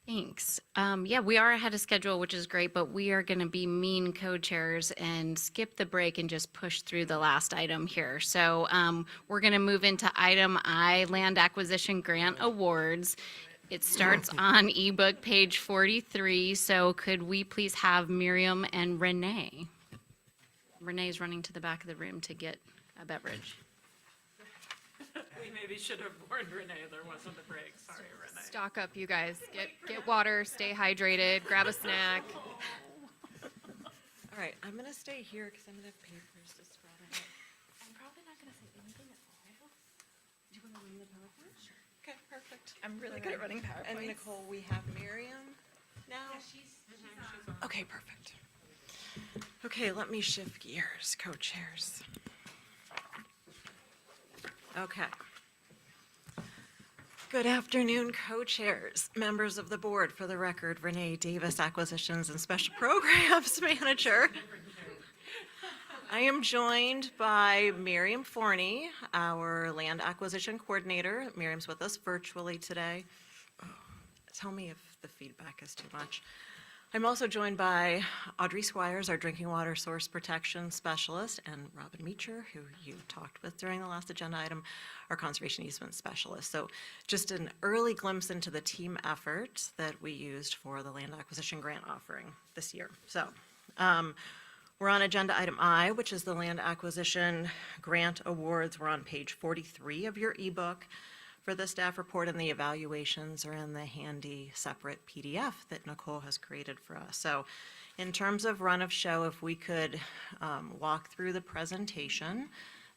Thanks. We are ahead of schedule, which is great, but we are going to be mean co-chairs and skip the break and just push through the last item here. So we're going to move into item I, Land Acquisition Grant Awards. It starts on ebook page 43, so could we please have Miriam and Renee? Renee's running to the back of the room to get a beverage. We maybe should have warned Renee there wasn't a break. Sorry, Renee. Stock up, you guys. Get water, stay hydrated, grab a snack. All right, I'm gonna stay here because I'm gonna have papers to spread out. I'm probably not going to say anything at all. Do you want to run the PowerPoint? Sure. Okay, perfect. I'm really good at running PowerPoints. And Nicole, we have Miriam now? Okay, perfect. Okay, let me shift gears, co-chairs. Okay. Good afternoon, co-chairs, members of the board. For the record, Renee Davis, Acquisitions and Special Programs Manager. I am joined by Miriam Forney, our Land Acquisition Coordinator. Miriam's with us virtually today. Tell me if the feedback is too much. I'm also joined by Audrey Squires, our Drinking Water Source Protection Specialist, and Robin Meacher, who you talked with during the last agenda item, our Conservation Easement Specialist. So just an early glimpse into the team effort that we used for the land acquisition grant offering this year. So we're on agenda item I, which is the land acquisition grant awards. We're on page 43 of your ebook. For the staff report, and the evaluations are in the handy separate PDF that Nicole has created for us. So in terms of run of show, if we could walk through the presentation,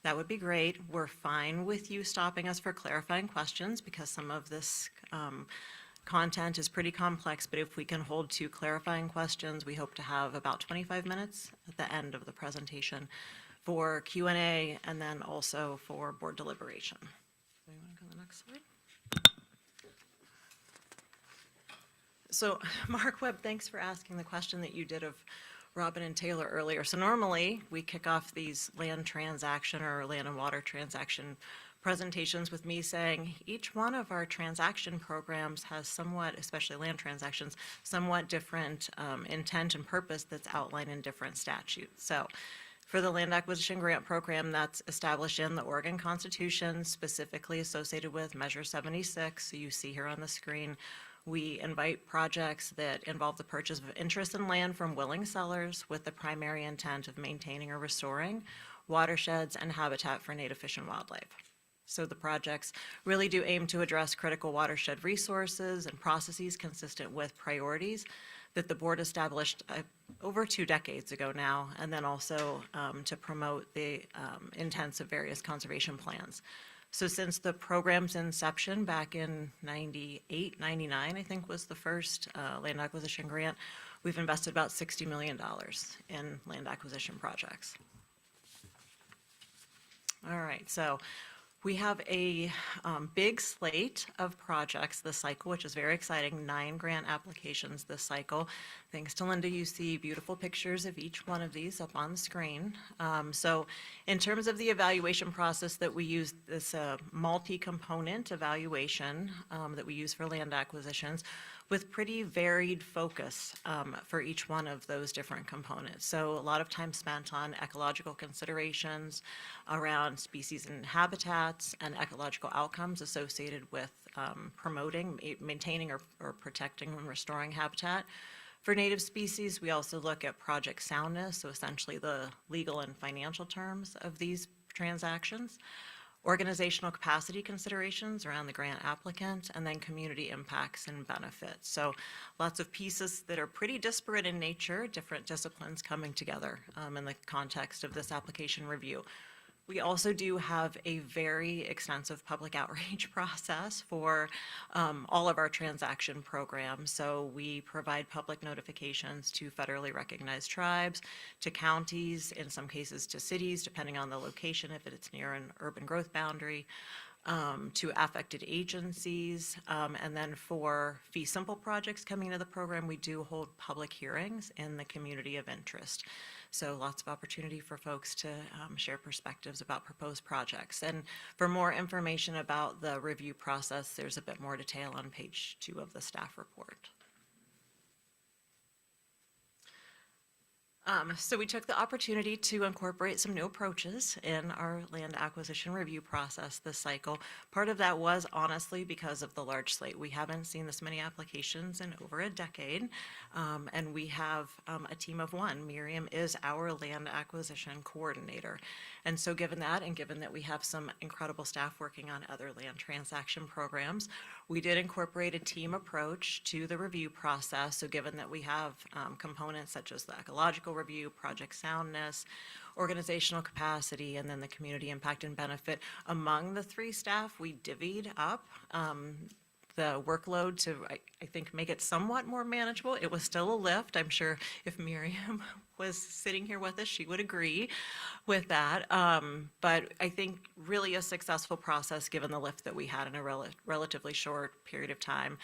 that would be great. We're fine with you stopping us for clarifying questions because some of this content is pretty complex, but if we can hold to clarifying questions, we hope to have about 25 minutes at the end of the presentation for Q&A and then also for board deliberation. Do you want to go to the next slide? So Mark Webb, thanks for asking the question that you did of Robin and Taylor earlier. So normally we kick off these land transaction or land and water transaction presentations with me saying each one of our transaction programs has somewhat, especially land transactions, somewhat different intent and purpose that's outlined in different statutes. So for the land acquisition grant program, that's established in the Oregon Constitution, specifically associated with Measure 76. So you see here on the screen, we invite projects that involve the purchase of interest in land from willing sellers with the primary intent of maintaining or restoring watersheds and habitat for native fish and wildlife. So the projects really do aim to address critical watershed resources and processes consistent with priorities that the board established over 2 decades ago now, and then also to promote the intents of various conservation plans. So since the program's inception back in 98, 99, I think was the first land acquisition grant, we've invested about $60 million in land acquisition projects. All right, so we have a big slate of projects this cycle, which is very exciting, 9 grant applications this cycle. Thanks to Linda, you see beautiful pictures of each one of these up on the screen. So in terms of the evaluation process that we use, this multi-component evaluation that we use for land acquisitions with pretty varied focus for each one of those different components. So a lot of time spent on ecological considerations around species and habitats and ecological outcomes associated with promoting, maintaining or protecting and restoring habitat. For native species, we also look at project soundness, so essentially the legal and financial terms of these transactions, organizational capacity considerations around the grant applicant, and then community impacts and benefits. So lots of pieces that are pretty disparate in nature, different disciplines coming together in the context of this application review. We also do have a very extensive public outreach process for all of our transaction programs. So we provide public notifications to federally recognized tribes, to counties, in some cases to cities, depending on the location, if it's near an urban growth boundary, to affected agencies. And then for fee simple projects coming into the program, we do hold public hearings in the community of interest. So lots of opportunity for folks to share perspectives about proposed projects. And for more information about the review process, there's a bit more detail on page 2 of the staff report. So we took the opportunity to incorporate some new approaches in our land acquisition review process this cycle. Part of that was honestly because of the large slate. We haven't seen this many applications in over a decade, and we have a team of one. Miriam is our land acquisition coordinator. And so given that, and given that we have some incredible staff working on other land transaction programs, we did incorporate a team approach to the review process. So given that we have components such as the ecological review, project soundness, organizational capacity, and then the community impact and benefit, among the three staff, we divvied up the workload to, I think, make it somewhat more manageable. It was still a lift. I'm sure if Miriam was sitting here with us, she would agree with that. But I think really a successful process given the lift that we had in a relatively short period of time.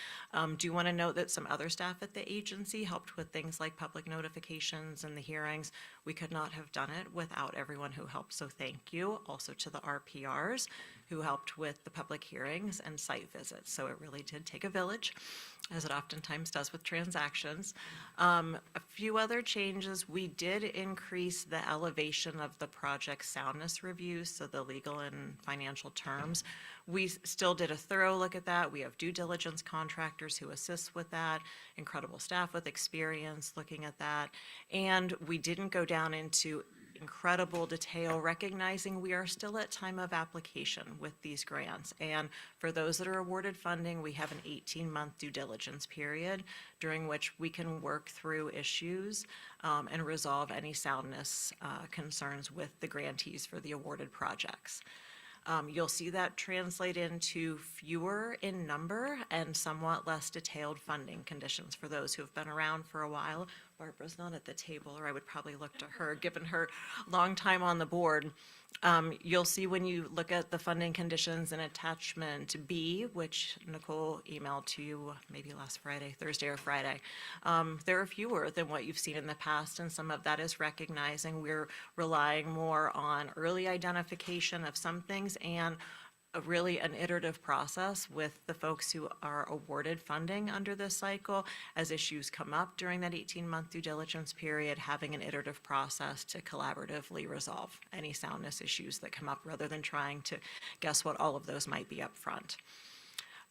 Do want to note that some other staff at the agency helped with things like public notifications and the hearings. We could not have done it without everyone who helped, so thank you. Also to the RPRs who helped with the public hearings and site visits. So it really did take a village, as it oftentimes does with transactions. A few other changes. We did increase the elevation of the project soundness review, so the legal and financial terms. We still did a thorough look at that. We have due diligence contractors who assist with that, incredible staff with experience looking at that. And we didn't go down into incredible detail, recognizing we are still at time of application with these grants. And for those that are awarded funding, we have an 18-month due diligence period during which we can work through issues and resolve any soundness concerns with the grantees for the awarded projects. You'll see that translate into fewer in number and somewhat less detailed funding conditions for those who have been around for a while. Barbara's not at the table, or I would probably look to her, given her long time on the board. You'll see when you look at the funding conditions in attachment B, which Nicole emailed to you maybe last Friday, Thursday or Friday, there are fewer than what you've seen in the past, and some of that is recognizing we're relying more on early identification of some things and really an iterative process with the folks who are awarded funding under this cycle. As issues come up during that 18-month due diligence period, having an iterative process to collaboratively resolve any soundness issues that come up rather than trying to guess what all of those might be up front.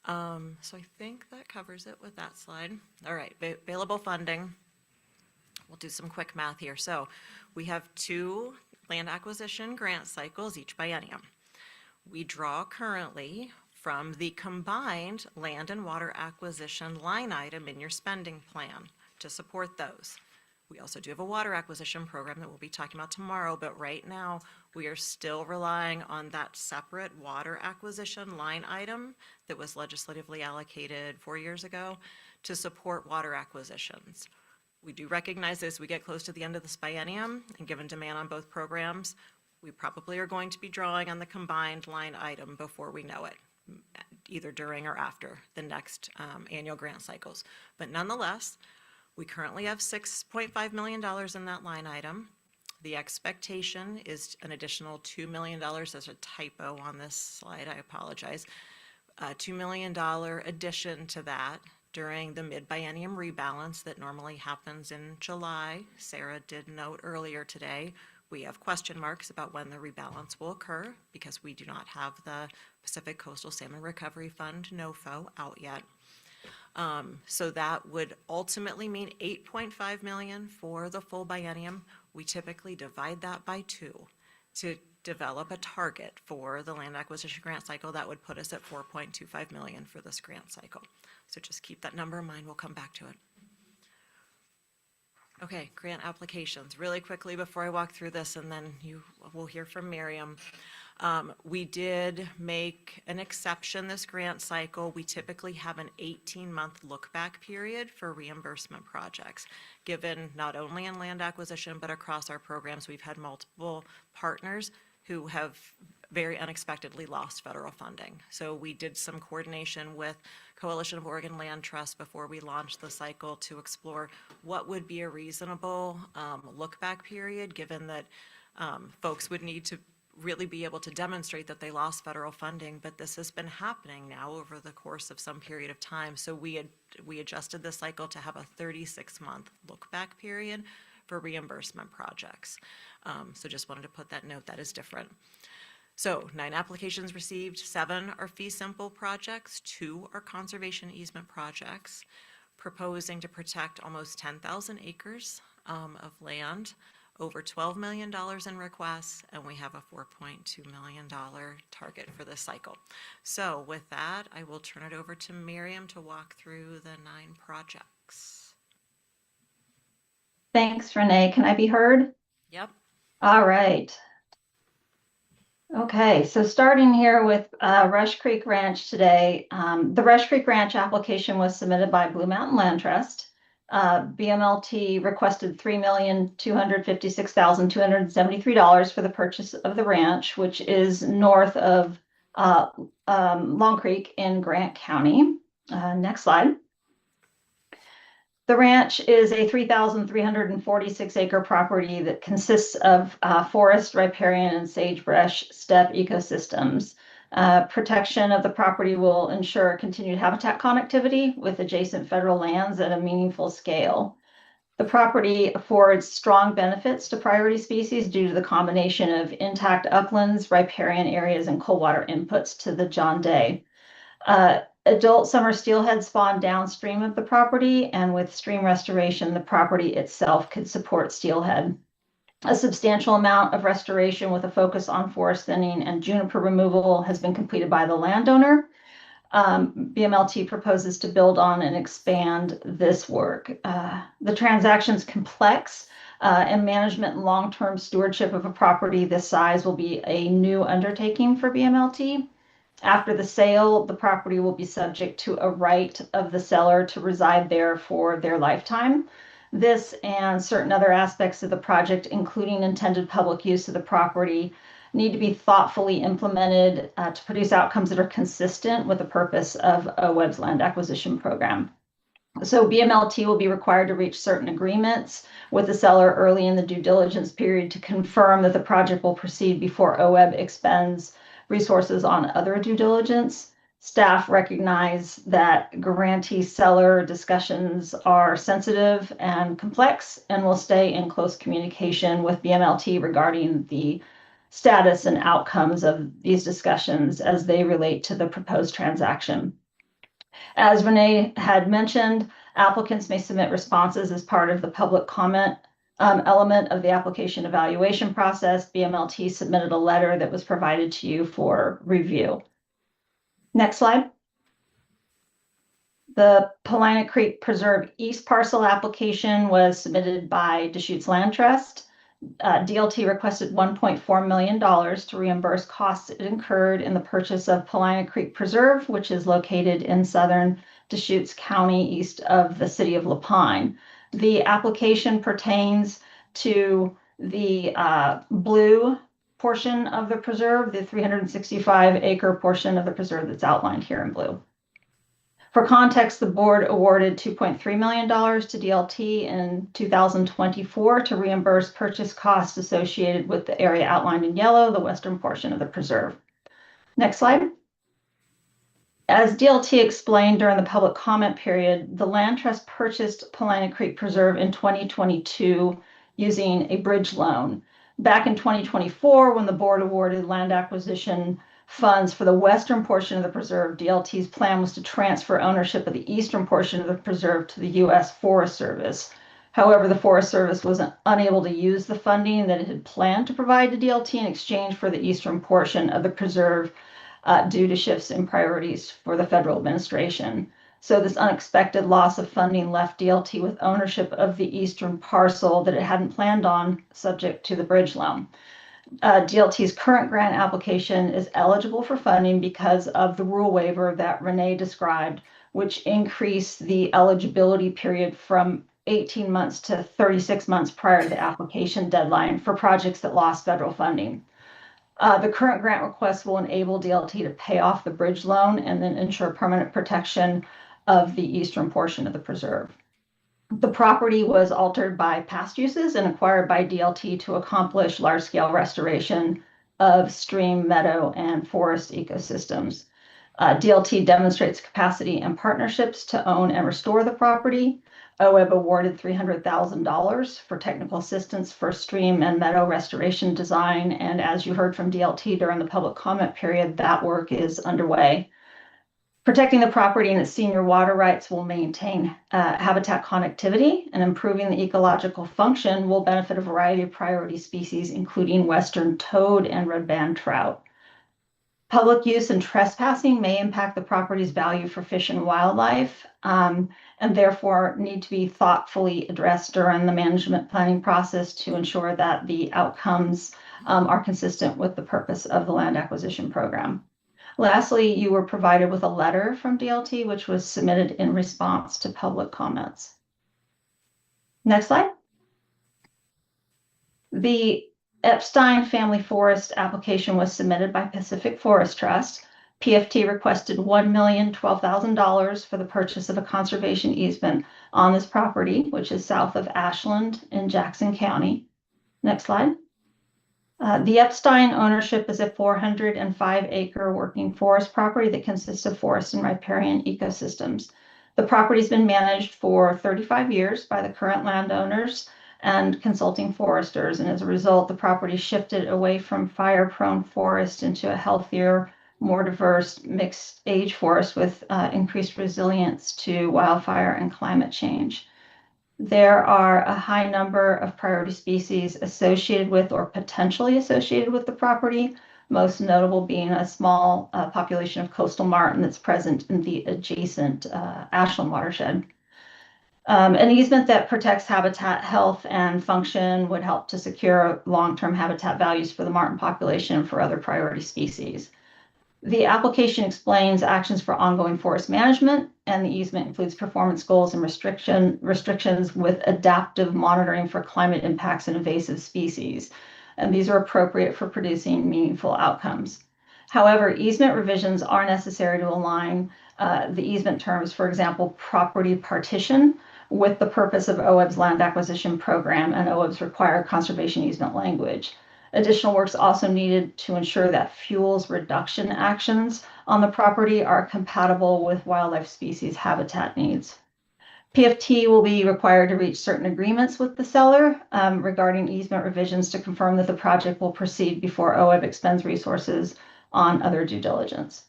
So I think that covers it with that slide. All right, available funding. We'll do some quick math here. So we have 2 land acquisition grant cycles, each biennium. We draw currently from the combined land and water acquisition line item in your spending plan to support those. We also do have a water acquisition program that we'll be talking about tomorrow, but right now we are still relying on that separate water acquisition line item that was legislatively allocated 4 years ago to support water acquisitions. We do recognize as we get close to the end of this biennium and given demand on both programs, we probably are going to be drawing on the combined line item before we know it, either during or after the next annual grant cycles. But nonetheless, we currently have $6.5 million in that line item. The expectation is an additional $2 million. There's a typo on this slide, I apologize. $2 million addition to that during the mid-biennium rebalance that normally happens in July. Sarah did note earlier today, we have question marks about when the rebalance will occur because we do not have the Pacific Coastal Salmon Recovery Fund, NOFO, out yet. So that would ultimately mean $8.5 million for the full biennium. We typically divide that by 2 to develop a target for the land acquisition grant cycle. That would put us at $4.25 million for this grant cycle. So just keep that number in mind. We'll come back to it. Okay, grant applications. Really quickly before I walk through this, and then you will hear from Miriam. We did make an exception this grant cycle. We typically have an 18-month look-back period for reimbursement projects. Given not only in land acquisition, but across our programs, we've had multiple partners who have very unexpectedly lost federal funding. So we did some coordination with Coalition of Oregon Land Trust before we launched the cycle to explore what would be a reasonable look-back period, given that folks would need to really be able to demonstrate that they lost federal funding, but this has been happening now over the course of some period of time. So we adjusted the cycle to have a 36-month look-back period for reimbursement projects. So just wanted to put that note, that is different. So 9 applications received, 7 are fee simple projects, 2 are conservation easement projects, proposing to protect almost 10,000 acres of land, over $12 million in requests, and we have a $4.2 million target for this cycle. So with that, I will turn it over to Miriam to walk through the 9 projects. Thanks, Renee. Can I be heard? Yep. All right. Okay, so starting here with Rush Creek Ranch today. The Rush Creek Ranch application was submitted by Blue Mountain Land Trust. BMLT requested $3,256,273 for the purchase of the ranch, which is north of Long Creek in Grant County. Next slide. The ranch is a 3,346 acre property that consists of forest, riparian, and sagebrush steppe ecosystems. Protection of the property will ensure continued habitat connectivity with adjacent federal lands at a meaningful scale. The property affords strong benefits to priority species due to the combination of intact uplands, riparian areas, and cold water inputs to the John Day. Adult summer steelhead spawn downstream of the property, and with stream restoration, the property itself could support steelhead. A substantial amount of restoration with a focus on forest thinning and juniper removal has been completed by the landowner. BMLT proposes to build on and expand this work. The transaction is complex, and management and long-term stewardship of a property this size will be a new undertaking for BMLT. After the sale, the property will be subject to a right of the seller to reside there for their lifetime. This and certain other aspects of the project, including intended public use of the property, need to be thoughtfully implemented to produce outcomes that are consistent with the purpose of OWEB's land acquisition program. So BMLT will be required to reach certain agreements with the seller early in the due diligence period to confirm that the project will proceed before OWEB expends resources on other due diligence. Staff recognize that grantee seller discussions are sensitive and complex and will stay in close communication with BMLT regarding the status and outcomes of these discussions as they relate to the proposed transaction. As Renee had mentioned, applicants may submit responses as part of the public comment element of the application evaluation process. BMLT submitted a letter that was provided to you for review. Next slide. The Paulina Creek Preserve East parcel application was submitted by Deschutes Land Trust. DLT requested $1.4 million to reimburse costs it incurred in the purchase of Paulina Creek Preserve, which is located in southern Deschutes County, east of the city of La Pine. The application pertains to the blue portion of the preserve, the 365 acre portion of the preserve that's outlined here in blue. For context, the board awarded $2.3 million to DLT in 2024 to reimburse purchase costs associated with the area outlined in yellow, the western portion of the preserve. Next slide. As DLT explained during the public comment period, the Land Trust purchased Paulina Creek Preserve in 2022 using a bridge loan. Back in 2024, when the board awarded land acquisition funds for the western portion of the preserve, DLT's plan was to transfer ownership of the eastern portion of the preserve to the U.S. Forest Service. However, the Forest Service was unable to use the funding that it had planned to provide to DLT in exchange for the eastern portion of the preserve due to shifts in priorities for the federal administration. So this unexpected loss of funding left DLT with ownership of the eastern parcel that it hadn't planned on, subject to the bridge loan. DLT's current grant application is eligible for funding because of the rule waiver that Renee described, which increased the eligibility period from 18 months to 36 months prior to the application deadline for projects that lost federal funding. The current grant request will enable DLT to pay off the bridge loan and then ensure permanent protection of the eastern portion of the preserve. The property was altered by past uses and acquired by DLT to accomplish large-scale restoration of stream, meadow, and forest ecosystems. DLT demonstrates capacity and partnerships to own and restore the property. OWEB awarded $300,000 for technical assistance for stream and meadow restoration design. And as you heard from DLT during the public comment period, that work is underway. Protecting the property and its senior water rights will maintain habitat connectivity, and improving the ecological function will benefit a variety of priority species, including western toad and red band trout. Public use and trespassing may impact the property's value for fish and wildlife, and therefore need to be thoughtfully addressed during the management planning process to ensure that the outcomes are consistent with the purpose of the land acquisition program. Lastly, you were provided with a letter from DLT, which was submitted in response to public comments. Next slide. The Epstein Family Forest application was submitted by Pacific Forest Trust. PFT requested $1,012,000 for the purchase of a conservation easement on this property, which is south of Ashland in Jackson County. Next slide. The Epstein ownership is a 405-acre working forest property that consists of forest and riparian ecosystems. The property's been managed for 35 years by the current landowners and consulting foresters, and as a result, the property shifted away from fire-prone forest into a healthier, more diverse, mixed-age forest with increased resilience to wildfire and climate change. There are a high number of priority species associated with or potentially associated with the property, most notable being a small population of coastal martin that's present in the adjacent Ashland watershed. An easement that protects habitat health and function would help to secure long-term habitat values for the martin population and for other priority species. The application explains actions for ongoing forest management, and the easement includes performance goals and restrictions with adaptive monitoring for climate impacts and invasive species. And these are appropriate for producing meaningful outcomes. However, easement revisions are necessary to align the easement terms, for example, property partition, with the purpose of OWEB's land acquisition program and OWEB's required conservation easement language. Additional work's also needed to ensure that fuels reduction actions on the property are compatible with wildlife species habitat needs. PFT will be required to reach certain agreements with the seller regarding easement revisions to confirm that the project will proceed before OWEB expends resources on other due diligence.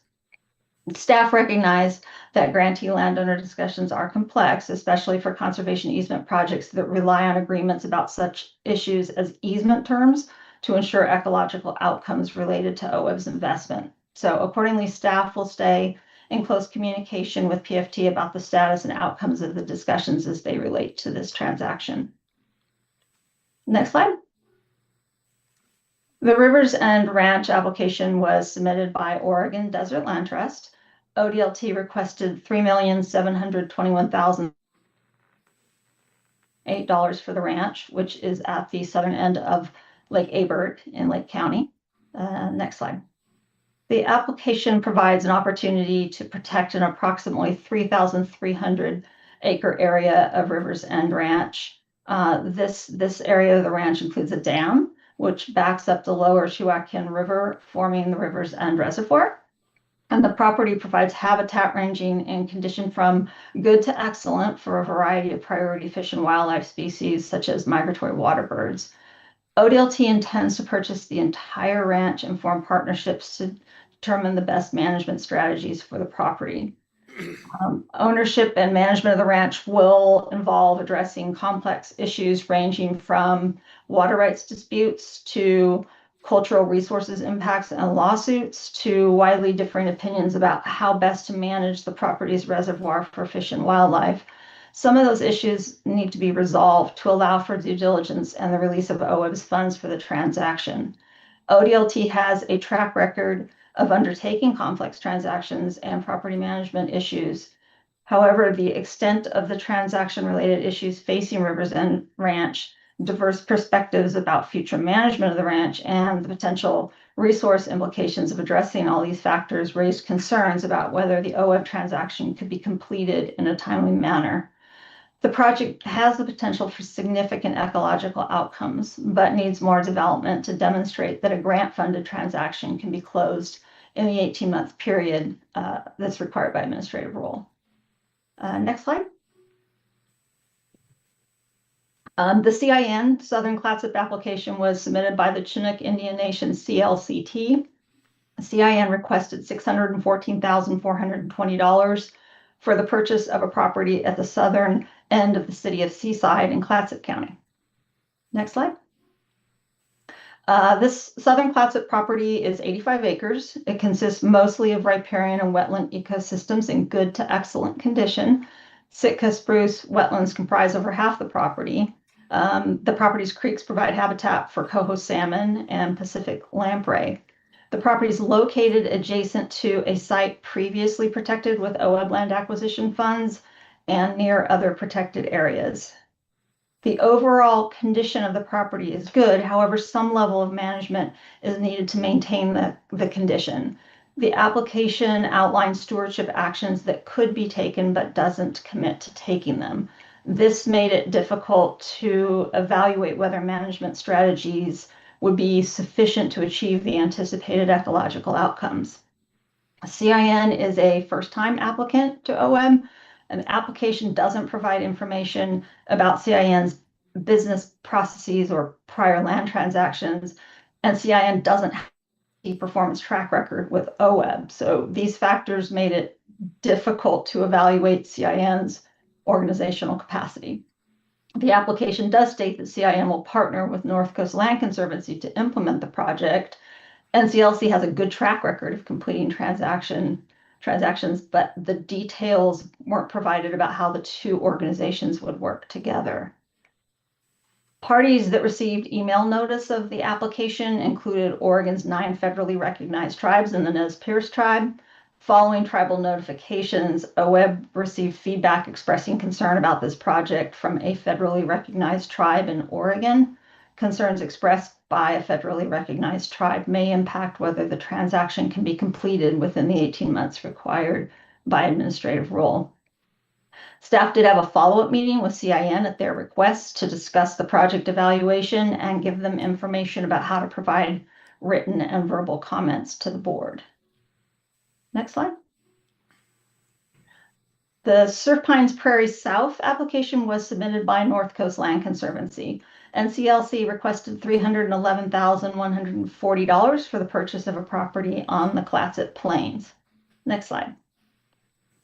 Staff recognize that grantee landowner discussions are complex, especially for conservation easement projects that rely on agreements about such issues as easement terms to ensure ecological outcomes related to OWEB's investment. So accordingly, staff will stay in close communication with PFT about the status and outcomes of the discussions as they relate to this transaction. Next slide. The Rivers End Ranch application was submitted by Oregon Desert Land Trust. ODLT requested $3,721,008 for the ranch, which is at the southern end of Lake Abert in Lake County. Next slide. The application provides an opportunity to protect an approximately 3,300 acre area of Rivers End Ranch. This area of the ranch includes a dam, which backs up the lower Shuakin River, forming the Rivers End Reservoir. And the property provides habitat ranging in condition from good to excellent for a variety of priority fish and wildlife species, such as migratory water birds. ODLT intends to purchase the entire ranch and form partnerships to determine the best management strategies for the property. Ownership and management of the ranch will involve addressing complex issues ranging from water rights disputes to cultural resources impacts and lawsuits to widely differing opinions about how best to manage the property's reservoir for fish and wildlife. Some of those issues need to be resolved to allow for due diligence and the release of OWEB's funds for the transaction. ODLT has a track record of undertaking complex transactions and property management issues. However, the extent of the transaction-related issues facing Rivers End Ranch, diverse perspectives about future management of the ranch, and the potential resource implications of addressing all these factors raised concerns about whether the OWEB transaction could be completed in a timely manner. The project has the potential for significant ecological outcomes, but needs more development to demonstrate that a grant-funded transaction can be closed in the 18-month period that's required by administrative rule. Next slide. The CIN, Southern Clatsop application, was submitted by the Chinook Indian Nation CLCT. CIN requested $614,420 for the purchase of a property at the southern end of the city of Seaside in Clatsop County. Next slide. This Southern Clatsop property is 85 acres. It consists mostly of riparian and wetland ecosystems in good to excellent condition. Sitka spruce wetlands comprise over half the property. The property's creeks provide habitat for coho salmon and Pacific lamprey. The property is located adjacent to a site previously protected with OWEB land acquisition funds and near other protected areas. The overall condition of the property is good. However, some level of management is needed to maintain the condition. The application outlines stewardship actions that could be taken but doesn't commit to taking them. This made it difficult to evaluate whether management strategies would be sufficient to achieve the anticipated ecological outcomes. CIN is a first-time applicant to OWEB. An application doesn't provide information about CIN's business processes or prior land transactions, and CIN doesn't have a performance track record with OWEB. So these factors made it difficult to evaluate CIN's organizational capacity. The application does state that CIN will partner with North Coast Land Conservancy to implement the project. NCLC has a good track record of completing transactions, but the details weren't provided about how the two organizations would work together. Parties that received email notice of the application included Oregon's 9 federally recognized tribes and the Nez Perce tribe. Following tribal notifications, OWEB received feedback expressing concern about this project from a federally recognized tribe in Oregon. Concerns expressed by a federally recognized tribe may impact whether the transaction can be completed within the 18 months required by administrative rule. Staff did have a follow-up meeting with CIN at their request to discuss the project evaluation and give them information about how to provide written and verbal comments to the board. Next slide. The Surf Pines Prairie South application was submitted by North Coast Land Conservancy. NCLC requested $311,140 for the purchase of a property on the Clatsop Plains. Next slide.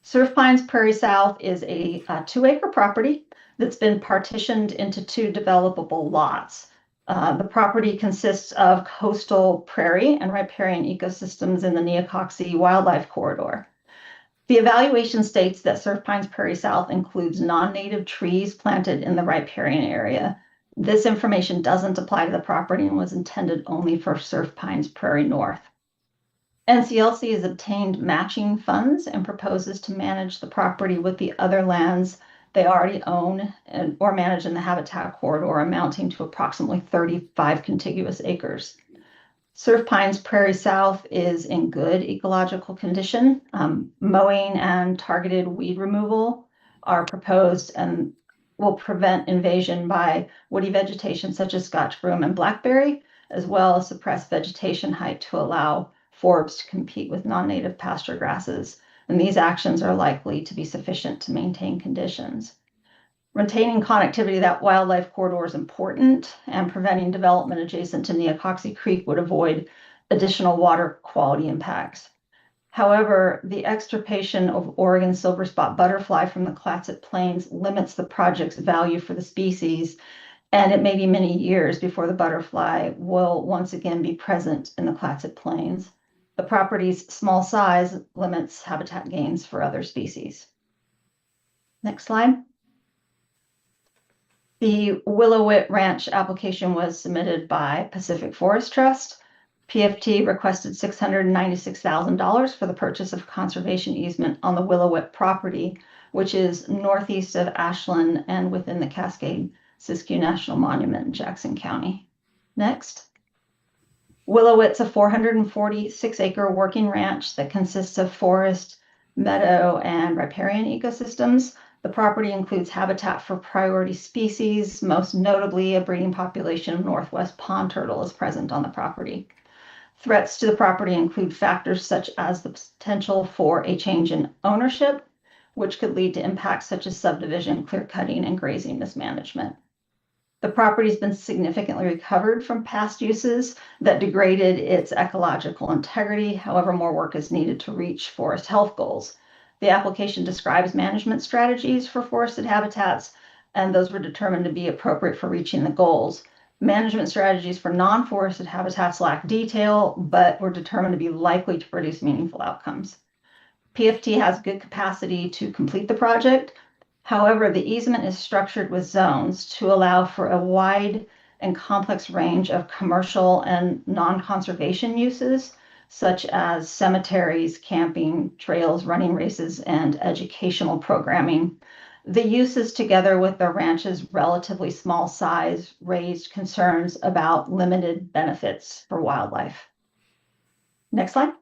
Surf Pines Prairie South is a 2-acre property that's been partitioned into 2 developable lots. The property consists of coastal prairie and riparian ecosystems in the Neocoxie Wildlife Corridor. The evaluation states that Surf Pines Prairie South includes non-native trees planted in the riparian area. This information doesn't apply to the property and was intended only for Surf Pines Prairie North. NCLC has obtained matching funds and proposes to manage the property with the other lands they already own or manage in the habitat corridor, amounting to approximately 35 contiguous acres. Surf Pines Prairie South is in good ecological condition. Mowing and targeted weed removal are proposed and will prevent invasion by woody vegetation such as Scotch broom and blackberry, as well as suppress vegetation height to allow forbs to compete with non-native pasture grasses. And these actions are likely to be sufficient to maintain conditions. Retaining connectivity to that wildlife corridor is important, and preventing development adjacent to Neocoxie Creek would avoid additional water quality impacts. However, the extirpation of Oregon silver spot butterfly from the Clatsop Plains limits the project's value for the species, and it may be many years before the butterfly will once again be present in the Clatsop Plains. The property's small size limits habitat gains for other species. Next slide. The Willowit Ranch application was submitted by Pacific Forest Trust. PFT requested $696,000 for the purchase of conservation easement on the Willowit property, which is northeast of Ashland and within the Cascade-Siskiyou National Monument in Jackson County. Next. Willowit's a 446-acre working ranch that consists of forest, meadow, and riparian ecosystems. The property includes habitat for priority species, most notably a breeding population of northwest pond turtle is present on the property. Threats to the property include factors such as the potential for a change in ownership, which could lead to impacts such as subdivision, clear cutting, and grazing mismanagement. The property's been significantly recovered from past uses that degraded its ecological integrity. However, more work is needed to reach forest health goals. The application describes management strategies for forested habitats, and those were determined to be appropriate for reaching the goals. Management strategies for non-forested habitats lack detail, but were determined to be likely to produce meaningful outcomes. PFT has good capacity to complete the project. However, the easement is structured with zones to allow for a wide and complex range of commercial and non-conservation uses, such as cemeteries, camping, trails, running races, and educational programming. The uses, together with the ranch's relatively small size, raised concerns about limited benefits for wildlife. Next slide.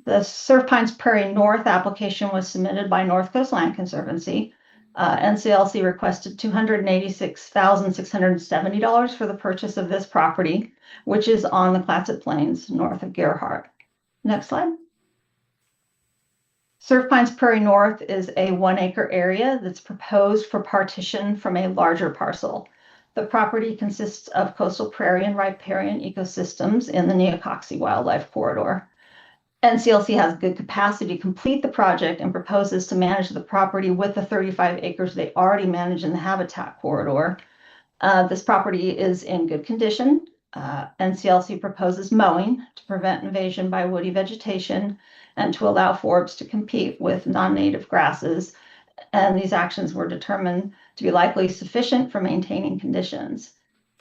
The Surf Pines Prairie North application was submitted by North Coast Land Conservancy. NCLC requested $286,670 for the purchase of this property, which is on the Clatsop Plains north of Gerhardt. Next slide. Surf Pines Prairie North is a 1 acre area that's proposed for partition from a larger parcel. The property consists of coastal prairie and riparian ecosystems in the Neocoxie Wildlife Corridor. NCLC has good capacity to complete the project and proposes to manage the property with the 35 acres they already manage in the habitat corridor. This property is in good condition. NCLC proposes mowing to prevent invasion by woody vegetation and to allow forbs to compete with non-native grasses. And these actions were determined to be likely sufficient for maintaining conditions.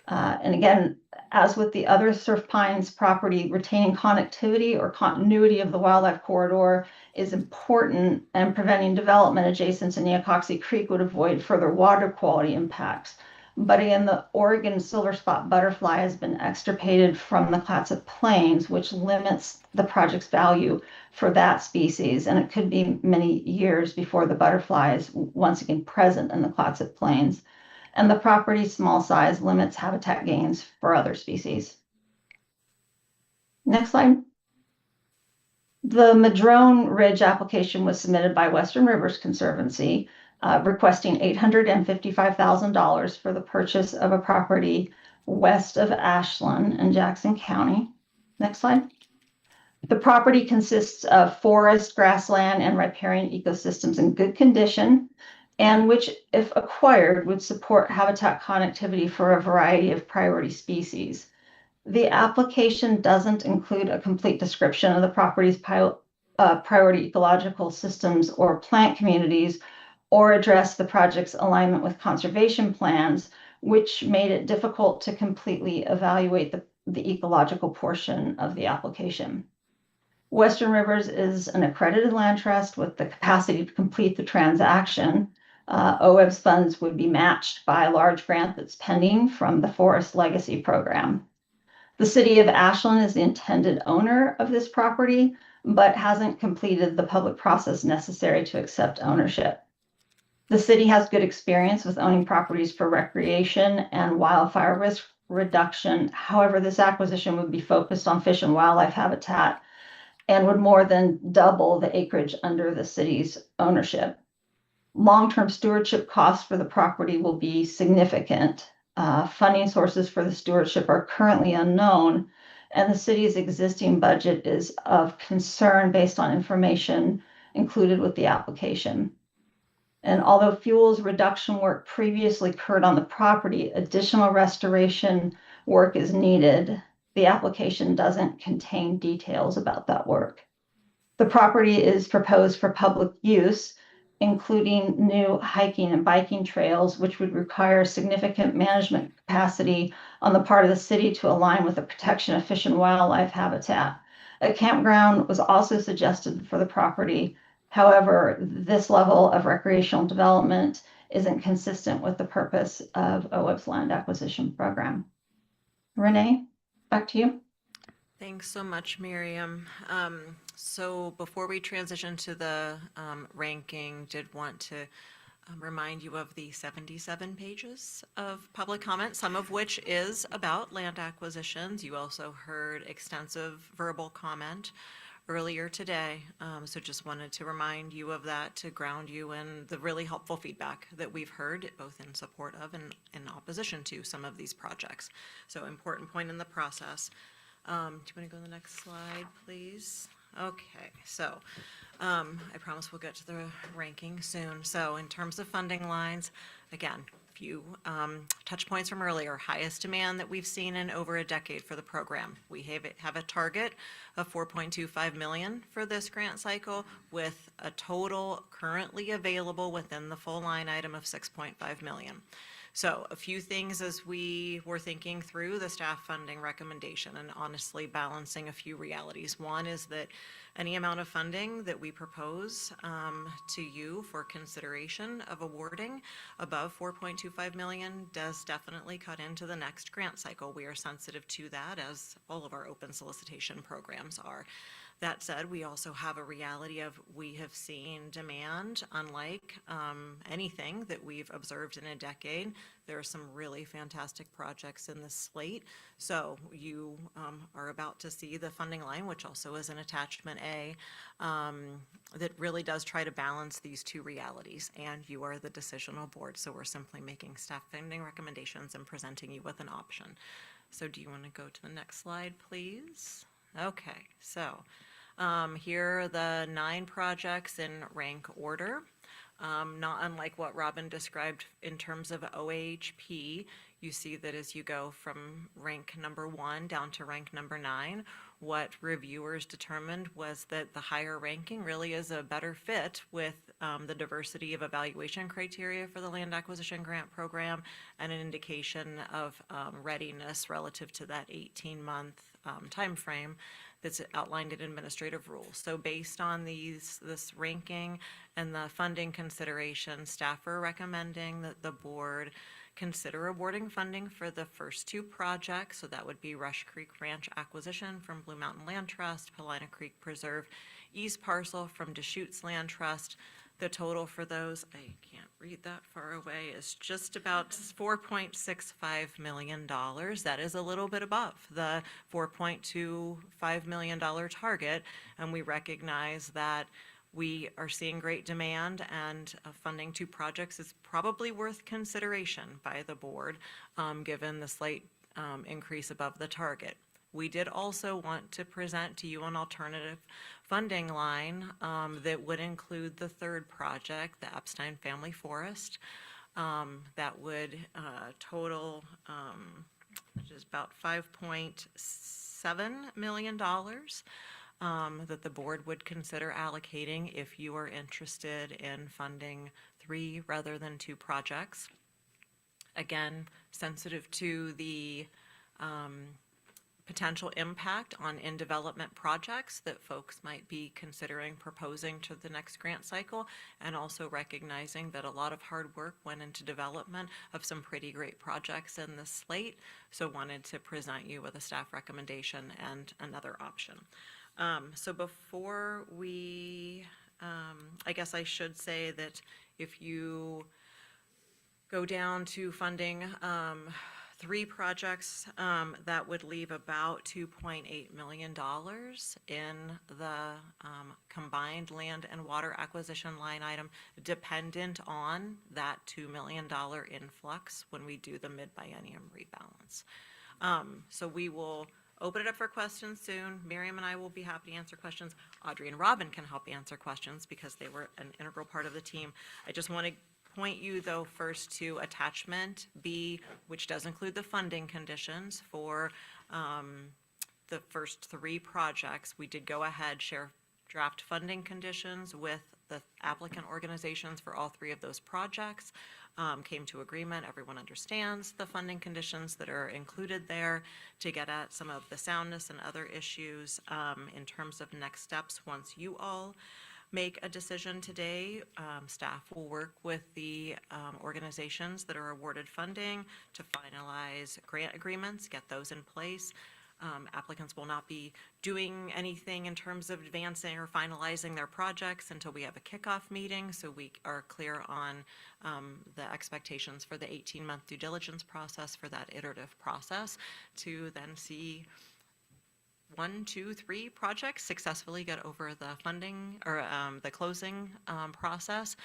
And again, as with the other Surf Pines property, retaining connectivity or continuity of the wildlife corridor is important, and preventing development adjacent to Neocoxie Creek would avoid further water quality impacts. But again, the Oregon silver spot butterfly has been extirpated from the Clatsop Plains, which limits the project's value for that species. And it could be many years before the butterfly is once again present in the Clatsop Plains. And the property's small size limits habitat gains for other species. Next slide. The Madrone Ridge application was submitted by Western Rivers Conservancy, requesting $855,000 for the purchase of a property west of Ashland in Jackson County. Next slide. The property consists of forest, grassland, and riparian ecosystems in good condition, and which, if acquired, would support habitat connectivity for a variety of priority species. The application doesn't include a complete description of the property's priority ecological systems or plant communities, or address the project's alignment with conservation plans, which made it difficult to completely evaluate the ecological portion of the application. Western Rivers is an accredited land trust with the capacity to complete the transaction. OWEB's funds would be matched by a large grant that's pending from the Forest Legacy Program. The city of Ashland is the intended owner of this property, but hasn't completed the public process necessary to accept ownership. The city has good experience with owning properties for recreation and wildfire risk reduction. However, this acquisition would be focused on fish and wildlife habitat and would more than double the acreage under the city's ownership. Long-term stewardship costs for the property will be significant. Funding sources for the stewardship are currently unknown, and the city's existing budget is of concern based on information included with the application. And although fuels reduction work previously occurred on the property, additional restoration work is needed. The application doesn't contain details about that work. The property is proposed for public use, including new hiking and biking trails, which would require significant management capacity on the part of the city to align with the protection of fish and wildlife habitat. A campground was also suggested for the property. However, this level of recreational development isn't consistent with the purpose of OWEB's land acquisition program. Renee, back to you. Thanks so much, Miriam. So before we transition to the ranking, did want to remind you of the 77 pages of public comment, some of which is about land acquisitions. You also heard extensive verbal comment earlier today. So just wanted to remind you of that, to ground you in the really helpful feedback that we've heard, both in support of and in opposition to some of these projects. So important point in the process. Do you want to go to the next slide, please? Okay, so I promise we'll get to the ranking soon. So in terms of funding lines, again, few touch points from earlier. Highest demand that we've seen in over a decade for the program. We have a target of $4.25 million for this grant cycle, with a total currently available within the full line item of $6.5 million. So a few things as we were thinking through the staff funding recommendation, and honestly balancing a few realities. One is that any amount of funding that we propose to you for consideration of awarding above $4.25 million does definitely cut into the next grant cycle. We are sensitive to that, as all of our open solicitation programs are. That said, we also have a reality of we have seen demand unlike anything that we've observed in a decade. There are some really fantastic projects in this slate. So you are about to see the funding line, which also is an attachment A, that really does try to balance these two realities. And you are the decisional board. So we're simply making staff funding recommendations and presenting you with an option. So do you want to go to the next slide, please? Okay, so here are the 9 projects in rank order. Not unlike what Robin described in terms of OAHP, you see that as you go from rank number 1 down to rank number 9, what reviewers determined was that the higher ranking really is a better fit with the diversity of evaluation criteria for the land acquisition grant program, and an indication of readiness relative to that 18-month timeframe that's outlined in administrative rules. So based on this ranking and the funding consideration, staff are recommending that the board consider awarding funding for the first 2 projects. So that would be Rush Creek Ranch Acquisition from Blue Mountain Land Trust, Paulina Creek Preserve East Parcel from Deschutes Land Trust. The total for those, I can't read that far away, is just about $4.65 million. That is a little bit above the $4.25 million target, and we recognize that we are seeing great demand, and funding 2 projects is probably worth consideration by the board, given the slight increase above the target. We did also want to present to you an alternative funding line that would include the 3rd project, the Epstein Family Forest. That would total just about $5.7 million that the board would consider allocating if you are interested in funding 3 rather than 2 projects. Again, sensitive to the potential impact on in-development projects that folks might be considering proposing to the next grant cycle, and also recognizing that a lot of hard work went into development of some pretty great projects in this slate. So wanted to present you with a staff recommendation and another option. So before we, I guess I should say that if you go down to funding 3 projects, that would leave about $2.8 million in the combined land and water acquisition line item, dependent on that $2 million influx when we do the mid-biennium rebalance. So we will open it up for questions soon. Miriam and I will be happy to answer questions. Audrey and Robin can help answer questions because they were an integral part of the team. I just want to point you though first to attachment B, which does include the funding conditions for the first 3 projects. We did go ahead, share draft funding conditions with the applicant organizations for all 3 of those projects. Came to agreement, everyone understands the funding conditions that are included there to get at some of the soundness and other issues in terms of next steps. Once you all make a decision today, staff will work with the organizations that are awarded funding to finalize grant agreements, get those in place. Applicants will not be doing anything in terms of advancing or finalizing their projects until we have a kickoff meeting, so we are clear on the expectations for the 18-month due diligence process for that iterative process, to then see 1, 2, 3 projects successfully get over the funding or the closing process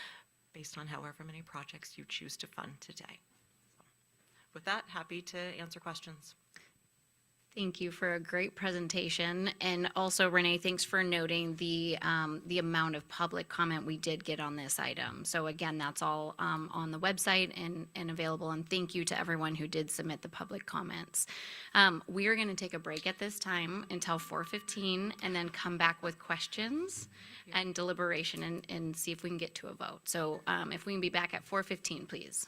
based on however many projects you choose to fund today. With that, happy to answer questions. Thank you for a great presentation. And also, Renee, thanks for noting the amount of public comment we did get on this item. So again, that's all on the website and available. And thank you to everyone who did submit the public comments. We are going to take a break at this time until 4:15 and then come back with questions and deliberation and see if we can get to a vote. So if we can be back at 4:15, please.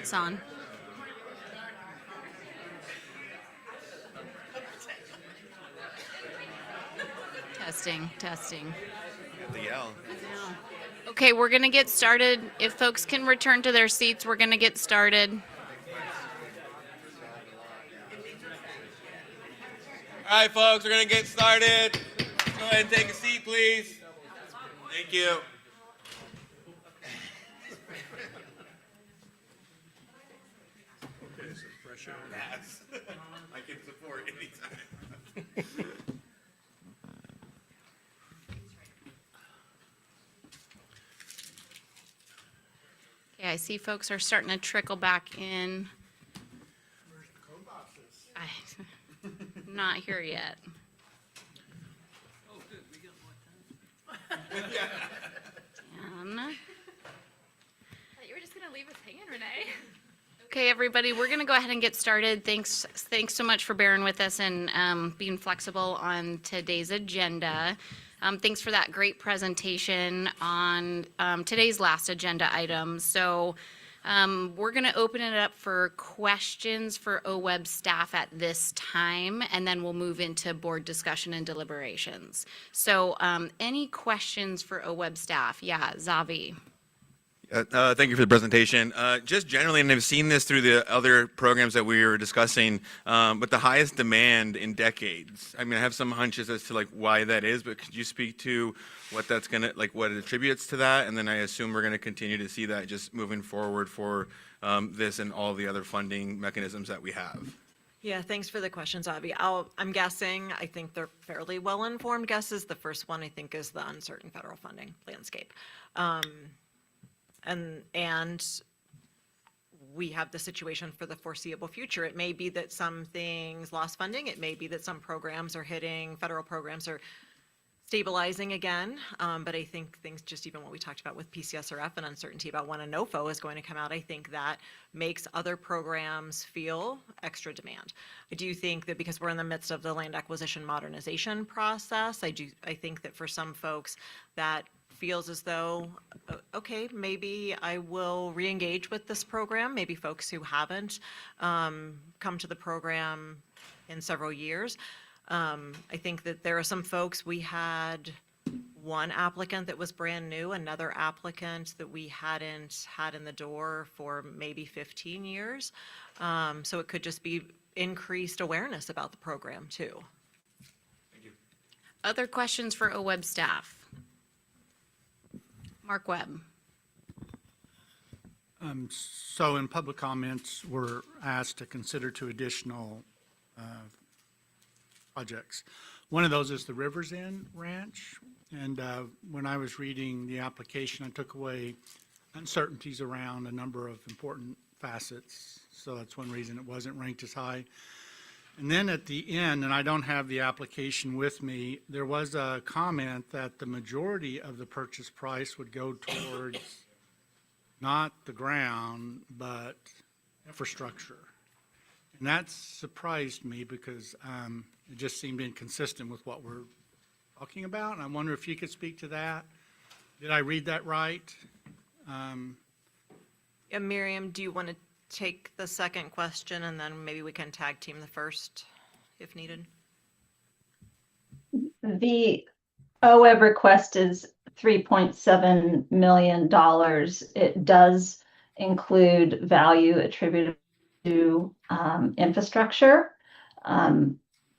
mic's on. Testing, testing. The yell. Okay, we're going to get started. If folks can return to their seats, we're going to get started. All right, folks, we're going to get started. Go ahead and take a seat, please. Thank you. Okay, so fresh air. Yes. I can support anytime. Okay, I see folks are starting to trickle back in. I'm not here yet. Dan. Thought you were just gonna leave us hanging, Renee. Okay, everybody, we're going to go ahead and get started. Thanks so much for bearing with us and being flexible on today's agenda. Thanks for that great presentation on today's last agenda item. So we're going to open it up for questions for OWEB staff at this time, and then we'll move into board discussion and deliberations. So any questions for OWEB staff? Yeah, Zavi. Thank you for the presentation. Just generally, and I've seen this through the other programs that we were discussing, but the highest demand in decades. I mean, I have some hunches as to like why that is, but could you speak to what that's gonna, like what it attributes to that? And then I assume we're gonna continue to see that just moving forward for this and all the other funding mechanisms that we have. Yeah, thanks for the questions, Avi. I'm guessing, I think they're fairly well-informed guesses. The first one, I think, is the uncertain federal funding landscape. And we have the situation for the foreseeable future. It may be that some things lost funding. It may be that some programs are hitting, federal programs are stabilizing again. But I think things, just even what we talked about with PCSRF and uncertainty about when a NOFO is going to come out, I think that makes other programs feel extra demand. I do think that because we're in the midst of the land acquisition modernization process, I think that for some folks that feels as though, okay, maybe I will re-engage with this program. Maybe folks who haven't come to the program in several years. I think that there are some folks, we had one applicant that was brand new, another applicant that we hadn't had in the door for maybe 15 years. So it could just be increased awareness about the program too. Thank you. Other questions for OWEB staff? Mark Webb. So in public comments, we're asked to consider two additional projects. One of those is the Rivers End Ranch. And when I was reading the application, I took away uncertainties around a number of important facets. So that's one reason it wasn't ranked as high. And then at the end, and I don't have the application with me, there was a comment that the majority of the purchase price would go towards not the ground, but infrastructure. And that surprised me because it just seemed inconsistent with what we're talking about. And I wonder if you could speak to that. Did I read that right? Yeah, Miriam, do you want to take the second question and then maybe we can tag team the first if needed? The OWEB request is $3.7 million. It does include value attributed to infrastructure.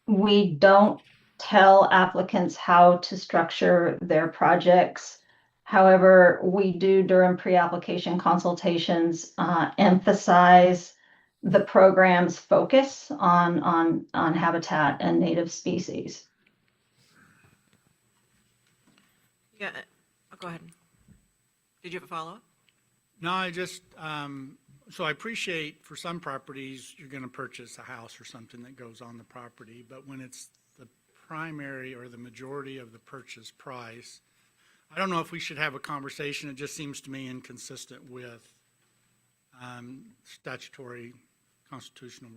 We don't tell applicants how to structure their projects. However, we do during pre-application consultations emphasize the program's focus on habitat and native species. Yeah, go ahead. Did you have a follow-up? No, I just, so I appreciate for some properties, you're going to purchase a house or something that goes on the property, but when it's the primary or the majority of the purchase price, I don't know if we should have a conversation. It just seems to me inconsistent with statutory, constitutional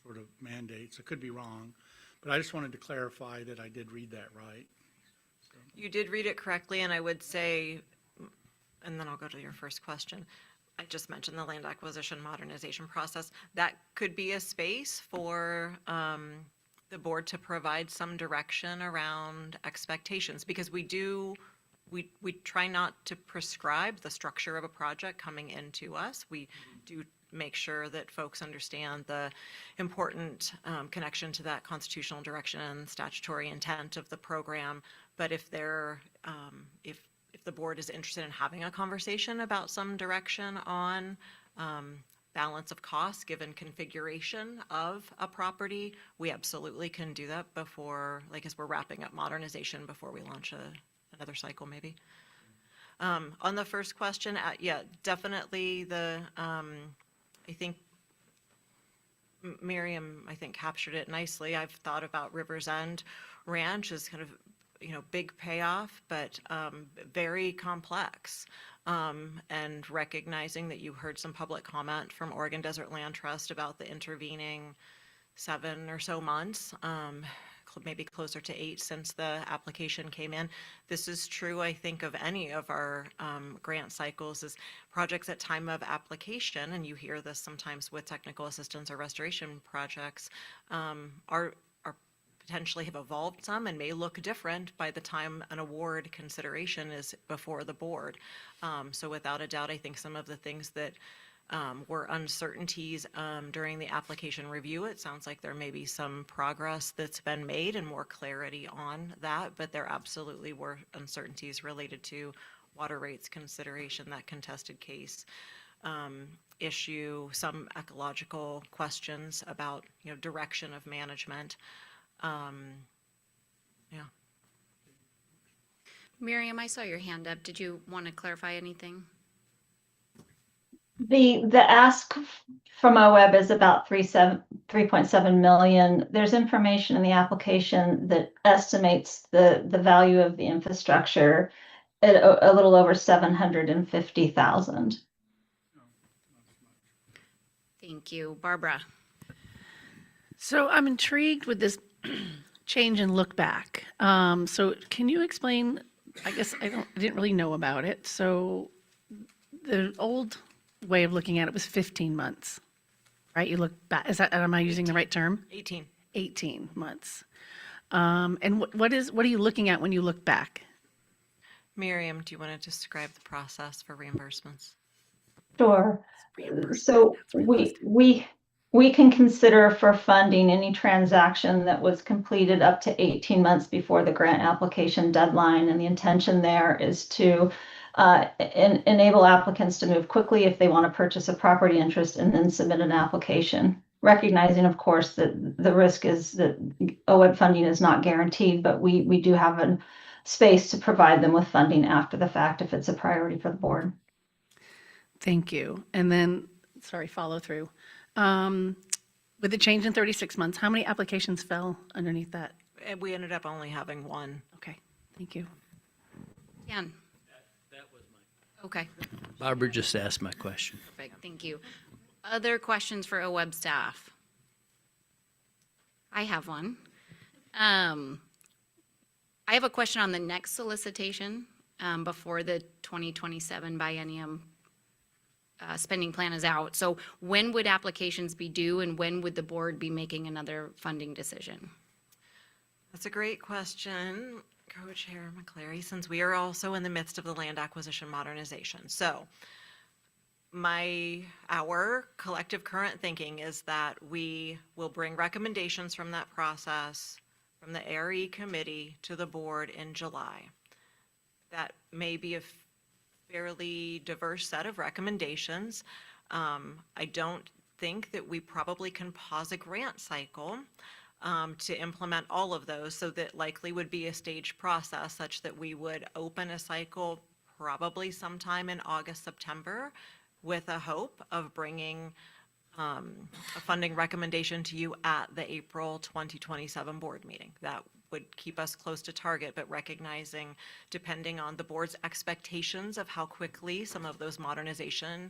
sort of mandates. I could be wrong, but I just wanted to clarify that I did read that right. You did read it correctly, and I would say, and then I'll go to your first question. I just mentioned the land acquisition modernization process. That could be a space for the board to provide some direction around expectations, because we try not to prescribe the structure of a project coming into us. We do make sure that folks understand the important connection to that constitutional direction and statutory intent of the program. But if the board is interested in having a conversation about some direction on balance of costs given configuration of a property, we absolutely can do that before, like as we're wrapping up modernization, before we launch another cycle maybe. On the first question, yeah, definitely I think Miriam, captured it nicely. I've thought about Rivers End Ranch as kind of, big payoff, but very complex. And recognizing that you heard some public comment from Oregon Desert Land Trust about the intervening 7 or so months, maybe closer to 8 since the application came in. This is true, I think, of any of our grant cycles, is projects at time of application, and you hear this sometimes with technical assistance or restoration projects, are potentially have evolved some and may look different by the time an award consideration is before the board. So without a doubt, I think some of the things that were uncertainties during the application review, it sounds like there may be some progress that's been made and more clarity on that, but there absolutely were uncertainties related to water rates consideration, that contested case issue, some ecological questions about direction of management. Yeah. Miriam, I saw your hand up. Did you want to clarify anything? The ask from OWEB is about 3.7 million. There's information in the application that estimates the value of the infrastructure at a little over 750,000. Thank you. Barbara. So I'm intrigued with this change and look back. So can you explain, I guess I didn't really know about it. So the old way of looking at it was 15 months, right? You look back, am I using the right term? 18. 18 months. And what are you looking at when you look back? Miriam, do you want to describe the process for reimbursements? Sure. So we can consider for funding any transaction that was completed up to 18 months before the grant application deadline. And the intention there is to enable applicants to move quickly if they want to purchase a property interest and then submit an application. Recognizing, of course, that the risk is that OWEB funding is not guaranteed, but we do have a space to provide them with funding after the fact if it's a priority for the board. Thank you. And then, sorry, follow through. With the change in 36 months, how many applications fell underneath that? And we ended up only having one. Okay, thank you. Dan. That was my. Okay. Barbara just asked my question. Perfect. Thank you. Other questions for OWEB staff? I have one. I have a question on the next solicitation before the 2027 biennium spending plan is out. So when would applications be due and when would the board be making another funding decision? That's a great question, Co-Chair McCleary, since we are also in the midst of the land acquisition modernization. So our collective current thinking is that we will bring recommendations from that process from the ARE committee to the board in July. That may be a fairly diverse set of recommendations. I don't think that we probably can pause a grant cycle to implement all of those, so that likely would be a staged process such that we would open a cycle probably sometime in August, September, with a hope of bringing a funding recommendation to you at the April 2027 board meeting. That would keep us close to target, but recognizing, depending on the board's expectations of how quickly some of those modernization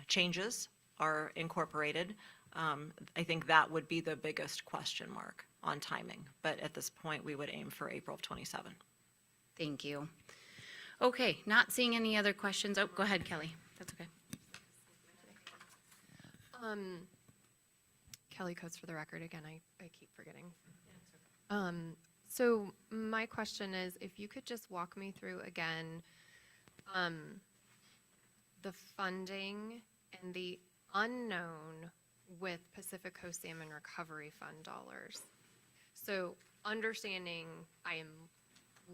changes are incorporated, I think that would be the biggest question mark on timing. But at this point, we would aim for April of 27. Thank you. Okay, not seeing any other questions. Oh, go ahead, Kelly. That's okay. Kelly Coates for the record. Again, I keep forgetting. So my question is, if you could just walk me through again, the funding and the unknown with Pacific Coast Salmon Recovery Fund dollars. So understanding I am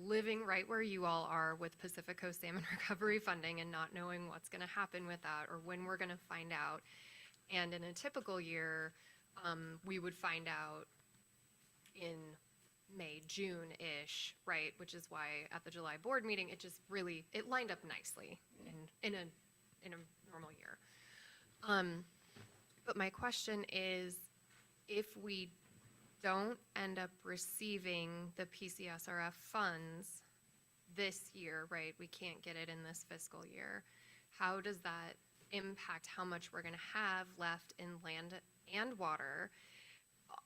living right where you all are with Pacific Coast Salmon Recovery funding and not knowing what's going to happen with that or when we're going to find out. And in a typical year, we would find out in May, June-ish, right? Which is why at the July board meeting, it just really, it lined up nicely in a normal year. But my question is, if we don't end up receiving the PCSRF funds this year, right? We can't get it in this fiscal year. How does that impact how much we're going to have left in land and water?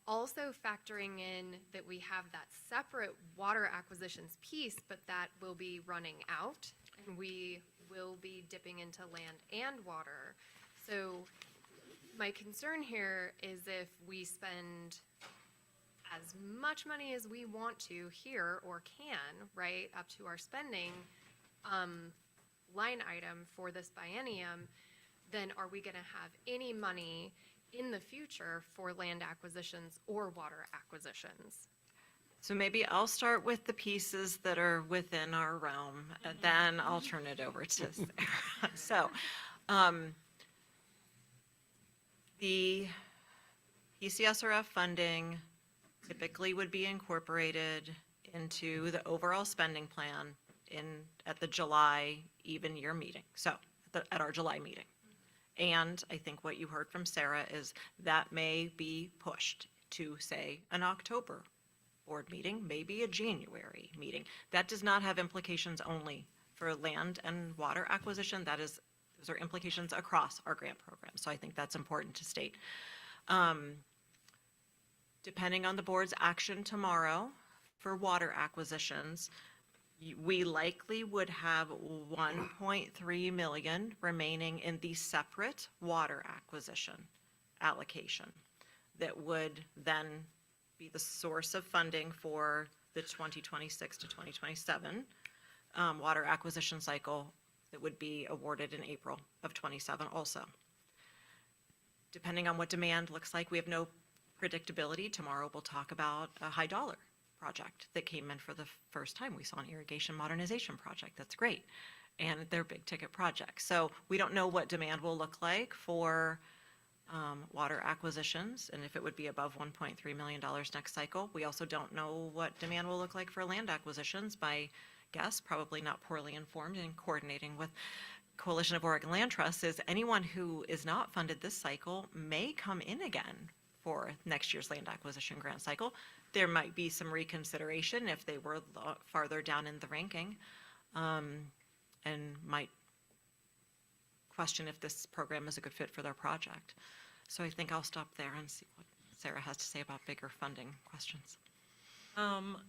Also factoring in that we have that separate water acquisitions piece, but that will be running out and we will be dipping into land and water. So my concern here is if we spend as much money as we want to here or can, right, up to our spending line item for this biennium, then are we going to have any money in the future for land acquisitions or water acquisitions? So maybe I'll start with the pieces that are within our realm, and then I'll turn it over to Sarah. So, the PCSRF funding typically would be incorporated into the overall spending plan at the July even year meeting, so at our July meeting. And I think what you heard from Sarah is that may be pushed to, say, an October board meeting, maybe a January meeting. That does not have implications only for land and water acquisition. Those are implications across our grant program. So I think that's important to state. Depending on the board's action tomorrow for water acquisitions, we likely would have 1.3 million remaining in the separate water acquisition allocation that would then be the source of funding for the 2026 to 2027 water acquisition cycle that would be awarded in April of 27 also. Depending on what demand looks like, we have no predictability. Tomorrow we'll talk about a high dollar project that came in for the first time. We saw an irrigation modernization project. That's great. And they're big ticket projects. So we don't know what demand will look like for water acquisitions and if it would be above $1.3 million next cycle. We also don't know what demand will look like for land acquisitions. My guess, probably not poorly informed and coordinating with Coalition of Oregon Land Trusts, is anyone who is not funded this cycle may come in again for next year's land acquisition grant cycle. There might be some reconsideration if they were farther down in the ranking, and might question if this program is a good fit for their project. So I think I'll stop there and see what Sarah has to say about bigger funding questions.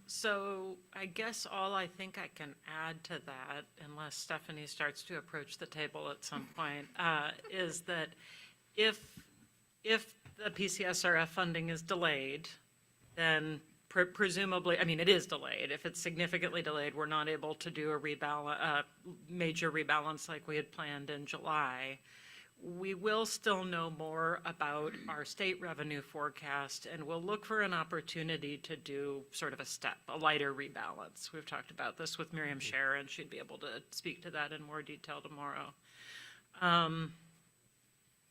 So I guess all I think I can add to that, unless Stephanie starts to approach the table at some point, is that if the PCSRF funding is delayed, then presumably, I mean, it is delayed. If it's significantly delayed, we're not able to do a major rebalance like we had planned in July. We will still know more about our state revenue forecast, and we'll look for an opportunity to do sort of a lighter rebalance. We've talked about this with Miriam Scher, and she'd be able to speak to that in more detail tomorrow.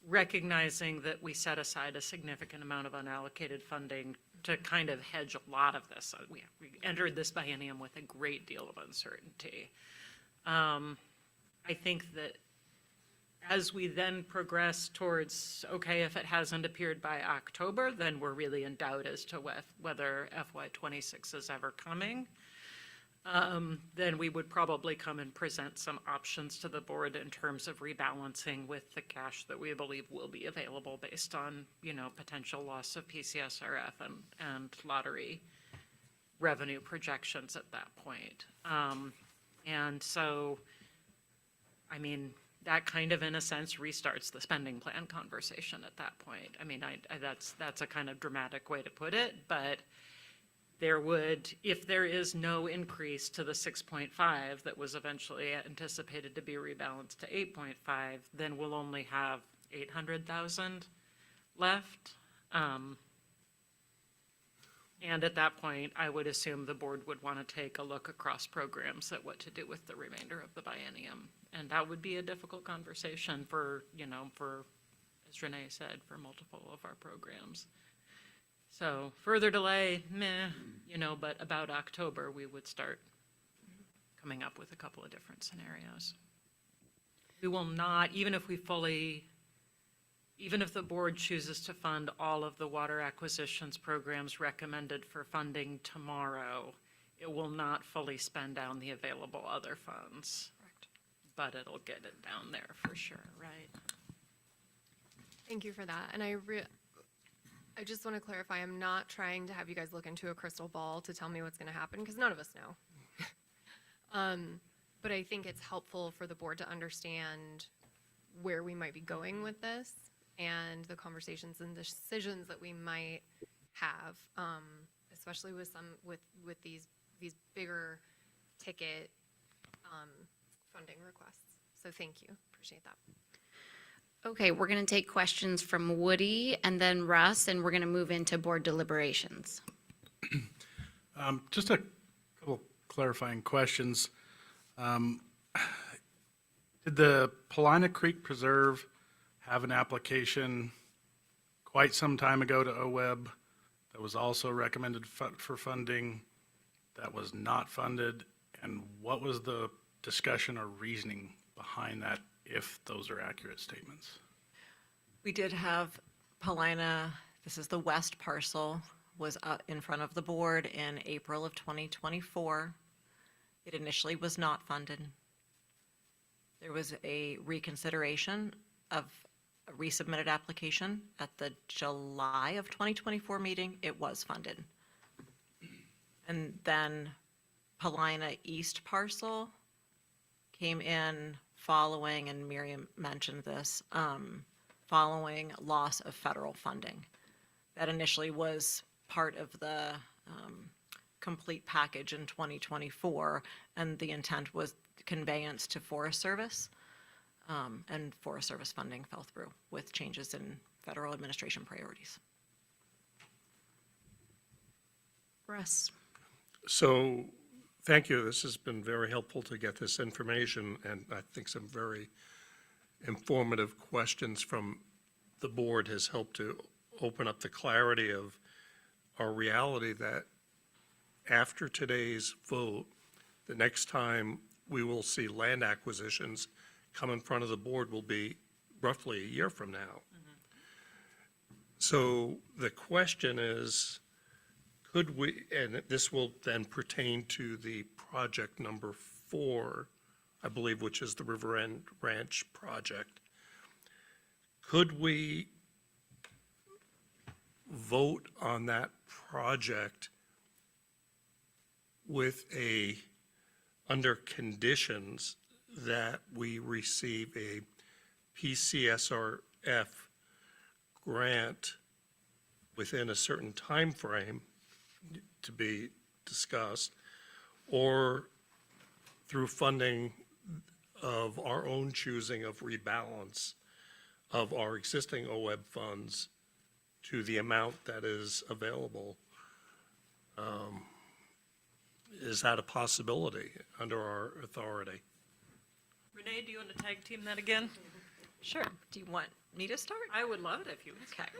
Recognizing that we set aside a significant amount of unallocated funding to kind of hedge a lot of this. We entered this biennium with a great deal of uncertainty. I think that as we then progress towards, okay, if it hasn't appeared by October, then we're really in doubt as to whether FY26 is ever coming. Then we would probably come and present some options to the board in terms of rebalancing with the cash that we believe will be available based on, potential loss of PCSRF and lottery revenue projections at that point. And so, I mean, that kind of, in a sense, restarts the spending plan conversation at that point. I mean, that's a kind of dramatic way to put it, but there would, if there is no increase to the 6.5 that was eventually anticipated to be rebalanced to 8.5, then we'll only have 800,000 left. And at that point, I would assume the board would want to take a look across programs at what to do with the remainder of the biennium. And that would be a difficult conversation for, as Renee said, for multiple of our programs. So further delay, meh, but about October, we would start coming up with a couple of different scenarios. We will not, even if the board chooses to fund all of the water acquisitions programs recommended for funding tomorrow, it will not fully spend down the available other funds. Correct. But it'll get it down there for sure, right? Thank you for that. And I just want to clarify, I'm not trying to have you guys look into a crystal ball to tell me what's going to happen, because none of us know. But I think it's helpful for the board to understand where we might be going with this and the conversations and decisions that we might have, especially with these bigger ticket funding requests. So thank you. Appreciate that. Okay, we're going to take questions from Woody and then Russ, and we're going to move into board deliberations. Just a couple clarifying questions. Did the Paulina Creek Preserve have an application quite some time ago to OWEB that was also recommended for funding that was not funded? And what was the discussion or reasoning behind that, if those are accurate statements? We did have Paulina, this is the west parcel, was in front of the board in April of 2024. It initially was not funded. There was a reconsideration of a resubmitted application at the July of 2024 meeting. It was funded. And then Paulina East parcel came in following, and Miriam mentioned this, following loss of federal funding. That initially was part of the complete package in 2024, and the intent was conveyance to Forest Service, and Forest Service funding fell through with changes in federal administration priorities. Russ. So, thank you. This has been very helpful to get this information, and I think some very informative questions from the board has helped to open up the clarity of our reality that after today's vote, the next time we will see land acquisitions come in front of the board will be roughly a year from now. So the question is, could we, and this will then pertain to the project number 4, I believe, which is the River End Ranch project. Could we vote on that project with under conditions that we receive a PCSRF grant within a certain time frame to be discussed, or through funding of our own choosing of rebalance of our existing OWEB funds to the amount that is available? Is that a possibility under our authority? Renee, do you want to tag team that again? Sure. Do you want me to start? I would love it if you would. Okay.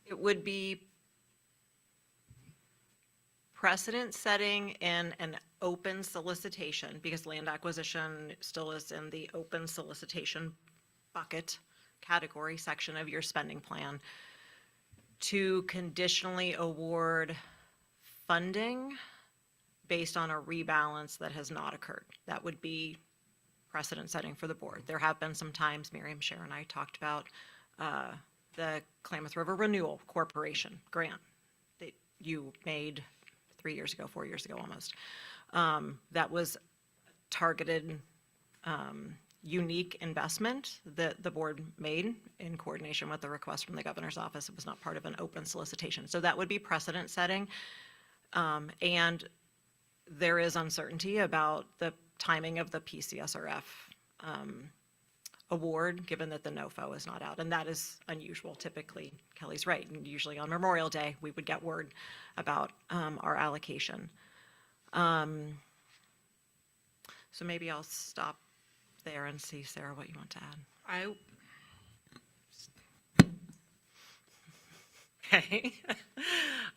It would be precedent setting in an open solicitation, because land acquisition still is in the open solicitation bucket category section of your spending plan, to conditionally award funding based on a rebalance that has not occurred. That would be precedent setting for the board. There have been some times, Miriam, Sharon, and I talked about the Klamath River Renewal Corporation grant that you made 3 years ago, 4 years ago almost. That was targeted, unique investment that the board made in coordination with the request from the governor's office. It was not part of an open solicitation. So that would be precedent setting. And there is uncertainty about the timing of the PCSRF award, given that the NOFO is not out. And that is unusual. Typically, Kelly's right. And usually on Memorial Day, we would get word about our allocation. So maybe I'll stop there and see, Sarah, what you want to add. Okay.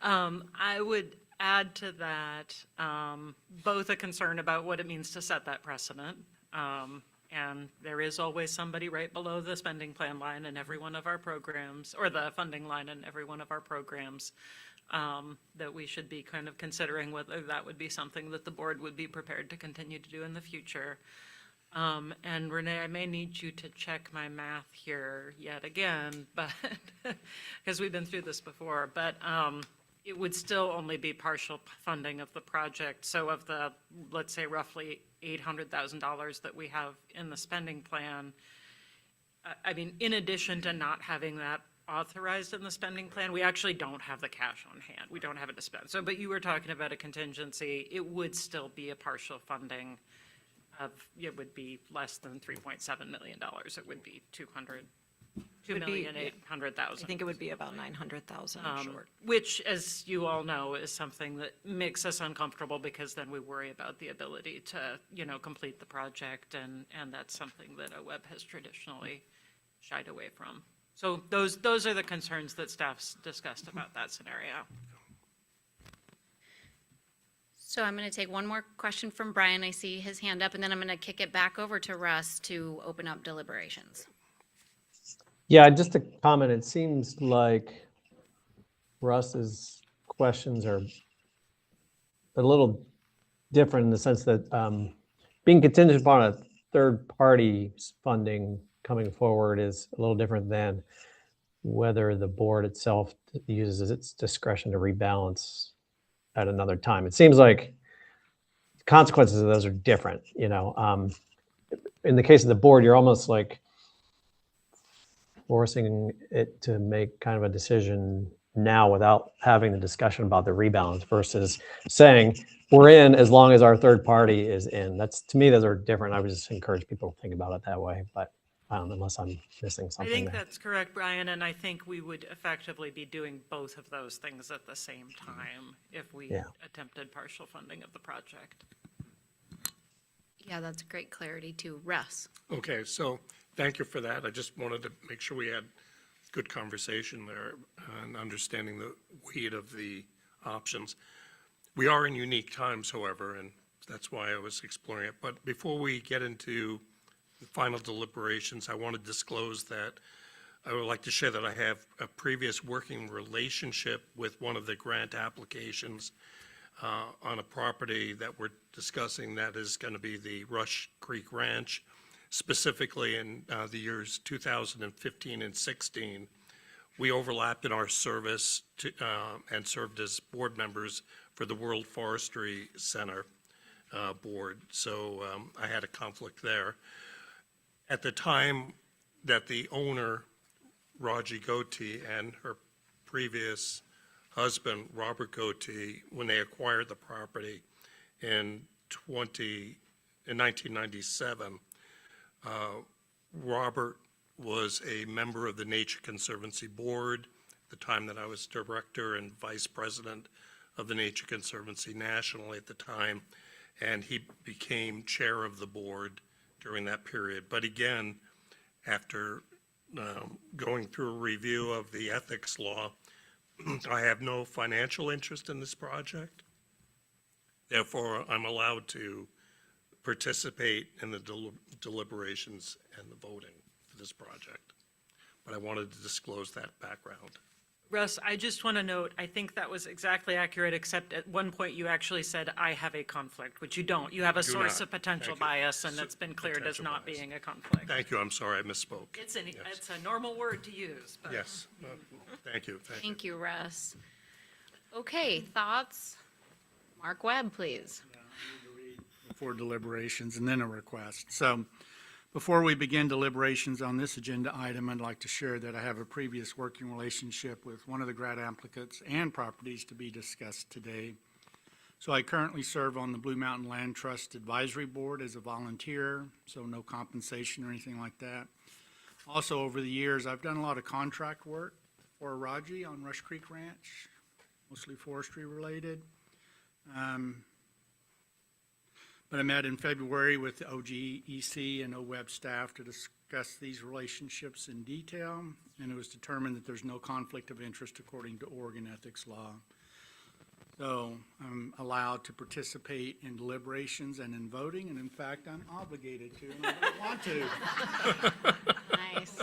I would add to that both a concern about what it means to set that precedent. And there is always somebody right below the spending plan line in every one of our programs, or the funding line in every one of our programs, that we should be kind of considering whether that would be something that the board would be prepared to continue to do in the future. And Renee, I may need you to check my math here yet again, but because we've been through this before, but it would still only be partial funding of the project. So of the, let's say, roughly $800,000 that we have in the spending plan, I mean, in addition to not having that authorized in the spending plan, we actually don't have the cash on hand. We don't have it to spend. So, but you were talking about a contingency. It would still be a partial funding of, it would be less than $3.7 million. It would be $2,800,000. I think it would be about 900,000 short. Which, as you all know, is something that makes us uncomfortable, because then we worry about the ability to, complete the project, and that's something that OWEB has traditionally shied away from. So those are the concerns that staff's discussed about that scenario. So I'm going to take one more question from Brian. I see his hand up, and then I'm going to kick it back over to Russ to open up deliberations. Yeah, just a comment. It seems like Russ's questions are a little different in the sense that being contingent upon a third party funding coming forward is a little different than whether the board itself uses its discretion to rebalance at another time. It seems like the consequences of those are different. In the case of the board, you're almost like forcing it to make kind of a decision now without having the discussion about the rebalance, versus saying we're in as long as our third party is in. That's, to me, those are different. I would just encourage people to think about it that way, but unless I'm missing something. I think there. that's correct, Brian, and I think we would effectively be doing both of those things at the same time if we attempted partial funding of the project. Yeah, that's great clarity too. Russ. Okay, so thank you for that. I just wanted to make sure we had good conversation there and understanding the weight of the options. We are in unique times, however, and that's why I was exploring it. But before we get into the final deliberations, I want to disclose that I would like to share that I have a previous working relationship with one of the grant applications on a property that we're discussing that is going to be the Rush Creek Ranch, specifically in the years 2015 and 16. We overlapped in our service and served as board members for the World Forestry Center board, so I had a conflict there. At the time that the owner, Raji Goti, and her previous husband, Robert Goti, when they acquired the property in 1997, Robert was a member of the Nature Conservancy Board at the time that I was director and vice president of the Nature Conservancy nationally at the time, and he became chair of the board during that period. But again, after going through a review of the ethics law, I have no financial interest in this project. Therefore, I'm allowed to participate in the deliberations and the voting for this project. But I wanted to disclose that background. Russ, I just want to note, I think that was exactly accurate, except at one point you actually said, I have a conflict, which you don't. You have a source of potential bias, and it's been cleared as not being a conflict. Thank you, I'm sorry, I misspoke. It's a normal word to use. But. Yes, thank you. Thank you, Russ. Okay, thoughts? Mark Webb, please. before deliberations, and then a request. So before we begin deliberations on this agenda item, I'd like to share that I have a previous working relationship with one of the grant applicants and properties to be discussed today. So I currently serve on the Blue Mountain Land Trust Advisory Board as a volunteer, so no compensation or anything like that. Also, over the years, I've done a lot of contract work for Raji on Rush Creek Ranch, mostly forestry related. But I met in February with the OGEC and OWEB staff to discuss these relationships in detail, and it was determined that there's no conflict of interest according to Oregon ethics law. So I'm allowed to participate in deliberations and in voting, and in fact, I'm obligated to, and I don't want to. Nice.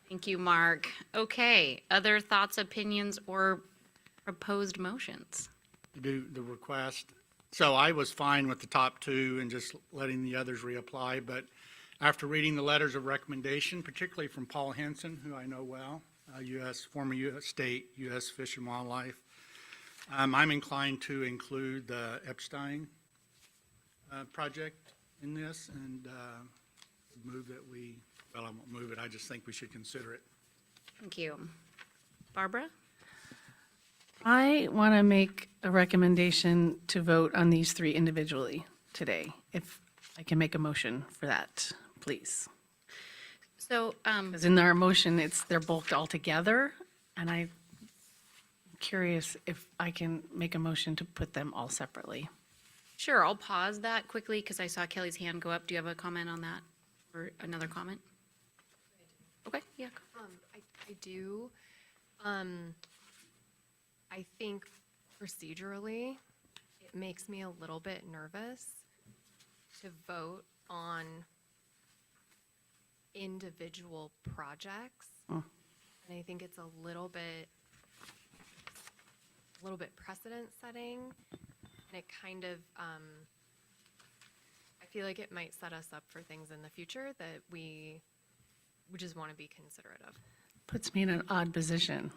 Thank you, Mark. Okay, other thoughts, opinions, or proposed motions? Do the request. So I was fine with the top two and just letting the others reapply, but after reading the letters of recommendation, particularly from Paul Henson, who I know well, former U.S. State, U.S. Fish and Wildlife, I'm inclined to include the Epstein project in this and move that well, I won't move it, I just think we should consider it. Thank you. Barbara? I want to make a recommendation to vote on these three individually today. If I can make a motion for that, please. So, Because in our motion, they're bulked all together, and I'm curious if I can make a motion to put them all separately. sure, I'll pause that quickly because I saw Kelly's hand go up. Do you have a comment on that or another comment? Okay, yeah. I do. I think procedurally, it makes me a little bit nervous to vote on individual projects. Oh. And I think it's a little bit precedent setting. And it kind of, I feel like it might set us up for things in the future that we just want to be considerate of. Puts me in an odd position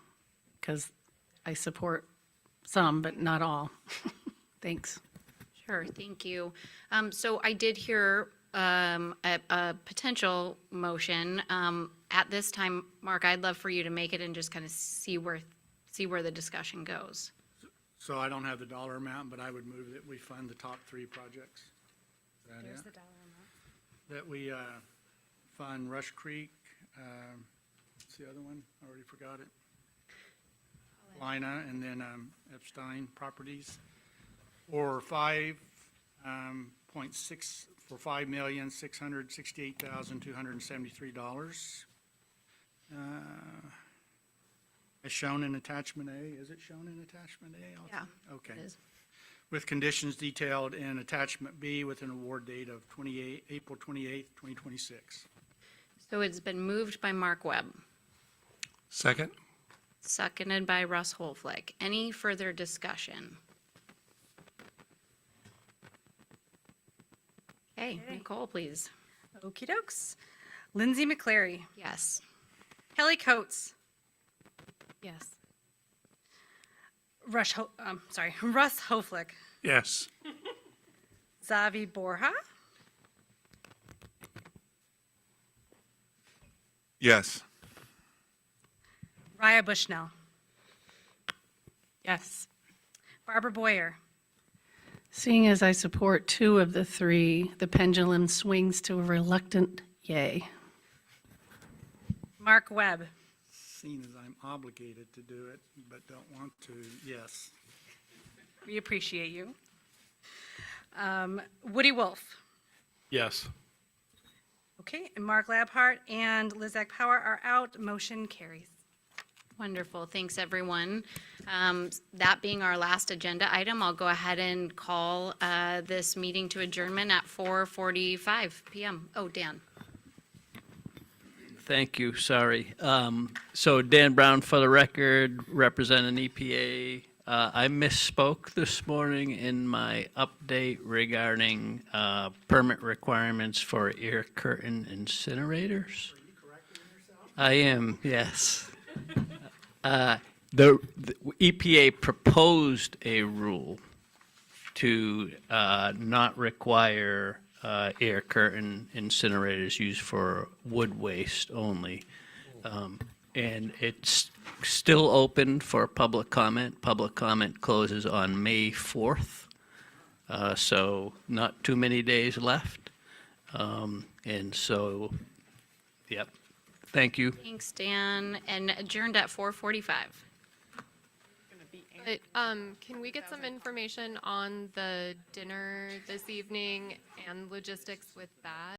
because I support some, but not all. Thanks. Sure, thank you. So I did hear a potential motion. At this time, Mark, I'd love for you to make it and just kind of see where the discussion goes. So I don't have the dollar amount, but I would move that we fund the top three projects. Is that There's it? the dollar amount. That we fund Rush Creek, what's the other one? I already forgot it. Lina, and then Epstein Properties, or $5,668,273. As shown in attachment A. Is it shown in attachment A also? Yeah, Okay. it is. With conditions detailed in attachment B with an award date of April 28th, 2026. So it's been moved by Mark Webb, Second? seconded by Russ Holflick. Any further discussion? Okay, Nicole, please. Okey dokes. Lindsay McCleary. Yes. Kelly Coates. Yes. Russ Hoflick. Yes. Zavi Borja. Yes. Raya Bushnell. Yes. Barbara Boyer. Seeing as I support two of the three, the pendulum swings to a reluctant yay. Mark Webb. Seeing as I'm obligated to do it, but don't want to, yes. We appreciate you. Woody Wolf. Yes. Okay, and Mark Labhart and Lizak Power are out. Motion carries. Wonderful. Thanks, everyone. That being our last agenda item, I'll go ahead and call this meeting to adjournment at 4:45 p.m. Oh, Dan. Thank you, sorry. So Dan Brown for the record, representing EPA. I misspoke this morning in my update regarding permit requirements for air curtain incinerators. Are you correcting yourself? I am, yes. The EPA proposed a rule to not require air curtain incinerators used for wood waste only. And it's still open for public comment. Public comment closes on May 4th, so not too many days left. And so, yep, thank you. Thanks, Dan, and adjourned at 4:45. But, can we get some information on the dinner this evening and logistics with that?